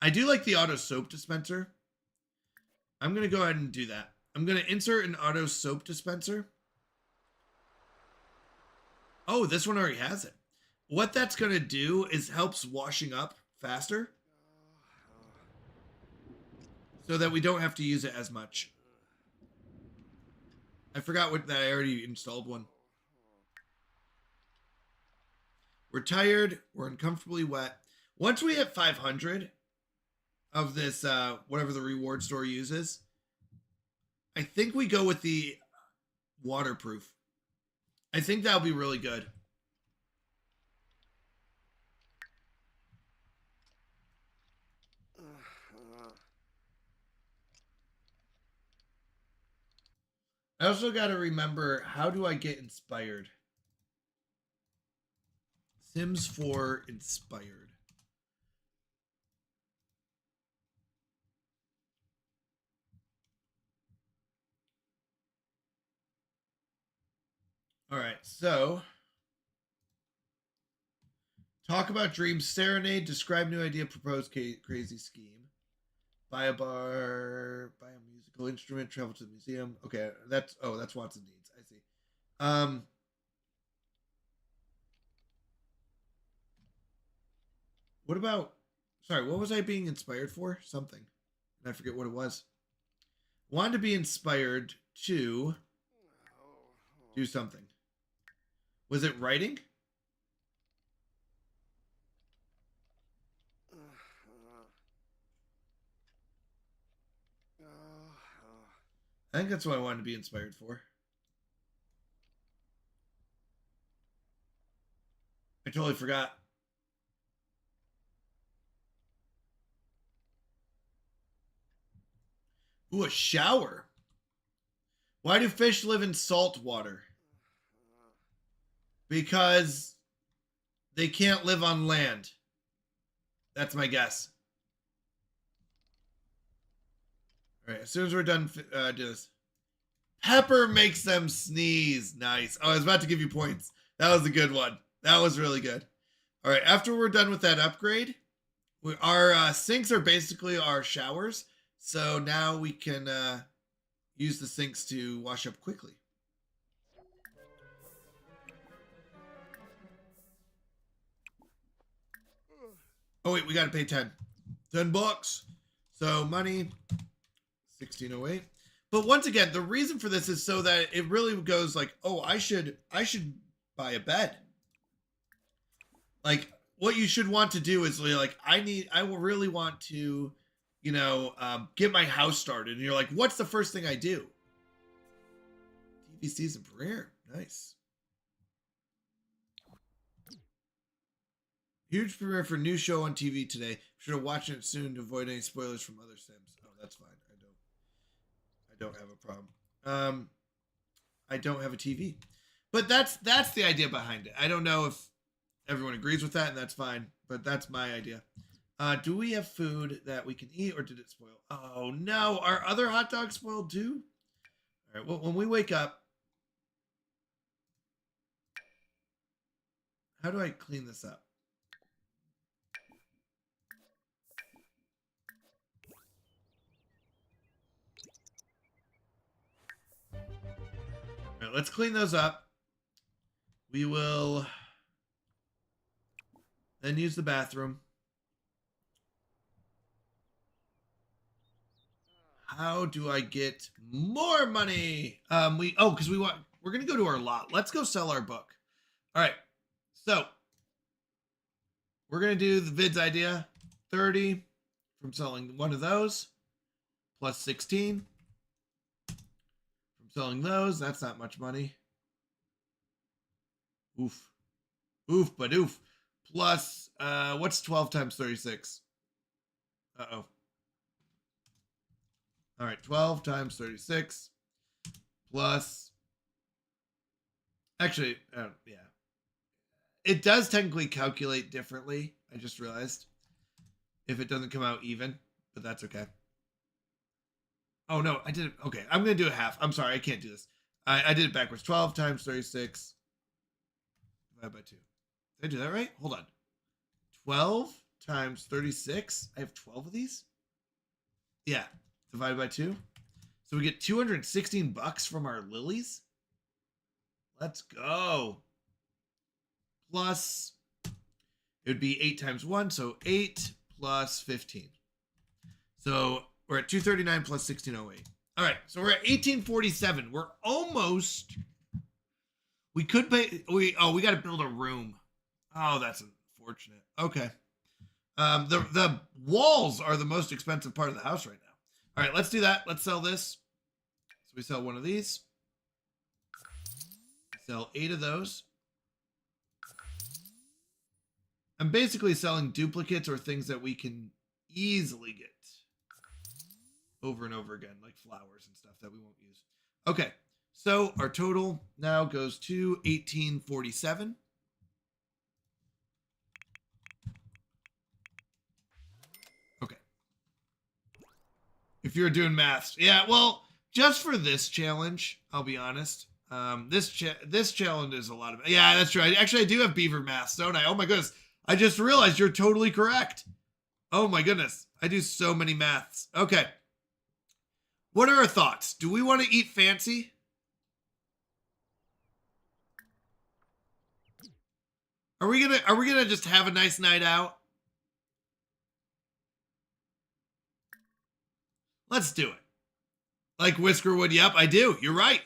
I do like the auto soap dispenser. I'm going to go ahead and do that. I'm going to insert an auto soap dispenser. Oh, this one already has it. What that's going to do is helps washing up faster, so that we don't have to use it as much. I forgot that I already installed one. We're tired. We're uncomfortably wet. Once we hit 500 of this, whatever the reward store uses, I think we go with the waterproof. I think that'll be really good. I also got to remember, how do I get inspired? Sims 4 inspired. All right, so talk about dreams, serenade, describe new idea, propose crazy scheme, buy a bar, buy a musical instrument, travel to the museum. Okay, that's Watson needs. I see. What about? Sorry, what was I being inspired for? Something, and I forget what it was. Wanted to be inspired to do something. Was it writing? I think that's what I wanted to be inspired for. I totally forgot. Ooh, a shower. Why do fish live in salt water? Because they can't live on land. That's my guess. All right, as soon as we're done, do this. Pepper makes them sneeze. Nice. Oh, I was about to give you points. That was a good one. That was really good. All right, after we're done with that upgrade, our sinks are basically our showers. So now we can use the sinks to wash up quickly. Oh wait, we got to pay 10 bucks. So money, 1608. But once again, the reason for this is so that it really goes like, oh, I should buy a bed. Like, what you should want to do is like, I will really want to, get my house started. And you're like, what's the first thing I do? TV season premiere. Nice. Huge premiere for new show on TV today. Be sure to watch it soon to avoid any spoilers from other Sims. Oh, that's fine. I don't have a problem. I don't have a TV. But that's the idea behind it. I don't know if everyone agrees with that, and that's fine. But that's my idea. Do we have food that we can eat, or did it spoil? Oh, no. Are other hot dogs spoiled too? All right. Well, when we wake up, how do I clean this up? All right, let's clean those up. We will then use the bathroom. How do I get more money? Because we're gonna go to our lot. Let's go sell our book. All right. So we're gonna do the vids idea. 30 from selling one of those, plus 16 from selling those. That's not much money. Oof. Oof, but oof. Plus, what's 12 times 36? Uh-oh. All right, 12 times 36 plus... Actually, yeah. It does technically calculate differently. I just realized. If it doesn't come out even, but that's okay. Oh, no, I did it. Okay, I'm going to do a half. I'm sorry, I can't do this. I did it backwards. 12 times 36 divided by 2. Did I do that right? Hold on. 12 times 36. I have 12 of these? Yeah, divided by 2. So we get 216 bucks from our lilies. Let's go. Plus, it would be 8 times 1, so 8 plus 15. So we're at 239 plus 1608. All right, so we're at 1847. We're almost. We could pay. We got to build a room. Oh, that's unfortunate. Okay. The walls are the most expensive part of the house right now. All right, let's do that. Let's sell this. So we sell one of these. Sell 8 of those. I'm basically selling duplicates or things that we can easily get over and over again, like flowers and stuff that we won't use. Okay, so our total now goes to 1847. Okay. If you're doing maths. Yeah, well, just for this challenge, I'll be honest. This challenge is a lot of... Yeah, that's true. Actually, I do have beaver maths, don't I? Oh my goodness. I just realized you're totally correct. Oh my goodness. I do so many maths. Okay. What are our thoughts? Do we want to eat fancy? Are we gonna just have a nice night out? Let's do it. Like Whiskerwood, yep, I do. You're right.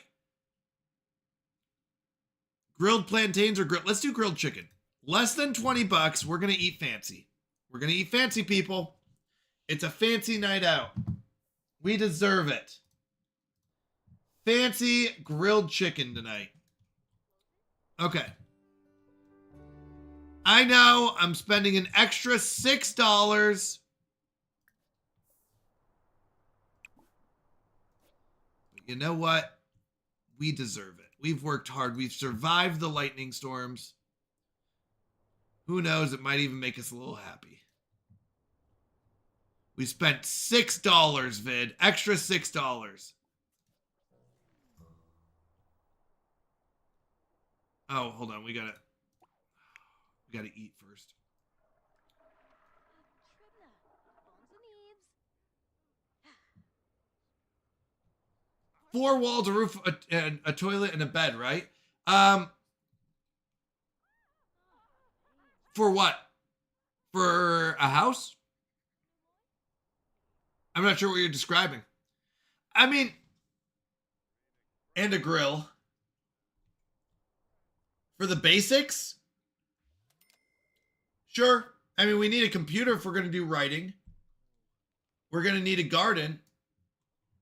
Grilled plantains or let's do grilled chicken. Less than 20 bucks, we're gonna eat fancy. We're gonna eat fancy, people. It's a fancy night out. We deserve it. Fancy grilled chicken tonight. Okay. I know I'm spending an extra $6. But you know what? We deserve it. We've worked hard. We've survived the lightning storms. Who knows? It might even make us a little happy. We spent $6, Vid. Extra $6. Oh, hold on. We gotta eat first. Four walls, a roof, a toilet, and a bed, right? For what? For a house? I'm not sure what you're describing. I mean, and a grill. For the basics? Sure. I mean, we need a computer if we're going to do writing. We're going to need a garden.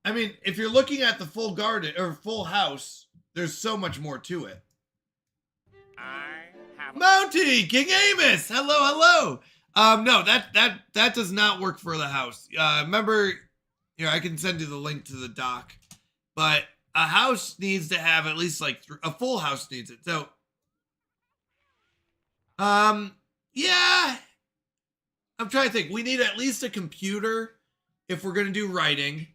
I mean, if you're looking at the full garden or full house, there's so much more to it. Mountie, King Amos, hello. No, that does not work for the house. Remember, here, I can send you the link to the doc, but a house needs to have at least like a full house needs it. So, yeah, I'm trying to think. We need at least a computer if we're going to do writing.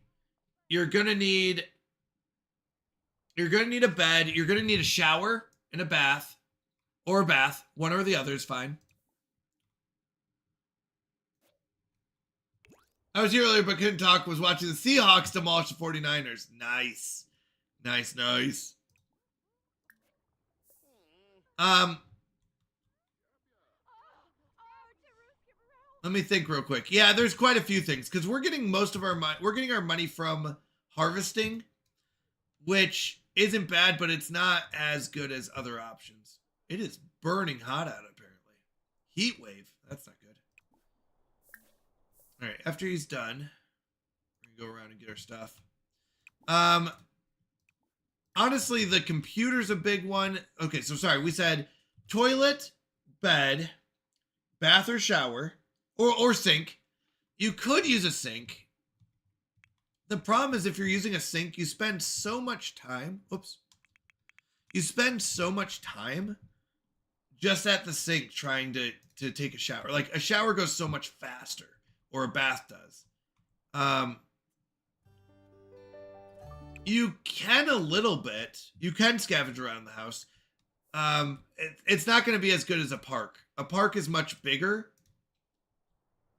You're going to need a bed. You're going to need a shower and a bath. Or a bath. One or the other is fine. I was here earlier but couldn't talk. Was watching the Seahawks demolish the 49ers. Nice. Nice. Let me think real quick. Yeah, there's quite a few things. Because we're getting most of our money. We're getting our money from harvesting. Which isn't bad, but it's not as good as other options. It is burning hot out, apparently. Heat wave. That's not good. All right, after he's done, we're going to go around and get our stuff. Honestly, the computer's a big one. Okay, so sorry. We said toilet, bed, bath or shower, or sink. You could use a sink. The problem is if you're using a sink, you spend so much time. Oops. You spend so much time just at the sink trying to take a shower. Like a shower goes so much faster, or a bath does. You can a little bit. You can scavenge around the house. It's not going to be as good as a park. A park is much bigger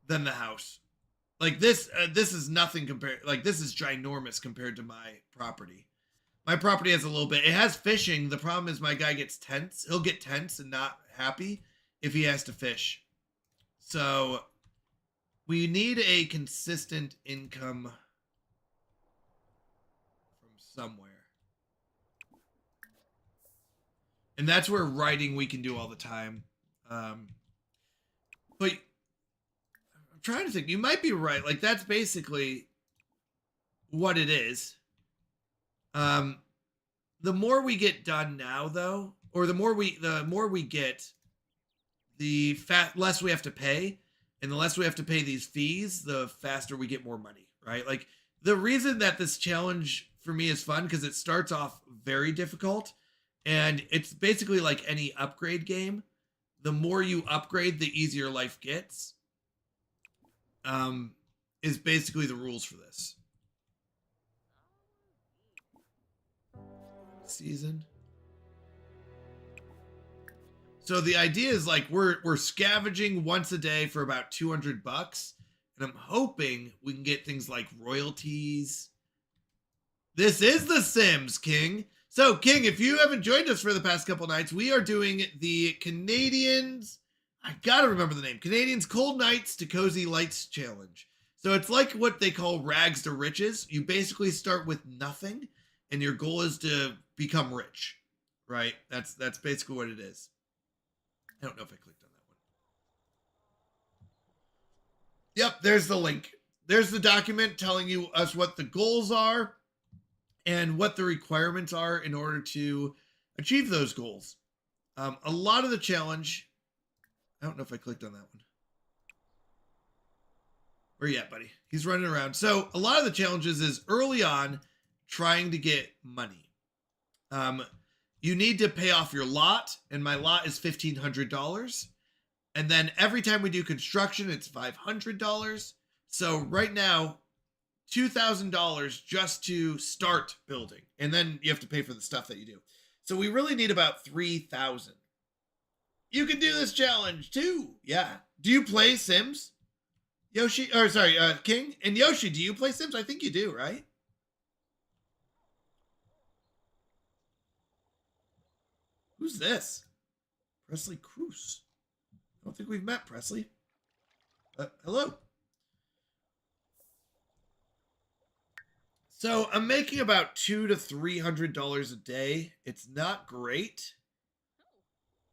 than the house. Like this is nothing compared. Like this is ginormous compared to my property. My property has a little bit. It has fishing. The problem is my guy gets tense. He'll get tense and not happy if he has to fish. So we need a consistent income from somewhere. And that's where writing we can do all the time. But I'm trying to think. You might be right. Like that's basically what it is. The more we get done now, though, or the more we get, the less we have to pay, and the less we have to pay these fees, the faster we get more money, right? Like the reason that this challenge for me is fun because it starts off very difficult, and it's basically like any upgrade game. The more you upgrade, the easier life gets. Is basically the rules for this. Season. So the idea is like we're scavenging once a day for about $200, and I'm hoping we can get things like royalties. This is The Sims, King. So King, if you haven't joined us for the past couple nights, we are doing the Canadians, I gotta remember the name, Canadians Cold Nights to Cozy Lights Challenge. So it's like what they call rags to riches. You basically start with nothing, and your goal is to become rich, right? That's basically what it is. I don't know if I clicked on that one. Yep, there's the link. There's the document telling you us what the goals are and what the requirements are in order to achieve those goals. A lot of the challenge, I don't know if I clicked on that one. Where you at, buddy? He's running around. So a lot of the challenges is early on trying to get money. You need to pay off your lot, and my lot is $1,500. And then every time we do construction, it's $500. So right now, $2,000 just to start building, and then you have to pay for the stuff that you do. So we really need about $3,000. You can do this challenge too. Yeah. Do you play Sims? Yoshi, or sorry, King and Yoshi, do you play Sims? I think you do, right? Who's this? Presley Cruz. I don't think we've met, Presley. Hello. So I'm making about $200 to $300 a day. It's not great,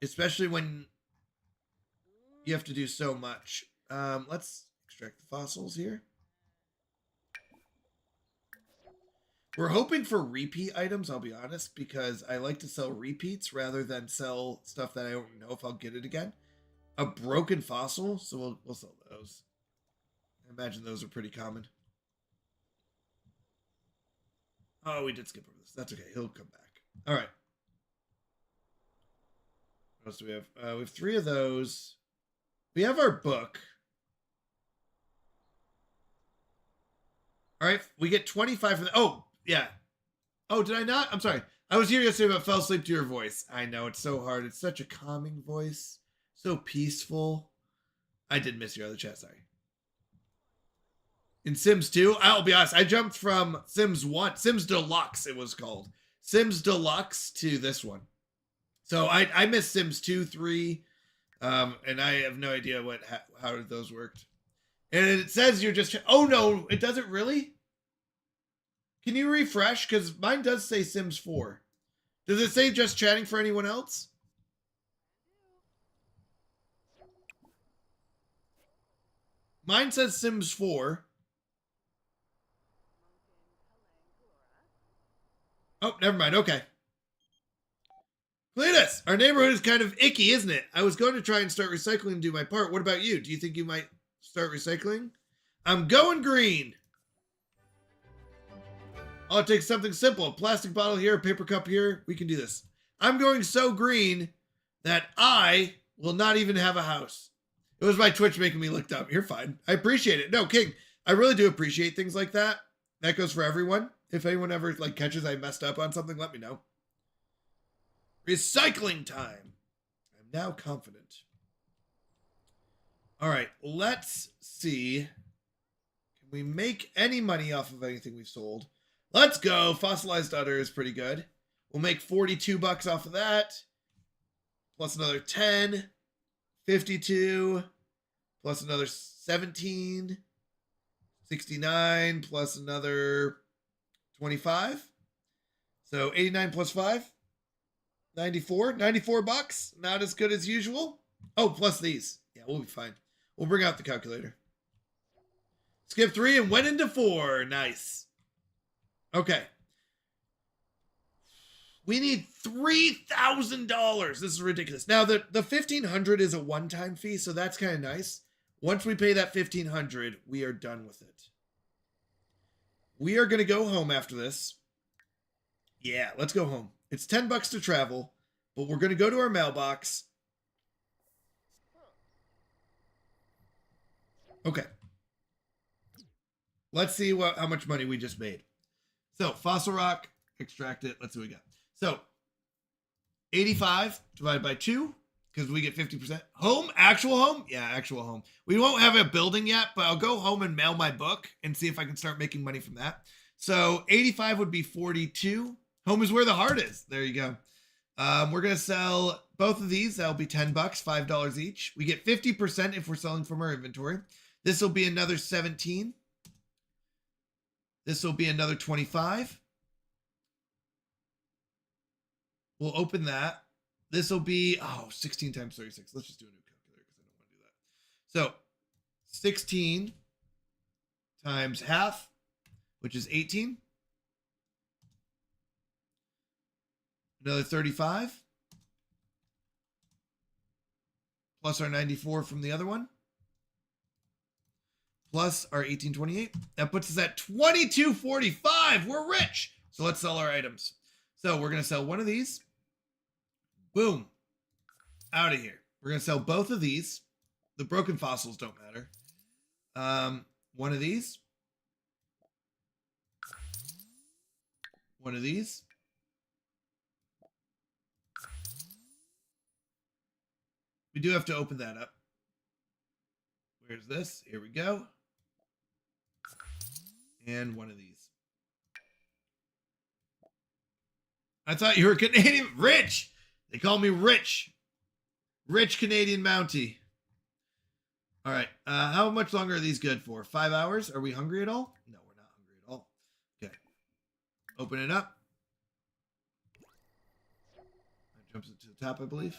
especially when you have to do so much. Let's extract the fossils here. We're hoping for repeat items, I'll be honest, because I like to sell repeats rather than sell stuff that I don't know if I'll get it again. A broken fossil, so we'll sell those. I imagine those are pretty common. Oh, we did skip over this. That's okay. He'll come back. All right. What else do we have? We have 3 of those. We have our book. All right. We get 25 for the... Oh, yeah. Oh, did I not? I'm sorry. I was here yesterday but fell asleep to your voice. I know. It's so hard. It's such a calming voice. So peaceful. I did miss your other chat. Sorry. In Sims 2, I'll be honest, I jumped from Sims 1, Sims Deluxe it was called, Sims Deluxe to this one. So I missed Sims 2, 3, and I have no idea how those worked. And it says you're just, oh no, it doesn't really? Can you refresh? Because mine does say Sims 4. Does it say just chatting for anyone else? Mine says Sims 4. Oh, never mind. Okay. Cletus, our neighborhood is kind of icky, isn't it? I was going to try and start recycling and do my part. What about you? Do you think you might start recycling? I'm going green. Oh, it takes something simple. A plastic bottle here, a paper cup here. We can do this. I'm going so green that I will not even have a house. It was my Twitch making me look dumb. You're fine. I appreciate it. No, King, I really do appreciate things like that. That goes for everyone. If anyone ever like catches I messed up on something, let me know. Recycling time. I'm now confident. All right, let's see. Can we make any money off of anything we've sold? Let's go. Fossilized udder is pretty good. We'll make 42 bucks off of that. Plus another 10. 52. Plus another 17. 69 plus another 25. So 89 plus 5. 94. 94 bucks. Not as good as usual. Oh, plus these. Yeah, we'll be fine. We'll bring out the calculator. Skip 3 and went into 4. Nice. Okay. We need $3,000. This is ridiculous. Now, the $1,500 is a one-time fee, so that's kind of nice. Once we pay that $1,500, we are done with it. We are going to go home after this. Yeah, let's go home. It's 10 bucks to travel, but we're going to go to our mailbox. Okay. Let's see how much money we just made. So, fossil rock, extract it. Let's see what we got. So, 85 divided by 2, because we get 50%. Home? Actual home? Yeah, actual home. We won't have a building yet, but I'll go home and mail my book and see if I can start making money from that. So, 85 would be 42. Home is where the heart is. There you go. We're going to sell both of these. That'll be 10 bucks, $5 each. We get 50% if we're selling from our inventory. This will be another 17. This will be another 25. We'll open that. This will be, 16 times 36. Let's just do a new calculator because I don't want to do that. So 16 times half, which is 18. Another 35. Plus our 94 from the other one. Plus our 1828. That puts us at 2245. We're rich. So let's sell our items. So we're going to sell one of these. Boom. Out of here. We're going to sell both of these. The broken fossils don't matter. One of these. One of these. We do have to open that up. Where's this? Here we go. And one of these. I thought you were Canadian. Rich! They call me Rich. Rich Canadian Mountie. All right. How much longer are these good for? 5 hours? Are we hungry at all? No, we're not hungry at all. Okay. Open it up. That jumps it to the top, I believe.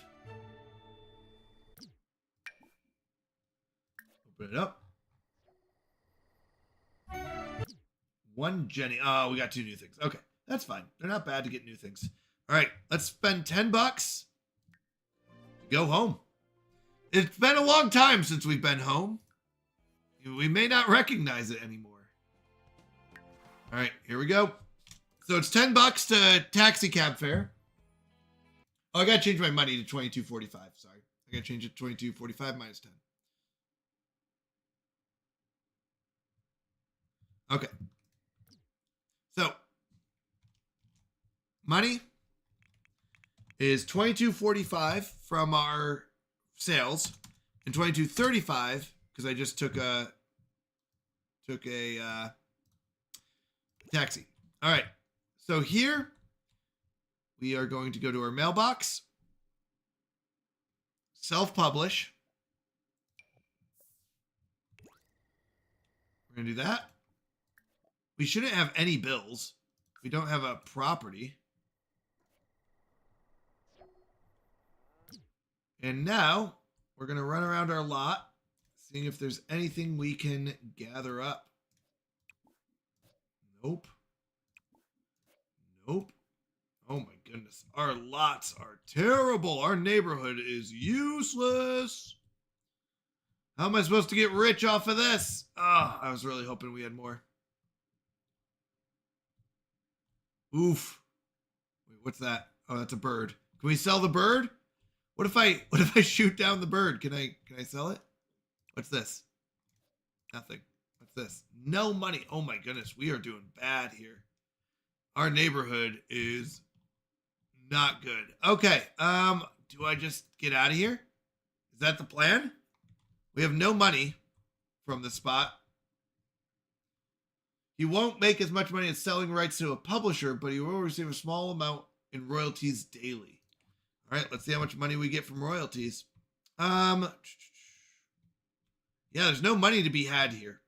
Open it up. One Jenny. Oh, we got 2 new things. Okay. That's fine. They're not bad to get new things. All right, let's spend 10 bucks to go home. It's been a long time since we've been home. We may not recognize it anymore. All right, here we go. So it's 10 bucks to taxi cab fare. Oh, I got to change my money to 22.45. Sorry. I got to change it to 22.45 minus 10. Okay. So money is 22.45 from our sales and 22.35 because I just took a taxi. All right. So here we are going to go to our mailbox, self-publish. We're going to do that. We shouldn't have any bills. We don't have a property. And now we're going to run around our lot, seeing if there's anything we can gather up. Nope. Nope. Oh my goodness. Our lots are terrible. Our neighborhood is useless. How am I supposed to get rich off of this? Oh, I was really hoping we had more. Oof. Wait, what's that? Oh, that's a bird. Can we sell the bird? What if I shoot down the bird? Can I sell it? What's this? Nothing. What's this? No money. Oh my goodness, we are doing bad here. Our neighborhood is not good. Okay. Do I just get out of here? Is that the plan? We have no money from the spot. He won't make as much money as selling rights to a publisher, but he will receive a small amount in royalties daily. All right, let's see how much money we get from royalties. Yeah, there's no money to be had here.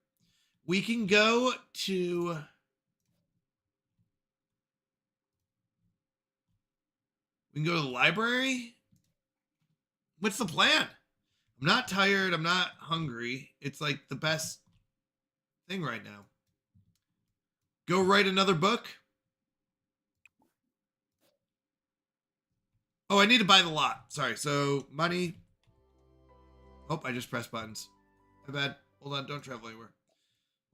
We can go to... We can go to the library. What's the plan? I'm not tired. I'm not hungry. It's like the best thing right now. Go write another book. Oh, I need to buy the lot. Sorry. So money. Oh, I just pressed buttons. My bad. Hold on. Don't travel anywhere.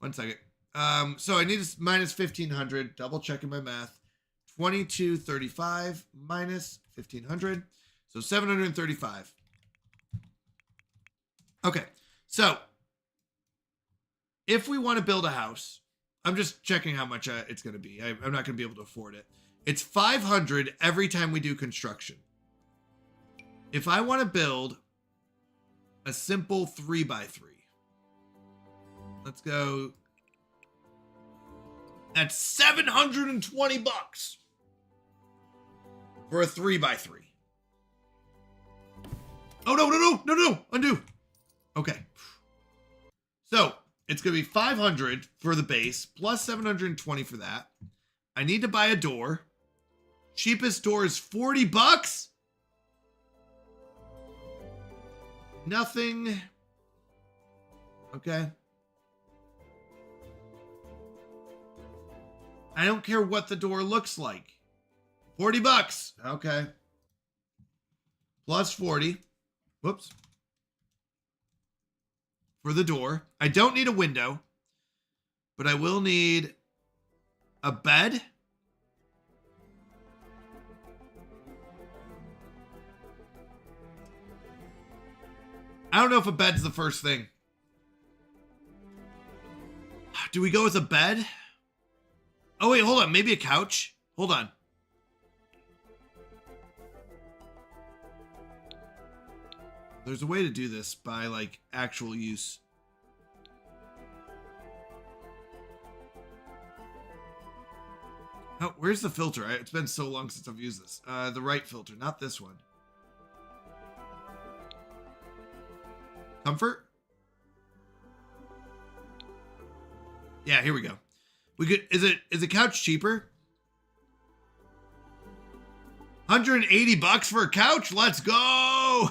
1 second. So I need to minus 1,500. Double checking my math. 2235 minus 1,500. So 735. Okay. So if we want to build a house, I'm just checking how much it's going to be. I'm not going to be able to afford it. It's 500 every time we do construction. If I want to build a simple 3x3, let's go. That's 720 bucks for a 3x3. Oh, no, undo. Okay. So it's going to be 500 for the base plus 720 for that. I need to buy a door. Cheapest door is 40 bucks. Nothing. Okay. I don't care what the door looks like. 40 bucks. Okay. Plus 40. Whoops. For the door. I don't need a window, but I will need a bed. I don't know if a bed's the first thing. Do we go with a bed? Oh, wait, hold on. Maybe a couch? Hold on. There's a way to do this by, like, actual use. Oh, where's the filter? It's been so long since I've used this. The right filter, not this one. Comfort? Yeah, here we go. We could. Is a couch cheaper? 180 bucks for a couch? Let's go!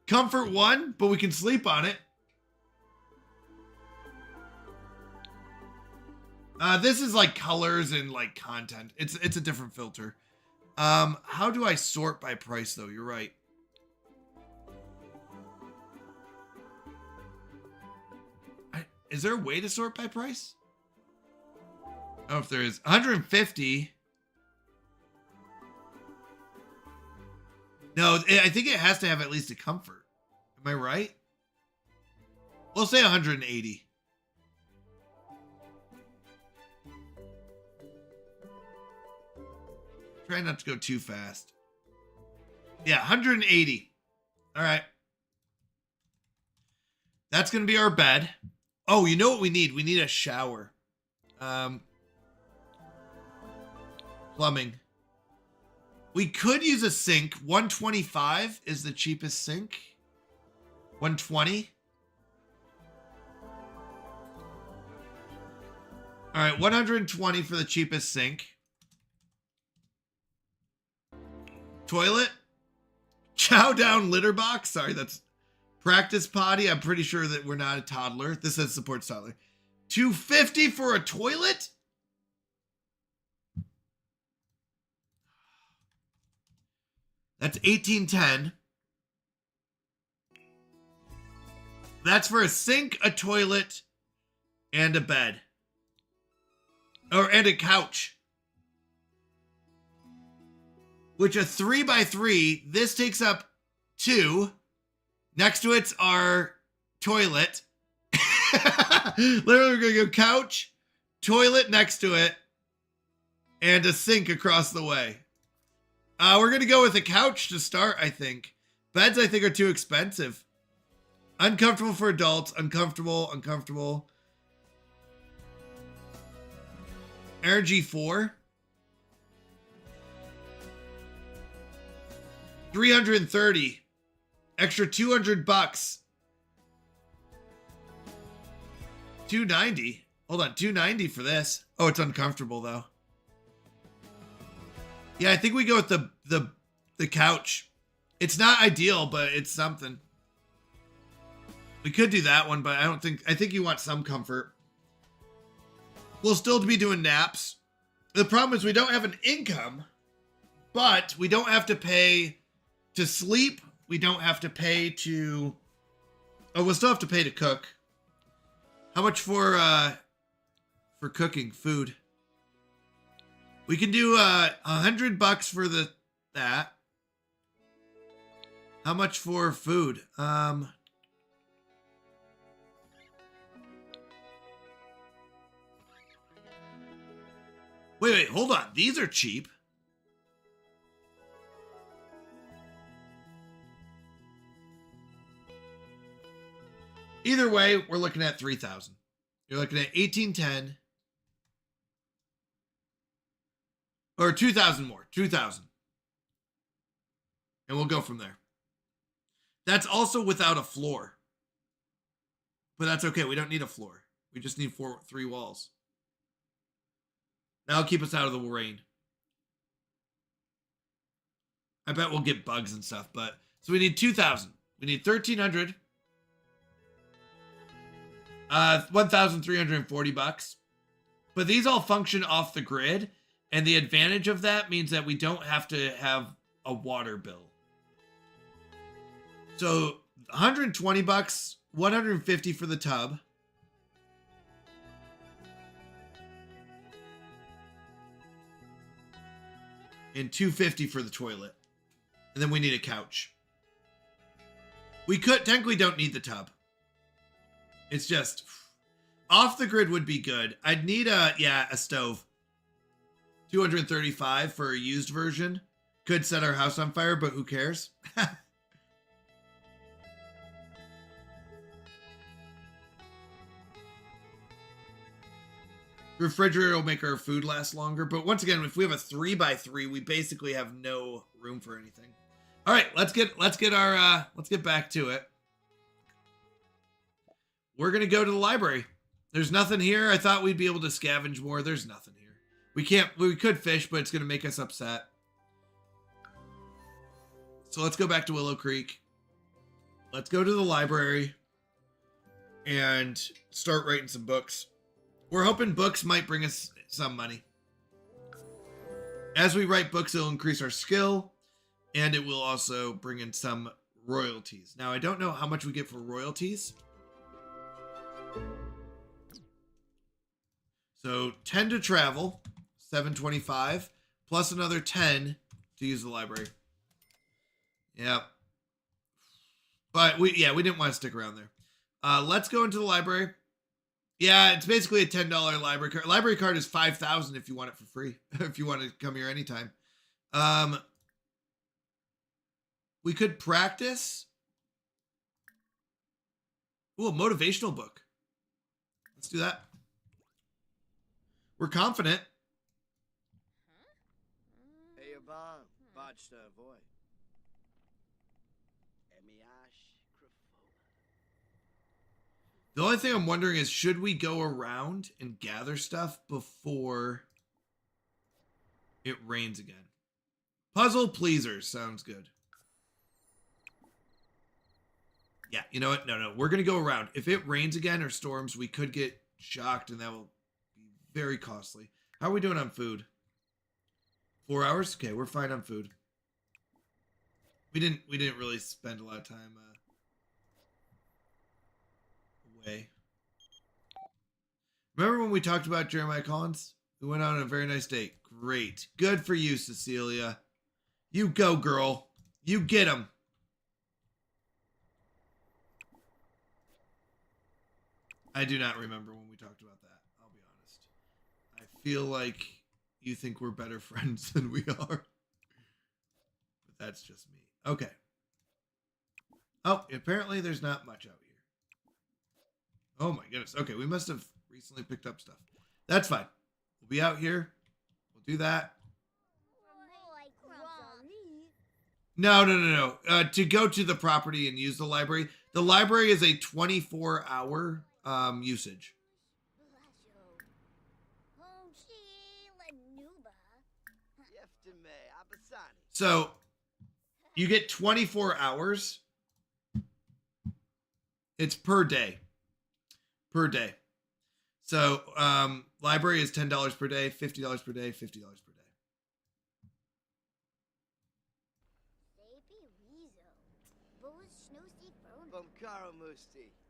Comfort 1, but we can sleep on it. This is like colors and like content. It's a different filter. How do I sort by price though? You're right. Is there a way to sort by price? Oh, if there is. 150. No, I think it has to have at least a comfort. Am I right? We'll say 180. Try not to go too fast. Yeah, 180. All right. That's going to be our bed. Oh, you know what we need? We need a shower. Plumbing. We could use a sink. 125 is the cheapest sink. 120. All right, 120 for the cheapest sink. Toilet. Chow down litter box. Sorry, that's practice potty. I'm pretty sure that we're not a toddler. This says supports toddler. 250 for a toilet? That's 1810. That's for a sink, a toilet, and a bed. And a couch. Which a 3x3, this takes up 2. Next to it's our toilet. Literally, we're going to go couch, toilet next to it, and a sink across the way. We're going to go with a couch to start, I think. Beds, I think, are too expensive. Uncomfortable for adults. Uncomfortable. Uncomfortable. Energy 4. 330. Extra $200. 290. Hold on, 290 for this. Oh, it's uncomfortable though. Yeah, I think we go with the couch. It's not ideal, but it's something. We could do that one, but I think you want some comfort. We'll still be doing naps. The problem is we don't have an income, but we don't have to pay to sleep. We don't have to pay to... Oh, we'll still have to pay to cook. How much for cooking food? We can do $100 for that. How much for food? Wait, hold on. These are cheap. Either way, we're looking at 3,000. You're looking at 1810. Or 2,000 more. 2,000. And we'll go from there. That's also without a floor. But that's okay. We don't need a floor. We just need 3 walls. That'll keep us out of the rain. I bet we'll get bugs and stuff, but... So we need 2,000. We need 1,300. $1,340. But these all function off the grid, and the advantage of that means that we don't have to have a water bill. So $120, $150 for the tub. And $250 for the toilet. And then we need a couch. We technically don't need the tub. It's just off the grid would be good. I'd need a stove. $235 for a used version. Could set our house on fire, but who cares? Refrigerator will make our food last longer, but once again, if we have a 3x3, we basically have no room for anything. All right, let's get back to it. We're gonna go to the library. There's nothing here. I thought we'd be able to scavenge more. There's nothing here. We could fish, but it's gonna make us upset. So let's go back to Willow Creek. Let's go to the library and start writing some books. We're hoping books might bring us some money. As we write books, it'll increase our skill, and it will also bring in some royalties. Now, I don't know how much we get for royalties. So 10 to travel, 725, plus another 10 to use the library. Yeah. But we didn't want to stick around there. Let's go into the library. Yeah, it's basically a $10 library card. Library card is $5,000 if you want it for free. If you want to come here anytime. We could practice. Ooh, a motivational book. Let's do that. We're confident. Hey, Yvonne, botched voy. The only thing I'm wondering is, should we go around and gather stuff before it rains again? Puzzle pleasers sounds good. Yeah, you know what? No. We're going to go around. If it rains again or storms, we could get shocked, and that will be very costly. How are we doing on food? 4 hours? Okay, we're fine on food. We didn't really spend a lot of time away. Remember when we talked about Jeremiah Collins? We went on a very nice date. Great. Good for you, Cecilia. You go, girl. You get him. I do not remember when we talked about that. I'll be honest. I feel like you think we're better friends than we are. But that's just me. Okay. Oh, apparently there's not much out here. Oh my goodness. Okay, we must have recently picked up stuff. That's fine. We'll be out here. We'll do that. No. To go to the property and use the library is a 24-hour usage. So you get 24 hours. It's per day. Per day. So library is $10 per day, $50 per day, $50 per day.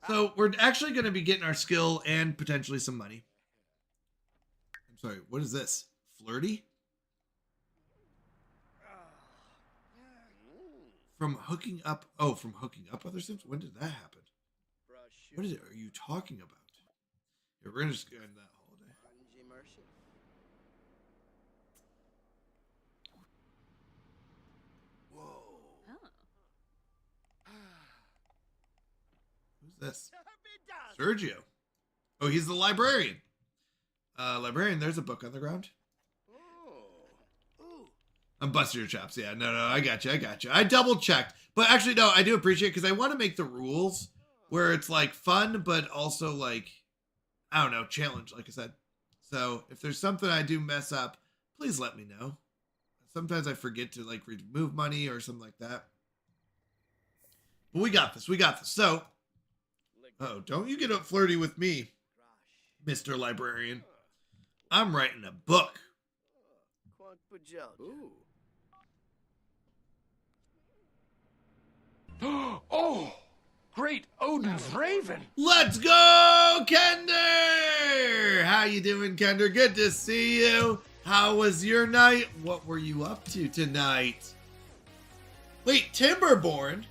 So we're actually going to be getting our skill and potentially some money. I'm sorry, what is this? Flirty? From hooking up other Sims? When did that happen? What are you talking about? Yeah, we're gonna just end that holiday. Whoa. Who's this? Sergio. Oh, he's the librarian. Librarian, there's a book on the ground. I'm busting your chops. Yeah, no, I got you. I double checked. But actually, no, I do appreciate it because I want to make the rules where it's like fun, but also like, I don't know, challenge, like I said. So if there's something I do mess up, please let me know. Sometimes I forget to like remove money or something like that. But we got this. So, oh, don't you get up flirty with me, Mr. Librarian. I'm writing a book. Ooh. Oh, great Odin's raven. Let's go, Kender! How you doing, Kender? Good to see you. How was your night? What were you up to tonight? Wait, Timberborn?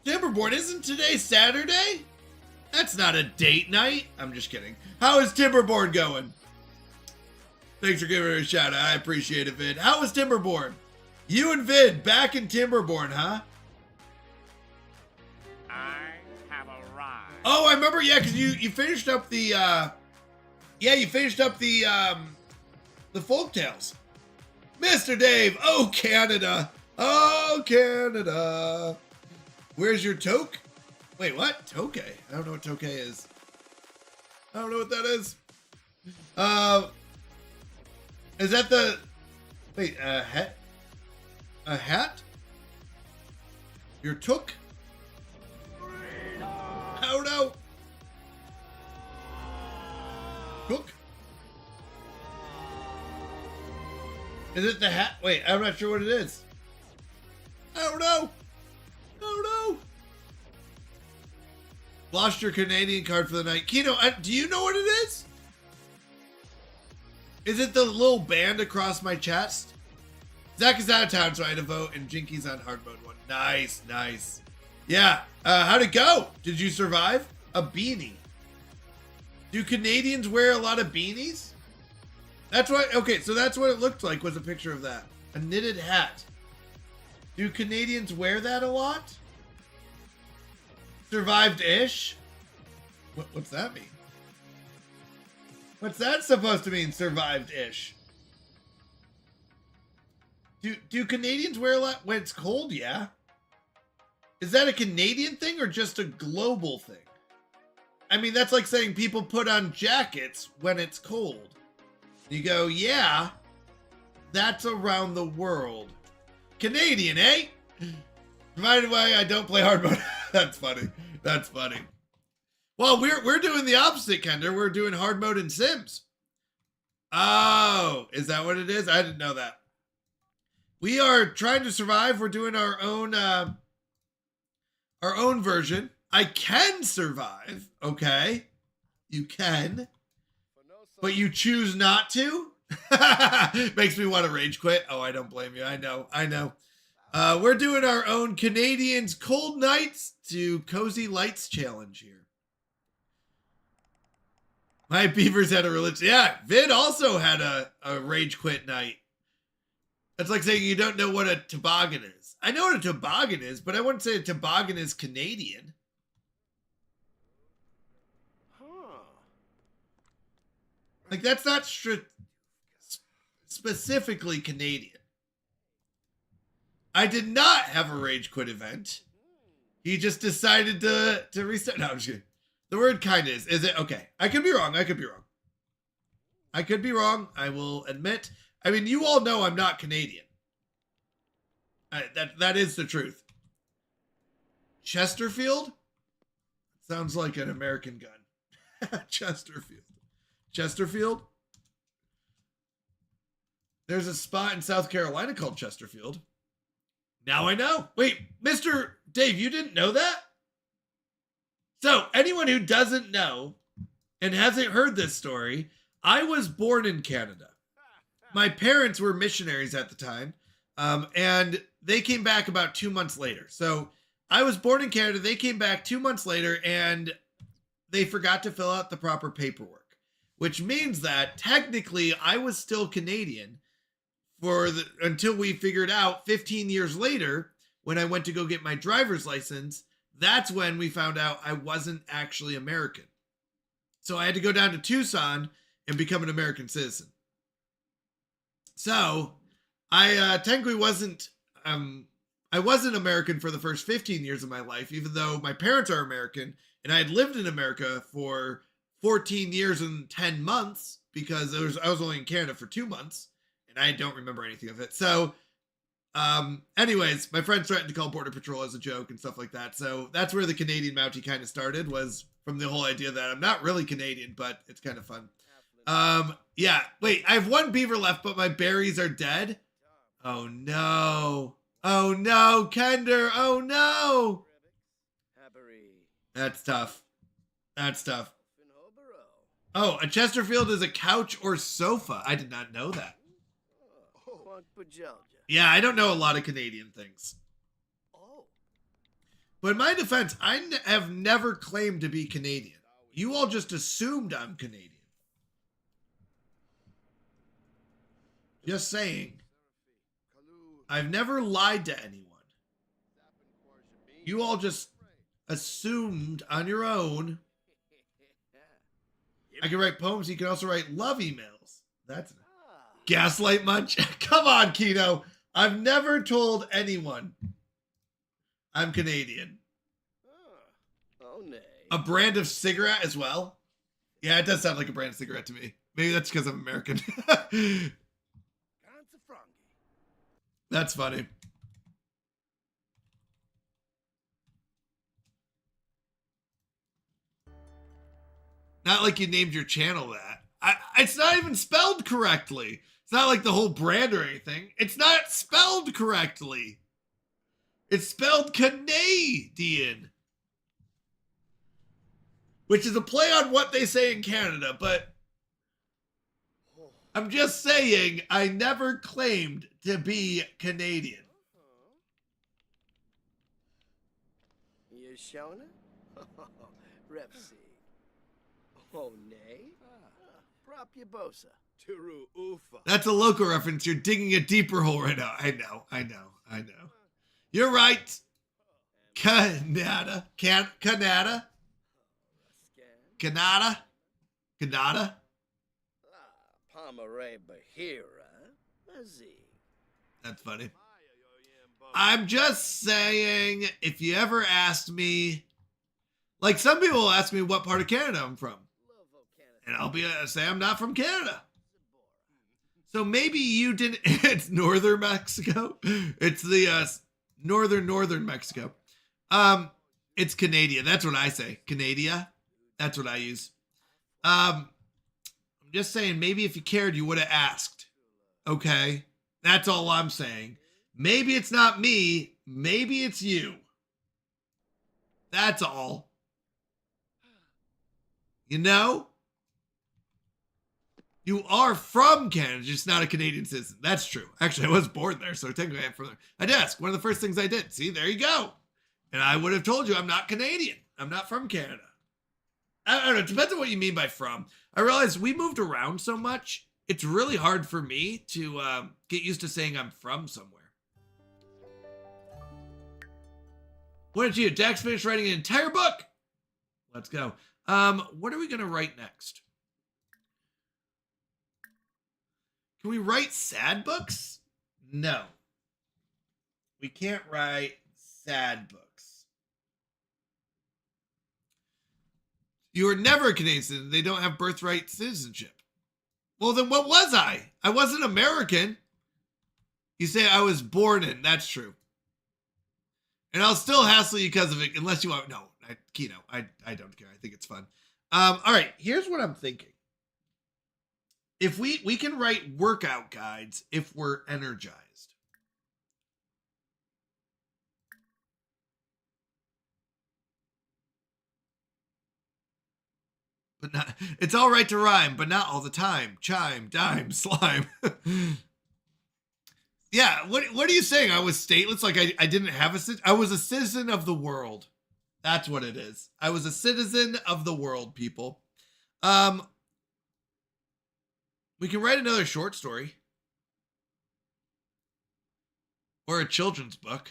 Timberborn, isn't today Saturday? That's not a date night. I'm just kidding. How is Timberborn going? Thanks for giving her a shout out. I appreciate it, Vid. How was Timberborn? You and Vid back in Timberborn, huh? I have arrived. Oh, I remember, yeah, because you finished up the the folktales. Mr. Dave, oh Canada. Where's your toque? Wait, what? Toque? I don't know what toque is. I don't know what that is. Is that the... Wait, a hat? A hat? Your toque? I don't know. Toque? Is it the hat? Wait, I'm not sure what it is. I don't know. Lost your Canadian card for the night. Kino, do you know what it is? Is it the little band across my chest? Zach is out of town, so I had to vote, and Jinky's on hard mode 1. Nice. Yeah. How'd it go? Did you survive? A beanie. Do Canadians wear a lot of beanies? That's what. Okay, so that's what it looked like. Was a picture of that. A knitted hat. Do Canadians wear that a lot? Survived-ish? What's that mean? What's that supposed to mean, survived-ish? Do Canadians wear a lot when it's cold? Yeah. Is that a Canadian thing or just a global thing? I mean, that's like saying people put on jackets when it's cold. You go, yeah, that's around the world. Canadian, eh? Provided why I don't play hard mode. That's funny. Well, we're doing the opposite, Kender. We're doing hard mode in Sims. Oh, is that what it is? I didn't know that. We are trying to survive. We're doing our own version. I can survive. Okay, you can, but you choose not to. Makes me want to rage quit. Oh, I don't blame you. I know. We're doing our own Canadians Cold Nights to Cozy Lights challenge here. My beavers had a religion. Yeah, Vid also had a rage quit night. That's like saying you don't know what a toboggan is. I know what a toboggan is, but I wouldn't say a toboggan is Canadian. Like, that's not specifically Canadian. I did not have a rage quit event. He just decided to restart. No, I'm just kidding. The word kind is it? Okay. I could be wrong. I could be wrong. I will admit. I mean, you all know I'm not Canadian. That is the truth. Chesterfield? Sounds like an American gun. Chesterfield? There's a spot in South Carolina called Chesterfield. Now I know. Wait, Mr. Dave, you didn't know that? So, anyone who doesn't know and hasn't heard this story, I was born in Canada. My parents were missionaries at the time, and they came back about 2 months later. So, I was born in Canada. They came back 2 months later, and they forgot to fill out the proper paperwork, which means that technically I was still Canadian until we figured out 15 years later when I went to go get my driver's license. That's when we found out I wasn't actually American. So I had to go down to Tucson and become an American citizen. So I technically wasn't American for the first 15 years of my life, even though my parents are American and I had lived in America for 14 years and 10 months because I was only in Canada for 2 months and I don't remember anything of it. So anyways, my friends threatened to call Border Patrol as a joke and stuff like that. So that's where the Canadian Mountie kind of started, was from the whole idea that I'm not really Canadian, but it's kind of fun. Yeah, wait, I have one beaver left, but my berries are dead. Oh no. Oh no, Kender. Oh no. That's tough. That's tough. Oh, a Chesterfield is a couch or sofa. I did not know that. Yeah, I don't know a lot of Canadian things. But in my defense, I have never claimed to be Canadian. You all just assumed I'm Canadian. Just saying. I've never lied to anyone. You all just assumed on your own. I can write poems. You can also write love emails. That's gaslight munch. Come on, Kino. I've never told anyone I'm Canadian. A brand of cigarette as well? Yeah, it does sound like a brand of cigarette to me. Maybe that's because I'm American. That's funny. Not like you named your channel that. It's not even spelled correctly. It's not like the whole brand or anything. It's not spelled correctly. It's spelled Canadian, which is a play on what they say in Canada, but I'm just saying I never claimed to be Canadian. You showing it? Rep C. Oh, nay? Prop your bosa. Turu ufa. That's a local reference. You're digging a deeper hole right now. I know. You're right. Canada. Canada. Pomeray Bahira. Azee. That's funny. I'm just saying, if you ever asked me, like some people will ask me what part of Canada I'm from. And I'll say I'm not from Canada. So maybe you didn't. It's northern Mexico. It's the northern Mexico. It's Canada. That's what I say. Canada. That's what I use. I'm just saying, maybe if you cared, you would have asked. Okay? That's all I'm saying. Maybe it's not me. Maybe it's you. That's all. You know? You are from Canada, just not a Canadian citizen. That's true. Actually, I was born there, so technically I'm from there. I did ask. One of the first things I did. See, there you go. And I would have told you I'm not Canadian. I'm not from Canada. I don't know. It depends on what you mean by from. I realize we moved around so much. It's really hard for me to get used to saying I'm from somewhere. What did you? Dax finished writing an entire book. Let's go. What are we gonna write next? Can we write sad books? No. We can't write sad books. You were never a Canadian citizen. They don't have birthright citizenship. Well, then what was I? I wasn't American. You say I was born in. That's true. And I'll still hassle you because of it, unless you want. No, Kino, I don't care. I think it's fun. All right, here's what I'm thinking. If we can write workout guides if we're energized. But not, it's all right to rhyme, but not all the time. Chime, dime, slime. Yeah, what are you saying? I was stateless, like I didn't have a citizen. I was a citizen of the world. That's what it is. I was a citizen of the world, people. We can write another short story. Or a children's book.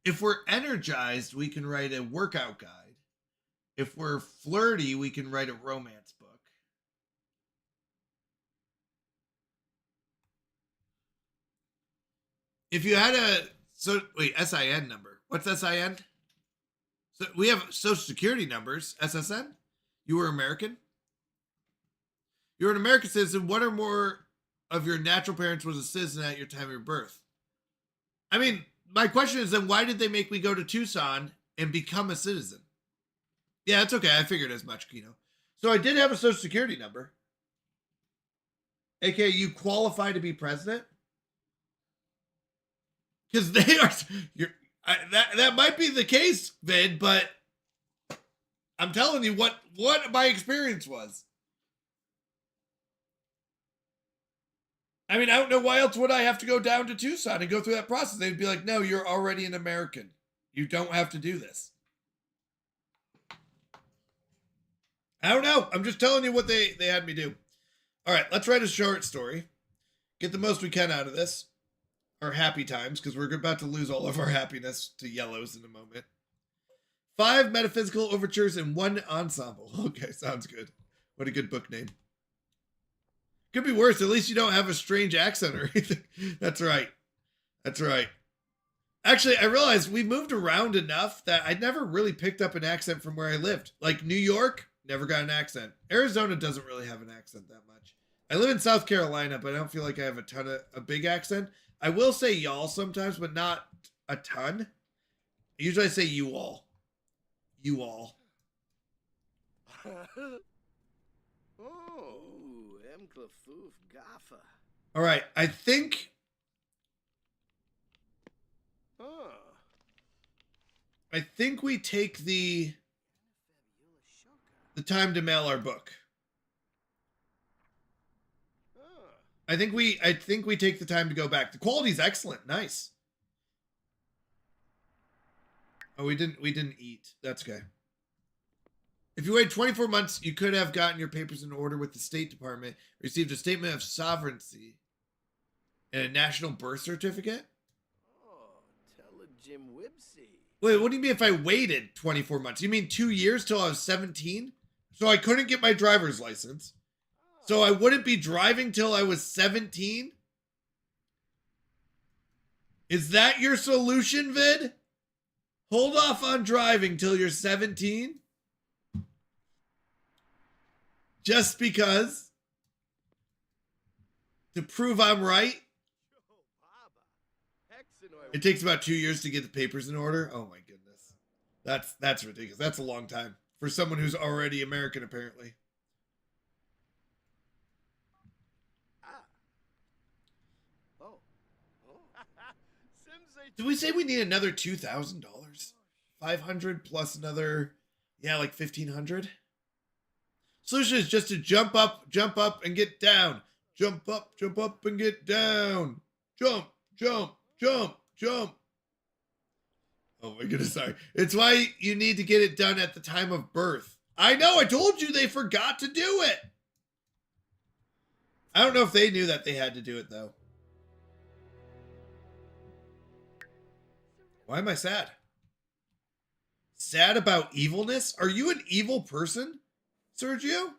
If we're energized, we can write a workout guide. If we're flirty, we can write a romance book. If you had a SIN number. What's SIN? So we have social security numbers. SSN? You were American? You're an American citizen. One or more of your natural parents was a citizen at your time of your birth. I mean, my question is then why did they make me go to Tucson and become a citizen? Yeah, it's okay. I figured as much, Kino. So I did have a social security number. AKA, you qualify to be president? Because they are, that might be the case, Vid, but I'm telling you what my experience was. I mean, I don't know why else would I have to go down to Tucson and go through that process. They'd be like, no, you're already an American. You don't have to do this. I don't know. I'm just telling you what they had me do. All right, let's write a short story. Get the most we can out of this. Our happy times, because we're about to lose all of our happiness to yellows in a moment. 5 metaphysical overtures and 1 ensemble. Okay, sounds good. What a good book name. Could be worse. At least you don't have a strange accent or anything. That's right. That's right. Actually, I realized we moved around enough that I never really picked up an accent from where I lived. Like New York, never got an accent. Arizona doesn't really have an accent that much. I live in South Carolina, but I don't feel like I have a big accent. I will say y'all sometimes, but not a ton. Usually I say you all. You all. Oh, em clafoof gaffa. All right, I think we take the time to mail our book. I think we take the time to go back. The quality's excellent. Nice. Oh, we didn't eat. That's okay. If you wait 24 months, you could have gotten your papers in order with the State Department, received a statement of sovereignty, and a national birth certificate. Oh, tell a Jim Wibsey. Wait, what do you mean if I waited 24 months? You mean 2 years till I was 17? So I couldn't get my driver's license. So I wouldn't be driving till I was 17? Is that your solution, Vid? Hold off on driving till you're 17? Just because? To prove I'm right? It takes about 2 years to get the papers in order? Oh my goodness. That's ridiculous. That's a long time. For someone who's already American, apparently. Did we say we need another $2,000? 500 plus another, yeah, like 1,500? Solution is just to jump up, and get down. Jump up, and get down. Jump, jump, jump, jump. Oh my goodness, sorry. It's why you need to get it done at the time of birth. I know, I told you they forgot to do it. I don't know if they knew that they had to do it, though. Why am I sad? Sad about evilness? Are you an evil person, Sergio?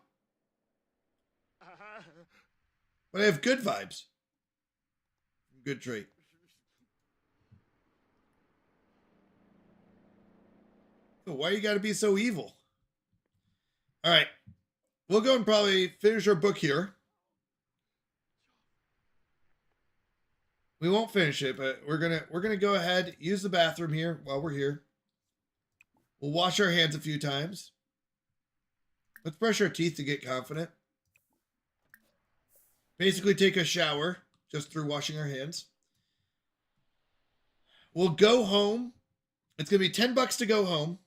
But I have good vibes. Good trait. Why you gotta be so evil? All right. We'll go and probably finish our book here. We won't finish it, but we're gonna go ahead, use the bathroom here while we're here. We'll wash our hands a few times. Let's brush our teeth to get confident. Basically take a shower just through washing our hands. We'll go home. It's gonna be $10 to go home.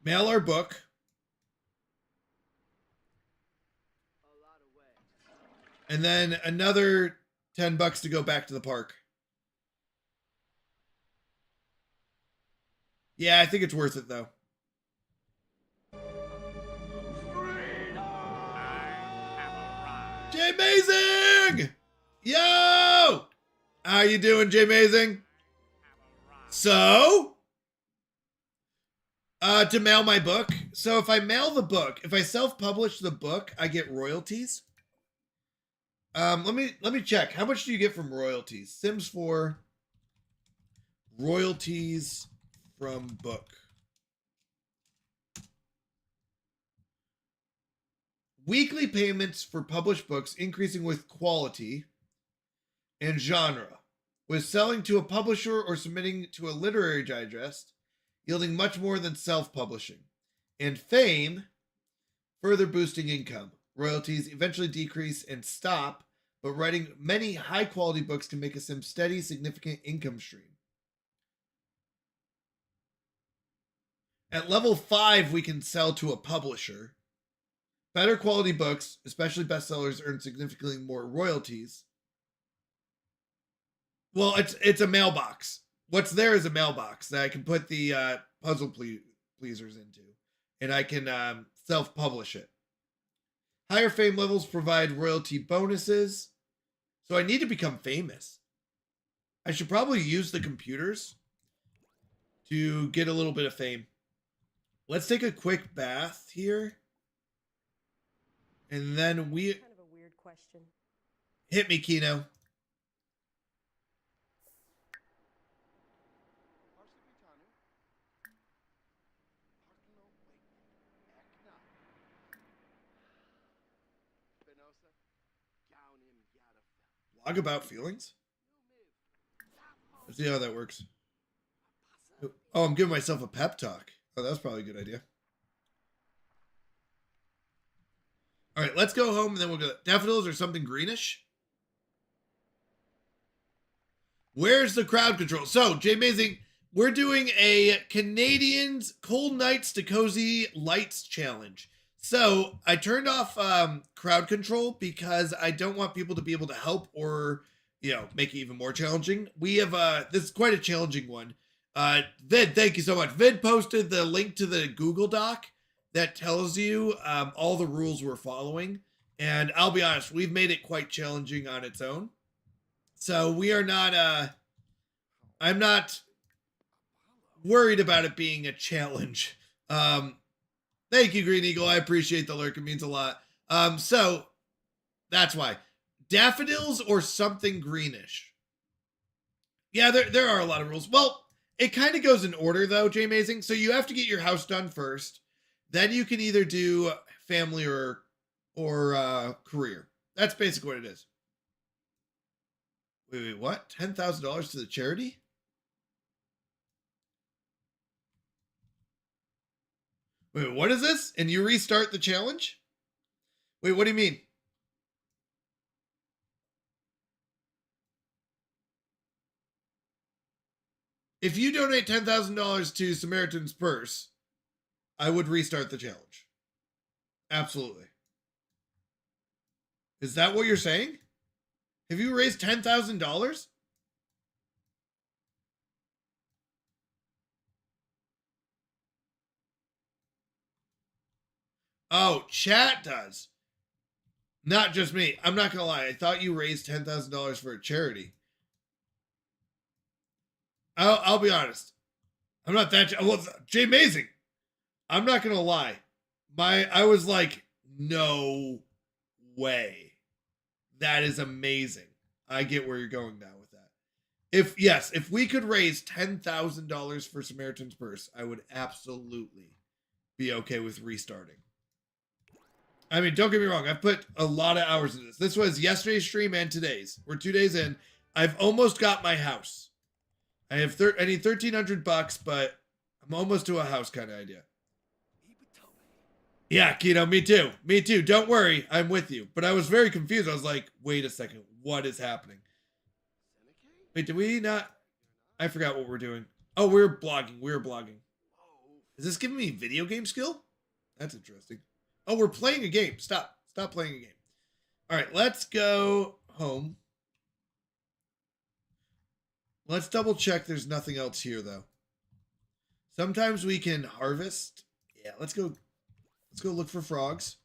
Mail our book. And then another $10 to go back to the park. Yeah, I think it's worth it though. Jay Mazing! Yo! How you doing, Jay Mazing? So, to mail my book. So if I mail the book, if I self-publish the book, I get royalties. Let me check. How much do you get from royalties? Sims 4 royalties from book. Weekly payments for published books increasing with quality and genre, with selling to a publisher or submitting to a literary digest, yielding much more than self-publishing. And fame, further boosting income. Royalties eventually decrease and stop, but writing many high-quality books can make a sim steady, significant income stream. At level 5, we can sell to a publisher. Better quality books, especially bestsellers, earn significantly more royalties. Well, it's a mailbox. What's there is a mailbox that I can put the puzzle pleasers into, and I can self-publish it. Higher fame levels provide royalty bonuses, so I need to become famous. I should probably use the computers to get a little bit of fame. Let's take a quick bath here. And then we... Kind of a weird question. Hit me, Kino. Blog about feelings? Let's see how that works. Oh, I'm giving myself a pep talk. Oh, that's probably a good idea. All right, let's go home and then we'll go. Daffodils or something greenish? Where's the crowd control? So, Jay Mazing, we're doing a Canadians Cold Nights to Cozy Lights challenge. So, I turned off crowd control because I don't want people to be able to help or, you know, make it even more challenging. We have, this is quite a challenging one. Vid, thank you so much. Vid posted the link to the Google Doc that tells you all the rules we're following. And I'll be honest, we've made it quite challenging on its own. So we are not, I'm not worried about it being a challenge. Thank you, Green Eagle. I appreciate the lurk. It means a lot. So that's why. Daffodils or something greenish. Yeah, there are a lot of rules. Well, it kind of goes in order though, Jay Mazing. So you have to get your house done first. Then you can either do family or career. That's basically what it is. Wait, what? $10,000 to the charity? Wait, what is this? And you restart the challenge? Wait, what do you mean? If you donate $10,000 to Samaritan's Purse, I would restart the challenge. Absolutely. Is that what you're saying? Have you raised $10,000? Oh, chat does. Not just me. I'm not gonna lie. I thought you raised $10,000 for a charity. I'll be honest. I'm not that. Well, Jay Amazing. I'm not gonna lie. I was like, no way. That is amazing. I get where you're going now with that. If we could raise $10,000 for Samaritan's Purse, I would absolutely be okay with restarting. I mean, don't get me wrong. I've put a lot of hours into this. This was yesterday's stream and today's. We're 2 days in. I've almost got my house. I need $1,300, but I'm almost to a house kind of idea. Yeah, Keto, me too. Me too. Don't worry. I'm with you. But I was very confused. I was like, wait a second. What is happening? Wait, did we not? I forgot what we're doing. Oh, we're blogging. We're blogging. Is this giving me video game skill? That's interesting. Oh, we're playing a game. Stop playing a game. All right, let's go home. Let's double check there's nothing else here, though. Sometimes we can harvest. Yeah, let's go look for frogs.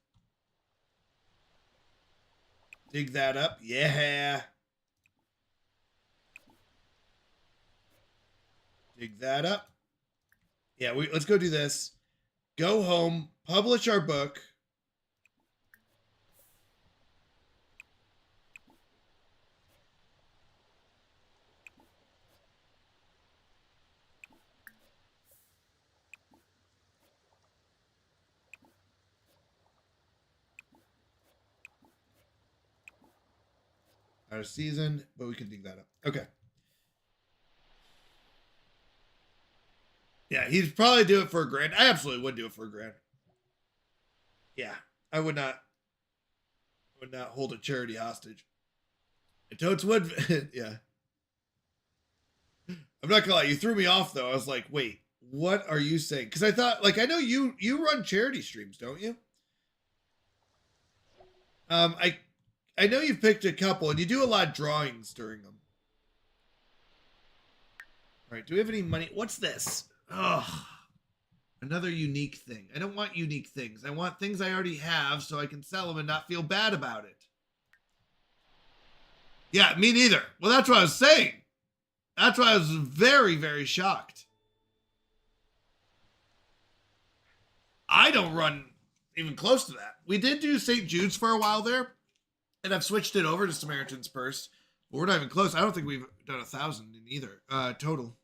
Dig that up. Yeah. Dig that up. Yeah, let's go do this. Go home, publish our book. Out of season, but we can dig that up. Okay. Yeah, he'd probably do it for $1,000. I absolutely would do it for $1,000. Yeah, I would not hold a charity hostage. And Totes would, yeah. I'm not gonna lie, you threw me off though. I was like, wait, what are you saying? Because I thought, like, I know you run charity streams, don't you? I know you've picked a couple, and you do a lot of drawings during them. All right, do we have any money? What's this? Oh, another unique thing. I don't want unique things. I want things I already have so I can sell them and not feel bad about it. Yeah, me neither. Well, that's what I was saying. That's why I was very, very shocked. I don't run even close to that. We did do St. Jude's for a while there, and I've switched it over to Samaritan's Purse. But we're not even close. I don't think we've done 1,000 in either total.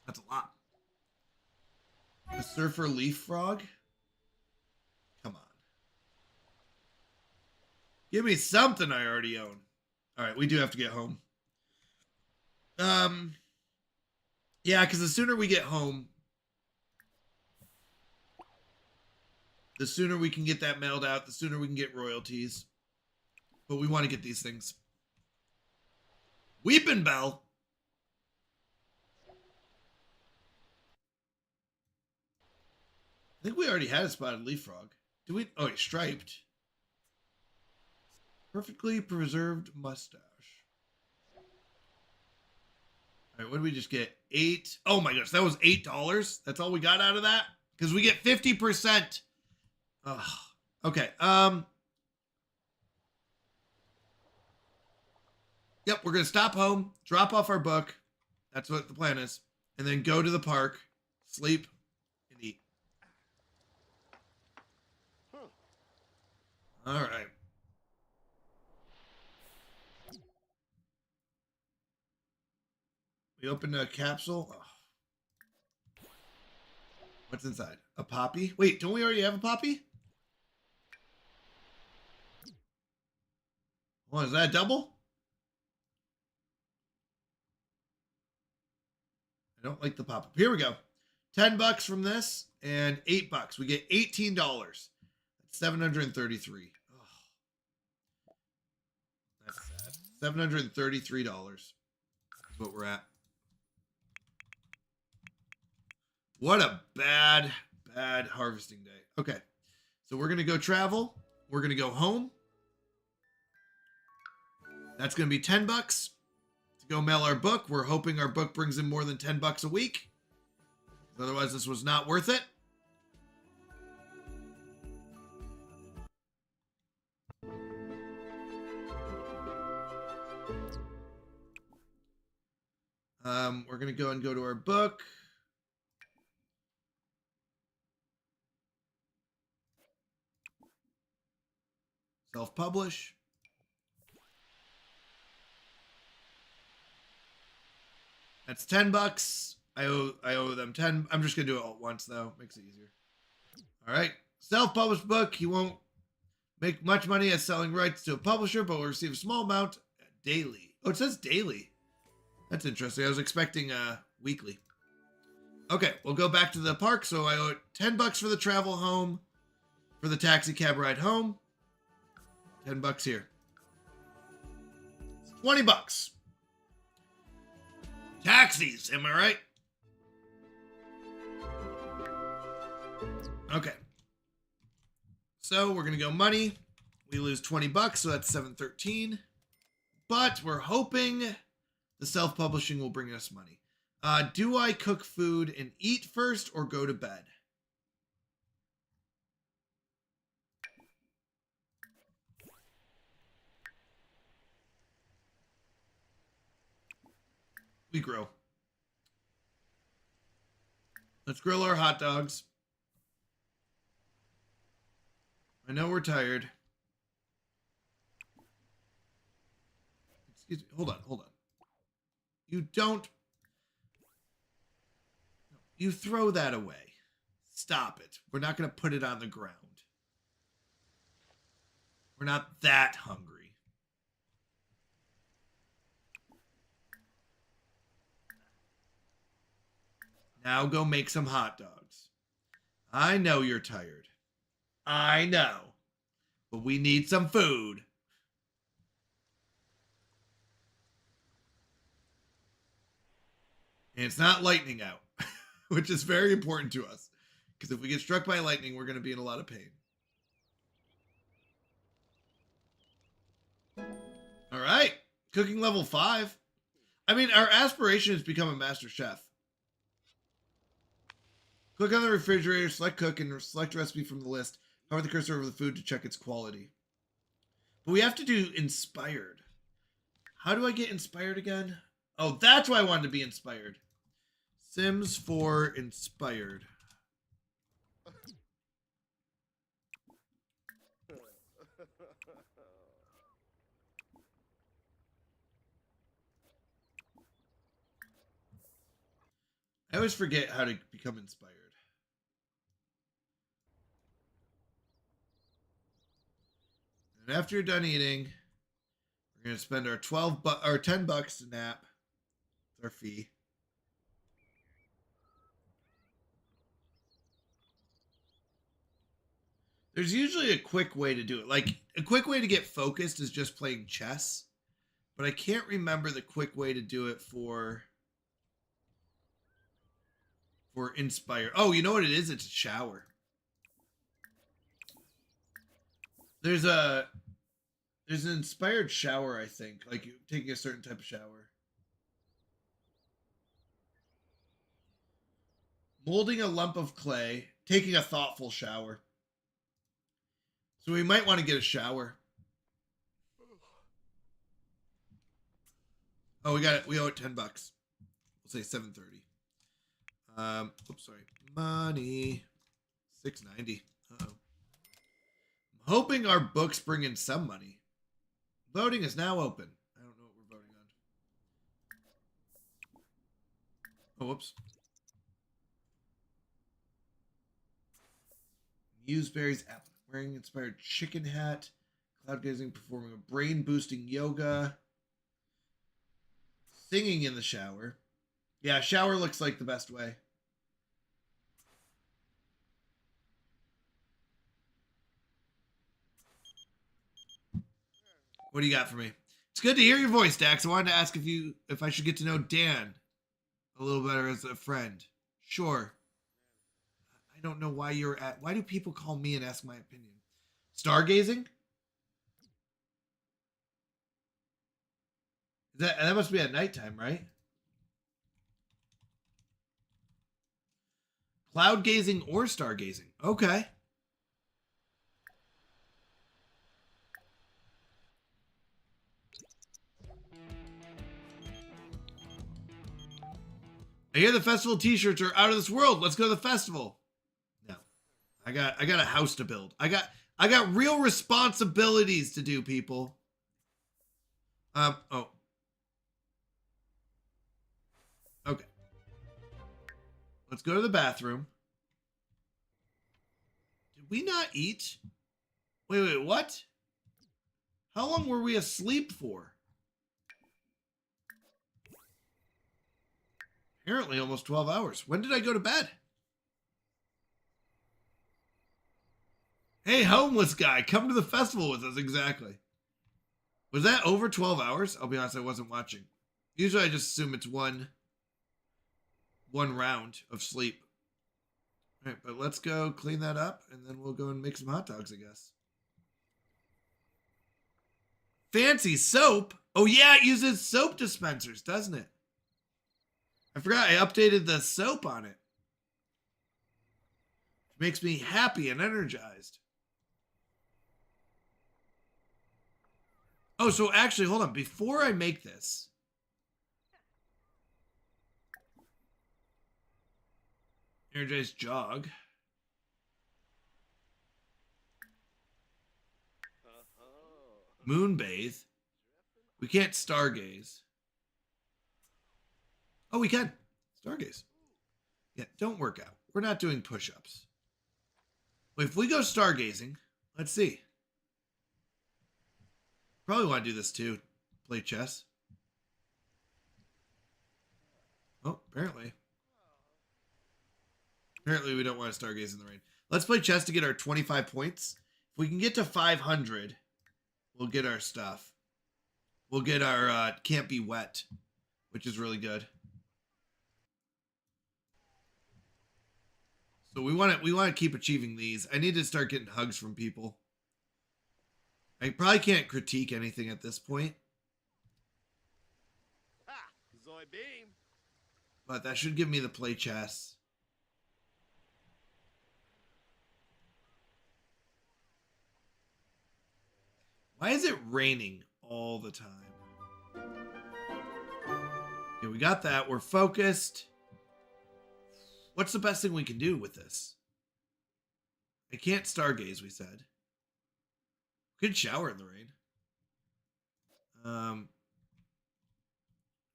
That's a lot. The Surfer Leaf Frog? Come on. Give me something I already own. All right, we do have to get home. Yeah, because the sooner we get home, the sooner we can get that mailed out, the sooner we can get royalties. But we want to get these things. Weeping Bell. I think we already had a spotted leaf frog. Do we? Oh, he's striped. Perfectly preserved mustache. All right, what did we just get? 8. Oh my gosh, that was $8. That's all we got out of that? Because we get 50%. Ugh. Okay. Yep, we're gonna stop home, drop off our book. That's what the plan is, and then go to the park, sleep, and eat. All right. We opened a capsule. Oh. What's inside? A poppy? Wait, don't we already have a poppy? What, is that a double? I don't like the pop-up. Here we go. $10 from this and $8. We get $18. That's 733. Oh. That's sad. $733 is what we're at. What a bad harvesting day. Okay. So we're going to go travel. We're going to go home. That's going to be $10 to go mail our book. We're hoping our book brings in more than $10 a week. Otherwise, this was not worth it. We're gonna go to our book. Self-publish. That's $10. I owe them 10. I'm just gonna do it all at once though. Makes it easier. All right. Self-published book. He won't make much money as selling rights to a publisher, but will receive a small amount daily. Oh, it says daily. That's interesting. I was expecting weekly. Okay, we'll go back to the park. So I owe it $10 for the travel home, for the taxi cab ride home. $10 here. $20. Taxis, am I right? Okay. So we're gonna go money. We lose $20, so that's $713. But we're hoping the self-publishing will bring us money. Do I cook food and eat first or go to bed? We grill. Let's grill our hot dogs. I know we're tired. Excuse me. Hold on. You don't. You throw that away. Stop it. We're not going to put it on the ground. We're not that hungry. Now go make some hot dogs. I know you're tired. I know. But we need some food. And it's not lightning out, which is very important to us. Because if we get struck by lightning, we're going to be in a lot of pain. All right. Cooking level 5. I mean, our aspiration is to become a master chef. Click on the refrigerator, select cook, and select a recipe from the list. Hover the cursor over the food to check its quality. But we have to do inspired. How do I get inspired again? Oh, that's why I wanted to be inspired. Sims 4 inspired. I always forget how to become inspired. And after you're done eating, we're going to spend our $10 to nap. It's our fee. There's usually a quick way to do it. Like, a quick way to get focused is just playing chess. But I can't remember the quick way to do it for inspire. Oh, you know what it is? It's a shower. There's an inspired shower, I think. Like, taking a certain type of shower. Molding a lump of clay. Taking a thoughtful shower. So we might want to get a shower. Oh, we got it. We owe it $10. We'll say $730. Oops, sorry. Money. $690. Uh-oh. I'm hoping our books bring in some money. Voting is now open. I don't know what we're voting on. Oh, whoops. Museberries, apple. Wearing inspired chicken hat. Cloud gazing, performing a brain boosting yoga. Singing in the shower. Yeah, shower looks like the best way. What do you got for me? It's good to hear your voice, Dax. I wanted to ask if I should get to know Dan a little better as a friend. Sure. I don't know why why do people call me and ask my opinion? Stargazing? That must be at nighttime, right? Cloud gazing or stargazing. Okay. I hear the festival t-shirts are out of this world. Let's go to the festival. No. I got a house to build. I got real responsibilities to do, people. Oh. Okay. Let's go to the bathroom. Did we not eat? Wait, what? How long were we asleep for? Apparently almost 12 hours. When did I go to bed? Hey, homeless guy, come to the festival with us. Exactly. Was that over 12 hours? I'll be honest, I wasn't watching. Usually I just assume it's one round of sleep. All right, but let's go clean that up, and then we'll go and make some hot dogs, I guess. Fancy soap? Oh yeah, it uses soap dispensers, doesn't it? I forgot I updated the soap on it. It makes me happy and energized. Oh, so actually, hold on. Before I make this, energized jog. Moonbathe. We can't stargaze. Oh, we can. Stargaze. Yeah, don't work out. We're not doing push-ups. Wait, if we go stargazing, let's see. Probably want to do this too. Play chess. Oh, apparently. Apparently we don't want to stargaze in the rain. Let's play chess to get our 25 points. If we can get to 500, we'll get our stuff. We'll get our can't be wet, which is really good. So we want to keep achieving these. I need to start getting hugs from people. I probably can't critique anything at this point. Ha! Zoe Beam. But that should give me the play chess. Why is it raining all the time? Okay, we got that. We're focused. What's the best thing we can do with this? I can't stargaze, we said. Could shower in the rain.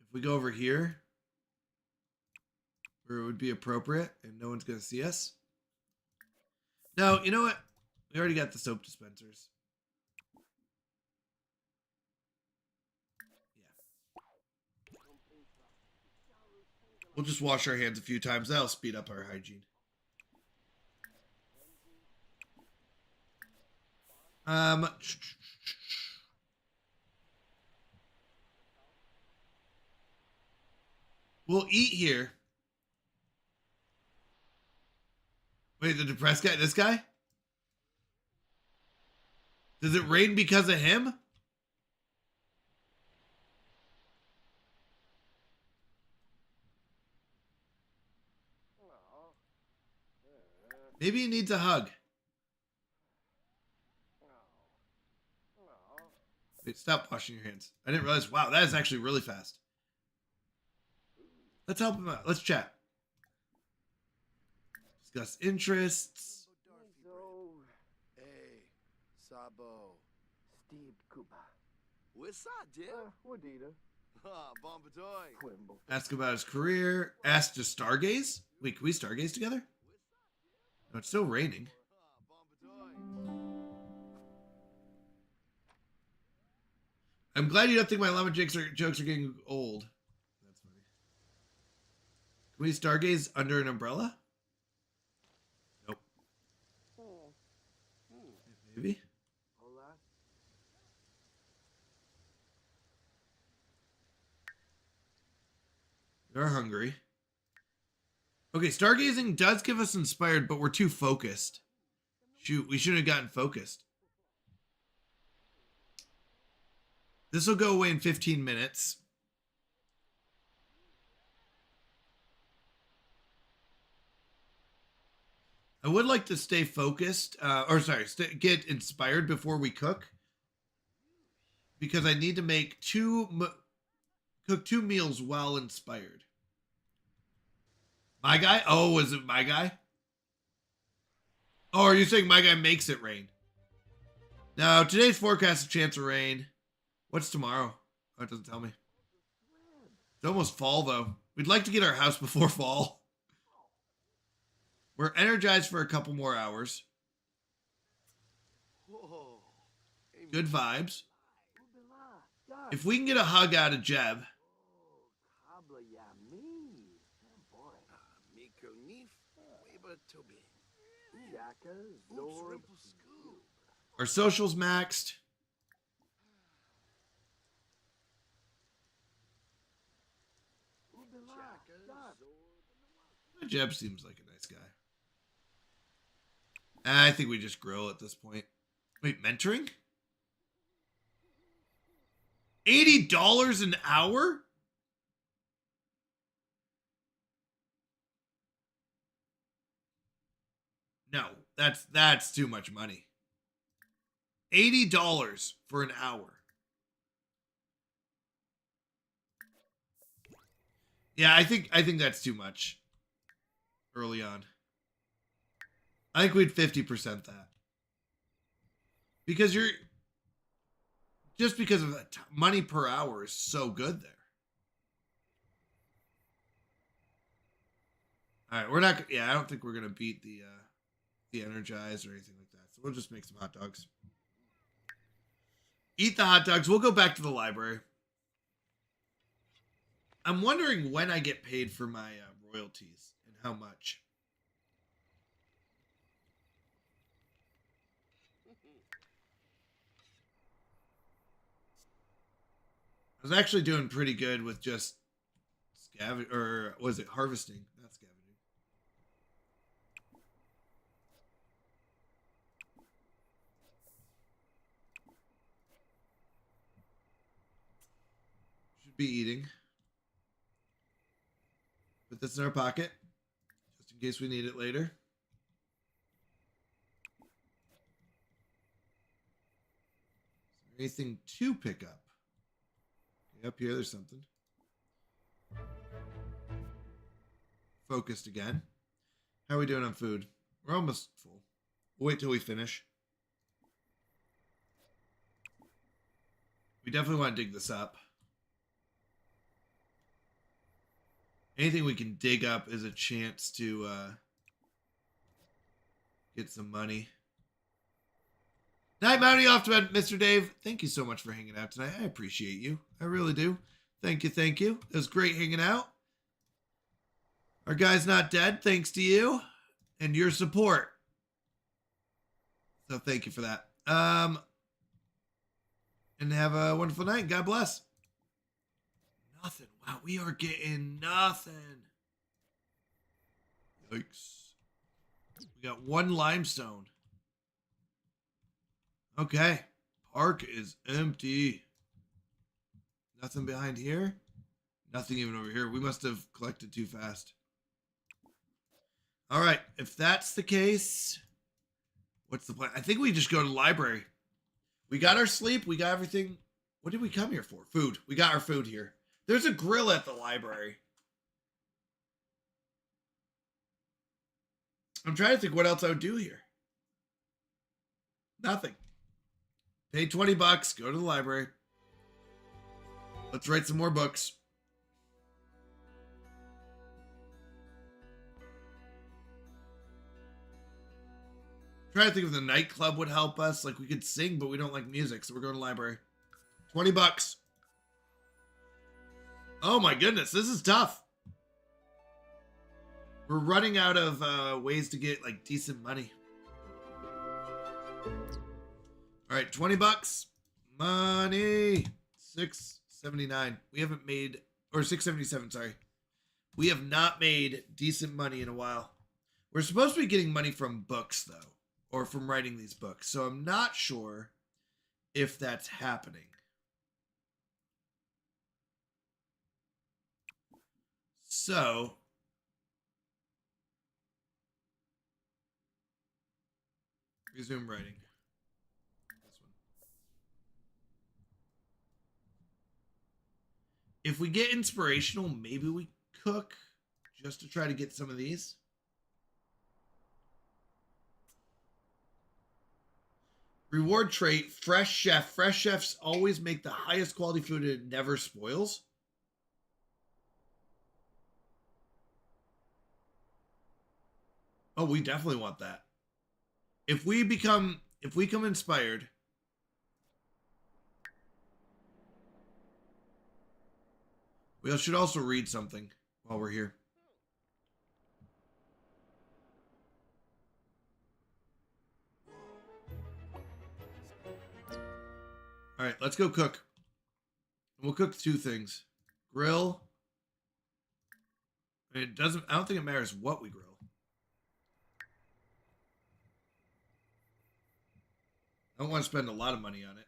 If we go over here, where it would be appropriate and no one's going to see us. No, you know what? We already got the soap dispensers. Yeah. We'll just wash our hands a few times. That'll speed up our hygiene. We'll eat here. Wait, the depressed guy? This guy? Does it rain because of him? Maybe he needs a hug. Wait, stop washing your hands. I didn't realize. Wow, that is actually really fast. Let's help him out. Let's chat. Discuss interests. Hey, Sabo. Steve Kuba. What's up, Jim? Wadida. Ah, Bombatoy. Quimble. Ask about his career. Ask to stargaze. Wait, can we stargaze together? No, it's still raining. I'm glad you don't think my llama jokes are getting old. That's funny. Can we stargaze under an umbrella? Nope. Maybe. We are hungry. Okay, stargazing does give us inspired, but we're too focused. Shoot, we should have gotten focused. This will go away in 15 minutes. I would like to stay focused, get inspired before we cook. Because I need to make cook two meals while inspired. My guy? Oh, was it my guy? Oh, are you saying my guy makes it rain? No, today's forecast a chance of rain. What's tomorrow? Oh, it doesn't tell me. It's almost fall, though. We'd like to get our house before fall. We're energized for a couple more hours. Good vibes. If we can get a hug out of Jeb. Our socials maxed. Jeb seems like a nice guy. I think we just grill at this point. Wait, mentoring? $80 an hour? No, that's too much money. $80 for an hour. Yeah, I think that's too much early on. I think we'd 50% that. Because you're just because of that money per hour is so good there. All right, we're not. Yeah, I don't think we're gonna beat the Energize or anything like that. So we'll just make some hot dogs. Eat the hot dogs. We'll go back to the library. I'm wondering when I get paid for my royalties and how much. I was actually doing pretty good with just scavenging, or was it harvesting? Not scavenging. Should be eating. Put this in our pocket, just in case we need it later. Is there anything to pick up? Up here, there's something. Focused again. How are we doing on food? We're almost full. We'll wait till we finish. We definitely want to dig this up. Anything we can dig up is a chance to get some money. Night Mountie off to bed, Mr. Dave. Thank you so much for hanging out tonight. I appreciate you. I really do. Thank you, thank you. It was great hanging out. Our guy's not dead, thanks to you and your support. So thank you for that. And have a wonderful night. God bless. Nothing. Wow, we are getting nothing. Yikes. We got one limestone. Okay. Park is empty. Nothing behind here. Nothing even over here. We must have collected too fast. All right. If that's the case, what's the plan? I think we just go to the library. We got our sleep. We got everything. What did we come here for? Food. We got our food here. There's a grill at the library. I'm trying to think what else I would do here. Nothing. Pay $20, go to the library. Let's write some more books. I'm trying to think if the nightclub would help us. Like, we could sing, but we don't like music, so we're going to the library. $20. Oh my goodness, this is tough. We're running out of ways to get like decent money. All right, $20. Money. $6.79. We haven't made, or $6.77, sorry. We have not made decent money in a while. We're supposed to be getting money from books, though, or from writing these books. So I'm not sure if that's happening. So resume writing. This one. If we get inspirational, maybe we cook just to try to get some of these. Reward trait, fresh chef. Fresh chefs always make the highest quality food and it never spoils. Oh, we definitely want that. If we become inspired. We should also read something while we're here. All right, let's go cook. We'll cook 2 things. Grill. I mean, I don't think it matters what we grill. I don't want to spend a lot of money on it.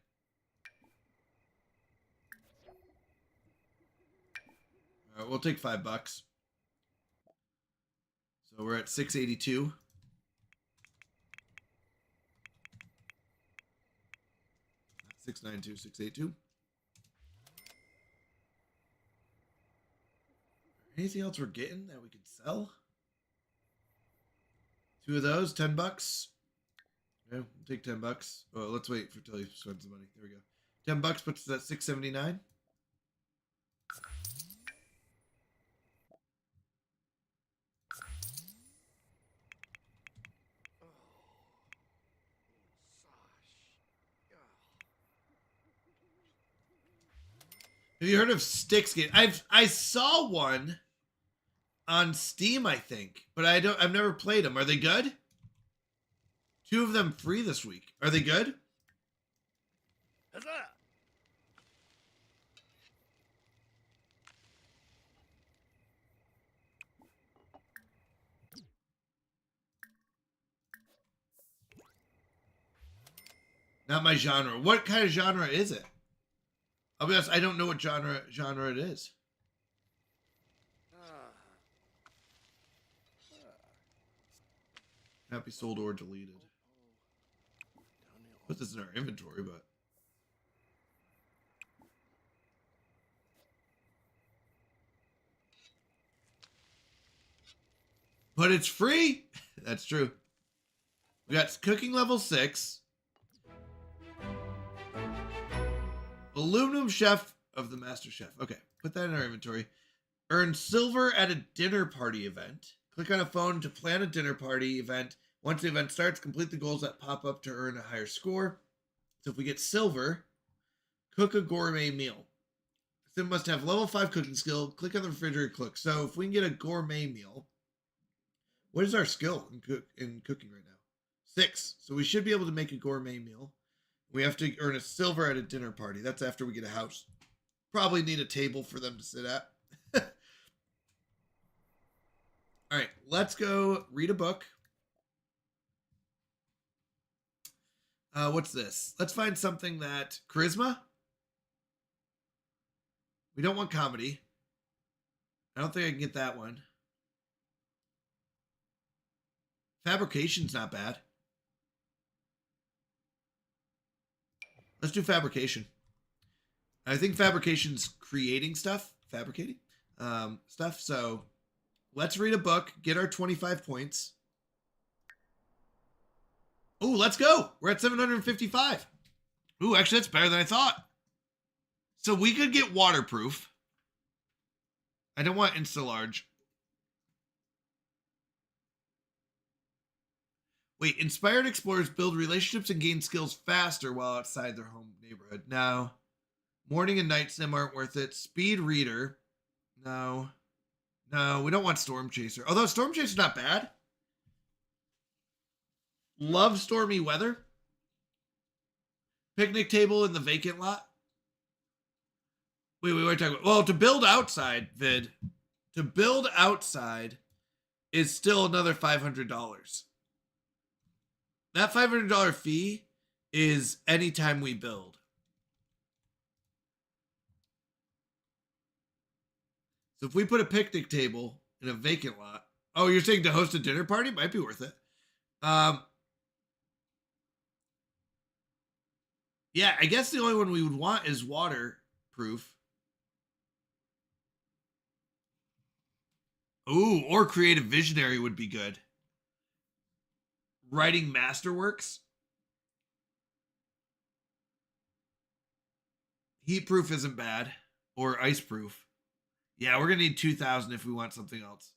All right, we'll take $5. So we're at 682. $692, $682. Anything else we're getting that we could sell? 2 of those, $10. Yeah, we'll take $10. Oh, let's wait until he spends the money. There we go. $10 puts us at 679. Have you heard of Sticksgate? I saw one on Steam, I think, but I've never played them. Are they good? 2 of them free this week. Are they good? Huzzah! Not my genre. What kind of genre is it? I'll be honest, I don't know what genre it is. Cannot be sold or deleted. Put this in our inventory, but it's free. That's true. We got cooking level 6. Aluminum chef of the master chef. Okay, put that in our inventory. Earn silver at a dinner party event. Click on a phone to plan a dinner party event. Once the event starts, complete the goals that pop up to earn a higher score. So if we get silver, cook a gourmet meal. Sim must have level 5 cooking skill. Click on the refrigerator, cook. So if we can get a gourmet meal, what is our skill in cooking right now? 6. So we should be able to make a gourmet meal. We have to earn a silver at a dinner party. That's after we get a house. Probably need a table for them to sit at. All right, let's go read a book. What's this? Let's find something that... Charisma? We don't want comedy. I don't think I can get that one. Fabrication's not bad. Let's do fabrication. I think fabrication's creating stuff. Fabricating stuff. So let's read a book. Get our 25 points. Oh, let's go. We're at 755. Ooh, actually, that's better than I thought. So we could get waterproof. I don't want insta-large. Wait, inspired explorers build relationships and gain skills faster while outside their home neighborhood. No. Morning and night sim aren't worth it. Speed reader. No. No, we don't want Storm Chaser. Although Storm Chaser's not bad. Love stormy weather. Picnic table in the vacant lot. Wait, we're talking about... Well, to build outside, Vid. To build outside is still another $500. That $500 fee is anytime we build. So if we put a picnic table in a vacant lot... Oh, you're saying to host a dinner party? Might be worth it. Yeah, I guess the only one we would want is waterproof. Ooh, or creative visionary would be good. Writing masterworks. Heat proof isn't bad. Or ice proof. Yeah, we're going to need 2,000 if we want something else.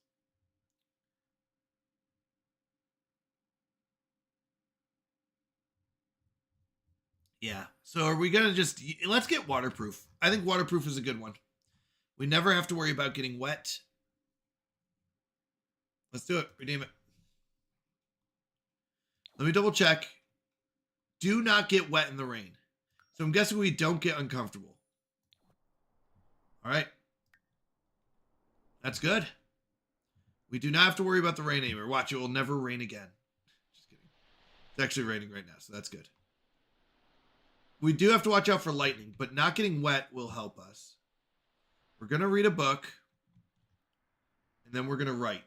Yeah. So are we going to just... Let's get waterproof. I think waterproof is a good one. We never have to worry about getting wet. Let's do it. Redeem it. Let me double check. Do not get wet in the rain. So I'm guessing we don't get uncomfortable. All right. That's good. We do not have to worry about the rain anymore. Watch, it will never rain again. Just kidding. It's actually raining right now, so that's good. We do have to watch out for lightning, but not getting wet will help us. We're going to read a book, and then we're going to write.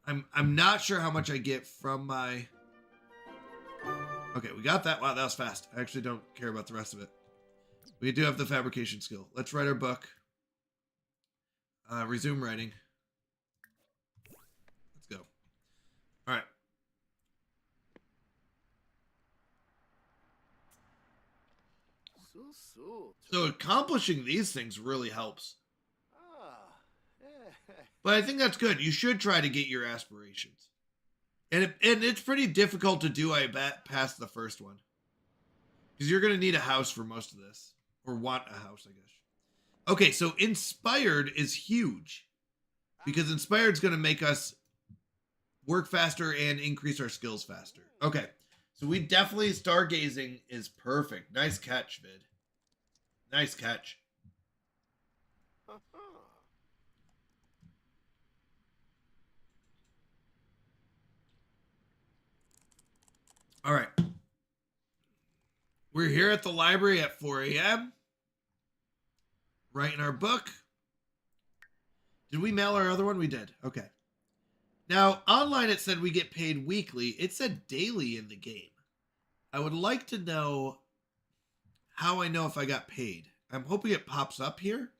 I'm not sure how much I get from my... Okay, we got that. Wow, that was fast. I actually don't care about the rest of it. We do have the fabrication skill. Let's write our book. Resume writing. Let's go. All right. So accomplishing these things really helps. But I think that's good. You should try to get your aspirations. And it's pretty difficult to do, I bet, past the first one. Because you're going to need a house for most of this. Or want a house, I guess. Okay, so Inspired is huge. Because Inspired is going to make us work faster and increase our skills faster. Okay, so we definitely... Stargazing is perfect. Nice catch, Vid. Nice catch. All right. We're here at the library at 4 a.m. Writing our book. Did we mail our other one? We did. Okay. Now, online it said we get paid weekly. It said daily in the game. I would like to know how I know if I got paid. I'm hoping it pops up here.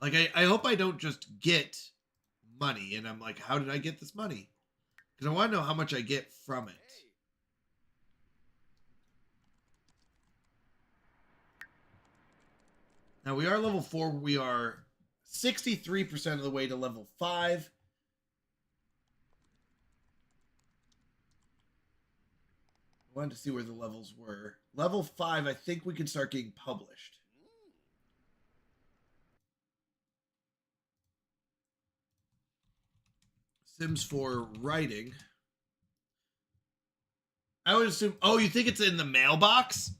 Like, I hope I don't just get money and I'm like, how did I get this money? Because I want to know how much I get from it. Now, we are level 4. We are 63% of the way to level 5. I wanted to see where the levels were. Level 5, I think we can start getting published. Sims 4 writing. I would assume... Oh, you think it's in the mailbox?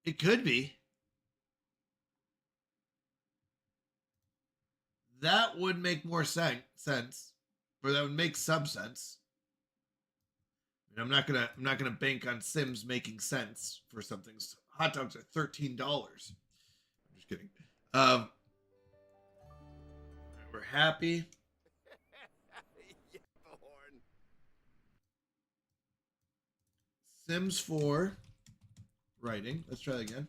It could be. That would make more sense. Or that would make some sense. I mean, I'm not gonna bank on Sims making sense for something. Hot dogs are $13. I'm just kidding. We're happy. Sims 4 writing. Let's try that again.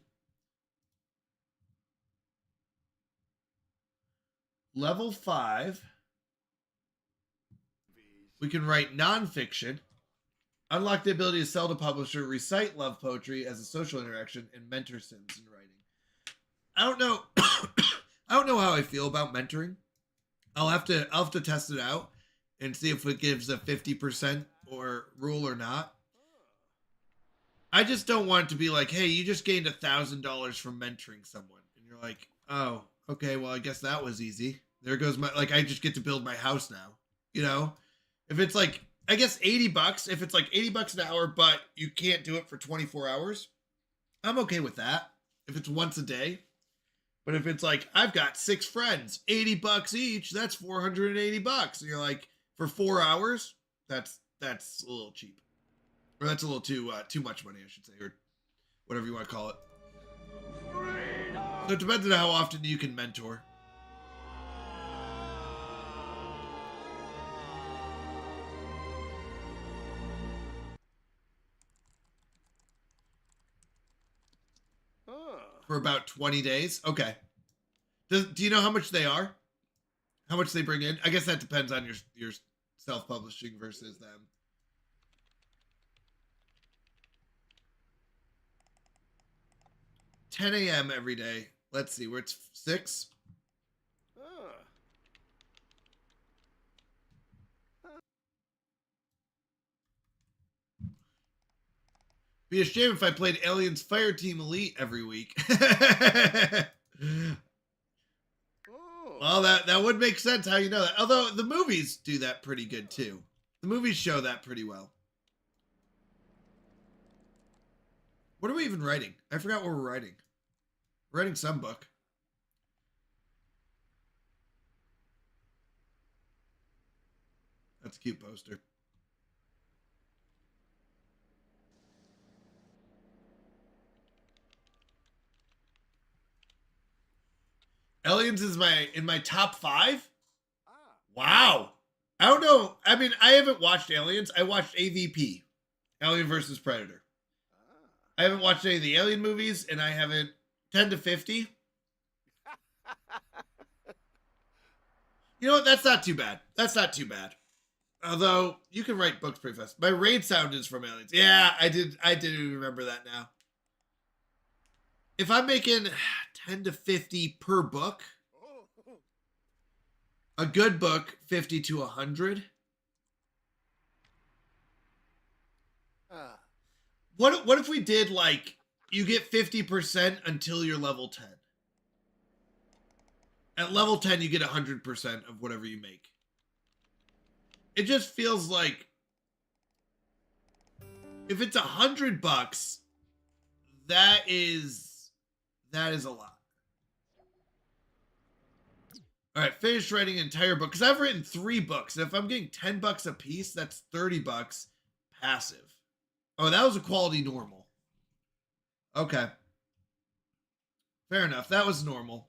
Level 5. We can write nonfiction. Unlock the ability to sell to publisher, recite love poetry as a social interaction, and mentor Sims in writing. I don't know. I don't know how I feel about mentoring. I'll have to test it out and see if it gives a 50% or rule or not. I just don't want it to be like, hey, you just gained $1,000 from mentoring someone, and you're like, oh, okay, well, I guess that was easy. There goes my, like, I just get to build my house now. You know, if it's like, I guess $80, if it's like $80 an hour, but you can't do it for 24 hours, I'm okay with that. If it's once a day. But if it's like, I've got 6 friends, $80 each, that's $480. And you're like, for 4 hours, that's a little cheap. Or that's a little too much money, I should say, or whatever you want to call it. So it depends on how often you can mentor. For about 20 days? Okay. Do you know how much they are? How much they bring in? I guess that depends on your self-publishing versus them. $10 a.m. every day. Let's see, where it's 6. Be a shame if I played Aliens Fireteam Elite every week. Well, that would make sense how you know that. Although the movies do that pretty good too. The movies show that pretty well. What are we even writing? I forgot what we're writing. We're writing some book. That's a cute poster. Aliens is in my top 5? Wow. I don't know. I mean, I haven't watched Aliens. I watched AVP, Alien versus Predator. I haven't watched any of the Alien movies, and I haven't 10 to 50. You know what? That's not too bad. That's not too bad. Although you can write books pretty fast. My raid sound is from Aliens. Yeah, I didn't remember that now. If I'm making 10 to 50 per book, a good book 50 to 100. What if we did like you get 50% until you're level 10? At level 10 you get 100% of whatever you make. It just feels like if it's $100, that is a lot. All right, finish writing an entire book because I've written 3 books. And if I'm getting $10 a piece, that's $30 passive. Oh, that was a quality normal. Okay. Fair enough. That was normal.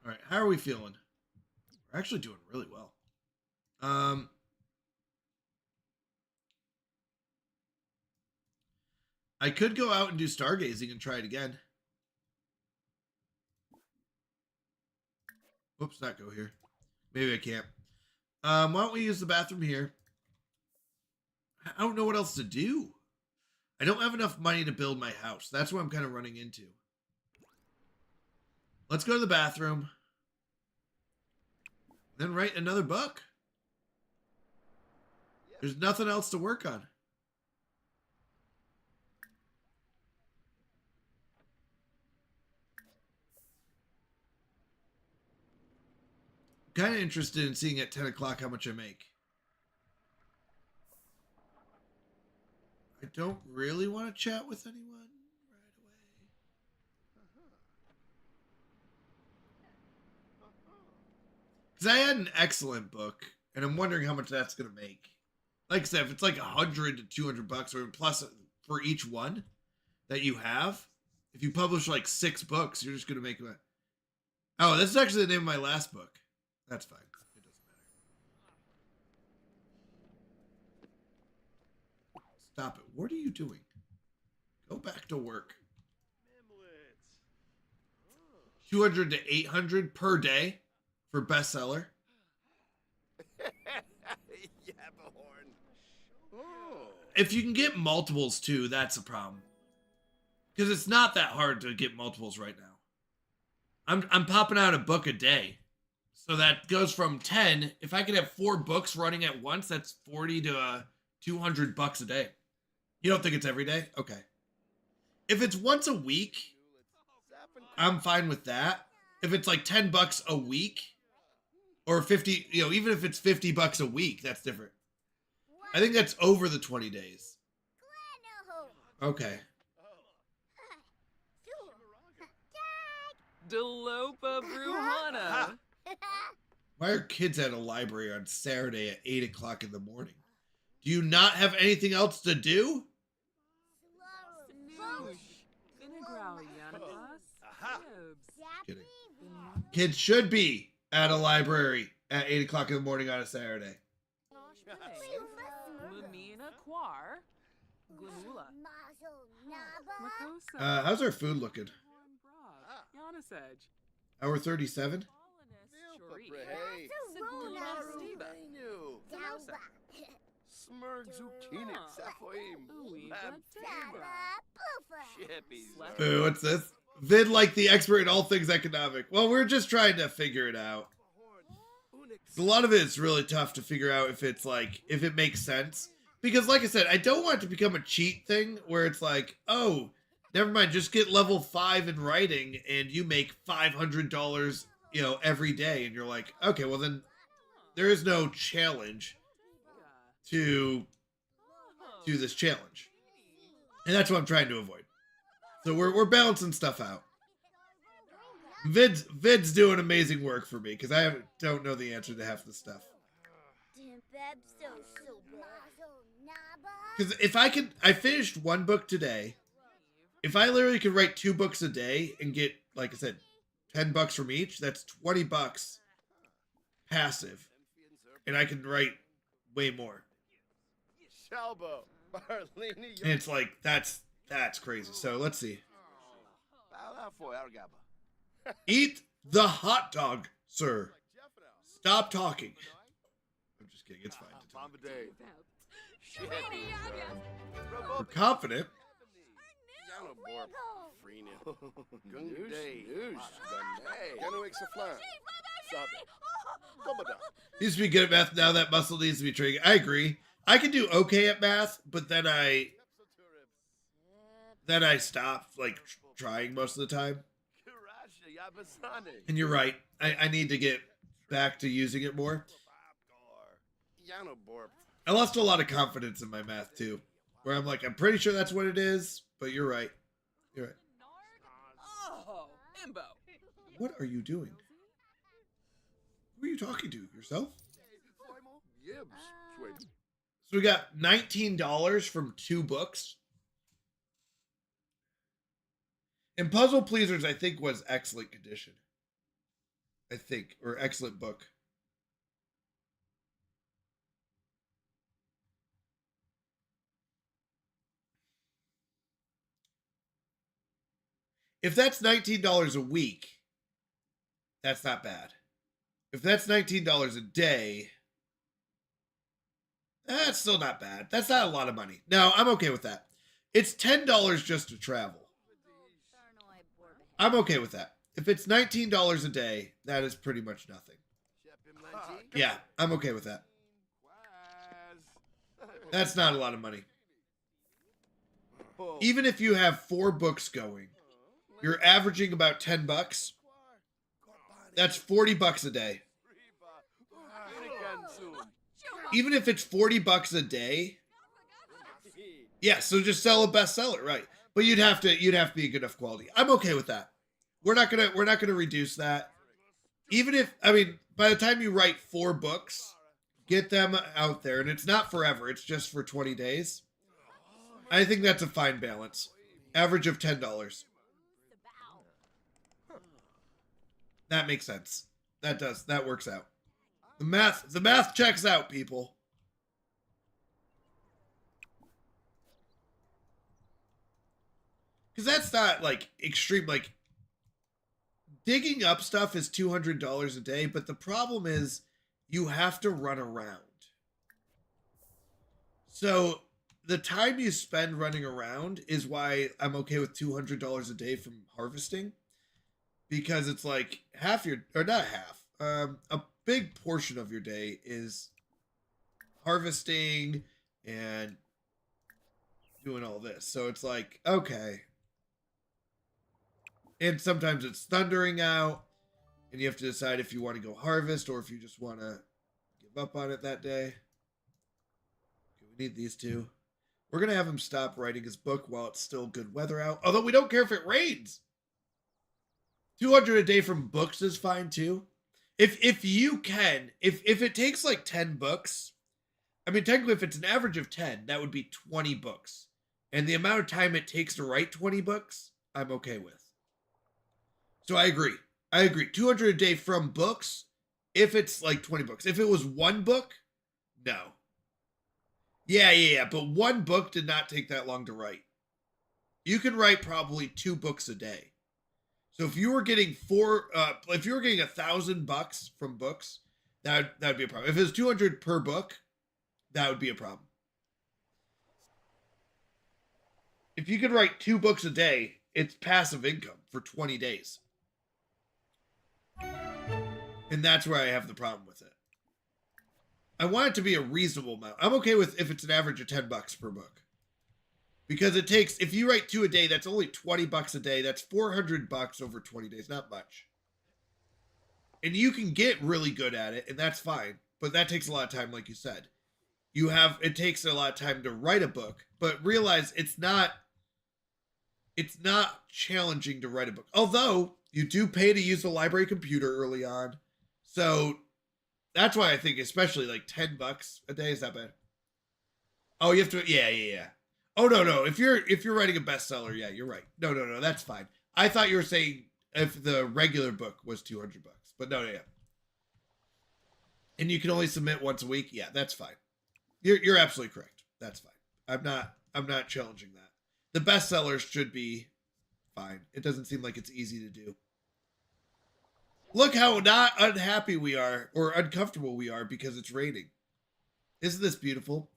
All right, how are we feeling? We're actually doing really well. I could go out and do stargazing and try it again. Whoops, not go here. Maybe I can't. Why don't we use the bathroom here? I don't know what else to do. I don't have enough money to build my house. That's what I'm kind of running into. Let's go to the bathroom. Then write another book. There's nothing else to work on. Kind of interested in seeing at 10 o'clock how much I make. I don't really want to chat with anyone right away. Because I had an excellent book, and I'm wondering how much that's going to make. Like I said, if it's like $100 to $200 or plus for each one that you have, if you publish like 6 books, you're just going to make them. Oh, this is actually the name of my last book. That's fine. It doesn't matter. Stop it. What are you doing? Go back to work. 200 to 800 per day for bestseller. If you can get multiples too, that's a problem. Because it's not that hard to get multiples right now. I'm popping out a book a day. So that goes from 10. If I could have 4 books running at once, that's 40 to $200 a day. You don't think it's every day? Okay. If it's once a week, I'm fine with that. If it's like $10 a week or 50, even if it's $50 a week, that's different. I think that's over the 20 days. Okay. Delopa Bruhana. Why are kids at a library on Saturday at 8 o'clock in the morning? Do you not have anything else to do? Kidding. Kids should be at a library at 8 o'clock in the morning on a Saturday. How's our food looking? Hour 37? Hey. Smurg zucchini. Safoim. Boo, what's this? Vid like the expert in all things economic. Well, we're just trying to figure it out. A lot of it is really tough to figure out if it's like, if it makes sense. Because like I said, I don't want it to become a cheat thing where it's like, oh, never mind, just get level 5 in writing and you make $500, you know, every day. And you're like, okay, well then there is no challenge to this challenge. And that's what I'm trying to avoid. So we're balancing stuff out. Vid's doing amazing work for me because I don't know the answer to half the stuff. Because if I finished one book today. If I literally could write 2 books a day and get, like I said, $10 from each, that's $20 passive, and I can write way more. And it's like that's crazy. So let's see. Eat the hot dog, sir. Stop talking. I'm just kidding. It's fine to talk. We're confident. He used to be good at math. Now that muscle needs to be trained. I agree. I can do okay at math, but then I stop like trying most of the time. And you're right. I need to get back to using it more. I lost a lot of confidence in my math too, where I'm like, I'm pretty sure that's what it is, but you're right. You're right. Oh, Imbo. What are you doing? Who are you talking to? Yourself? So we got $19 from 2 books. And Puzzle Pleasers, I think, was excellent condition. I think, or excellent book. If that's $19 a week, that's not bad. If that's $19 a day, that's still not bad. That's not a lot of money. No, I'm okay with that. It's $10 just to travel. I'm okay with that. If it's $19 a day, that is pretty much nothing. Yeah, I'm okay with that. That's not a lot of money. Even if you have 4 books going, you're averaging about $10. That's $40 a day. Even if it's $40 a day, yeah. So just sell a bestseller, right? But you'd have to be good enough quality. I'm okay with that. We're not gonna reduce that. Even if, I mean, by the time you write 4 books, get them out there, and it's not forever. It's just for 20 days. I think that's a fine balance. Average of $10. That makes sense. That works out. The math checks out, people. Because that's not like extreme, like digging up stuff is $200 a day, but the problem is you have to run around. So the time you spend running around is why I'm okay with $200 a day from harvesting. Because it's like half your, or not half, a big portion of your day is harvesting and doing all this. So it's like, okay. And sometimes it's thundering out, and you have to decide if you want to go harvest or if you just want to give up on it that day. Okay, we need these 2. We're going to have him stop writing his book while it's still good weather out. Although we don't care if it rains. 200 a day from books is fine too. If you can, if it takes like 10 books, I mean, technically if it's an average of 10, that would be 20 books. And the amount of time it takes to write 20 books, I'm okay with. So I agree. 200 a day from books, if it's like 20 books. If it was 1 book, no. Yeah. But 1 book did not take that long to write. You can write probably 2 books a day. So if you were getting if you were getting $1,000 from books, that'd be a problem. If it was 200 per book, that would be a problem. If you could write 2 books a day, it's passive income for 20 days. And that's where I have the problem with it. I want it to be a reasonable amount. I'm okay with if it's an average of $10 per book. Because it takes, if you write 2 a day, that's only $20 a day. That's $400 over 20 days. Not much. And you can get really good at it, and that's fine. But that takes a lot of time, like you said. It takes a lot of time to write a book, but realize it's not challenging to write a book. Although you do pay to use the library computer early on. So that's why I think especially like $10 a day is that bad. Oh, you have to, yeah. Oh no. If you're writing a bestseller, yeah, you're right. No, that's fine. I thought you were saying if the regular book was $200, but no. And you can only submit once a week. Yeah, that's fine. You're absolutely correct. That's fine. I'm not challenging that. The bestsellers should be fine. It doesn't seem like it's easy to do. Look how not unhappy we are or uncomfortable we are because it's raining. Isn't this beautiful?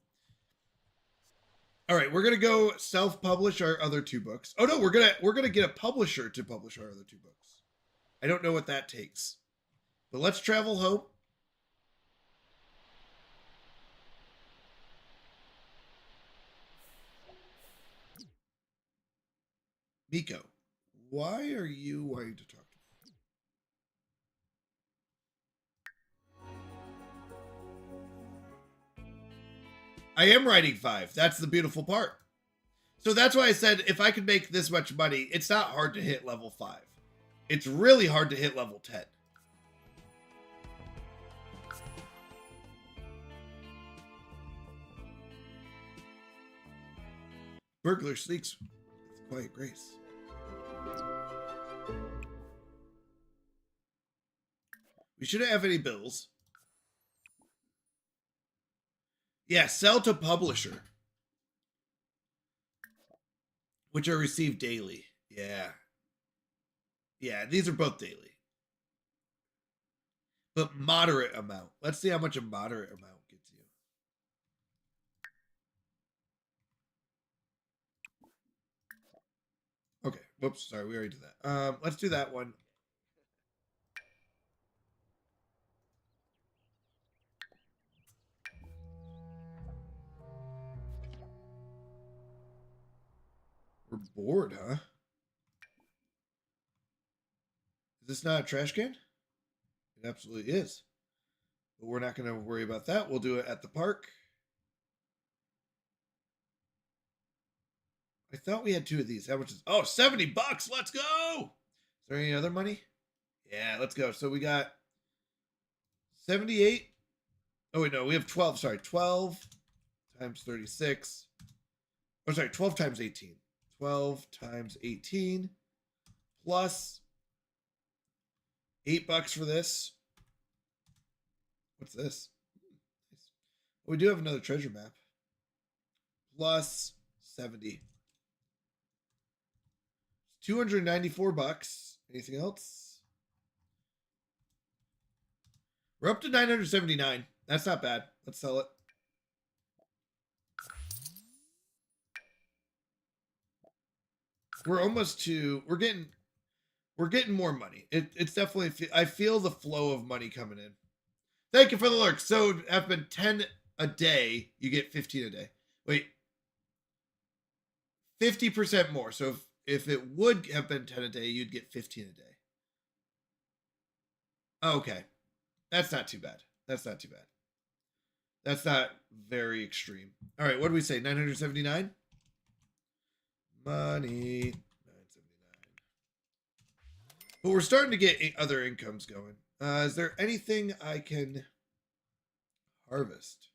All right, we're gonna go self-publish our other 2 books. Oh no, we're gonna get a publisher to publish our other 2 books. I don't know what that takes, but let's travel home. Miko, why are you wanting to talk to me? I am writing 5. That's the beautiful part. So that's why I said if I could make this much money, it's not hard to hit level 5. It's really hard to hit level 10. Burglar sneaks with quiet grace. We shouldn't have any bills. Yeah, sell to publisher. Which are received daily. Yeah. Yeah, these are both daily. But moderate amount. Let's see how much a moderate amount gets you. Okay. Whoops. Sorry, we already did that. Let's do that one. We're bored, huh? Is this not a trash can? It absolutely is. But we're not going to worry about that. We'll do it at the park. I thought we had 2 of these. How much is... Oh, $70. Let's go. Is there any other money? Yeah, let's go. So we got 78. Oh, wait, no. We have 12. Sorry, 12 times 36. Oh, sorry, 12 times 18. 12 times 18 plus $8 for this. What's this? We do have another treasure map. Plus 70. $294. Anything else? We're up to 979. That's not bad. Let's sell it. We're almost to, we're getting more money. It's definitely, I feel the flow of money coming in. Thank you for the lurk. So have been 10 a day. You get 15 a day. Wait, 50% more. So if it would have been 10 a day, you'd get 15 a day. Okay. That's not too bad. That's not too bad. That's not very extreme. All right. What do we say? 979? Money. 979. But we're starting to get other incomes going. Is there anything I can harvest?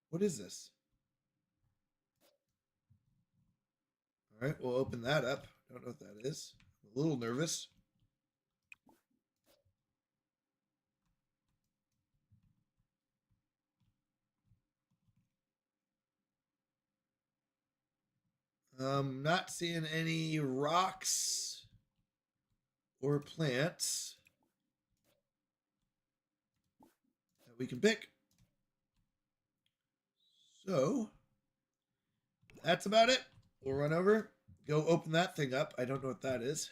What is this? All right, we'll open that up. Don't know what that is. I'm a little nervous. Not seeing any rocks or plants that we can pick. So that's about it. We'll run over, go open that thing up. I don't know what that is.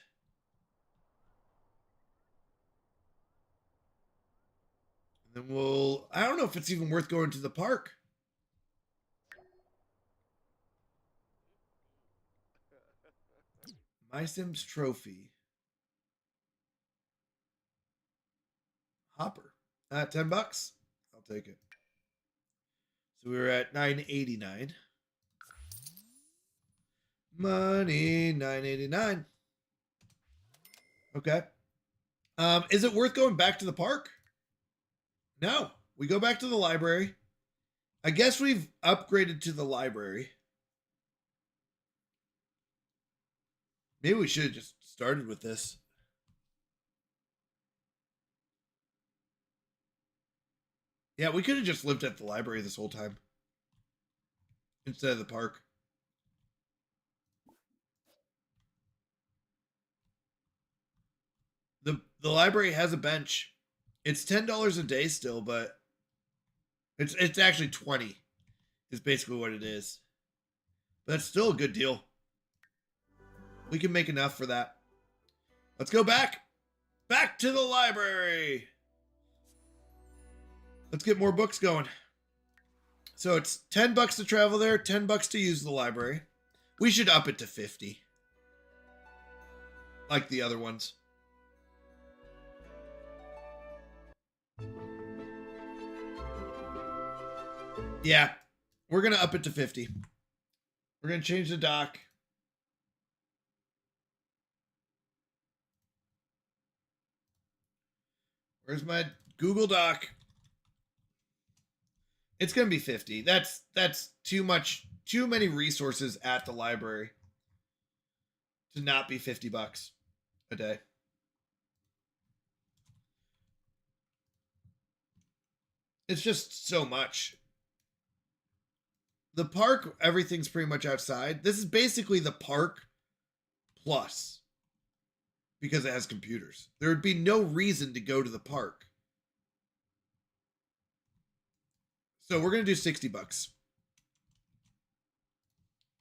And then I don't know if it's even worth going to the park. My Sims trophy. Hopper. $10. I'll take it. So we were at $9.89. Money, $9.89. Okay. Is it worth going back to the park? No. We go back to the library. I guess we've upgraded to the library. Maybe we should have just started with this. Yeah, we could have just lived at the library this whole time instead of the park. The library has a bench. It's $10 a day still, but it's actually 20 is basically what it is. But it's still a good deal. We can make enough for that. Let's go back. Back to the library. Let's get more books going. So it's $10 to travel there, $10 to use the library. We should up it to 50. Like the other ones. Yeah, we're going to up it to 50. We're going to change the dock. Where's my Google Doc? It's going to be 50. That's too much, too many resources at the library to not be $50 a day. It's just so much. The park, everything's pretty much outside. This is basically the park plus because it has computers. There would be no reason to go to the park. So we're going to do $60.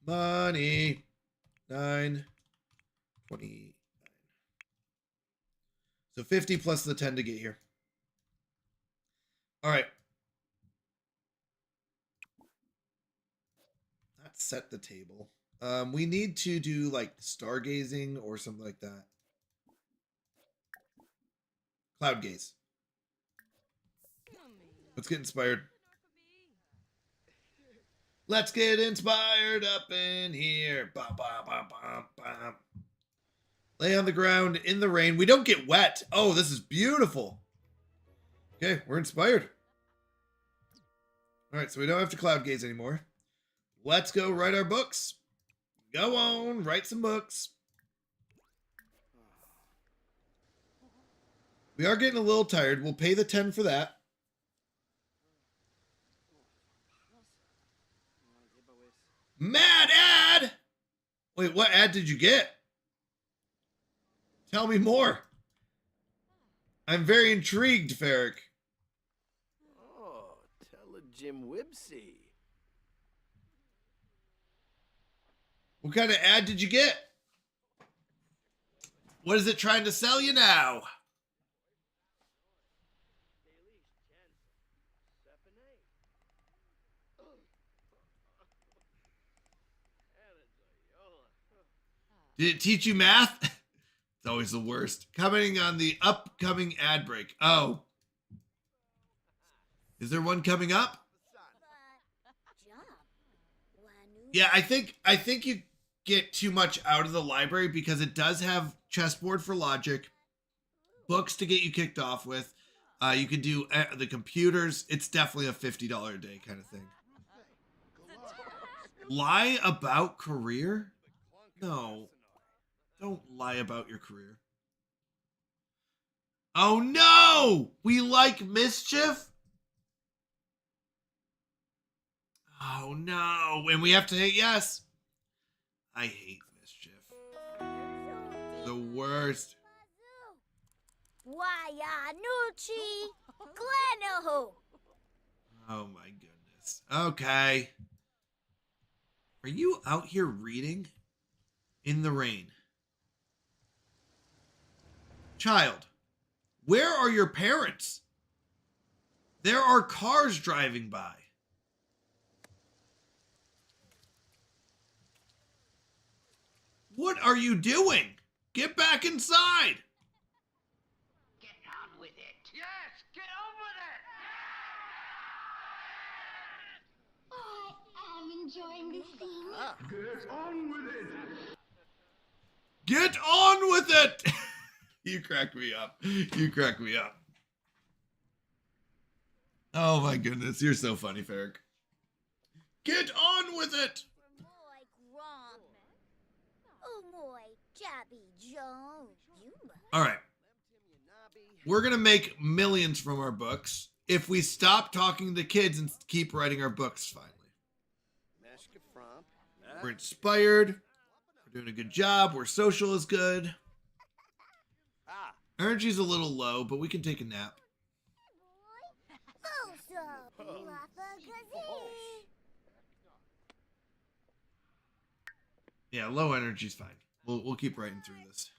Money. 9.29. So 50 plus the 10 to get here. All right. Not set the table. We need to do like stargazing or something like that. Cloud gaze. Let's get inspired. Let's get inspired up in here. Bum, bum, bum, bum, bum. Lay on the ground in the rain. We don't get wet. Oh, this is beautiful. Okay, we're inspired. All right, so we don't have to cloud gaze anymore. Let's go write our books. Go on, write some books. We are getting a little tired. We'll pay the 10 for that. Mad ad! Wait, what ad did you get? Tell me more. I'm very intrigued, Ferric. Oh, tell a Jim Wibsey. What kind of ad did you get? What is it trying to sell you now? Did it teach you math? It's always the worst. Commenting on the upcoming ad break. Oh. Is there one coming up? Yeah, I think you get too much out of the library because it does have chessboard for logic, books to get you kicked off with. You could do the computers. It's definitely a $50 a day kind of thing. Lie about career? No. Don't lie about your career. Oh no! We like mischief? Oh no. And we have to hit yes. I hate mischief. The worst. Wyanuchi Glenoho. Oh my goodness. Okay. Are you out here reading in the rain? Child, where are your parents? There are cars driving by. What are you doing? Get back inside. Get on with it. Yes, get on with it. I am enjoying this thing. Get on with it. Get on with it. You crack me up. You crack me up. Oh my goodness, you're so funny, Ferric. Get on with it. Moy Grom. Oh, moy Jabby Joe. All right. We're going to make millions from our books if we stop talking to kids and keep writing our books finally. We're inspired. We're doing a good job. We're social is good. Energy's a little low, but we can take a nap. Yeah, low energy's fine. We'll keep writing through this.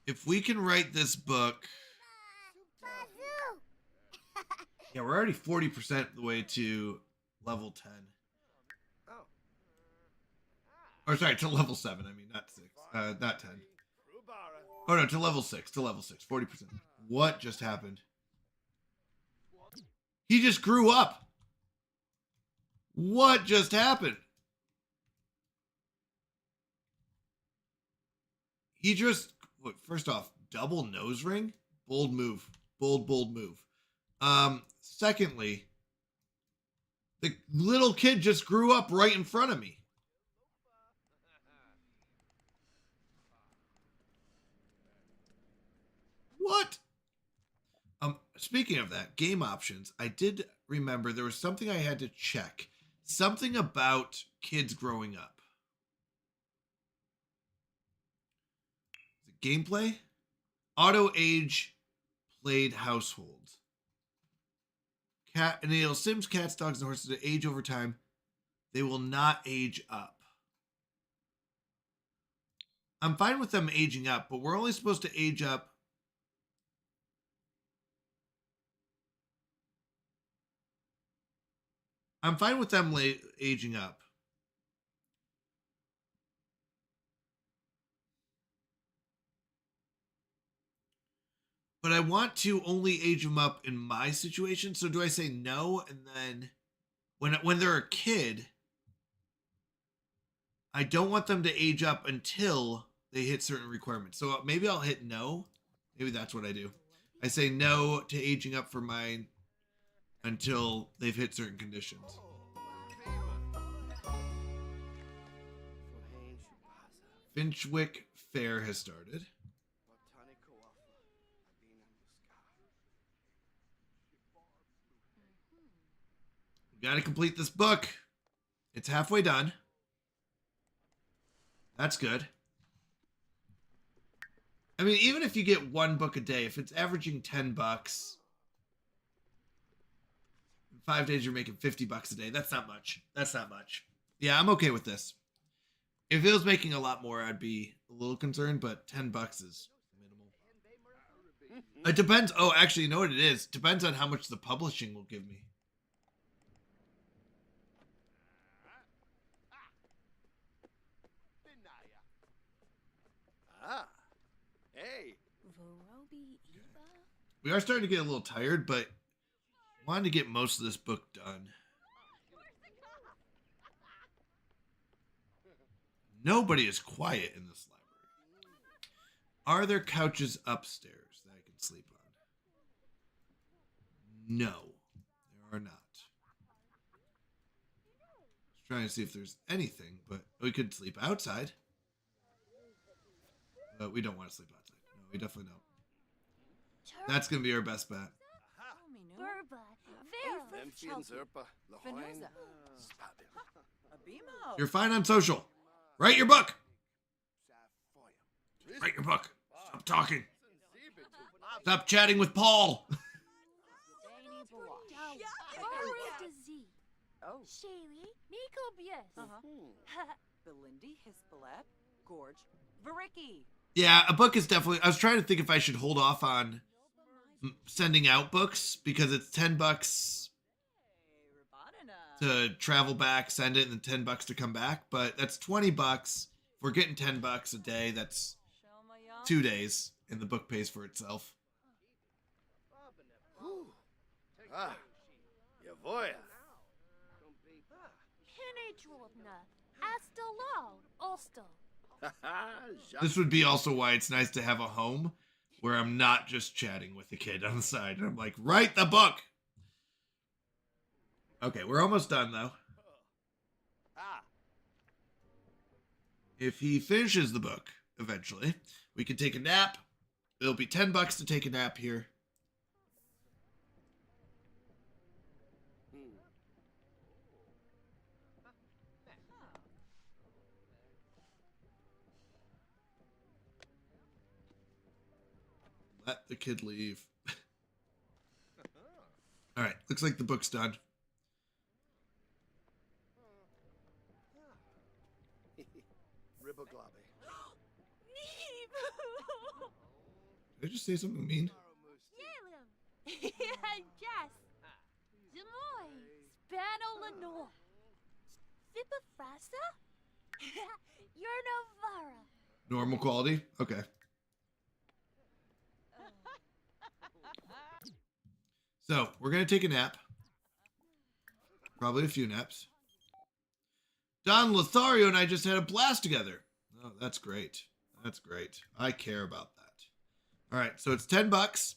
If we can write this book... Yeah, we're already 40% the way to level 10. Or sorry, to level 7. I mean, not 6. Not 10. Oh no, to level 6. To level 6. 40%. What just happened? He just grew up. What just happened? He just... First off, double nose ring? Bold move. Bold move. Secondly, the little kid just grew up right in front of me. What? Speaking of that, game options, I did remember there was something I had to check. Something about kids growing up. Is it gameplay? Auto age played households. Cat enable Sims, cats, dogs, and horses to age over time. They will not age up. I'm fine with them aging up, but we're only supposed to age up. I'm fine with them aging up. But I want to only age them up in my situation. So do I say no? And then when they're a kid, I don't want them to age up until they hit certain requirements. So maybe I'll hit no. Maybe that's what I do. I say no to aging up for mine until they've hit certain conditions. Finchwick Fair has started. We got to complete this book. It's halfway done. That's good. I mean, even if you get one book a day, if it's averaging $10, in 5 days you're making $50 a day. That's not much. That's not much. Yeah, I'm okay with this. If it was making a lot more, I'd be a little concerned, but $10 is minimal. It depends. Oh, actually, you know what it is? Depends on how much the publishing will give me. Hey. We are starting to get a little tired, but wanted to get most of this book done. Nobody is quiet in this library. Are there couches upstairs that I can sleep on? No, there are not. Just trying to see if there's anything, but we could sleep outside. But we don't want to sleep outside. No, we definitely don't. That's going to be our best bet. Burp Empfiehlen Zerpa, Lahoin, Abimo. You're fine on social. Write your book. Write your book. Stop talking. Stop chatting with Paul. Oh. Shaylee, Miko Bies. Belindi, Hispalet, Gorge, Variki. Yeah, a book is definitely. I was trying to think if I should hold off on sending out books because it's $10 to travel back, send it, and then $10 to come back. But that's $20. If we're getting $10 a day, that's 2 days, and the book pays for itself. Ah, Yavoya. This would be also why it's nice to have a home where I'm not just chatting with the kid on the side. And I'm like, write the book. Okay, we're almost done, though. If he finishes the book eventually, we can take a nap. It'll be $10 to take a nap here. Let the kid leave. All right, looks like the book's done. Ribboglabe. Did I just say something mean? Yes. Demoy. Spano Lenore. Vipafrasa? You're Novara. Normal quality? Okay. So, we're going to take a nap. Probably a few naps. Don Lothario and I just had a blast together. Oh, that's great. That's great. I care about that. All right, so it's $10.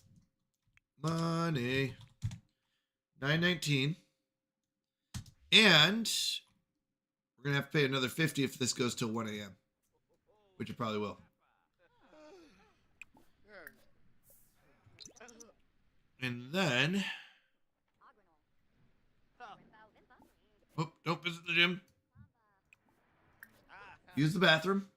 Money. $9.19. And we're going to have to pay another $50 if this goes till 1 a.m. Which it probably will. And then... Oh, don't visit the gym. Use the bathroom.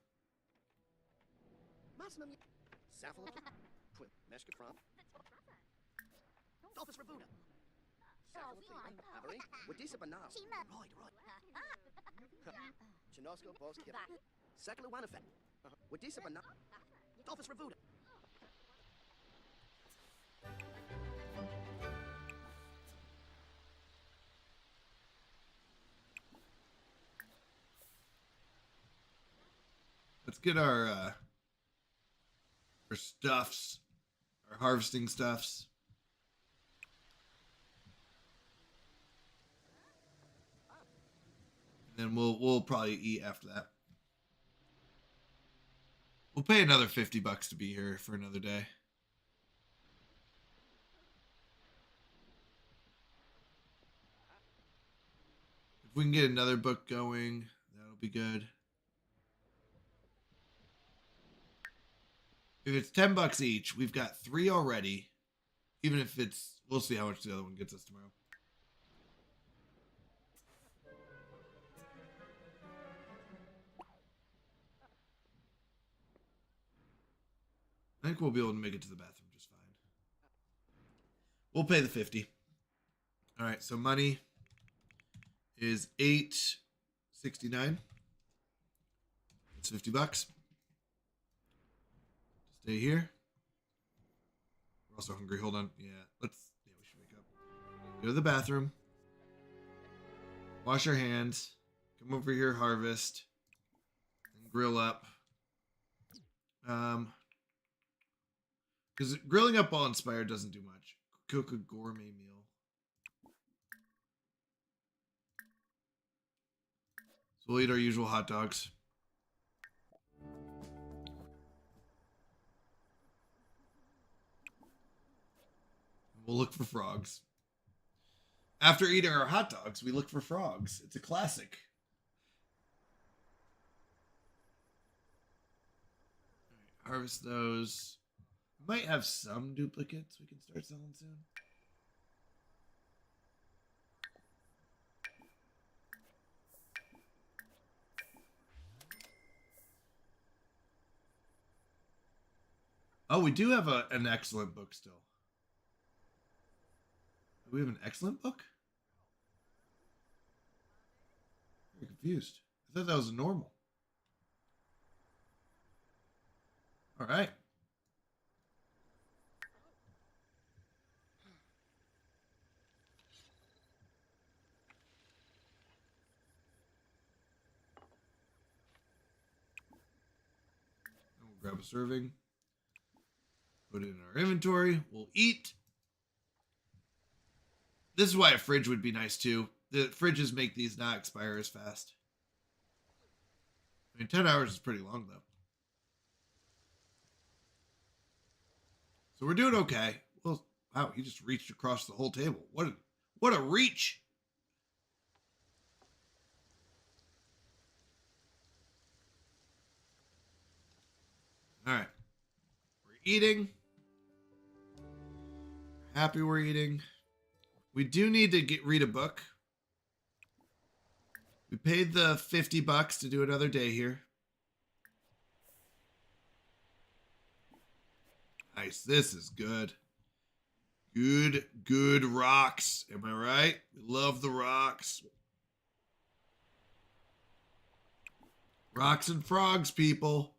Let's get our stuffs, our harvesting stuffs. And then we'll probably eat after that. We'll pay another $50 to be here for another day. If we can get another book going, that'll be good. If it's $10 each, we've got 3 already. Even if it's, we'll see how much the other one gets us tomorrow. I think we'll be able to make it to the bathroom just fine. We'll pay the $50. All right, so money is $8.69. It's $50. Stay here. We're also hungry. Hold on. Yeah, we should wake up. Go to the bathroom. Wash our hands. Come over here, harvest. And grill up. Because grilling up while inspired doesn't do much. Cook a gourmet meal. So we'll eat our usual hot dogs. We'll look for frogs. After eating our hot dogs, we look for frogs. It's a classic. All right, harvest those. We might have some duplicates we can start selling soon. Oh, we do have an excellent book still. Do we have an excellent book? I'm confused. I thought that was normal. All right. We'll grab a serving. Put it in our inventory. We'll eat. This is why a fridge would be nice too. The fridges make these not expire as fast. I mean, 10 hours is pretty long though. So we're doing okay. Well, wow, he just reached across the whole table. What a reach. All right. We're eating. Happy we're eating. We do need to read a book. We paid the $50 to do another day here. Nice. This is good. Good rocks. Am I right? We love the rocks. Rocks and frogs, people.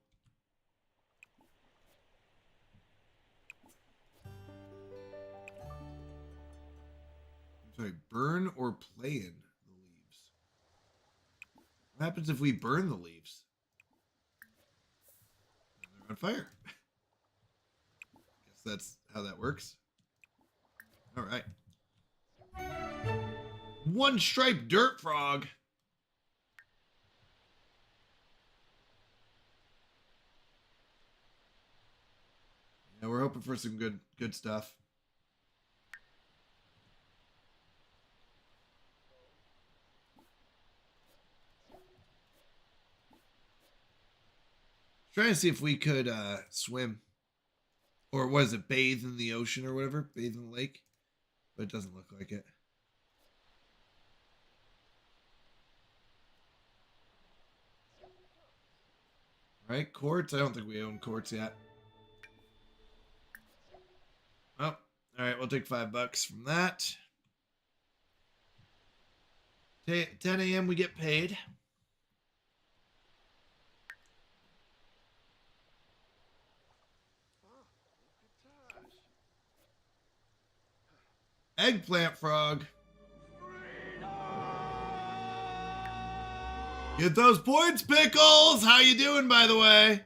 I'm sorry, burn or play in the leaves. What happens if we burn the leaves? They're on fire. Guess that's how that works. All right. One striped dirt frog. Yeah, we're hoping for some good stuff. Trying to see if we could swim. Or was it bathe in the ocean or whatever? Bathe in the lake? But it doesn't look like it. Right? Quartz? I don't think we own quartz yet. Oh, alright, we'll take $5 from that. 10 a.m. we get paid. Eggplant frog. Get those points, Pickles! How you doing, by the way?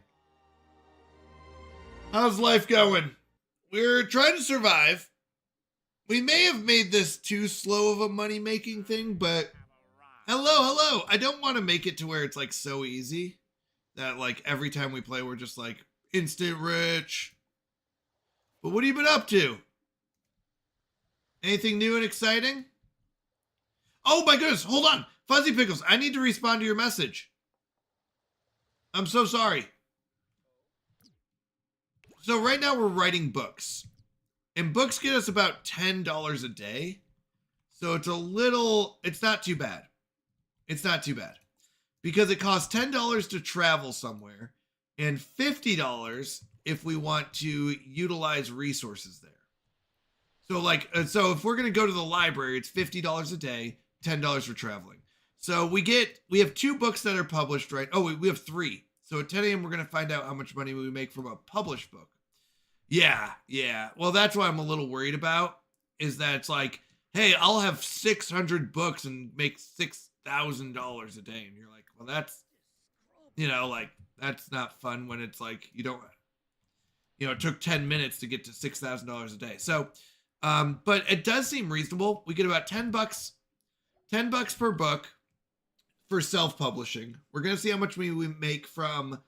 How's life going? We're trying to survive. We may have made this too slow of a money-making thing, but... Hello! I don't want to make it to where it's, like, so easy that, like, every time we play, we're just, like, instant rich. But what have you been up to? Anything new and exciting? Oh my goodness, hold on. Fuzzy Pickles, I need to respond to your message. I'm so sorry. So right now we're writing books. And books get us about $10 a day. So it's not too bad. It's not too bad. Because it costs $10 to travel somewhere and $50 if we want to utilize resources there. So if we're going to go to the library, it's $50 a day, $10 for traveling. So we have 2 books that are published, right? Oh, we have 3. So at 10 a.m. we're going to find out how much money we make from a published book. Yeah. Well, that's what I'm a little worried about, is that it's like, hey, I'll have 600 books and make $6,000 a day. And you're like, well, that's, that's not fun when it's like, you don't, it took 10 minutes to get to $6,000 a day. So, but it does seem reasonable. We get about $10 per book for self-publishing. We're going to see how much we make from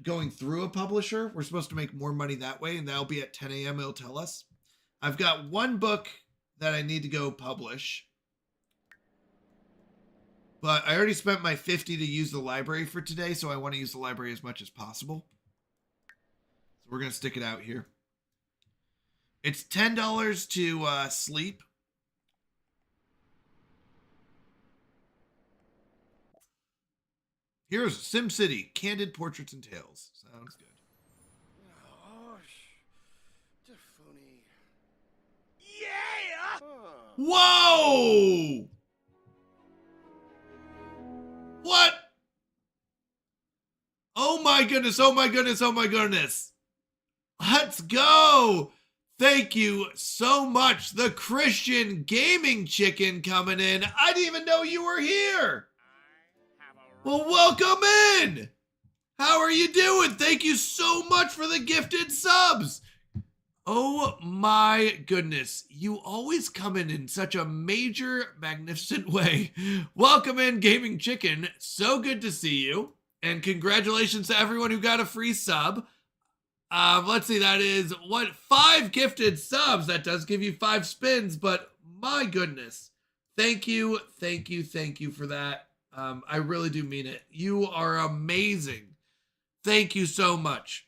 going through a publisher. We're supposed to make more money that way, and that'll be at 10 a.m. It'll tell us. I've got 1 book that I need to go publish, but I already spent my $50 to use the library for today, so I want to use the library as much as possible. So we're going to stick it out here. It's $10 to sleep. Here's SimCity, Candid Portraits and Tales. Sounds good. Whoa! What? Oh my goodness, oh my goodness, oh my goodness. Let's go. Thank you so much. The Christian Gaming Chicken coming in. I didn't even know you were here. Well, welcome in. How are you doing? Thank you so much for the gifted subs. Oh my goodness. You always come in such a major, magnificent way. Welcome in, Gaming Chicken. So good to see you. And congratulations to everyone who got a free sub. Let's see, that is 5 gifted subs. That does give you 5 spins, but my goodness. Thank you for that. I really do mean it. You are amazing. Thank you so much.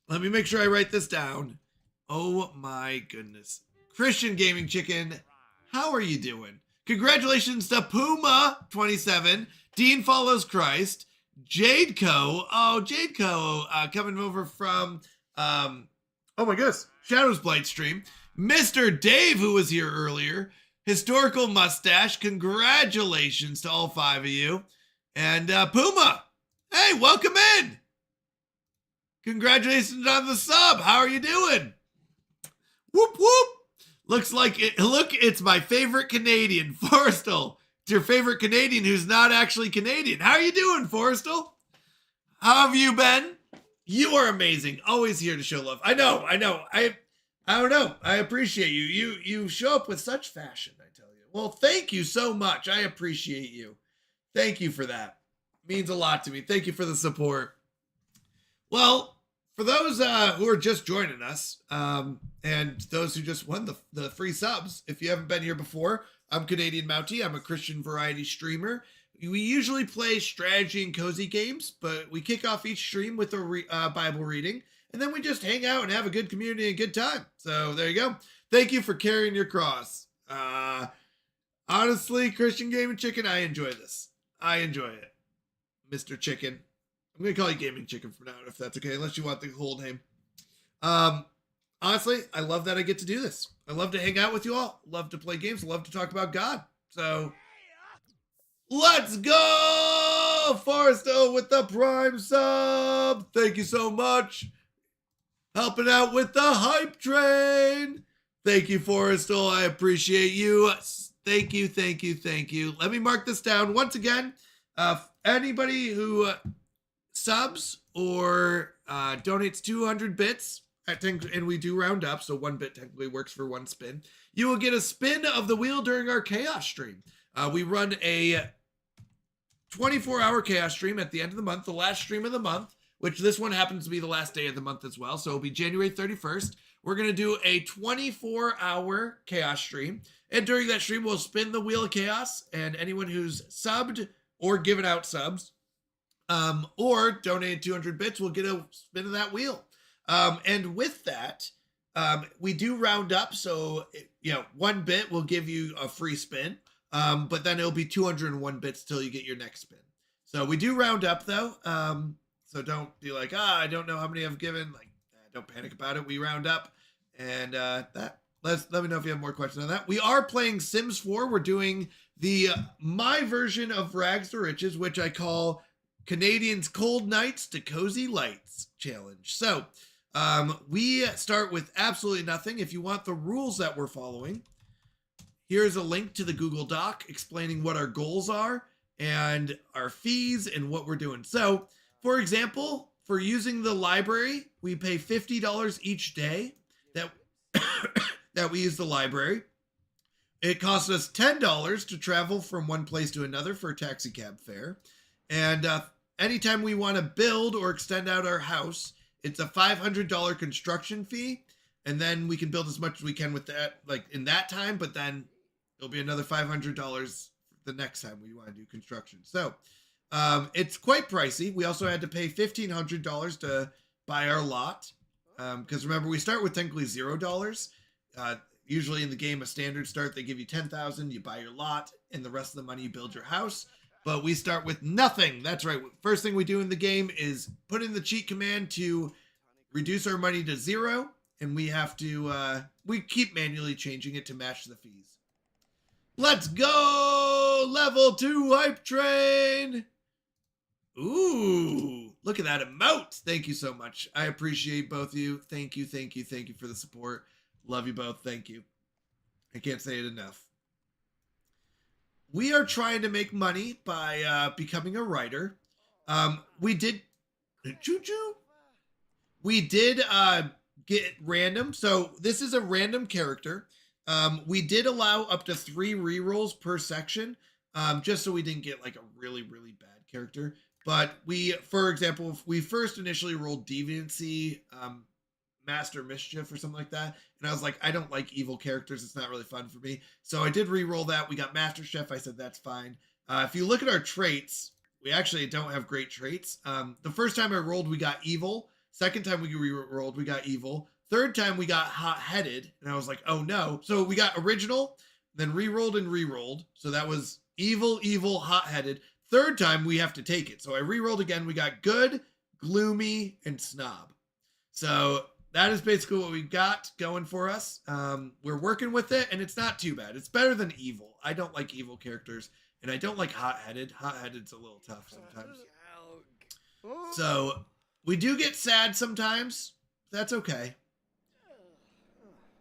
Let me make sure I write this down. Oh my goodness. Christian Gaming Chicken, how are you doing? Congratulations to Puma27, Dean Follows Christ, Jadeco. Oh, Jadeco, coming over from, oh my goodness, Shadows Blight stream. Mr. Dave, who was here earlier. Historical Mustache, congratulations to all 5 of you. And Puma, hey, welcome in. Congratulations on the sub. How are you doing? Whoop, whoop. Looks like it. Look, it's my favorite Canadian, Forrestal. It's your favorite Canadian who's not actually Canadian. How are you doing, Forrestal? How have you been? You are amazing. Always here to show love. I know. I don't know. I appreciate you. You show up with such fashion, I tell you. Well, thank you so much. I appreciate you. Thank you for that. It means a lot to me. Thank you for the support. Well, for those who are just joining us, and those who just won the free subs, if you haven't been here before, I'm Canadian Mountie. I'm a Christian variety streamer. We usually play strategy and cozy games, but we kick off each stream with a Bible reading, and then we just hang out and have a good community and good time. So there you go. Thank you for carrying your cross. Honestly, Christian Gaming Chicken, I enjoy this. I enjoy it. Mr. Chicken. I'm going to call you Gaming Chicken for now, if that's okay, unless you want the whole name. Honestly, I love that I get to do this. I love to hang out with you all. Love to play games. Love to talk about God. So, let's go! Forresto with the Prime sub. Thank you so much. Helping out with the hype train. Thank you, Forrestal. I appreciate you. Thank you, thank you, thank you. Let me mark this down once again. Anybody who subs or donates 200 bits, and we do round up, so 1 bit technically works for 1 spin, you will get a spin of the wheel during our chaos stream. We run a 24-hour chaos stream at the end of the month, the last stream of the month, which this one happens to be the last day of the month as well, so it'll be January 31st. We're going to do a 24-hour chaos stream, and during that stream, we'll spin the wheel of chaos, and anyone who's subbed or given out subs or donated 200 bits will get a spin of that wheel. And with that, we do round up. So, 1 bit will give you a free spin, but then it'll be 201 bits till you get your next spin. So we do round up though. So don't be like, I don't know how many I've given. Like, don't panic about it. We round up, and let me know if you have more questions on that. We are playing Sims 4. We're doing the my version of Rags to Riches, which I call Canadians' Cold Nights to Cozy Lights Challenge. So we start with absolutely nothing. If you want the rules that we're following, here's a link to the Google Doc explaining what our goals are and our fees and what we're doing. So, for example, for using the library, we pay $50 each day that that we use the library. It costs us $10 to travel from one place to another for a taxi cab fare. And anytime we want to build or extend out our house, it's a $500 construction fee. And then we can build as much as we can with that, like in that time, but then it'll be another $500 the next time we want to do construction. So it's quite pricey. We also had to pay $1,500 to buy our lot. Because remember, we start with technically $0. Usually in the game, a standard start, they give you 10,000, you buy your lot, and the rest of the money you build your house. But we start with nothing. That's right. First thing we do in the game is put in the cheat command to reduce our money to 0, and we have to we keep manually changing it to match the fees. Let's go! Level 2 hype train! Ooh, look at that emote. Thank you so much. I appreciate both of you. Thank you for the support. Love you both. Thank you. I can't say it enough. We are trying to make money by becoming a writer. We did... Choo-choo? We did get random. So this is a random character. We did allow up to 3 rerolls per section, just so we didn't get like a really, really bad character. But we, for example, if we first initially rolled Deviancy, Master Mischief or something like that, and I was like, I don't like evil characters. It's not really fun for me. So I did re-roll that. We got Master Chef. I said, that's fine. If you look at our traits, we actually don't have great traits. The first time I rolled, we got evil. Second time we re-rolled, we got evil. Third time we got hot-headed, and I was like, oh no. So we got original, then re-rolled and re-rolled. So that was evil, hot-headed. Third time we have to take it. So I re-rolled again. We got good, gloomy, and snob. So that is basically what we got going for us. We're working with it, and it's not too bad. It's better than evil. I don't like evil characters, and I don't like hot-headed. Hot-headed's a little tough sometimes. So we do get sad sometimes. That's okay.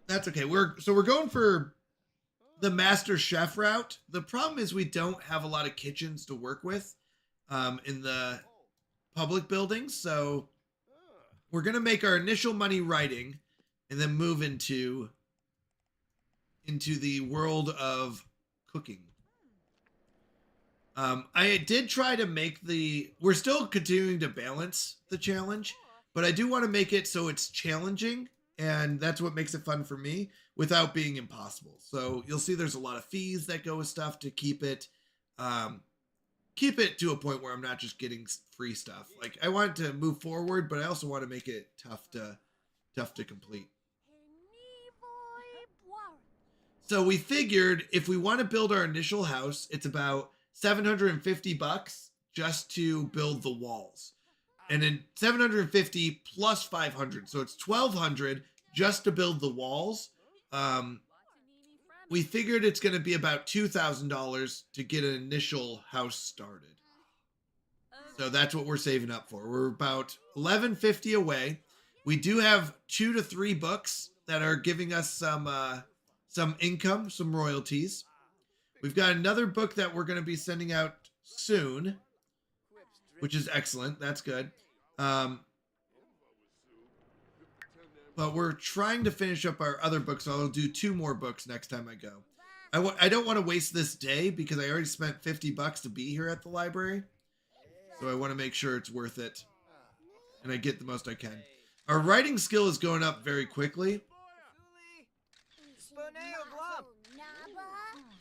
That's okay. We're going for the Master Chef route. The problem is we don't have a lot of kitchens to work with in the public buildings. So we're going to make our initial money writing and then move into the world of cooking. I did try to make we're still continuing to balance the challenge, but I do want to make it so it's challenging, and that's what makes it fun for me without being impossible. So you'll see there's a lot of fees that go with stuff to keep it to a point where I'm not just getting free stuff. Like, I want to move forward, but I also want to make it tough to complete. So we figured if we want to build our initial house, it's about $750 just to build the walls. And then 750 plus 500. So it's 1,200 just to build the walls. We figured it's going to be about $2,000 to get an initial house started. So that's what we're saving up for. We're about $1,150 away. We do have 2 to 3 books that are giving us some income, some royalties. We've got another book that we're going to be sending out soon, which is excellent. That's good. But we're trying to finish up our other books. So I'll do 2 more books next time I go. I don't want to waste this day because I already spent $50 to be here at the library. So I want to make sure it's worth it and I get the most I can. Our writing skill is going up very quickly.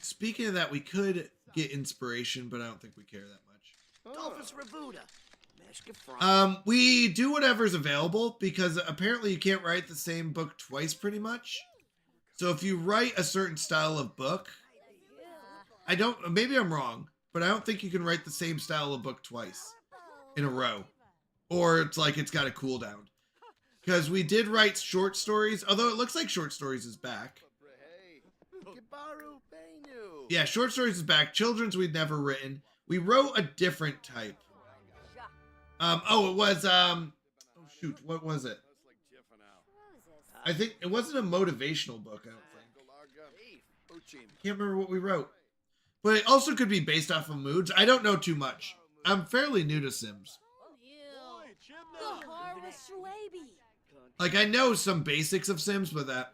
Speaking of that, we could get inspiration, but I don't think we care that much. We do whatever's available because apparently you can't write the same book twice pretty much. So if you write a certain style of book, maybe I'm wrong, but I don't think you can write the same style of book twice in a row. Or it's like it's got a cooldown. Because we did write short stories, although it looks like short stories is back. Yeah, short stories is back. Children's we'd never written. We wrote a different type. It was, oh shoot, what was it? I think it wasn't a motivational book, I don't think. Can't remember what we wrote. But it also could be based off of moods. I don't know too much. I'm fairly new to Sims. Like, I know some basics of Sims, but that's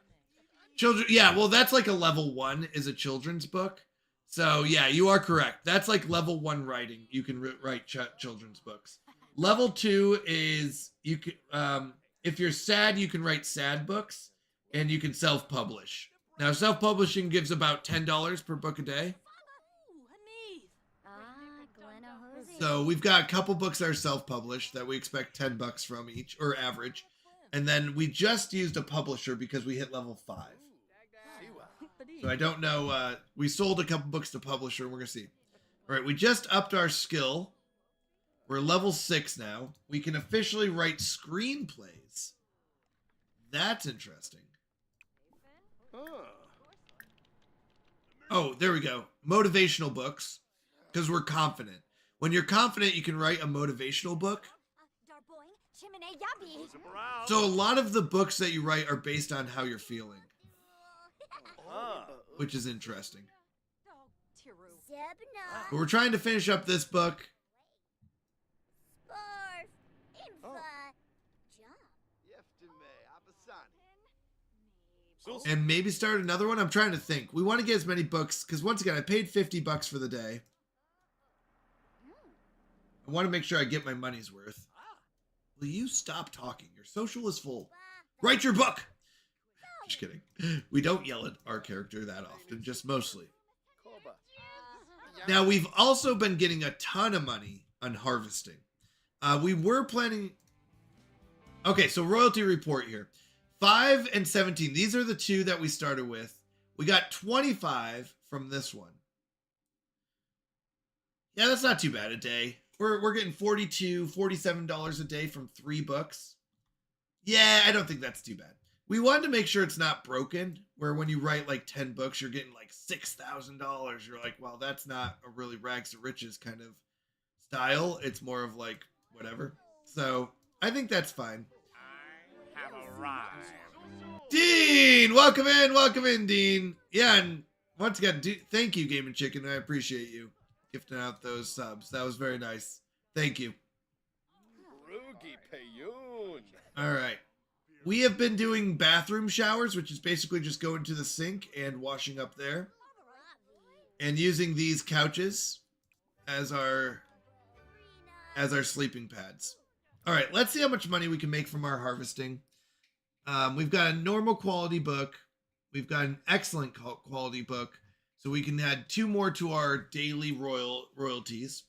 like a level 1 is a children's book. So yeah, you are correct. That's like level 1 writing. You can write children's books. Level 2 is you can, if you're sad, you can write sad books, and you can self-publish. Now, self-publishing gives about $10 per book a day. So we've got a couple books that are self-published that we expect $10 from each, or average. And then we just used a publisher because we hit level 5. So I don't know. We sold a couple books to publisher. We're going to see. All right, we just upped our skill. We're level 6 now. We can officially write screenplays. That's interesting. Oh, there we go. Motivational books, because we're confident. When you're confident, you can write a motivational book. So a lot of the books that you write are based on how you're feeling, which is interesting. But we're trying to finish up this book. And maybe start another one. I'm trying to think. We want to get as many books, because once again, I paid $50 for the day. I want to make sure I get my money's worth. Will you stop talking? Your social is full. Write your book! Just kidding. We don't yell at our character that often, just mostly. Now, we've also been getting a ton of money on harvesting. We were planning... Okay, so royalty report here. 5 and 17. These are the two that we started with. We got 25 from this one. Yeah, that's not too bad a day. We're getting $42, $47 a day from 3 books. Yeah, I don't think that's too bad. We wanted to make sure it's not broken, where when you write like 10 books, you're getting like $6,000. You're like, well, that's not a really rags to riches kind of style. It's more of like whatever. So I think that's fine. I have arrived. Dean, welcome in, Dean. Yeah, and once again, thank you, Game and Chicken. I appreciate you gifting out those subs. That was very nice. Thank you. All right. We have been doing bathroom showers, which is basically just going to the sink and washing up there. And using these couches as our sleeping pads. All right, let's see how much money we can make from our harvesting. We've got a normal quality book. We've got an excellent quality book. So we can add 2 more to our daily royalties.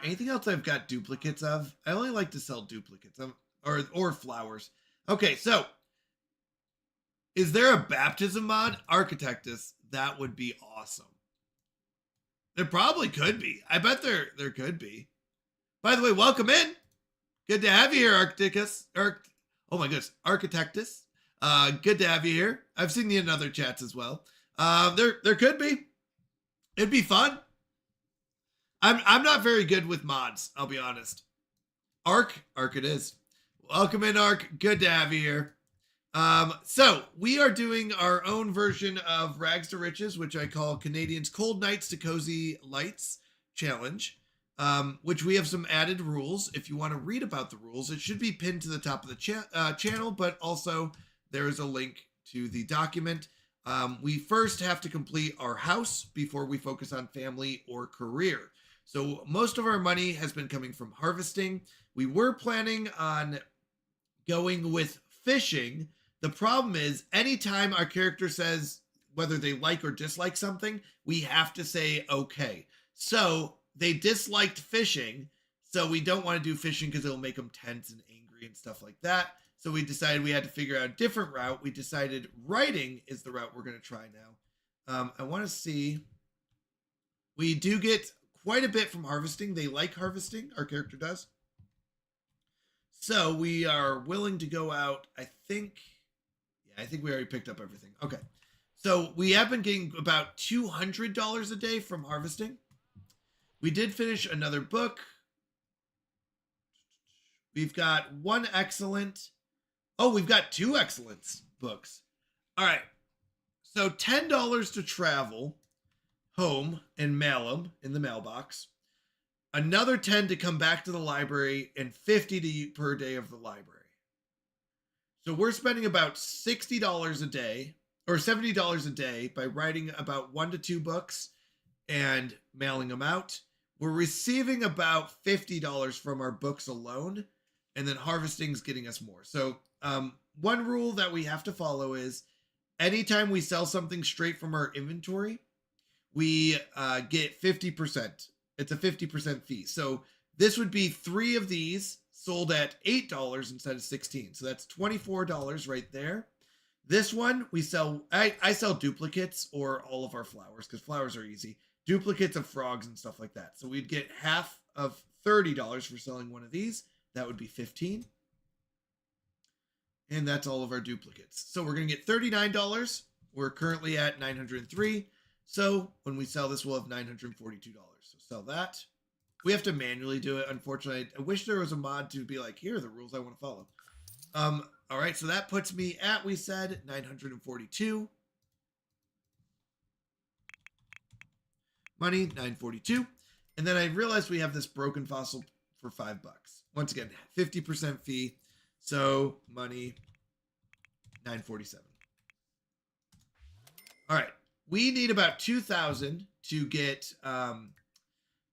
Anything else I've got duplicates of? I only like to sell duplicates or flowers. Okay, so is there a baptism mod? Architectus, that would be awesome. There probably could be. I bet there could be. By the way, welcome in. Good to have you here, Architectus. Oh my goodness, Architectus. Good to have you here. I've seen you in other chats as well. There could be. It'd be fun. I'm not very good with mods, I'll be honest. Arc it is. Welcome in, Arc. Good to have you here. So we are doing our own version of Rags to Riches, which I call Canadians Cold Nights to Cozy Lights Challenge, which we have some added rules. If you want to read about the rules, it should be pinned to the top of the channel, but also there is a link to the document. We first have to complete our house before we focus on family or career. So most of our money has been coming from harvesting. We were planning on going with fishing. The problem is anytime our character says whether they like or dislike something, we have to say okay. So they disliked fishing, so we don't want to do fishing because it'll make them tense and angry and stuff like that. So we decided we had to figure out a different route. We decided writing is the route we're going to try now. I want to see. We do get quite a bit from harvesting. They like harvesting. Our character does. So we are willing to go out. I think we already picked up everything. Okay. So we have been getting about $200 a day from harvesting. We did finish another book. We've got 1 excellent. Oh, we've got 2 excellence books. All right. So $10 to travel home and mail them in the mailbox. Another 10 to come back to the library, and 50 per day of the library. So we're spending about $60 a day or $70 a day by writing about 1 to 2 books and mailing them out. We're receiving about $50 from our books alone, and then harvesting's getting us more. So one rule that we have to follow is anytime we sell something straight from our inventory, we get 50%. It's a 50% fee. So this would be 3 of these sold at $8 instead of $16. So that's $24 right there. This one we sell, I sell duplicates or all of our flowers because flowers are easy. Duplicates of frogs and stuff like that. So we'd get half of $30 for selling one of these. That would be $15. And that's all of our duplicates. So we're going to get $39 We're currently at 903. So when we sell this, we'll have $942. So sell that. We have to manually do it. Unfortunately, I wish there was a mod to be like, here are the rules I want to follow. All right, so that puts me at, we said, 942. Money, 942. And then I realized we have this broken fossil for $5. Once again, 50% fee. So money, 947. All right, we need about 2,000 to get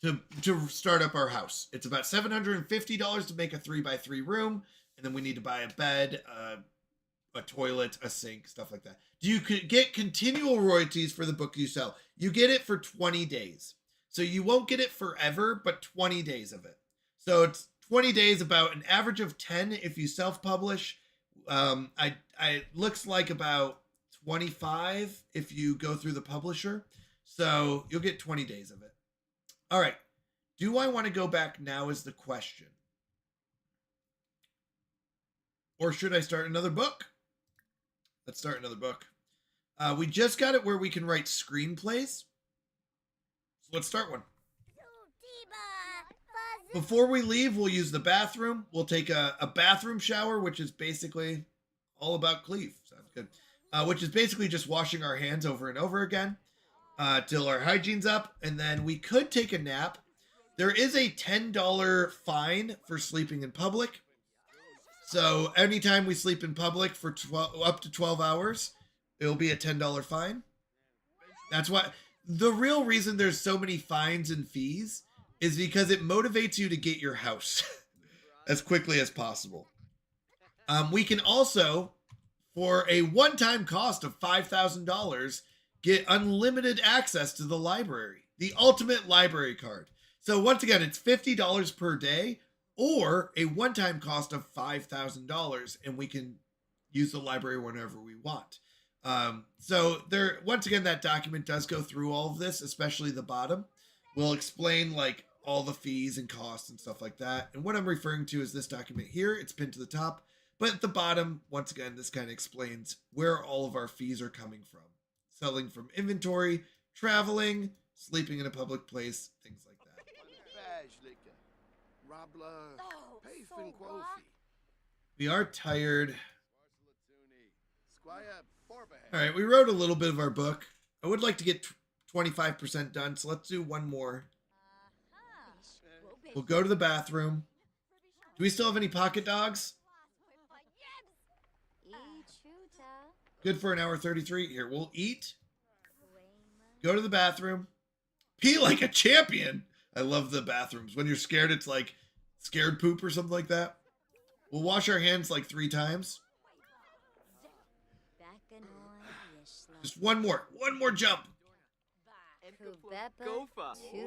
to start up our house. It's about $750 to make a 3x3 room, and then we need to buy a bed, a toilet, a sink, stuff like that. Do you get continual royalties for the book you sell? You get it for 20 days. So you won't get it forever, but 20 days of it. So it's 20 days, about an average of 10 if you self-publish. I looks like about 25 if you go through the publisher. So you'll get 20 days of it. All right. Do I want to go back now is the question. Or should I start another book? Let's start another book. We just got it where we can write screenplays. So let's start one. Before we leave, we'll use the bathroom. We'll take a bathroom shower, which is basically all about Cleve. Sounds good. Which is basically just washing our hands over and over again till our hygiene's up. And then we could take a nap. There is a $10 fine for sleeping in public. So anytime we sleep in public for up to 12 hours, it'll be a $10 fine. That's why the real reason there's so many fines and fees is because it motivates you to get your house as quickly as possible. We can also, for a one-time cost of $5,000, get unlimited access to the library, the ultimate library card. So once again, it's $50 per day or a one-time cost of $5,000, and we can use the library whenever we want. So there, once again, that document does go through all of this, especially the bottom. We'll explain like all the fees and costs and stuff like that. And what I'm referring to is this document here. It's pinned to the top, but at the bottom, once again, this kind of explains where all of our fees are coming from. Selling from inventory, traveling, sleeping in a public place, things like that. We are tired. All right, we wrote a little bit of our book. I would like to get 25% done, so let's do one more. We'll go to the bathroom. Do we still have any pocket dogs? Good for an hour 33. Here, we'll eat. Go to the bathroom. Pee like a champion. I love the bathrooms. When you're scared, it's like scared poop or something like that. We'll wash our hands like 3 times. Just one more jump.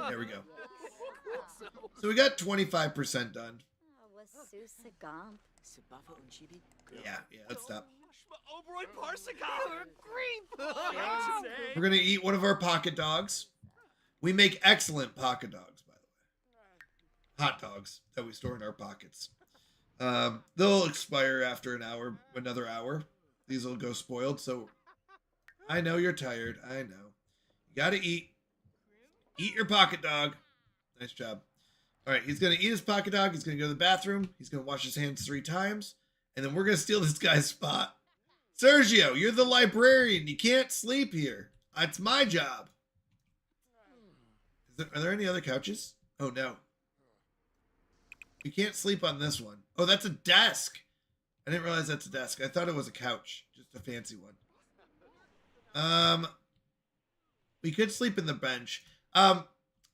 There we go. So we got 25% done. Yeah, let's stop. We're going to eat one of our pocket dogs. We make excellent pocket dogs, by the way. Hot dogs that we store in our pockets. They'll expire after another hour. These will go spoiled, so I know you're tired. I know. You got to eat. Eat your pocket dog. Nice job. All right, he's going to eat his pocket dog. He's going to go to the bathroom. He's going to wash his hands 3 times. And then we're going to steal this guy's spot. Sergio, you're the librarian. You can't sleep here. That's my job. Are there any other couches? Oh, no. You can't sleep on this one. Oh, that's a desk. I didn't realize that's a desk. I thought it was a couch. Just a fancy one. We could sleep in the bench.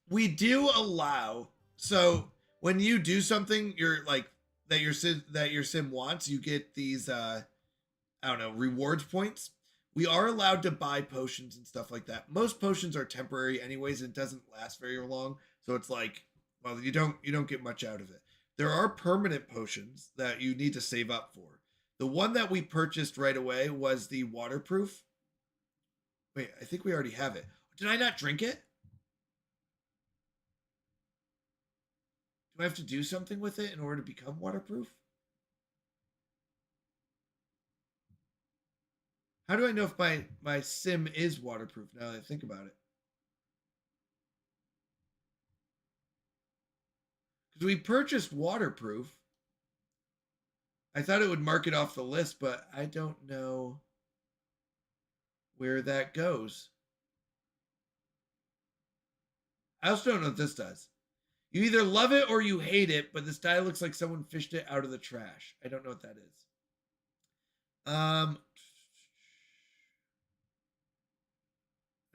We do allow, so when you do something you're like that your sim wants, you get these I don't know, rewards points. We are allowed to buy potions and stuff like that. Most potions are temporary anyways, and it doesn't last very long. So it's like, well, you don't get much out of it. There are permanent potions that you need to save up for. The one that we purchased right away was the waterproof. Wait, I think we already have it. Did I not drink it? Do I have to do something with it in order to become waterproof? How do I know if my sim is waterproof now that I think about it? Because we purchased waterproof. I thought it would mark it off the list, but I don't know where that goes. I also don't know what this does. You either love it or you hate it, but this die looks like someone fished it out of the trash. I don't know what that is. I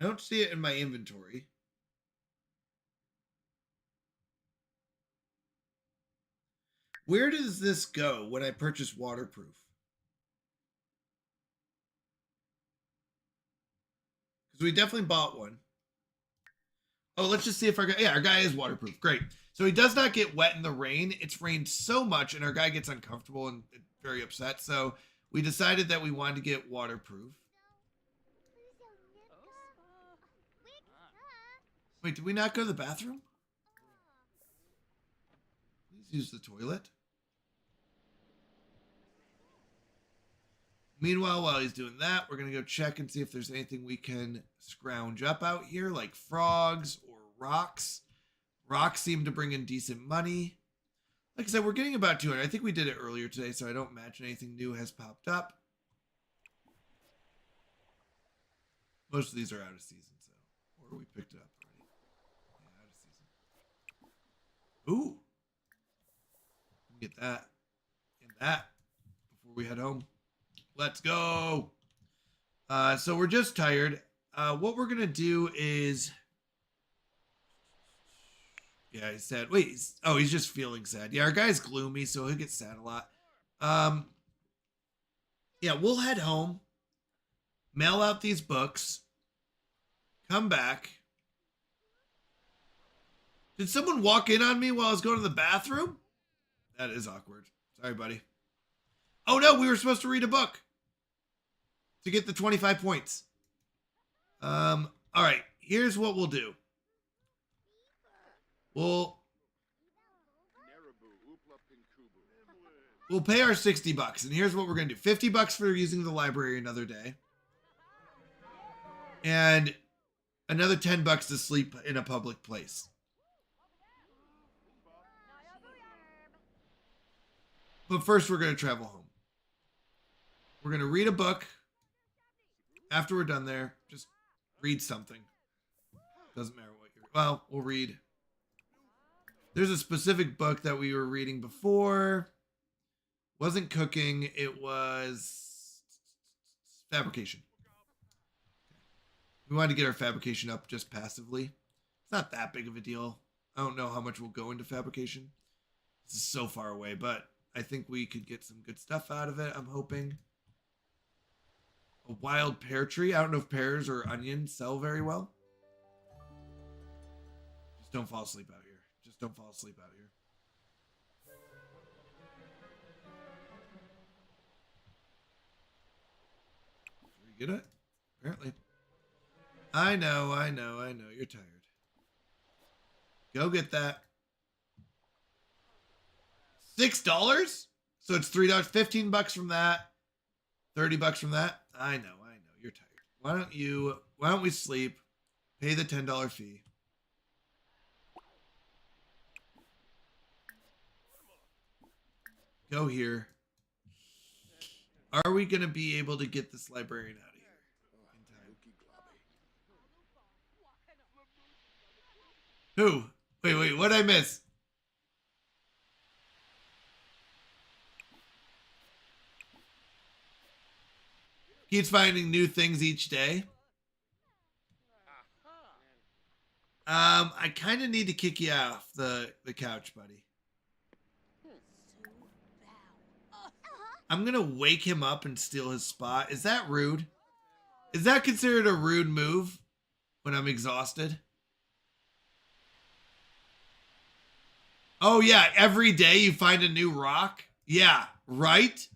don't see it in my inventory. Where does this go when I purchase waterproof? Because we definitely bought one. Oh, let's just see if our guy... Yeah, our guy is waterproof. Great. So he does not get wet in the rain. It's rained so much, and our guy gets uncomfortable and very upset. So we decided that we wanted to get waterproof. Wait, did we not go to the bathroom? Please use the toilet. Meanwhile, while he's doing that, we're going to go check and see if there's anything we can scrounge up out here, like frogs or rocks. Rocks seem to bring in decent money. Like I said, we're getting about 200. I think we did it earlier today, so I don't imagine anything new has popped up. Most of these are out of season, so. Or we picked it up already. Yeah, out of season. Ooh. Get that and that before we head home. Let's go. So we're just tired. What we're gonna do is, yeah, he's sad. Wait, he's just feeling sad. Yeah, our guy's gloomy, so he'll get sad a lot. Yeah, we'll head home, mail out these books, come back. Did someone walk in on me while I was going to the bathroom? That is awkward. Sorry, buddy. Oh no, we were supposed to read a book to get the 25 points. All right, here's what we'll do. We'll pay our 60 bucks, and here's what we're gonna do. 50 bucks for using the library another day. And another 10 bucks to sleep in a public place. But first, we're going to travel home. We're going to read a book. After we're done there, just read something. Doesn't matter what you're... Well, we'll read. There's a specific book that we were reading before. Wasn't cooking. It was fabrication. We wanted to get our fabrication up just passively. It's not that big of a deal. I don't know how much we'll go into fabrication. This is so far away, but I think we could get some good stuff out of it, I'm hoping. A wild pear tree. I don't know if pears or onions sell very well. Just don't fall asleep out here. Just don't fall asleep out here. Did we get it? Apparently. I know. You're tired. Go get that. $6? So it's $3. 15 bucks from that. 30 bucks from that. I know. You're tired. Why don't we sleep? Pay the $10 fee. Go here. Are we going to be able to get this librarian out of here in time? Who? Wait, what did I miss? Keeps finding new things each day. I kind of need to kick you off the couch, buddy. I'm going to wake him up and steal his spot. Is that rude? Is that considered a rude move when I'm exhausted? Oh, yeah. Every day you find a new rock. Yeah, right?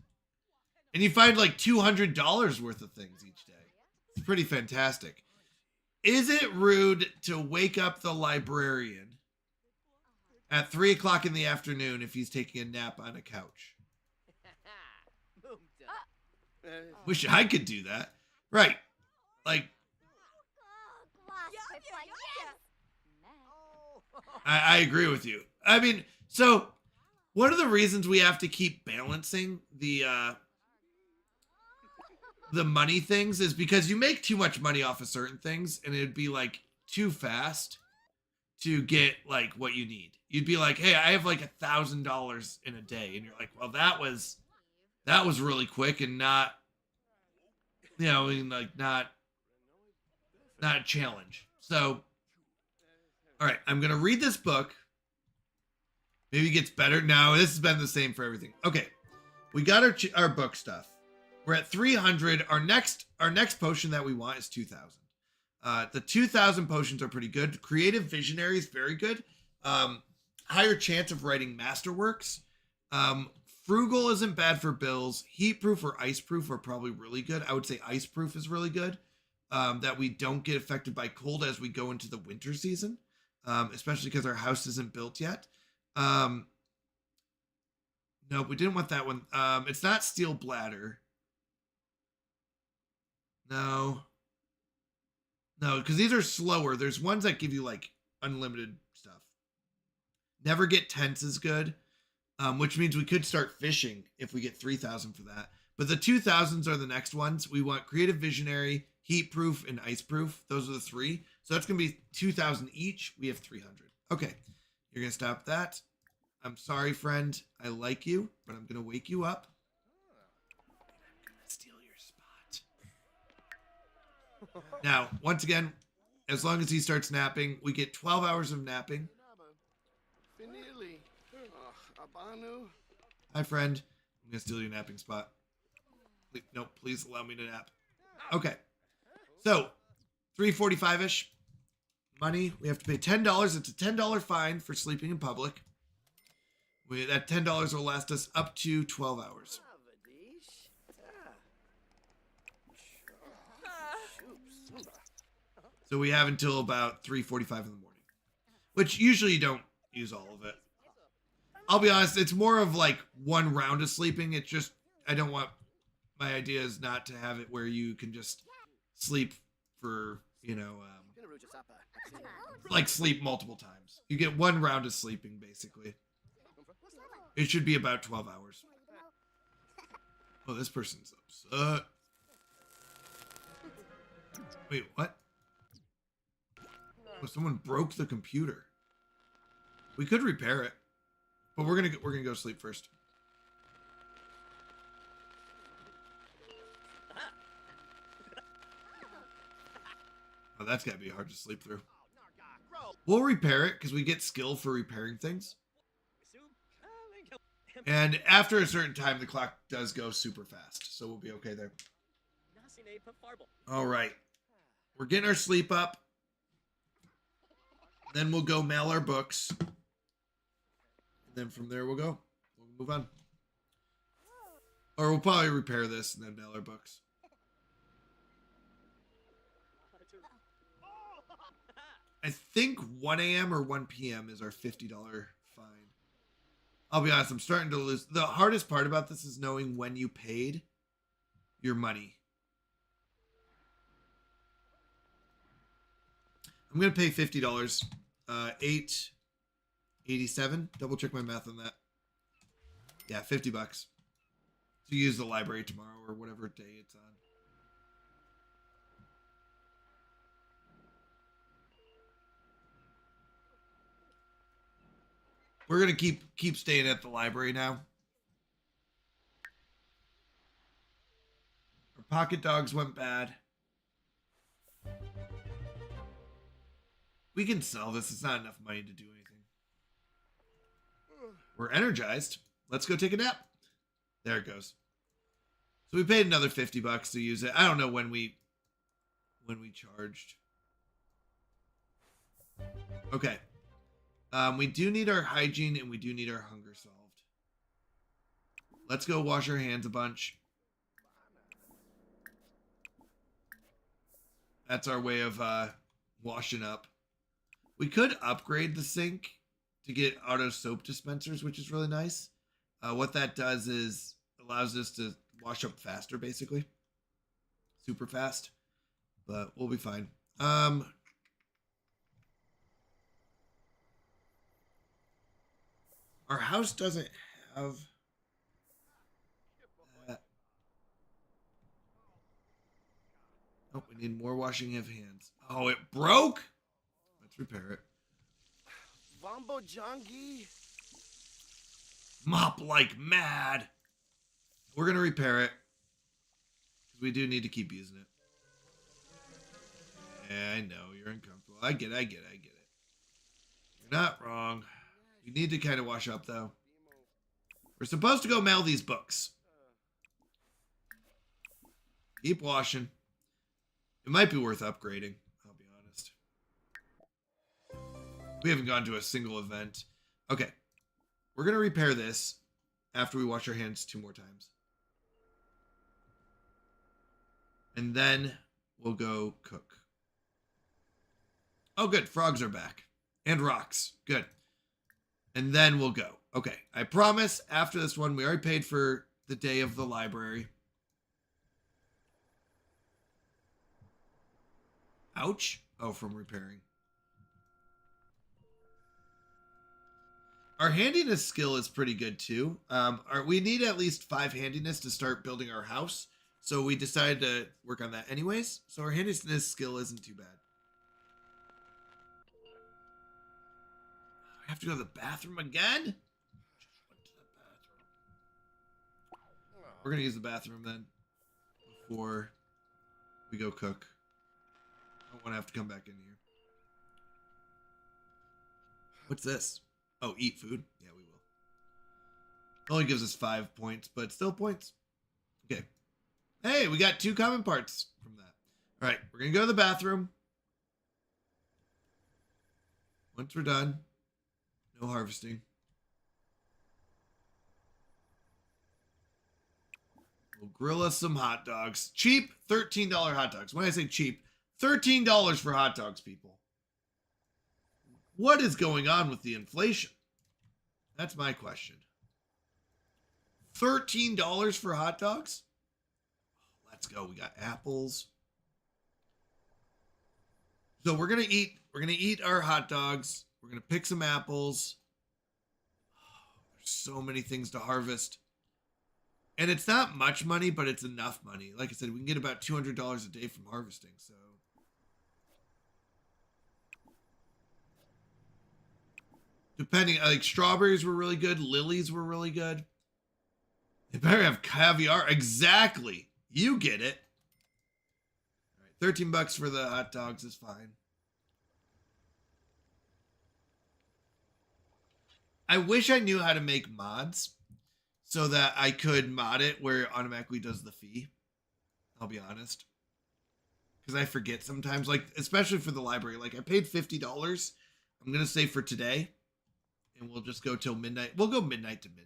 And you find like $200 worth of things each day. It's pretty fantastic. Is it rude to wake up the librarian at 3 o'clock in the afternoon if he's taking a nap on a couch? Wish I could do that. Right. Like, I agree with you. I mean, so one of the reasons we have to keep balancing the money things is because you make too much money off of certain things, and it'd be like too fast to get like what you need. You'd be like, hey, I have like $1,000 in a day, and you're like, well, that was really quick and not, I mean, like not a challenge. So, all right, I'm gonna read this book. Maybe it gets better. No, this has been the same for everything. Okay, we got our book stuff. We're at 300. Our next potion that we want is 2,000. The 2,000 potions are pretty good. Creative Visionary is very good. Higher chance of writing masterworks. Frugal isn't bad for bills. Heat proof or ice proof are probably really good. I would say ice proof is really good. That we don't get affected by cold as we go into the winter season, especially because our house isn't built yet. No, we didn't want that one. It's not steel bladder. No, because these are slower. There's ones that give you like unlimited stuff. Never get tense is good, which means we could start fishing if we get 3,000 for that. But the 2,000s are the next ones. We want Creative Visionary, Heat Proof, and Ice Proof. Those are the three. So that's going to be 2,000 each. We have 300. Okay, you're going to stop that. I'm sorry, friend. I like you, but I'm going to wake you up. I'm going to steal your spot. Now, once again, as long as he starts napping, we get 12 hours of napping. Hi, friend. I'm going to steal your napping spot. No, please allow me to nap. Okay. So, 345-ish. Money. We have to pay $10. It's a $10 fine for sleeping in public. That $10 will last us up to 12 hours. So we have until about 3:45 in the morning, which usually you don't use all of it. I'll be honest, it's more of like one round of sleeping. It's just, I don't want, my idea is not to have it where you can just sleep for, like sleep multiple times. You get one round of sleeping, basically. It should be about 12 hours. Oh, this person's upset. Wait, what? Oh, someone broke the computer. We could repair it, but we're gonna go sleep first. Oh, that's gotta be hard to sleep through. We'll repair it because we get skill for repairing things. And after a certain time, the clock does go super fast, so we'll be okay there. All right. We're getting our sleep up. Then we'll go mail our books. And then from there, we'll go. We'll move on. Or we'll probably repair this and then mail our books. I think 1 a.m. or 1 p.m. is our $50 fine. I'll be honest, I'm starting to lose. The hardest part about this is knowing when you paid your money. I'm going to pay $50. $8.87. Double check my math on that. Yeah, $50 to use the library tomorrow or whatever day it's on. We're gonna keep staying at the library now. Our pocket dogs went bad. We can sell this. It's not enough money to do anything. We're energized. Let's go take a nap. There it goes. So we paid another $50 to use it. I don't know when we charged. Okay. We do need our hygiene and we do need our hunger solved. Let's go wash our hands a bunch. That's our way of washing up. We could upgrade the sink to get auto soap dispensers, which is really nice. What that does is allows us to wash up faster, basically. super fast, but we'll be fine. Our house doesn't have that. Oh, we need more washing of hands. Oh, it broke? Let's repair it. Vambo Jangi. Mop like mad. We're going to repair it. We do need to keep using it. Yeah, I know. You're uncomfortable. I get it. You're not wrong. You need to kind of wash up, though. We're supposed to go mail these books. Keep washing. It might be worth upgrading, I'll be honest. We haven't gone to a single event. Okay. We're going to repair this after we wash our hands 2 more times. And then we'll go cook. Oh, good. Frogs are back. And rocks. Good. And then we'll go. Okay. I promise after this one, we already paid for the day of the library. Ouch. Oh, from repairing. Our handiness skill is pretty good too. We need at least 5 handiness to start building our house. So we decided to work on that anyways. So our handiness skill isn't too bad. I have to go to the bathroom again? We're going to use the bathroom then before we go cook. I don't want to have to come back in here. What's this? Oh, eat food? Yeah, we will. Only gives us 5 points, but still points. Okay. Hey, we got 2 common parts from that. All right, we're going to go to the bathroom. Once we're done, no harvesting. We'll grill us some hot dogs. Cheap, $13 hot dogs. When I say cheap, $13 for hot dogs, people. What is going on with the inflation? That's my question. $13 for hot dogs? Let's go. We got apples. So we're gonna eat our hot dogs. We're gonna pick some apples. There's so many things to harvest. And it's not much money, but it's enough money. Like I said, we can get about $200 a day from harvesting. So depending, like strawberries were really good. Lilies were really good. They better have caviar. Exactly. You get it. All right, $13 for the hot dogs is fine. I wish I knew how to make mods so that I could mod it where it automatically does the fee. I'll be honest. Because I forget sometimes, like, especially for the library. Like, I paid $50. I'm going to say for today. And we'll just go till midnight. We'll go midnight to midnight.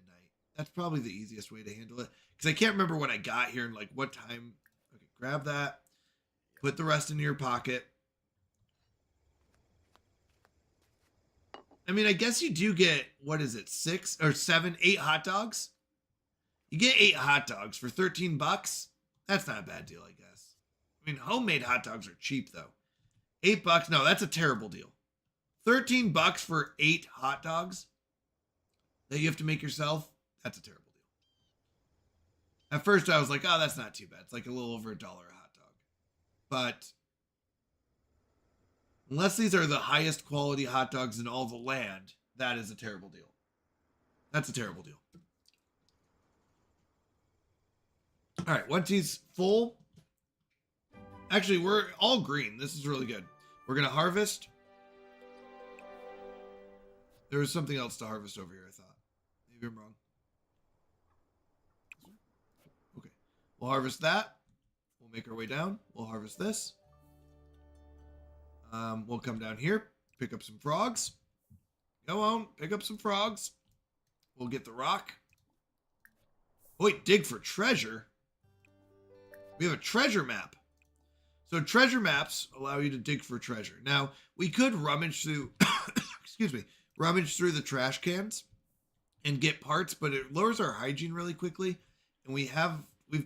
That's probably the easiest way to handle it. Because I can't remember when I got here and, like, what time. Okay, grab that. Put the rest in your pocket. I mean, I guess you do get, what is it, 6 or 7, 8 hot dogs? You get 8 hot dogs for $13. That's not a bad deal, I guess. I mean, homemade hot dogs are cheap, though. $8, no, that's a terrible deal. $13 for 8 hot dogs that you have to make yourself, that's a terrible deal. At first, I was like, oh, that's not too bad. It's like a little over $1 a hot dog. But unless these are the highest quality hot dogs in all the land, that is a terrible deal. That's a terrible deal. All right, once he's full, actually, we're all green. This is really good. We're going to harvest. There was something else to harvest over here, I thought. Maybe I'm wrong. Okay. We'll harvest that. We'll make our way down. We'll harvest this. We'll come down here, pick up some frogs. Go on, pick up some frogs. We'll get the rock. Oh, wait, dig for treasure. We have a treasure map. So treasure maps allow you to dig for treasure. Now, we could rummage through, excuse me, rummage through the trash cans and get parts, but it lowers our hygiene really quickly. And we've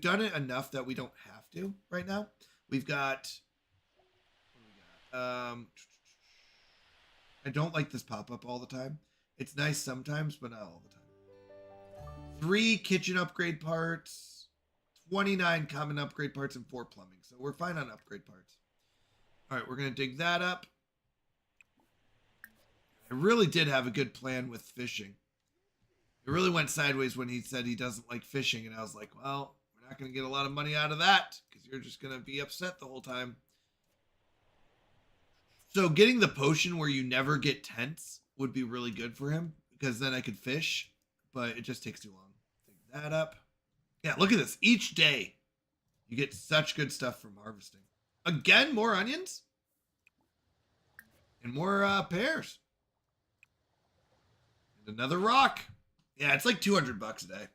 done it enough that we don't have have to right now. We've got, what do we got? I don't like this pop-up all the time. It's nice sometimes, but not all the time. 3 kitchen upgrade parts, 29 common upgrade parts, and 4 plumbing. So we're fine on upgrade parts. All right, we're going to dig that up. I really did have a good plan with fishing. It really went sideways when he said he doesn't like fishing, and I was like, well, we're not going to get a lot of money out of that because you're just going to be upset the whole time. So getting the potion where you never get tents would be really good for him because then I could fish, but it just takes too long. Take that up. Yeah, look at this. Each day, you get such good stuff from harvesting. Again, more onions and more pears. And another rock. Yeah, it's like $200 a day.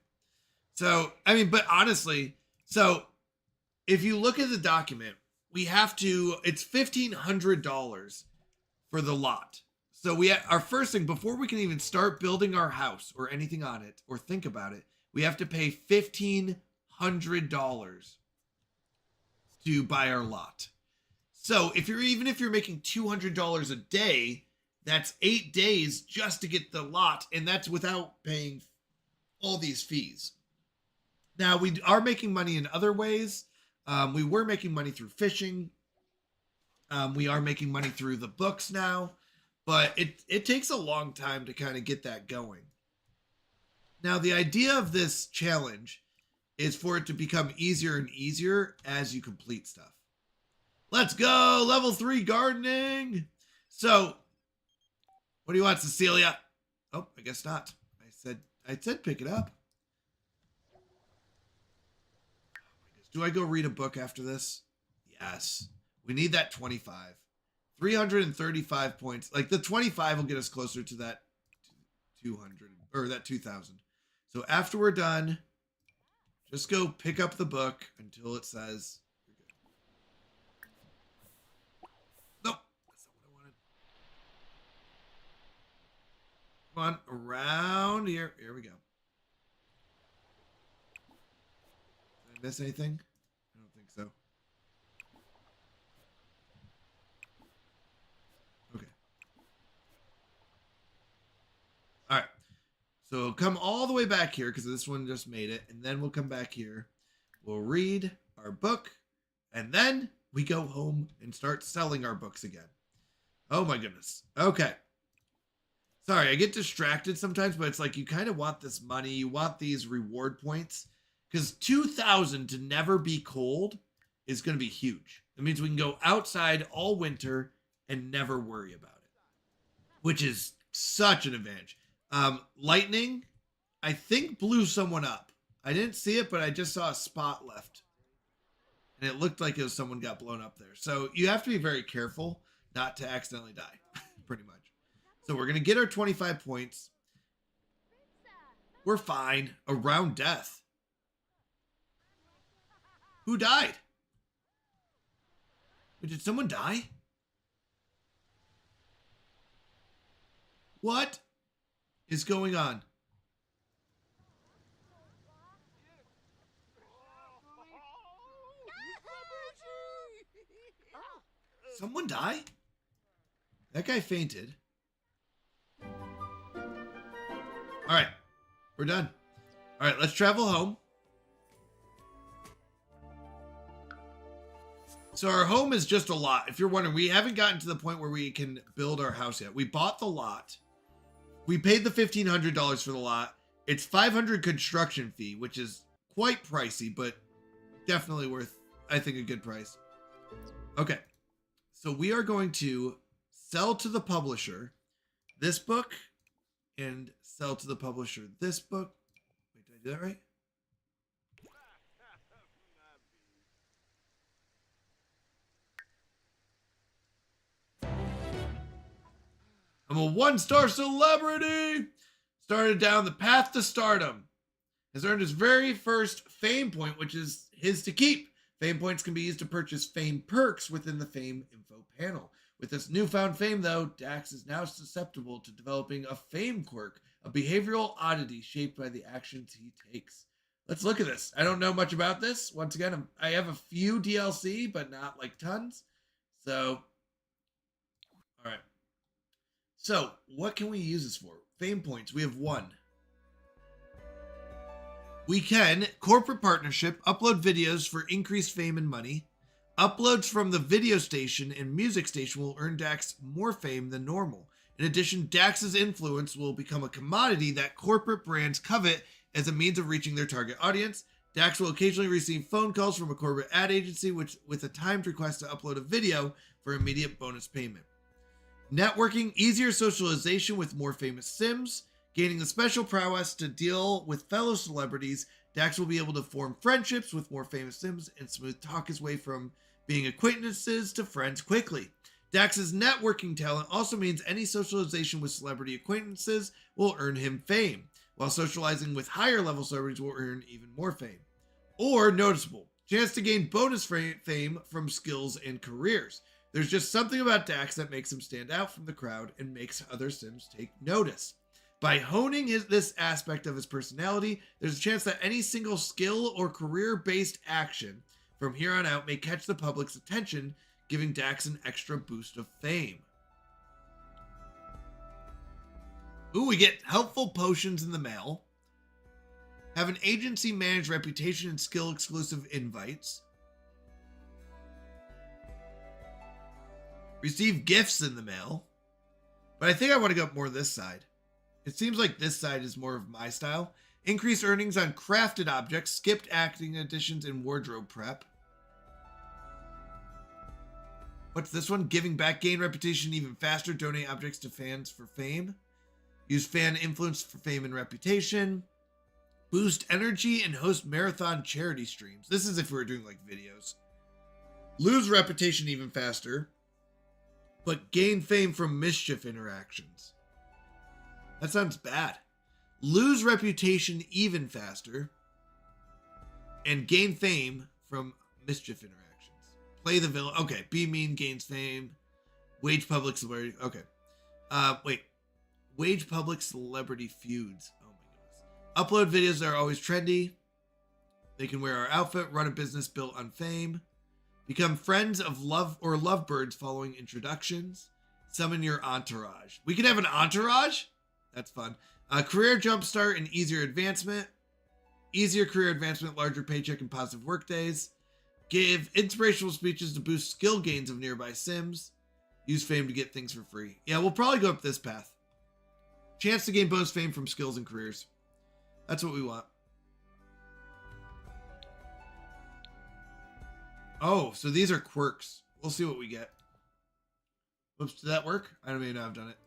So, I mean, but honestly, so if you look at the document, we have to, it's $1,500 for the lot. So our first thing, before we can even start building our house or anything on it or think about it, we have to pay $1,500 to buy our lot. So even if you're making $200 a day, that's 8 days just to get the lot, and that's without paying all these fees. Now, we are making money in other ways. We were making money through fishing. We are making money through the books now, but it takes a long time to kind of get that going. Now, the idea of this challenge is for it to become easier and easier as you complete stuff. Let's go! Level 3 gardening! So, what do you want, Cecilia? Oh, I guess not. I said pick it up. Do I go read a book after this? Yes. We need that 25. 335 points. Like the 25 will get us closer to that 200 or that 2,000. So after we're done, just go pick up the book until it says you're good. Nope. That's not what I wanted. Come on, around here. Here we go. Did I miss anything? I don't think so. Okay. All right. So come all the way back here because this one just made it. And then we'll come back here. We'll read our book. And then we go home and start selling our books again. Oh my goodness. Okay. Sorry, I get distracted sometimes, but it's like you kind of want this money. You want these reward points. Because 2,000 to never be cold is going to be huge. That means we can go outside all winter and never worry about it. Which is such an advantage. Lightning, I think, blew someone up. I didn't see it, but I just saw a spot left. And it looked like it was someone got blown up there. So you have to be very careful not to accidentally die. Pretty much. So we're going to get our 25 points. We're fine. Around death. Who died? Wait, did someone die? What is going on? Someone die? That guy fainted. All right, we're done. All right, let's travel home. So our home is just a lot. If you're wondering, we haven't gotten to the point where we can build our house yet. We bought the lot. We paid the $1,500 for the lot. It's $500 construction fee, which is quite pricey, but definitely worth, I think, a good price. Okay. So we are going to sell to the publisher this book and sell to the publisher this book. Wait, did I do that right? I'm a 1-star celebrity. Started down the path to stardom. Has earned his very first fame point, which is his to keep. Fame points can be used to purchase fame perks within the fame info panel. With this newfound fame, though, Dax is now susceptible to developing a fame quirk, a behavioral oddity shaped by the actions he takes. Let's look at this. I don't know much about this. Once again, I have a few DLC, but not like tons. So, all right. So, what can we use this for? Fame points. We have 1. We can corporate partnership, upload videos for increased fame and money. Uploads from the video station and music station will earn Dax more fame than normal. In addition, Dax's influence will become a commodity that corporate brands covet as a means of reaching their target audience. Dax will occasionally receive phone calls from a corporate ad agency with a timed request to upload a video for immediate bonus payment. Networking, easier socialization with more famous Sims. Gaining the special prowess to deal with fellow celebrities, Dax will be able to form friendships with more famous Sims and smooth talk his way from being acquaintances to friends quickly. Dax's networking talent also means any socialization with celebrity acquaintances will earn him fame, while socializing with higher level celebrities will earn even more fame. Or noticeable, chance to gain bonus fame from skills and careers. There's just something about Dax that makes him stand out from the crowd and makes other Sims take notice. By honing this aspect of his personality, there's a chance that any single skill or career-based action from here on out may catch the public's attention, giving Dax an extra boost of fame. Ooh, we get helpful potions in the mail. Have an agency-managed reputation and skill-exclusive invites. Receive gifts in the mail. But I think I want to go more this side. It seems like this side is more of my style. Increase earnings on crafted objects, skipped acting additions, and wardrobe prep. What's this one? Giving back, gain reputation even faster, donate objects to fans for fame. Use fan influence for fame and reputation. Boost energy and host marathon charity streams. This is if we were doing like videos. Lose reputation even faster, but gain fame from mischief interactions. That sounds bad. Lose reputation even faster and gain fame from mischief interactions. Play the villain. Okay. Be mean gains fame. Wage public celebrity. Okay. Wait. Wage public celebrity feuds. Oh my goodness. Upload videos that are always trendy. They can wear our outfit. Run a business built on fame. Become friends of love or lovebirds following introductions. Summon your entourage. We can have an entourage? That's fun. Career jumpstart and easier advancement. Easier career advancement, larger paycheck, and positive work days. Give inspirational speeches to boost skill gains of nearby Sims. Use fame to get things for free. Yeah, we'll probably go up this path. Chance to gain bonus fame from skills and careers. That's what we want. Oh, so these are quirks. We'll see what we get. Whoops, did that work? I don't even know I've done it.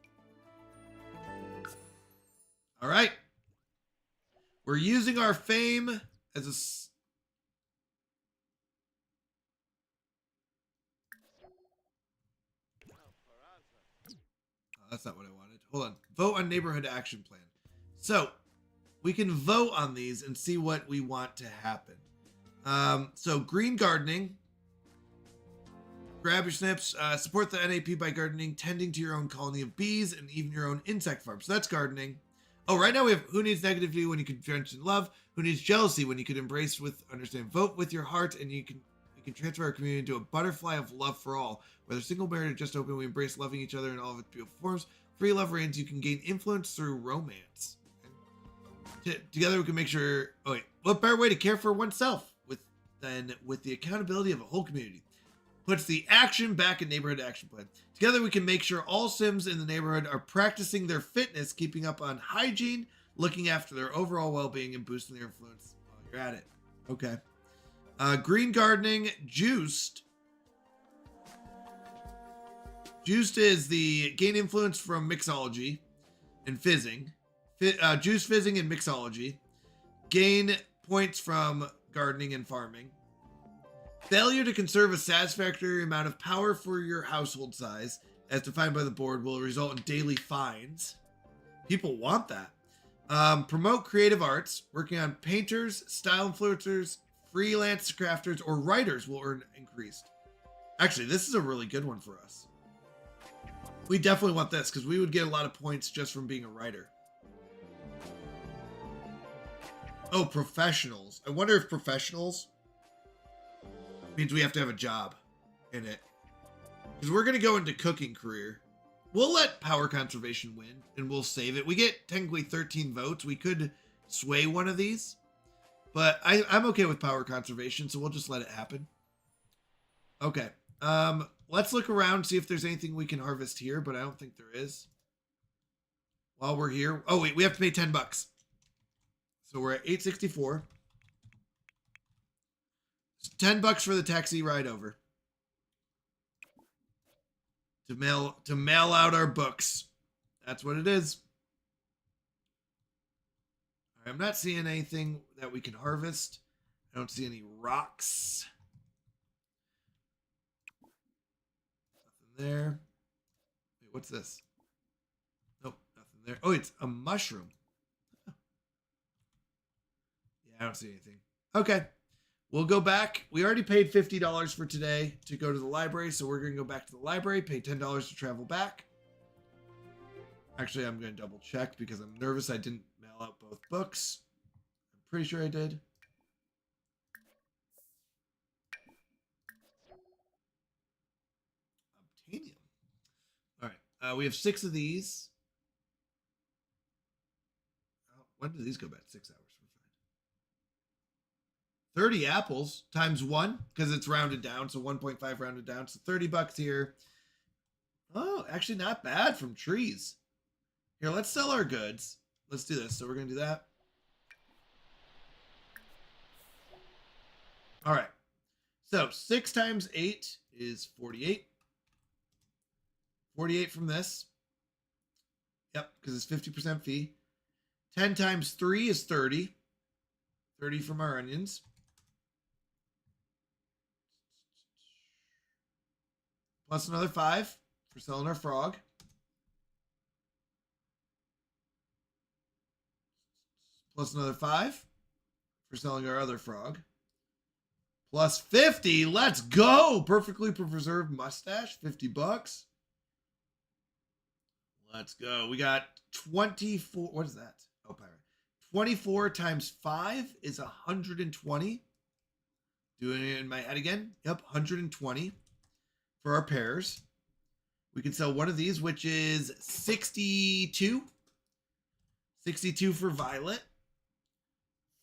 All right. We're using our fame as a... Oh, that's not what I wanted. Hold on. Vote on neighborhood action plan. So we can vote on these and see what we want to happen. So green gardening. Grab your snips. Support the NAP by gardening, tending to your own colony of bees, and even your own insect farm. So that's gardening. Oh, right now we have who needs negativity when you can drench in love, who needs jealousy when you can embrace with understand. Vote with your heart, and we can transfer our community into a butterfly of love for all. Whether single, married, or just open, we embrace loving each other in all of its beautiful forms. Free love reigns. You can gain influence through romance. Together we can make sure. Oh wait, what better way to care for oneself than with the accountability of a whole community? Puts the action back in neighborhood action plan. Together we can make sure all Sims in the neighborhood are practicing their fitness, keeping up on hygiene, looking after their overall well-being, and boosting their influence while you're at it. Okay. Green gardening, juiced. Juiced is the gain influence from mixology and fizzing. Juice fizzing and mixology. Gain points from gardening and farming. Failure to conserve a satisfactory amount of power for your household size, as defined by the board, will result in daily fines. People want that. Promote creative arts. Working on painters, style influencers, freelance crafters, or writers will earn increased. Actually, this is a really good one for us. We definitely want this, because we would get a lot of points just from being a writer. Oh, professionals. I wonder if professionals means we have to have a job in it. Because we're going to go into cooking career. We'll let power conservation win, and we'll save it. We get technically 13 votes. We could sway one of these. But I'm okay with power conservation, so we'll just let it happen. Okay. Let's look around, see if there's anything we can harvest here, but I don't think there is. While we're here. Oh, wait, we have to pay $10. So we're at 864. It's $10 for the taxi ride over. To mail out our books. That's what it is. All right, I'm not seeing anything that we can harvest. I don't see any rocks. Nothing there. Wait, what's this? Nope, nothing there. Oh, it's a mushroom. Yeah, I don't see anything. Okay. We'll go back. We already paid $50 for today to go to the library, so we're going to go back to the library, pay $10 to travel back. Actually, I'm going to double check because I'm nervous I didn't mail out both books. I'm pretty sure I did. Obtainium. All right. We have 6 of these. Oh, when do these go back? 6 hours. 30 apples times 1 because it's rounded down. So 1.5 rounded down. So $30 here. Oh, actually not bad from trees. Here, let's sell our goods. Let's do this. So we're going to do that. All right. So 6 times 8 is 48. 48 from this. Yep, because it's 50% fee. 10 times 3 is 30. 30 from our onions. Plus another 5 for selling our frog. Plus another 5 for selling our other frog. Plus 50. Let's go. Perfectly preserved mustache. $50. Let's go. We got 24. What is that? Oh, pirate. 24 times 5 is 120. Doing it in my head again. Yep, 120 for our pears. We can sell one of these, which is 62. 62 for Violet.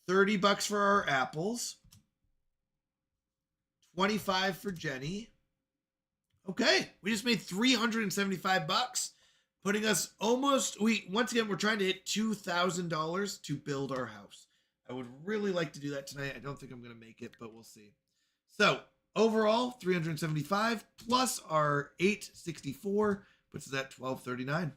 $30 for our apples. 25 for Jenny. Okay, we just made $375, putting us almost. Once again, we're trying to hit $2,000 to build our house. I would really like to do that tonight. I don't think I'm going to make it, but we'll see. So overall, 375 plus our 864 puts us at 1239.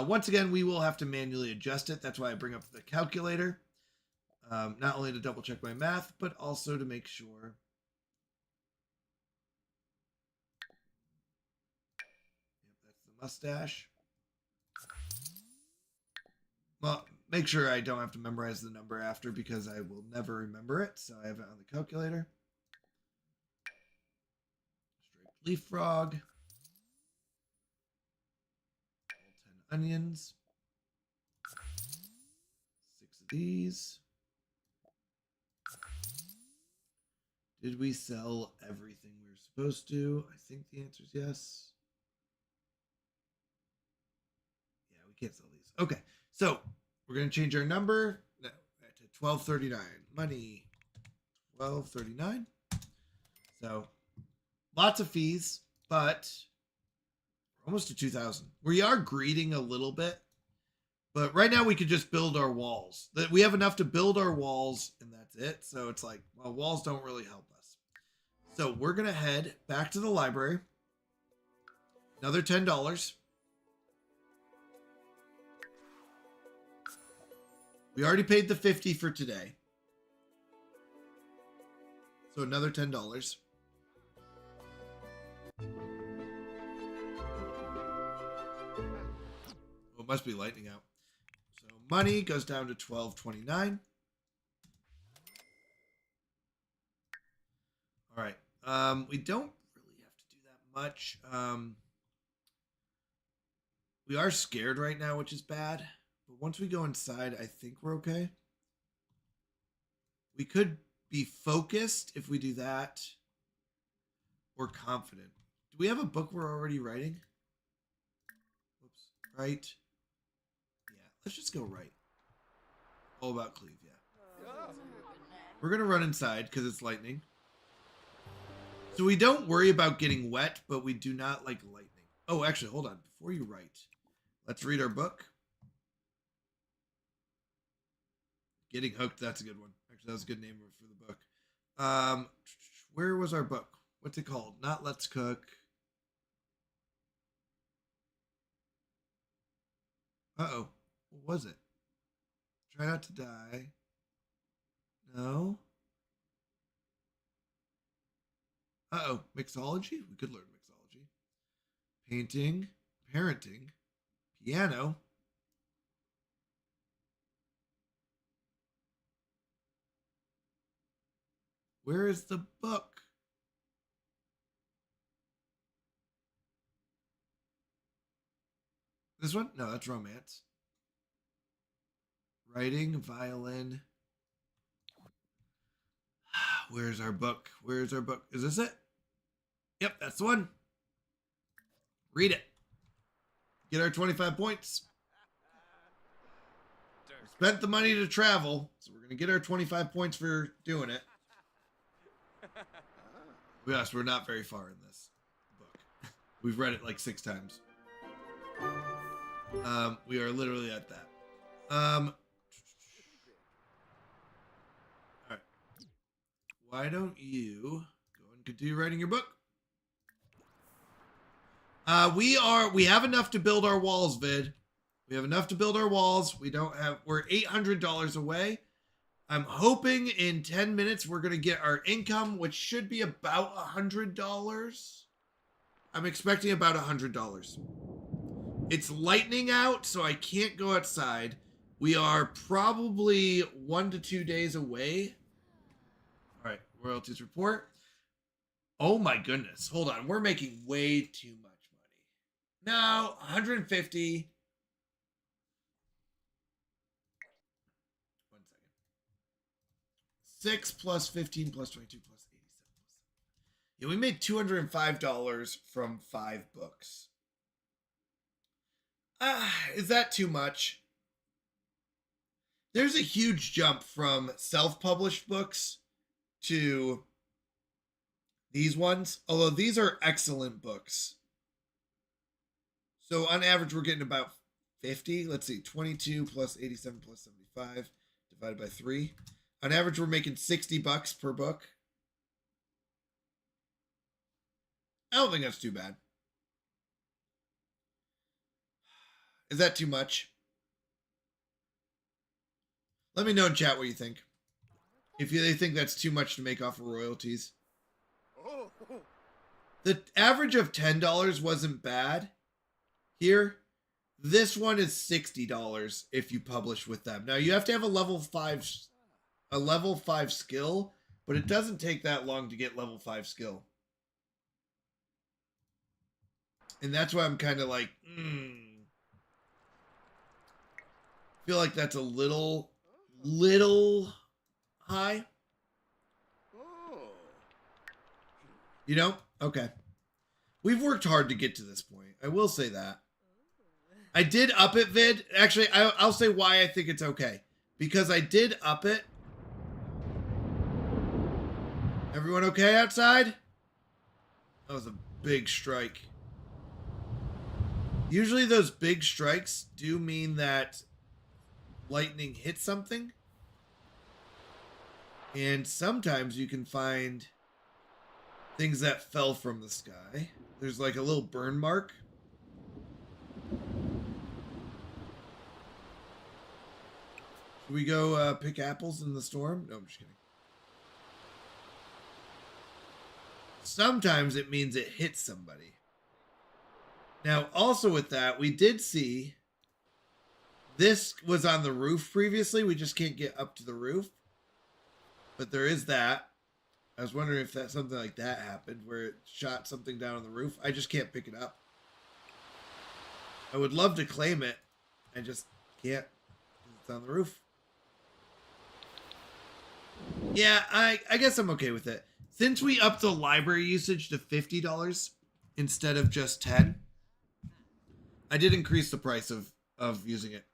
Once again, we will have to manually adjust it. That's why I bring up the calculator. Not only to double check my math, but also to make sure. Yep, that's the mustache. Well, make sure I don't have to memorize the number after because I will never remember it. So I have it on the calculator. Striped leaf frog. 10 onions. 6 of these. Did we sell everything we were supposed to? I think the answer is yes. Yeah, we can't sell these. Okay, so we're going to change our number to 1239. Money, 1239. So lots of fees, but we're almost to 2,000. We are greeting a little bit, but right now we could just build our walls. That we have enough to build our walls, and that's it. So it's like, well, walls don't really help us. So we're going to head back to the library. Another $10. We already paid the 50 for today. So another $10. Oh, it must be lightning out. So money goes down to 1229. All right. We don't really have to do that much. We are scared right now, which is bad. But once we go inside, I think we're okay. We could be focused if we do that. Or confident. Do we have a book we're already writing? Whoops. Right. Yeah, let's just go right. All about Cleve, yeah. We're going to run inside because it's lightning. So we don't worry about getting wet, but we do not like lightning. Oh, actually, hold on. Before you write, let's read our book. Getting Hooked, that's a good one. Actually, that was a good name for the book. Where was our book? What's it called? Not Let's Cook. Uh-oh. What was it? Try Not to Die. No. Uh-oh. Mixology? We could learn mixology. Painting. Parenting. Piano. Where is the book? This one? No, that's romance. Writing, violin. Where's our book? Where's our book? Is this it? Yep, that's the one. Read it. Get our 25 points. We spent the money to travel, so we're going to get our 25 points for doing it. Yes, we're not very far in this book. We've read it like 6 times. We are literally at that. All right. Why don't you go and continue writing your book? We have enough to build our walls, Vid. We have enough to build our walls. We're $800 away. I'm hoping in 10 minutes we're going to get our income, which should be about $100. I'm expecting about $100. It's lightning out, so I can't go outside. We are probably 1 to 2 days away. All right, royalties report. Oh my goodness. Hold on. We're making way too much money. No, 150. 1 second. 6 plus 15 plus 22 plus 87 plus 7. Yeah, we made $205 from 5 books. Is that too much? There's a huge jump from self-published books to these ones, although these are excellent books. So on average, we're getting about 50. Let's see, 22 plus 87 plus 75 divided by 3. On average, we're making $60 per book. I don't think that's too bad. Is that too much? Let me know in chat what you think. If you think that's too much to make off of royalties. The average of $10 wasn't bad here. This one is $60 if you publish with them. Now you have to have a level 5 skill, but it doesn't take that long to get level 5 skill. And that's why I'm kind of like, feel like that's a little high. You know? Okay. We've worked hard to get to this point. I will say that. I did up it, Vid. Actually, I'll say why I think it's okay. Because I did up it. Everyone okay outside? That was a big strike. Usually those big strikes do mean that lightning hit something. And sometimes you can find things that fell from the sky. There's like a little burn mark. Should we go pick apples in the storm? No, I'm just kidding. Sometimes it means it hits somebody. Now, also with that, we did see this was on the roof previously. We just can't get up to the roof. But there is that. I was wondering if that something like that happened where it shot something down on the roof. I just can't pick it up. I would love to claim it. I just can't. It's on the roof. Yeah, I guess I'm okay with it. Since we upped the library usage to $50 instead of just 10, I did increase the price of using it.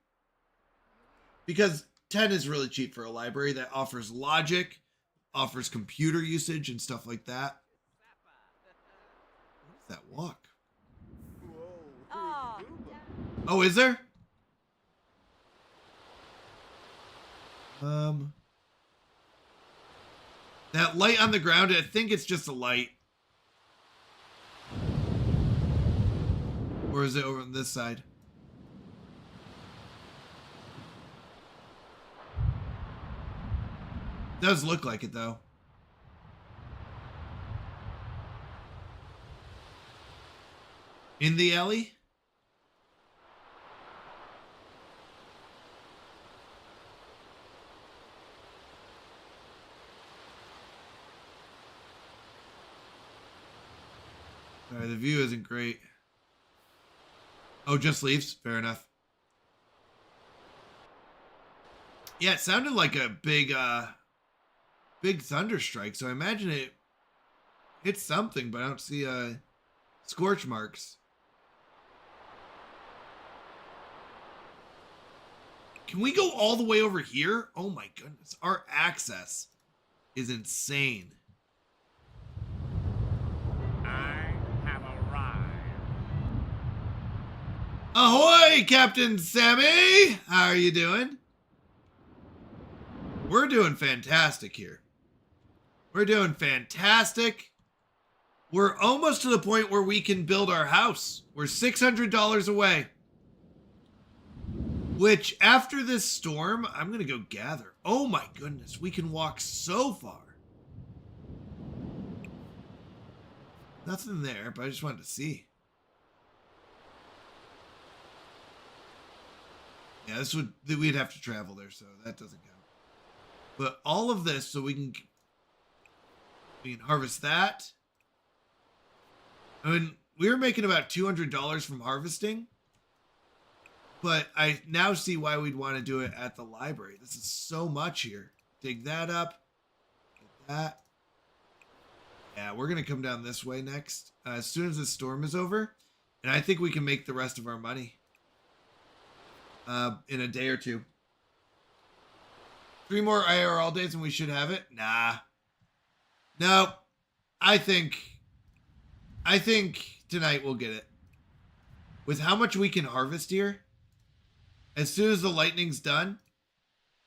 Because 10 is really cheap for a library that offers logic, offers computer usage and stuff like that. What is that walk? Oh, is there? That light on the ground, I think it's just a light. Or is it over on this side? Does look like it though. In the alley? Sorry, the view isn't great. Oh, just leaves? Fair enough. Yeah, it sounded like a big thunder strike, so I imagine it hit something, but I don't see scorch marks. Can we go all the way over here? Oh my goodness. Our access is insane. I have arrived. Ahoy, Captain Sammy! How are you doing? We're doing fantastic here. We're doing fantastic. We're almost to the point where we can build our house. We're $600 away. Which, after this storm, I'm going to go gather. Oh my goodness, we can walk so far. Nothing there, but I just wanted to see. Yeah, we'd have to travel there, so that doesn't count. But all of this, so we can harvest that. I mean, we were making about $200 from harvesting. But I now see why we'd want to do it at the library. This is so much here. Dig that up. Get that. Yeah, we're going to come down this way next. As soon as the storm is over. And I think we can make the rest of our money. In a day or two. 3 more IRL days and we should have it? Nah. No. I think tonight we'll get it. With how much we can harvest here. As soon as the lightning's done,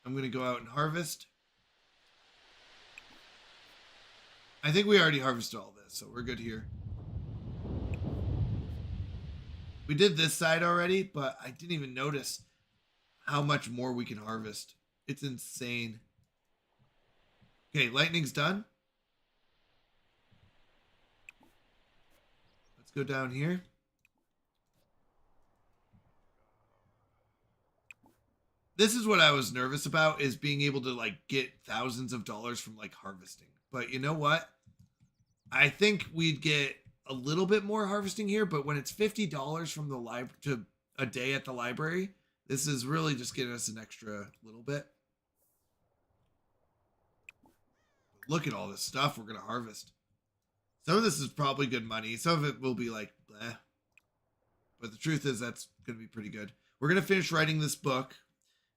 I'm going to go out and harvest. I think we already harvested all this, so we're good here. We did this side already, but I didn't even notice how much more we can harvest. It's insane. Okay, lightning's done. Let's go down here. This is what I was nervous about, is being able to like get thousands of dollars from like harvesting. But you know what? I think we'd get a little bit more harvesting here, but when it's $50 from the library to a day at the library, this is really just getting us an extra little bit. Look at all this stuff we're going to harvest. Some of this is probably good money. Some of it will be like, bleh. But the truth is that's going to be pretty good. We're going to finish writing this book.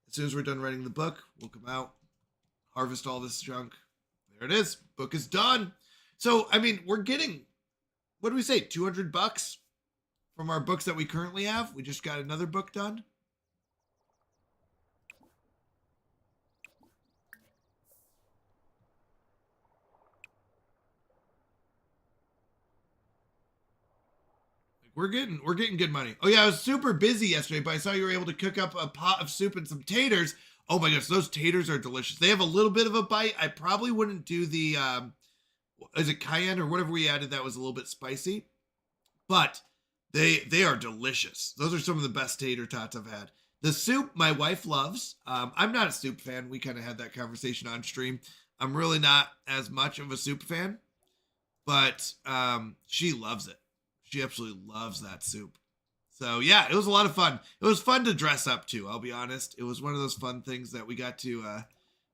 As soon as we're done writing the book, we'll come out, harvest all this junk. There it is. Book is done. So, I mean, we're getting, what do we say, $200 from our books that we currently have? We just got another book done. We're getting good money. Oh yeah, I was super busy yesterday, but I saw you were able to cook up a pot of soup and some taters. Oh my gosh, those taters are delicious. They have a little bit of a bite. I probably wouldn't do the, is it cayenne or whatever we added that was a little bit spicy, but they are delicious. Those are some of the best tater tots I've had. The soup my wife loves. I'm not a soup fan. We kind of had that conversation on stream. I'm really not as much of a soup fan, but she loves it. She absolutely loves that soup. So yeah, it was a lot of fun. It was fun to dress up too. I'll be honest. It was one of those fun things that we got to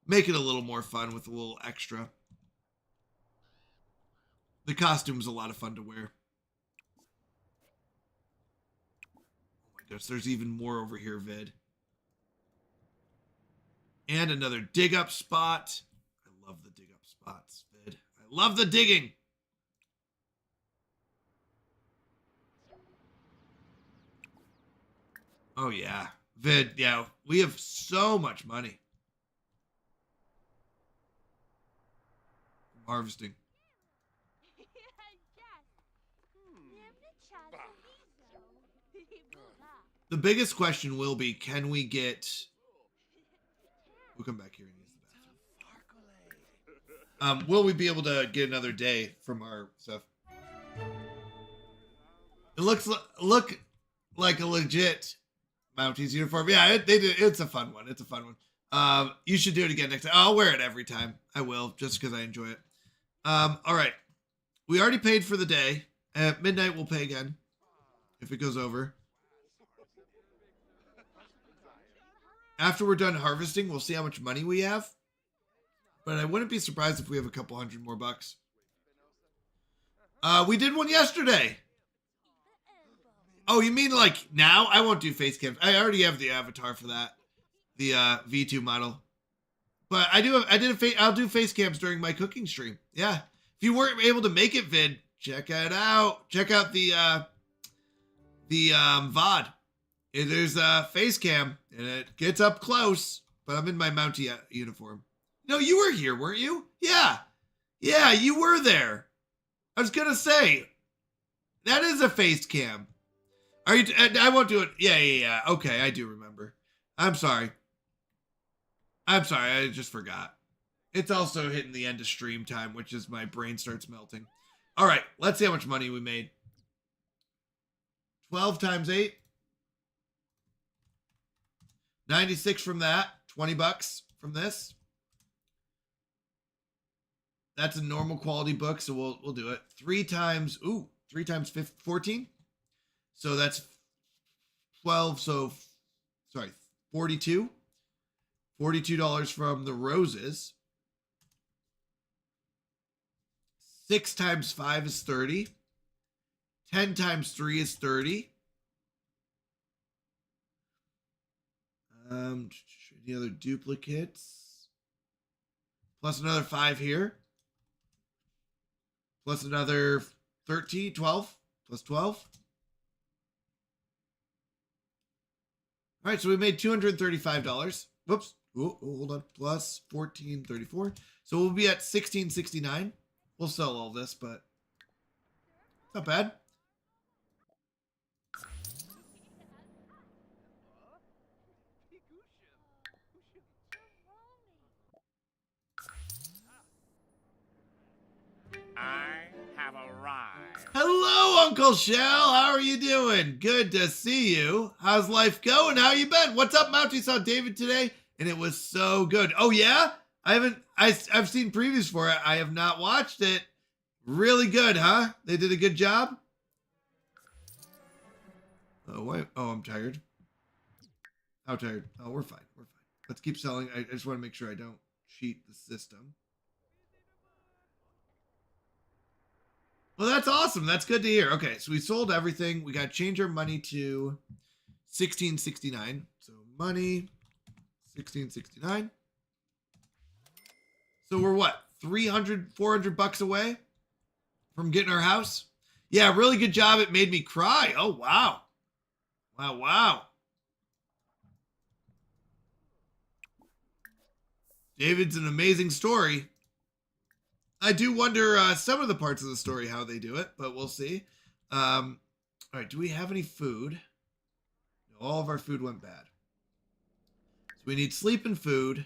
make it a little more fun with a little extra. The costume was a lot of fun to wear. Oh my gosh, there's even more over here, Vid. And another dig up spot. I love the dig up spots, Vid. I love the digging. Oh yeah, Vid, yeah, we have so much money. Harvesting. The biggest question will be, can we get... We'll come back here and use the bathroom. Will we be able to get another day from our stuff? It look like a legit Mounties uniform. Yeah, they did. It's a fun one. It's a fun one. You should do it again next time. I'll wear it every time. I will, just because I enjoy it. All right. We already paid for the day. At midnight, we'll pay again if it goes over. After we're done harvesting, we'll see how much money we have. But I wouldn't be surprised if we have a couple hundred more bucks. We did one yesterday. Oh, you mean like now? I won't do face cams. I already have the avatar for that. The V2 model. But I'll do face cams during my cooking stream. Yeah. If you weren't able to make it, Vid, check it out. Check out the VOD. There's a face cam and it gets up close, but I'm in my Mountie uniform. No, you were here, weren't you? Yeah. Yeah, you were there. I was going to say, that is a face cam. Are you? I won't do it. Yeah. Okay, I do remember. I'm sorry. I just forgot. It's also hitting the end of stream time, which is my brain starts melting. All right, let's see how much money we made. 12 times 8. 96 from that. 20 bucks from this. That's a normal quality book, so we'll do it. 3 times 14. So that's 12, so sorry, 42. $42 from the roses. 6 times 5 is 30. 10 times 3 is 30. Any other duplicates? Plus another 5 here. Plus another 13, 12. Plus 12. All right, so we made $235. Whoops. Oh, hold on. Plus 1434. So we'll be at 1669. We'll sell all this, but not bad. I have arrived. Hello, Uncle Shell. How are you doing? Good to see you. How's life going? How you been? What's up, Mountie? Saw David today, and it was so good. Oh yeah? I've seen previews for it. I have not watched it. Really good, huh? They did a good job. Oh wait. Oh, I'm tired. How tired? Oh, we're fine. We're fine. Let's keep selling. I just want to make sure I don't cheat the system. Well, that's awesome. That's good to hear. Okay, so we sold everything. We got to change our money to 1669. So money, 1669. So we're what? 300, 400 bucks away from getting our house? Yeah, really good job. It made me cry. Oh, wow. Wow. David's an amazing story. I do wonder some of the parts of the story, how they do it, but we'll see. All right, do we have any food? No, all of our food went bad. So we need sleep and food.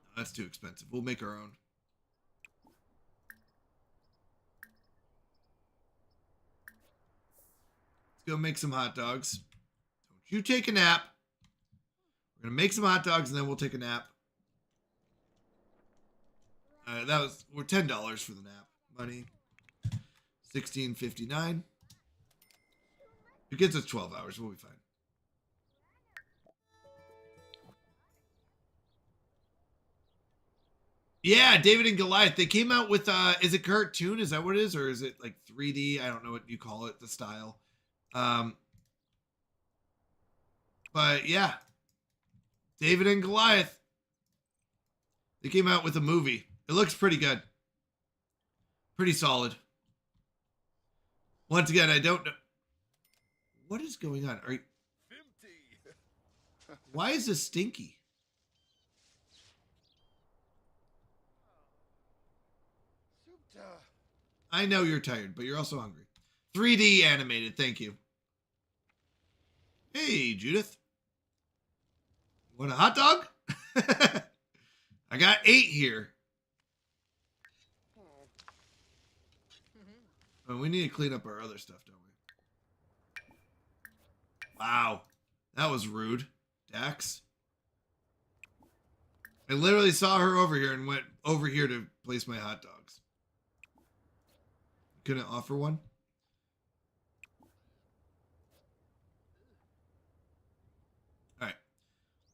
No, that's too expensive. We'll make our own. Let's go make some hot dogs. Don't you take a nap. We're going to make some hot dogs and then we'll take a nap. we're $10 for the nap. Money. $16.59. It gets us 12 hours. We'll be fine. Yeah, David and Goliath. They came out with is it cartoon? Is that what it is? Or is it like 3D? I don't know what you call it, the style. But yeah. David and Goliath. They came out with a movie. It looks pretty good. Pretty solid. Once again, I don't know. What is going on? Are you... Why is this stinky? I know you're tired, but you're also hungry. 3D animated, thank you. Hey, Judith. Want a hot dog? I got 8 here. Oh, we need to clean up our other stuff, don't we? Wow. That was rude. Dax. I literally saw her over here and went over here to place my hot dogs. Couldn't offer one? Alright.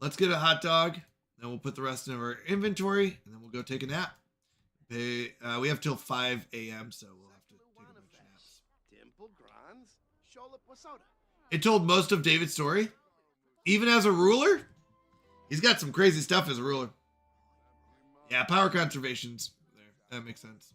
Let's get a hot dog. Then we'll put the rest in our inventory. And then we'll go take a nap. We have till 5 a.m. So we'll have to take a bunch of naps. It told most of David's story. Even as a ruler? He's got some crazy stuff as a ruler. Yeah, power conservation's there. That makes sense.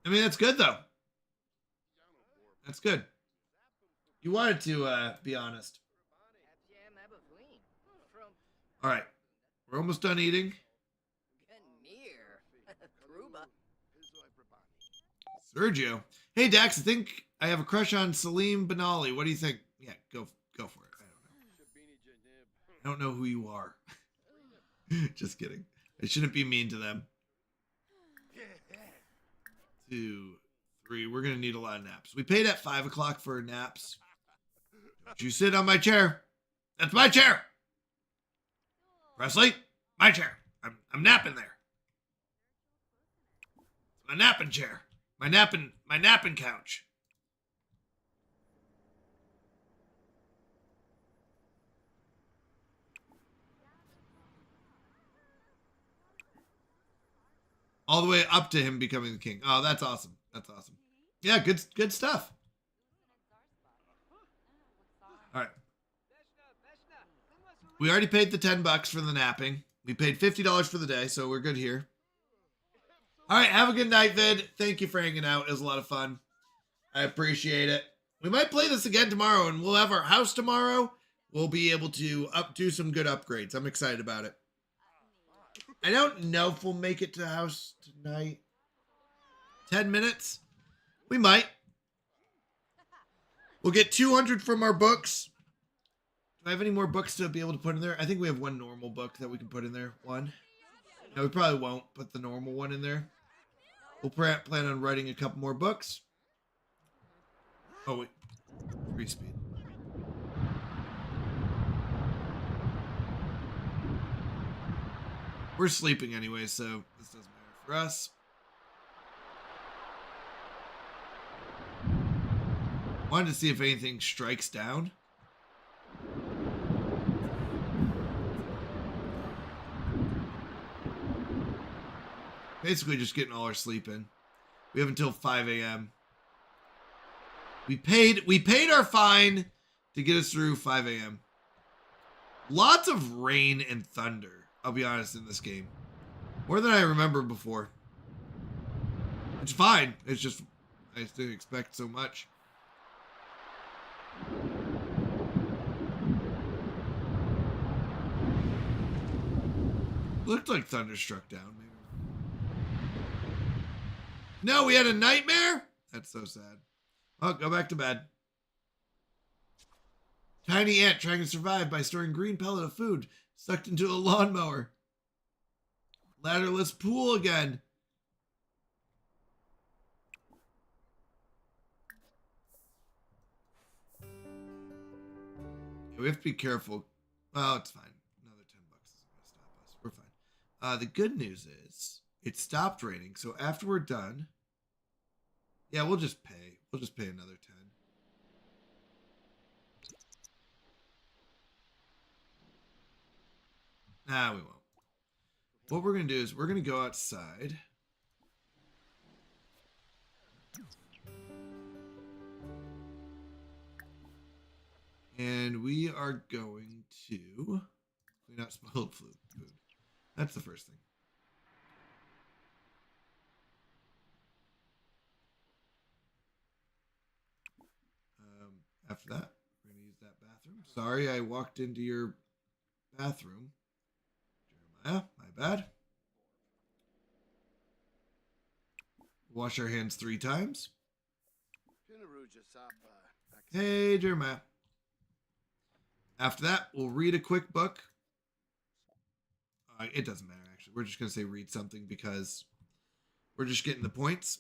I mean, that's good, though. That's good. You wanted to be honest. All right. We're almost done eating. Sergio. Hey, Dax, I think I have a crush on Salim Benali. What do you think? Yeah, go for it. I don't know who you are. Just kidding. I shouldn't be mean to them. 2, 3. We're going to need a lot of naps. We paid at 5 o'clock for naps. Don't you sit on my chair. That's my chair. Presley, my chair. I'm napping there. My napping chair. My napping couch. All the way up to him becoming the king. Oh, that's awesome. That's awesome. Yeah, good stuff. All right. We already paid the $10 for the napping. We paid $50 for the day, so we're good here. All right, have a good night, Vid. Thank you for hanging out. It was a lot of fun. I appreciate it. We might play this again tomorrow, and we'll have our house tomorrow. We'll be able to do some good upgrades. I'm excited about it. I don't know if we'll make it to the house tonight. 10 minutes? We might. We'll get 200 from our books. Do I have any more books to be able to put in there? I think we have one normal book that we can put in there. One. No, we probably won't put the normal one in there. We'll plan on writing a couple more books. Oh, wait. 3 speed. We're sleeping anyway, so this doesn't matter for us. Wanted to see if anything strikes down. Basically just getting all our sleep in. We have until 5 a.m. We paid our fine to get us through 5 a.m. Lots of rain and thunder, I'll be honest, in this game. More than I remember before. It's fine. It's just, I just didn't expect so much. Looked like thunder struck down, maybe. No, we had a nightmare? That's so sad. Oh, go back to bed. Tiny ant trying to survive by storing green pellet of food sucked into a lawnmower. Ladderless pool again. We have to be careful. Well, it's fine. Another $10 isn't going to stop us. We're fine. The good news is it stopped raining. So after we're done, yeah, we'll just pay. We'll just pay another 10. Nah, we won't. What we're going to do is we're going to go outside. And we are going to clean out spoiled food. That's the first thing. After that, we're going to use that bathroom. Sorry, I walked into your bathroom. Jeremiah, my bad. Wash our hands 3 times. Hey, Jeremiah. After that, we'll read a quick book. It doesn't matter, actually. We're just going to say read something because we're just getting the points.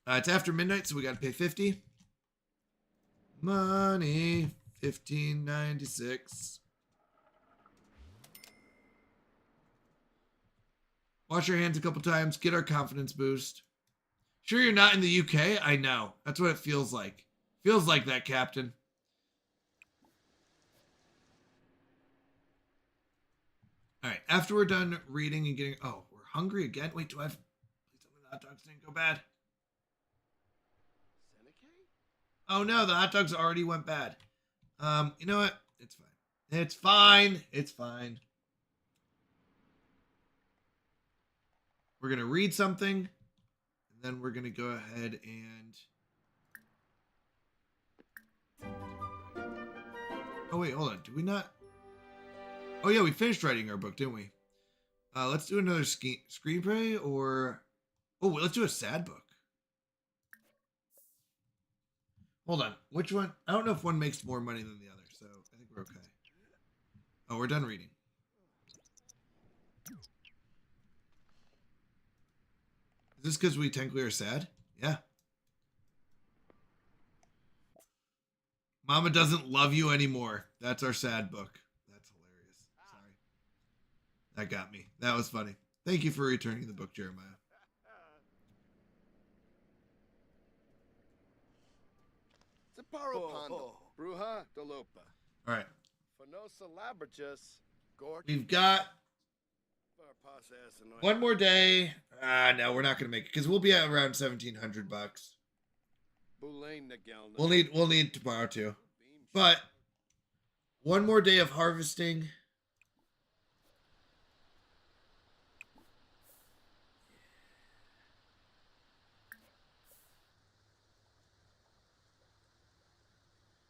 It's after midnight, so we got to pay 50. Money, $15.96. Wash our hands a couple times. Get our confidence boost. Sure you're not in the UK? I know. That's what it feels like. Feels like that, Captain. All right. After we're done reading and getting... Oh, we're hungry again? Wait, do I have... Please tell me the hot dogs didn't go bad. Oh, no. The hot dogs already went bad. You know what? It's fine. It's fine. It's fine. We're going to read something. And then we're going to go ahead and... Oh, wait, hold on. Did we not? Oh, yeah, we finished writing our book, didn't we? Let's do another screenplay or... Oh, let's do a sad book. Hold on. Which one? I don't know if one makes more money than the other, so I think we're okay. Oh, we're done reading. Is this because we technically are sad? Yeah. Mama doesn't love you anymore. That's our sad book. That's hilarious. Sorry. That got me. That was funny. Thank you for returning the book, Jeremiah. Bruja Dolopa. All right. Gorge. We've got one more day. No, we're not going to make it because we'll be at around $1,700. We'll need tomorrow too. But one more day of harvesting.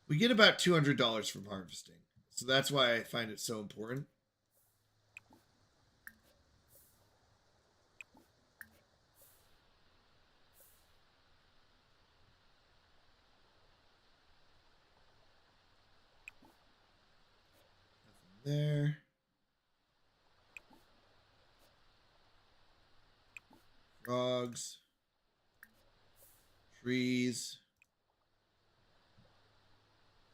We get about $200 from harvesting. So that's why I find it so important. Nothing there. Frogs. Trees.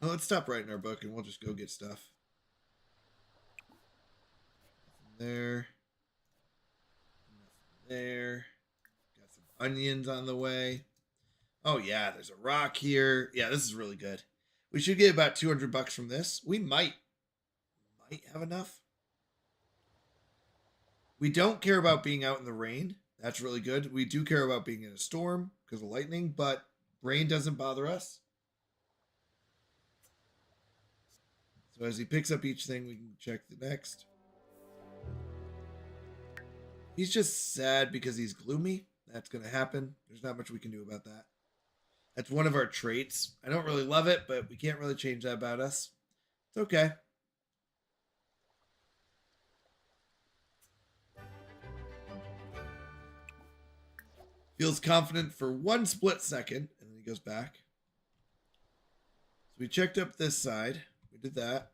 Oh, let's stop writing our book and we'll just go get stuff. Nothing there. Nothing there. Got some onions on the way. Oh yeah, there's a rock here. Yeah, this is really good. We should get about $200 from this. We might have enough. We don't care about being out in the rain. That's really good. We do care about being in a storm because of lightning, but rain doesn't bother us. So as he picks up each thing, we can check the next. He's just sad because he's gloomy. That's going to happen. There's not much we can do about that. That's one of our traits. I don't really love it, but we can't really change that about us. It's okay. Feels confident for one split second, and then he goes back. So we checked up this side. We did that.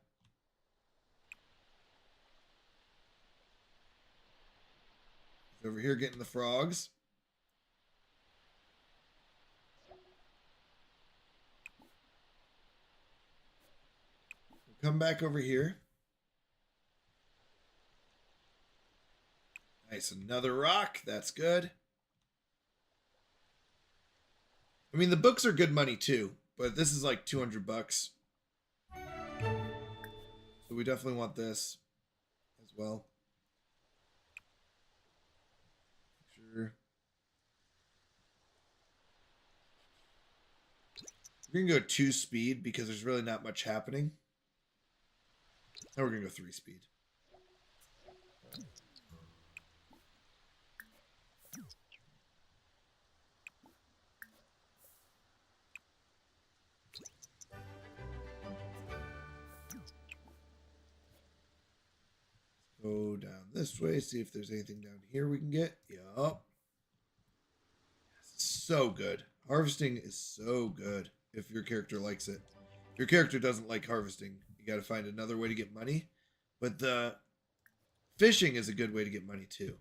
He's over here getting the frogs. We'll Come back over here. Nice, another rock. That's good. I mean, the books are good money too, but this is like 200 bucks. So we definitely want this as well. Sure. We're gonna go 2 speed because there's really not much happening. Now we're gonna go 3 speed. Go down this way, see if there's anything down here we can get. Yup. So good. Harvesting is so good if your character likes it. If your character doesn't like harvesting, you got to find another way to get money. But the fishing is a good way to get money too.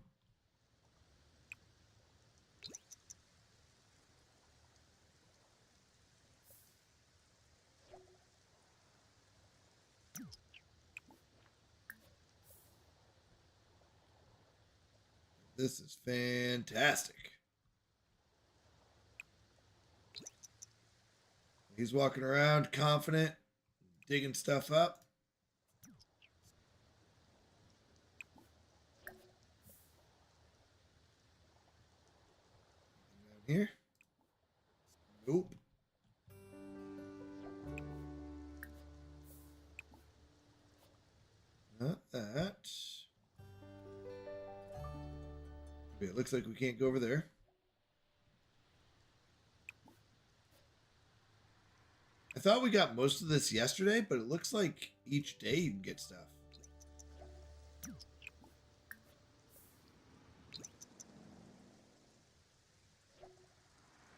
This is fantastic. He's walking around confident, digging stuff up. Down here. Nope. Not that. Okay, it looks like we can't go over there. I thought we got most of this yesterday, but it looks like each day you can get stuff.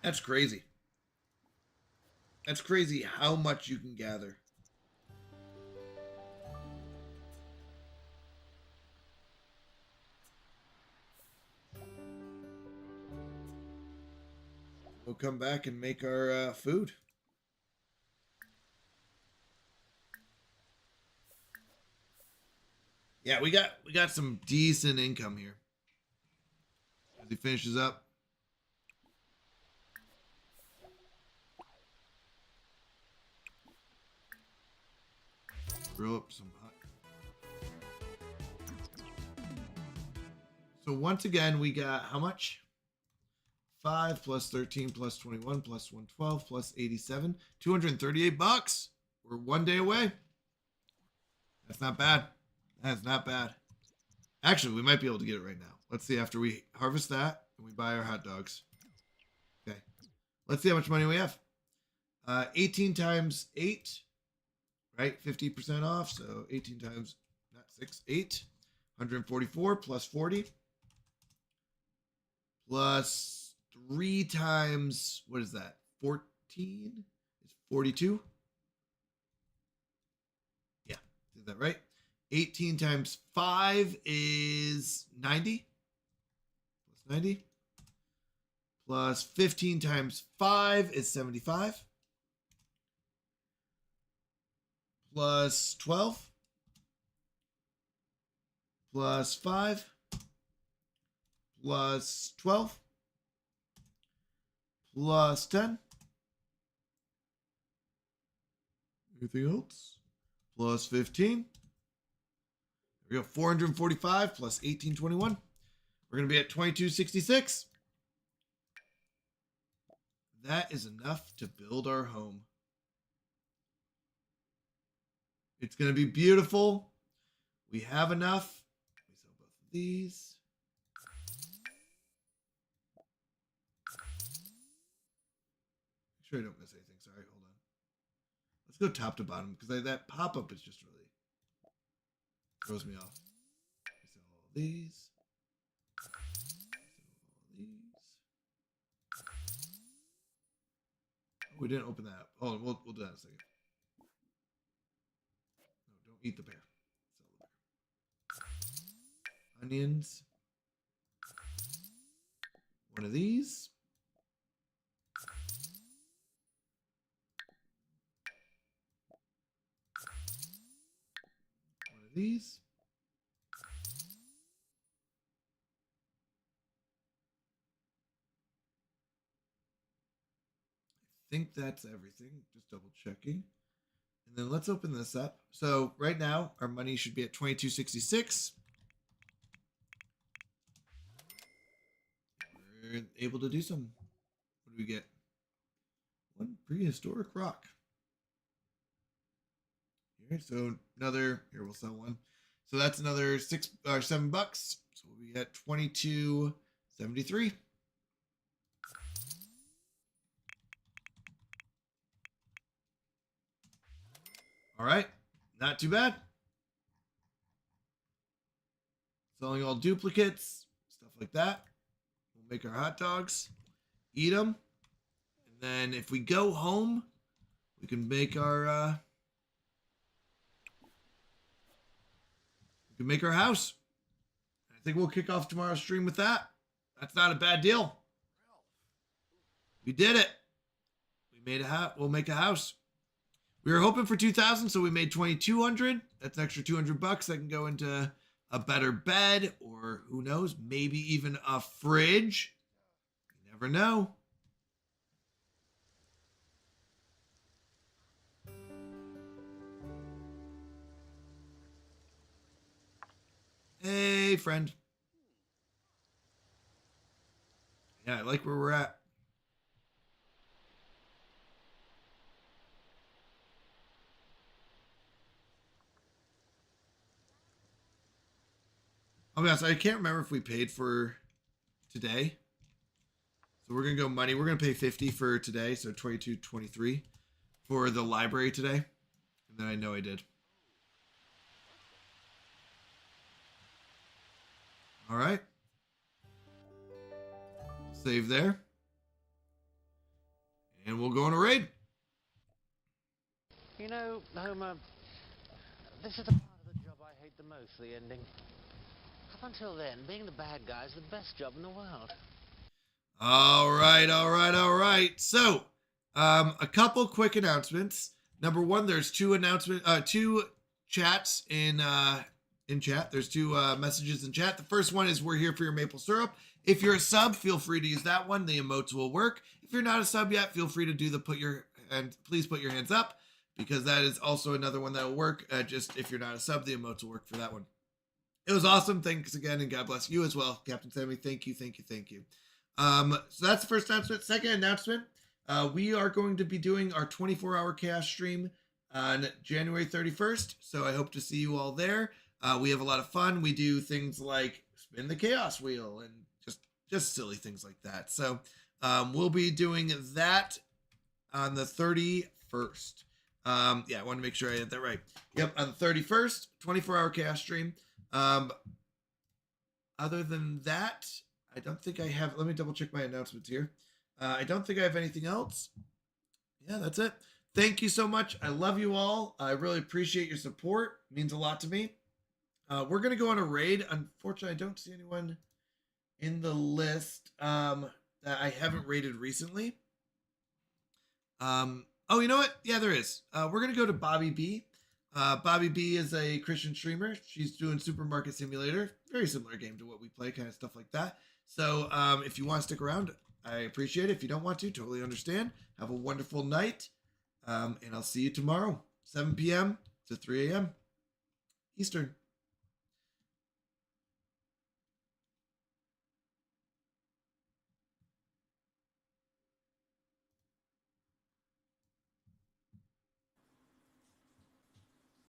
That's crazy. That's crazy how much you can gather. We'll come back and make our food. Yeah, we got some decent income here. As he finishes up. Grill up some hot. So once again, we got how much? 5 plus 13 plus 21 plus 112 plus 87. 238 bucks. We're 1 day away. That's not bad. That's not bad. Actually, we might be able to get it right now. Let's see after we harvest that and we buy our hot dogs. Okay. Let's see how much money we have. 18 times 8, right? 50% off. So 18 times, not 6, 8. 144 plus 40. Plus 3 times, what is that? 14 is 42. Yeah, did that right? 18 times 5 is 90. Plus 90. Plus 15 times 5 is 75. Plus 12. Plus 5. Plus 12. Plus 10. Anything else? Plus 15. We go 445 plus 1821. We're going to be at 2266. That is enough to build our home. It's going to be beautiful. We have enough. We sell both of these. Make sure I don't miss anything. Sorry, hold on. Let's go top to bottom because that pop-up is just really throws me off. We sell all these. Sell all these. Oh, we didn't open that up. Oh, we'll do that in a second. No, don't eat the bear. Sell the bear. Onions. One of these. of these. I think that's everything. Just double checking. And then let's open this up. So right now our money should be at 2266. We're able to do some. What do we get? One prehistoric rock. Here, so another, here we'll sell one. So that's another $6 or $7. So we'll be at 2273. All right, not too bad. Selling all duplicates, stuff like that. We'll make our hot dogs, eat them, and then if we go home, we can make our house. I think we'll kick off tomorrow's stream with that. That's not a bad deal. We did it. We made a house. We'll make a house. We were hoping for 2,000, so we made 2,200. That's an extra $200 that can go into a better bed, or who knows, maybe even a fridge. You never know. Hey, friend. Yeah, I like where we're at. Oh, yes, I can't remember if we paid for today. So we're going to go money. We're going to pay 50 for today. So 22.23 for the library today. And then I know I did. All right. Save there. And we'll go on a raid. You know, Homer, this is the part of the job I hate the most, the ending. Up until then, being the bad guy is the best job in the world. All right. So, a couple quick announcements. Number one, there's two chats in chat. There's two messages in chat. The first one is we're here for your maple syrup. If you're a sub, feel free to use that one. The emotes will work. If you're not a sub yet, feel free to do the please put your hands up, because that is also another one that will work. Just if you're not a sub, the emotes will work for that one. It was awesome. Thanks again, and God bless you as well, Captain Sammy. Thank you. So that's the first announcement. Second announcement, we are going to be doing our 24-hour chaos stream on January 31st. So I hope to see you all there. We have a lot of fun. We do things like spin the chaos wheel and just silly things like that. So we'll be doing that on the 31st. I want to make sure I had that right. Yep, on the 31st, 24-hour chaos stream. Other than that, I don't think I have. Let me double check my announcements here. I don't think I have anything else. Yeah, that's it. Thank you so much. I love you all. I really appreciate your support. It means a lot to me. We're going to go on a raid. Unfortunately, I don't see anyone in the list that I haven't raided recently. Oh, you know what? Yeah, there is. We're going to go to Bobby B. Bobby B is a Christian streamer. She's doing Supermarket Simulator. Very similar game to what we play, kind of stuff like that. So if you want to stick around, I appreciate it. If you don't want to, totally understand. Have a wonderful night. And I'll see you tomorrow, 7 p.m. to 3 a.m. Eastern.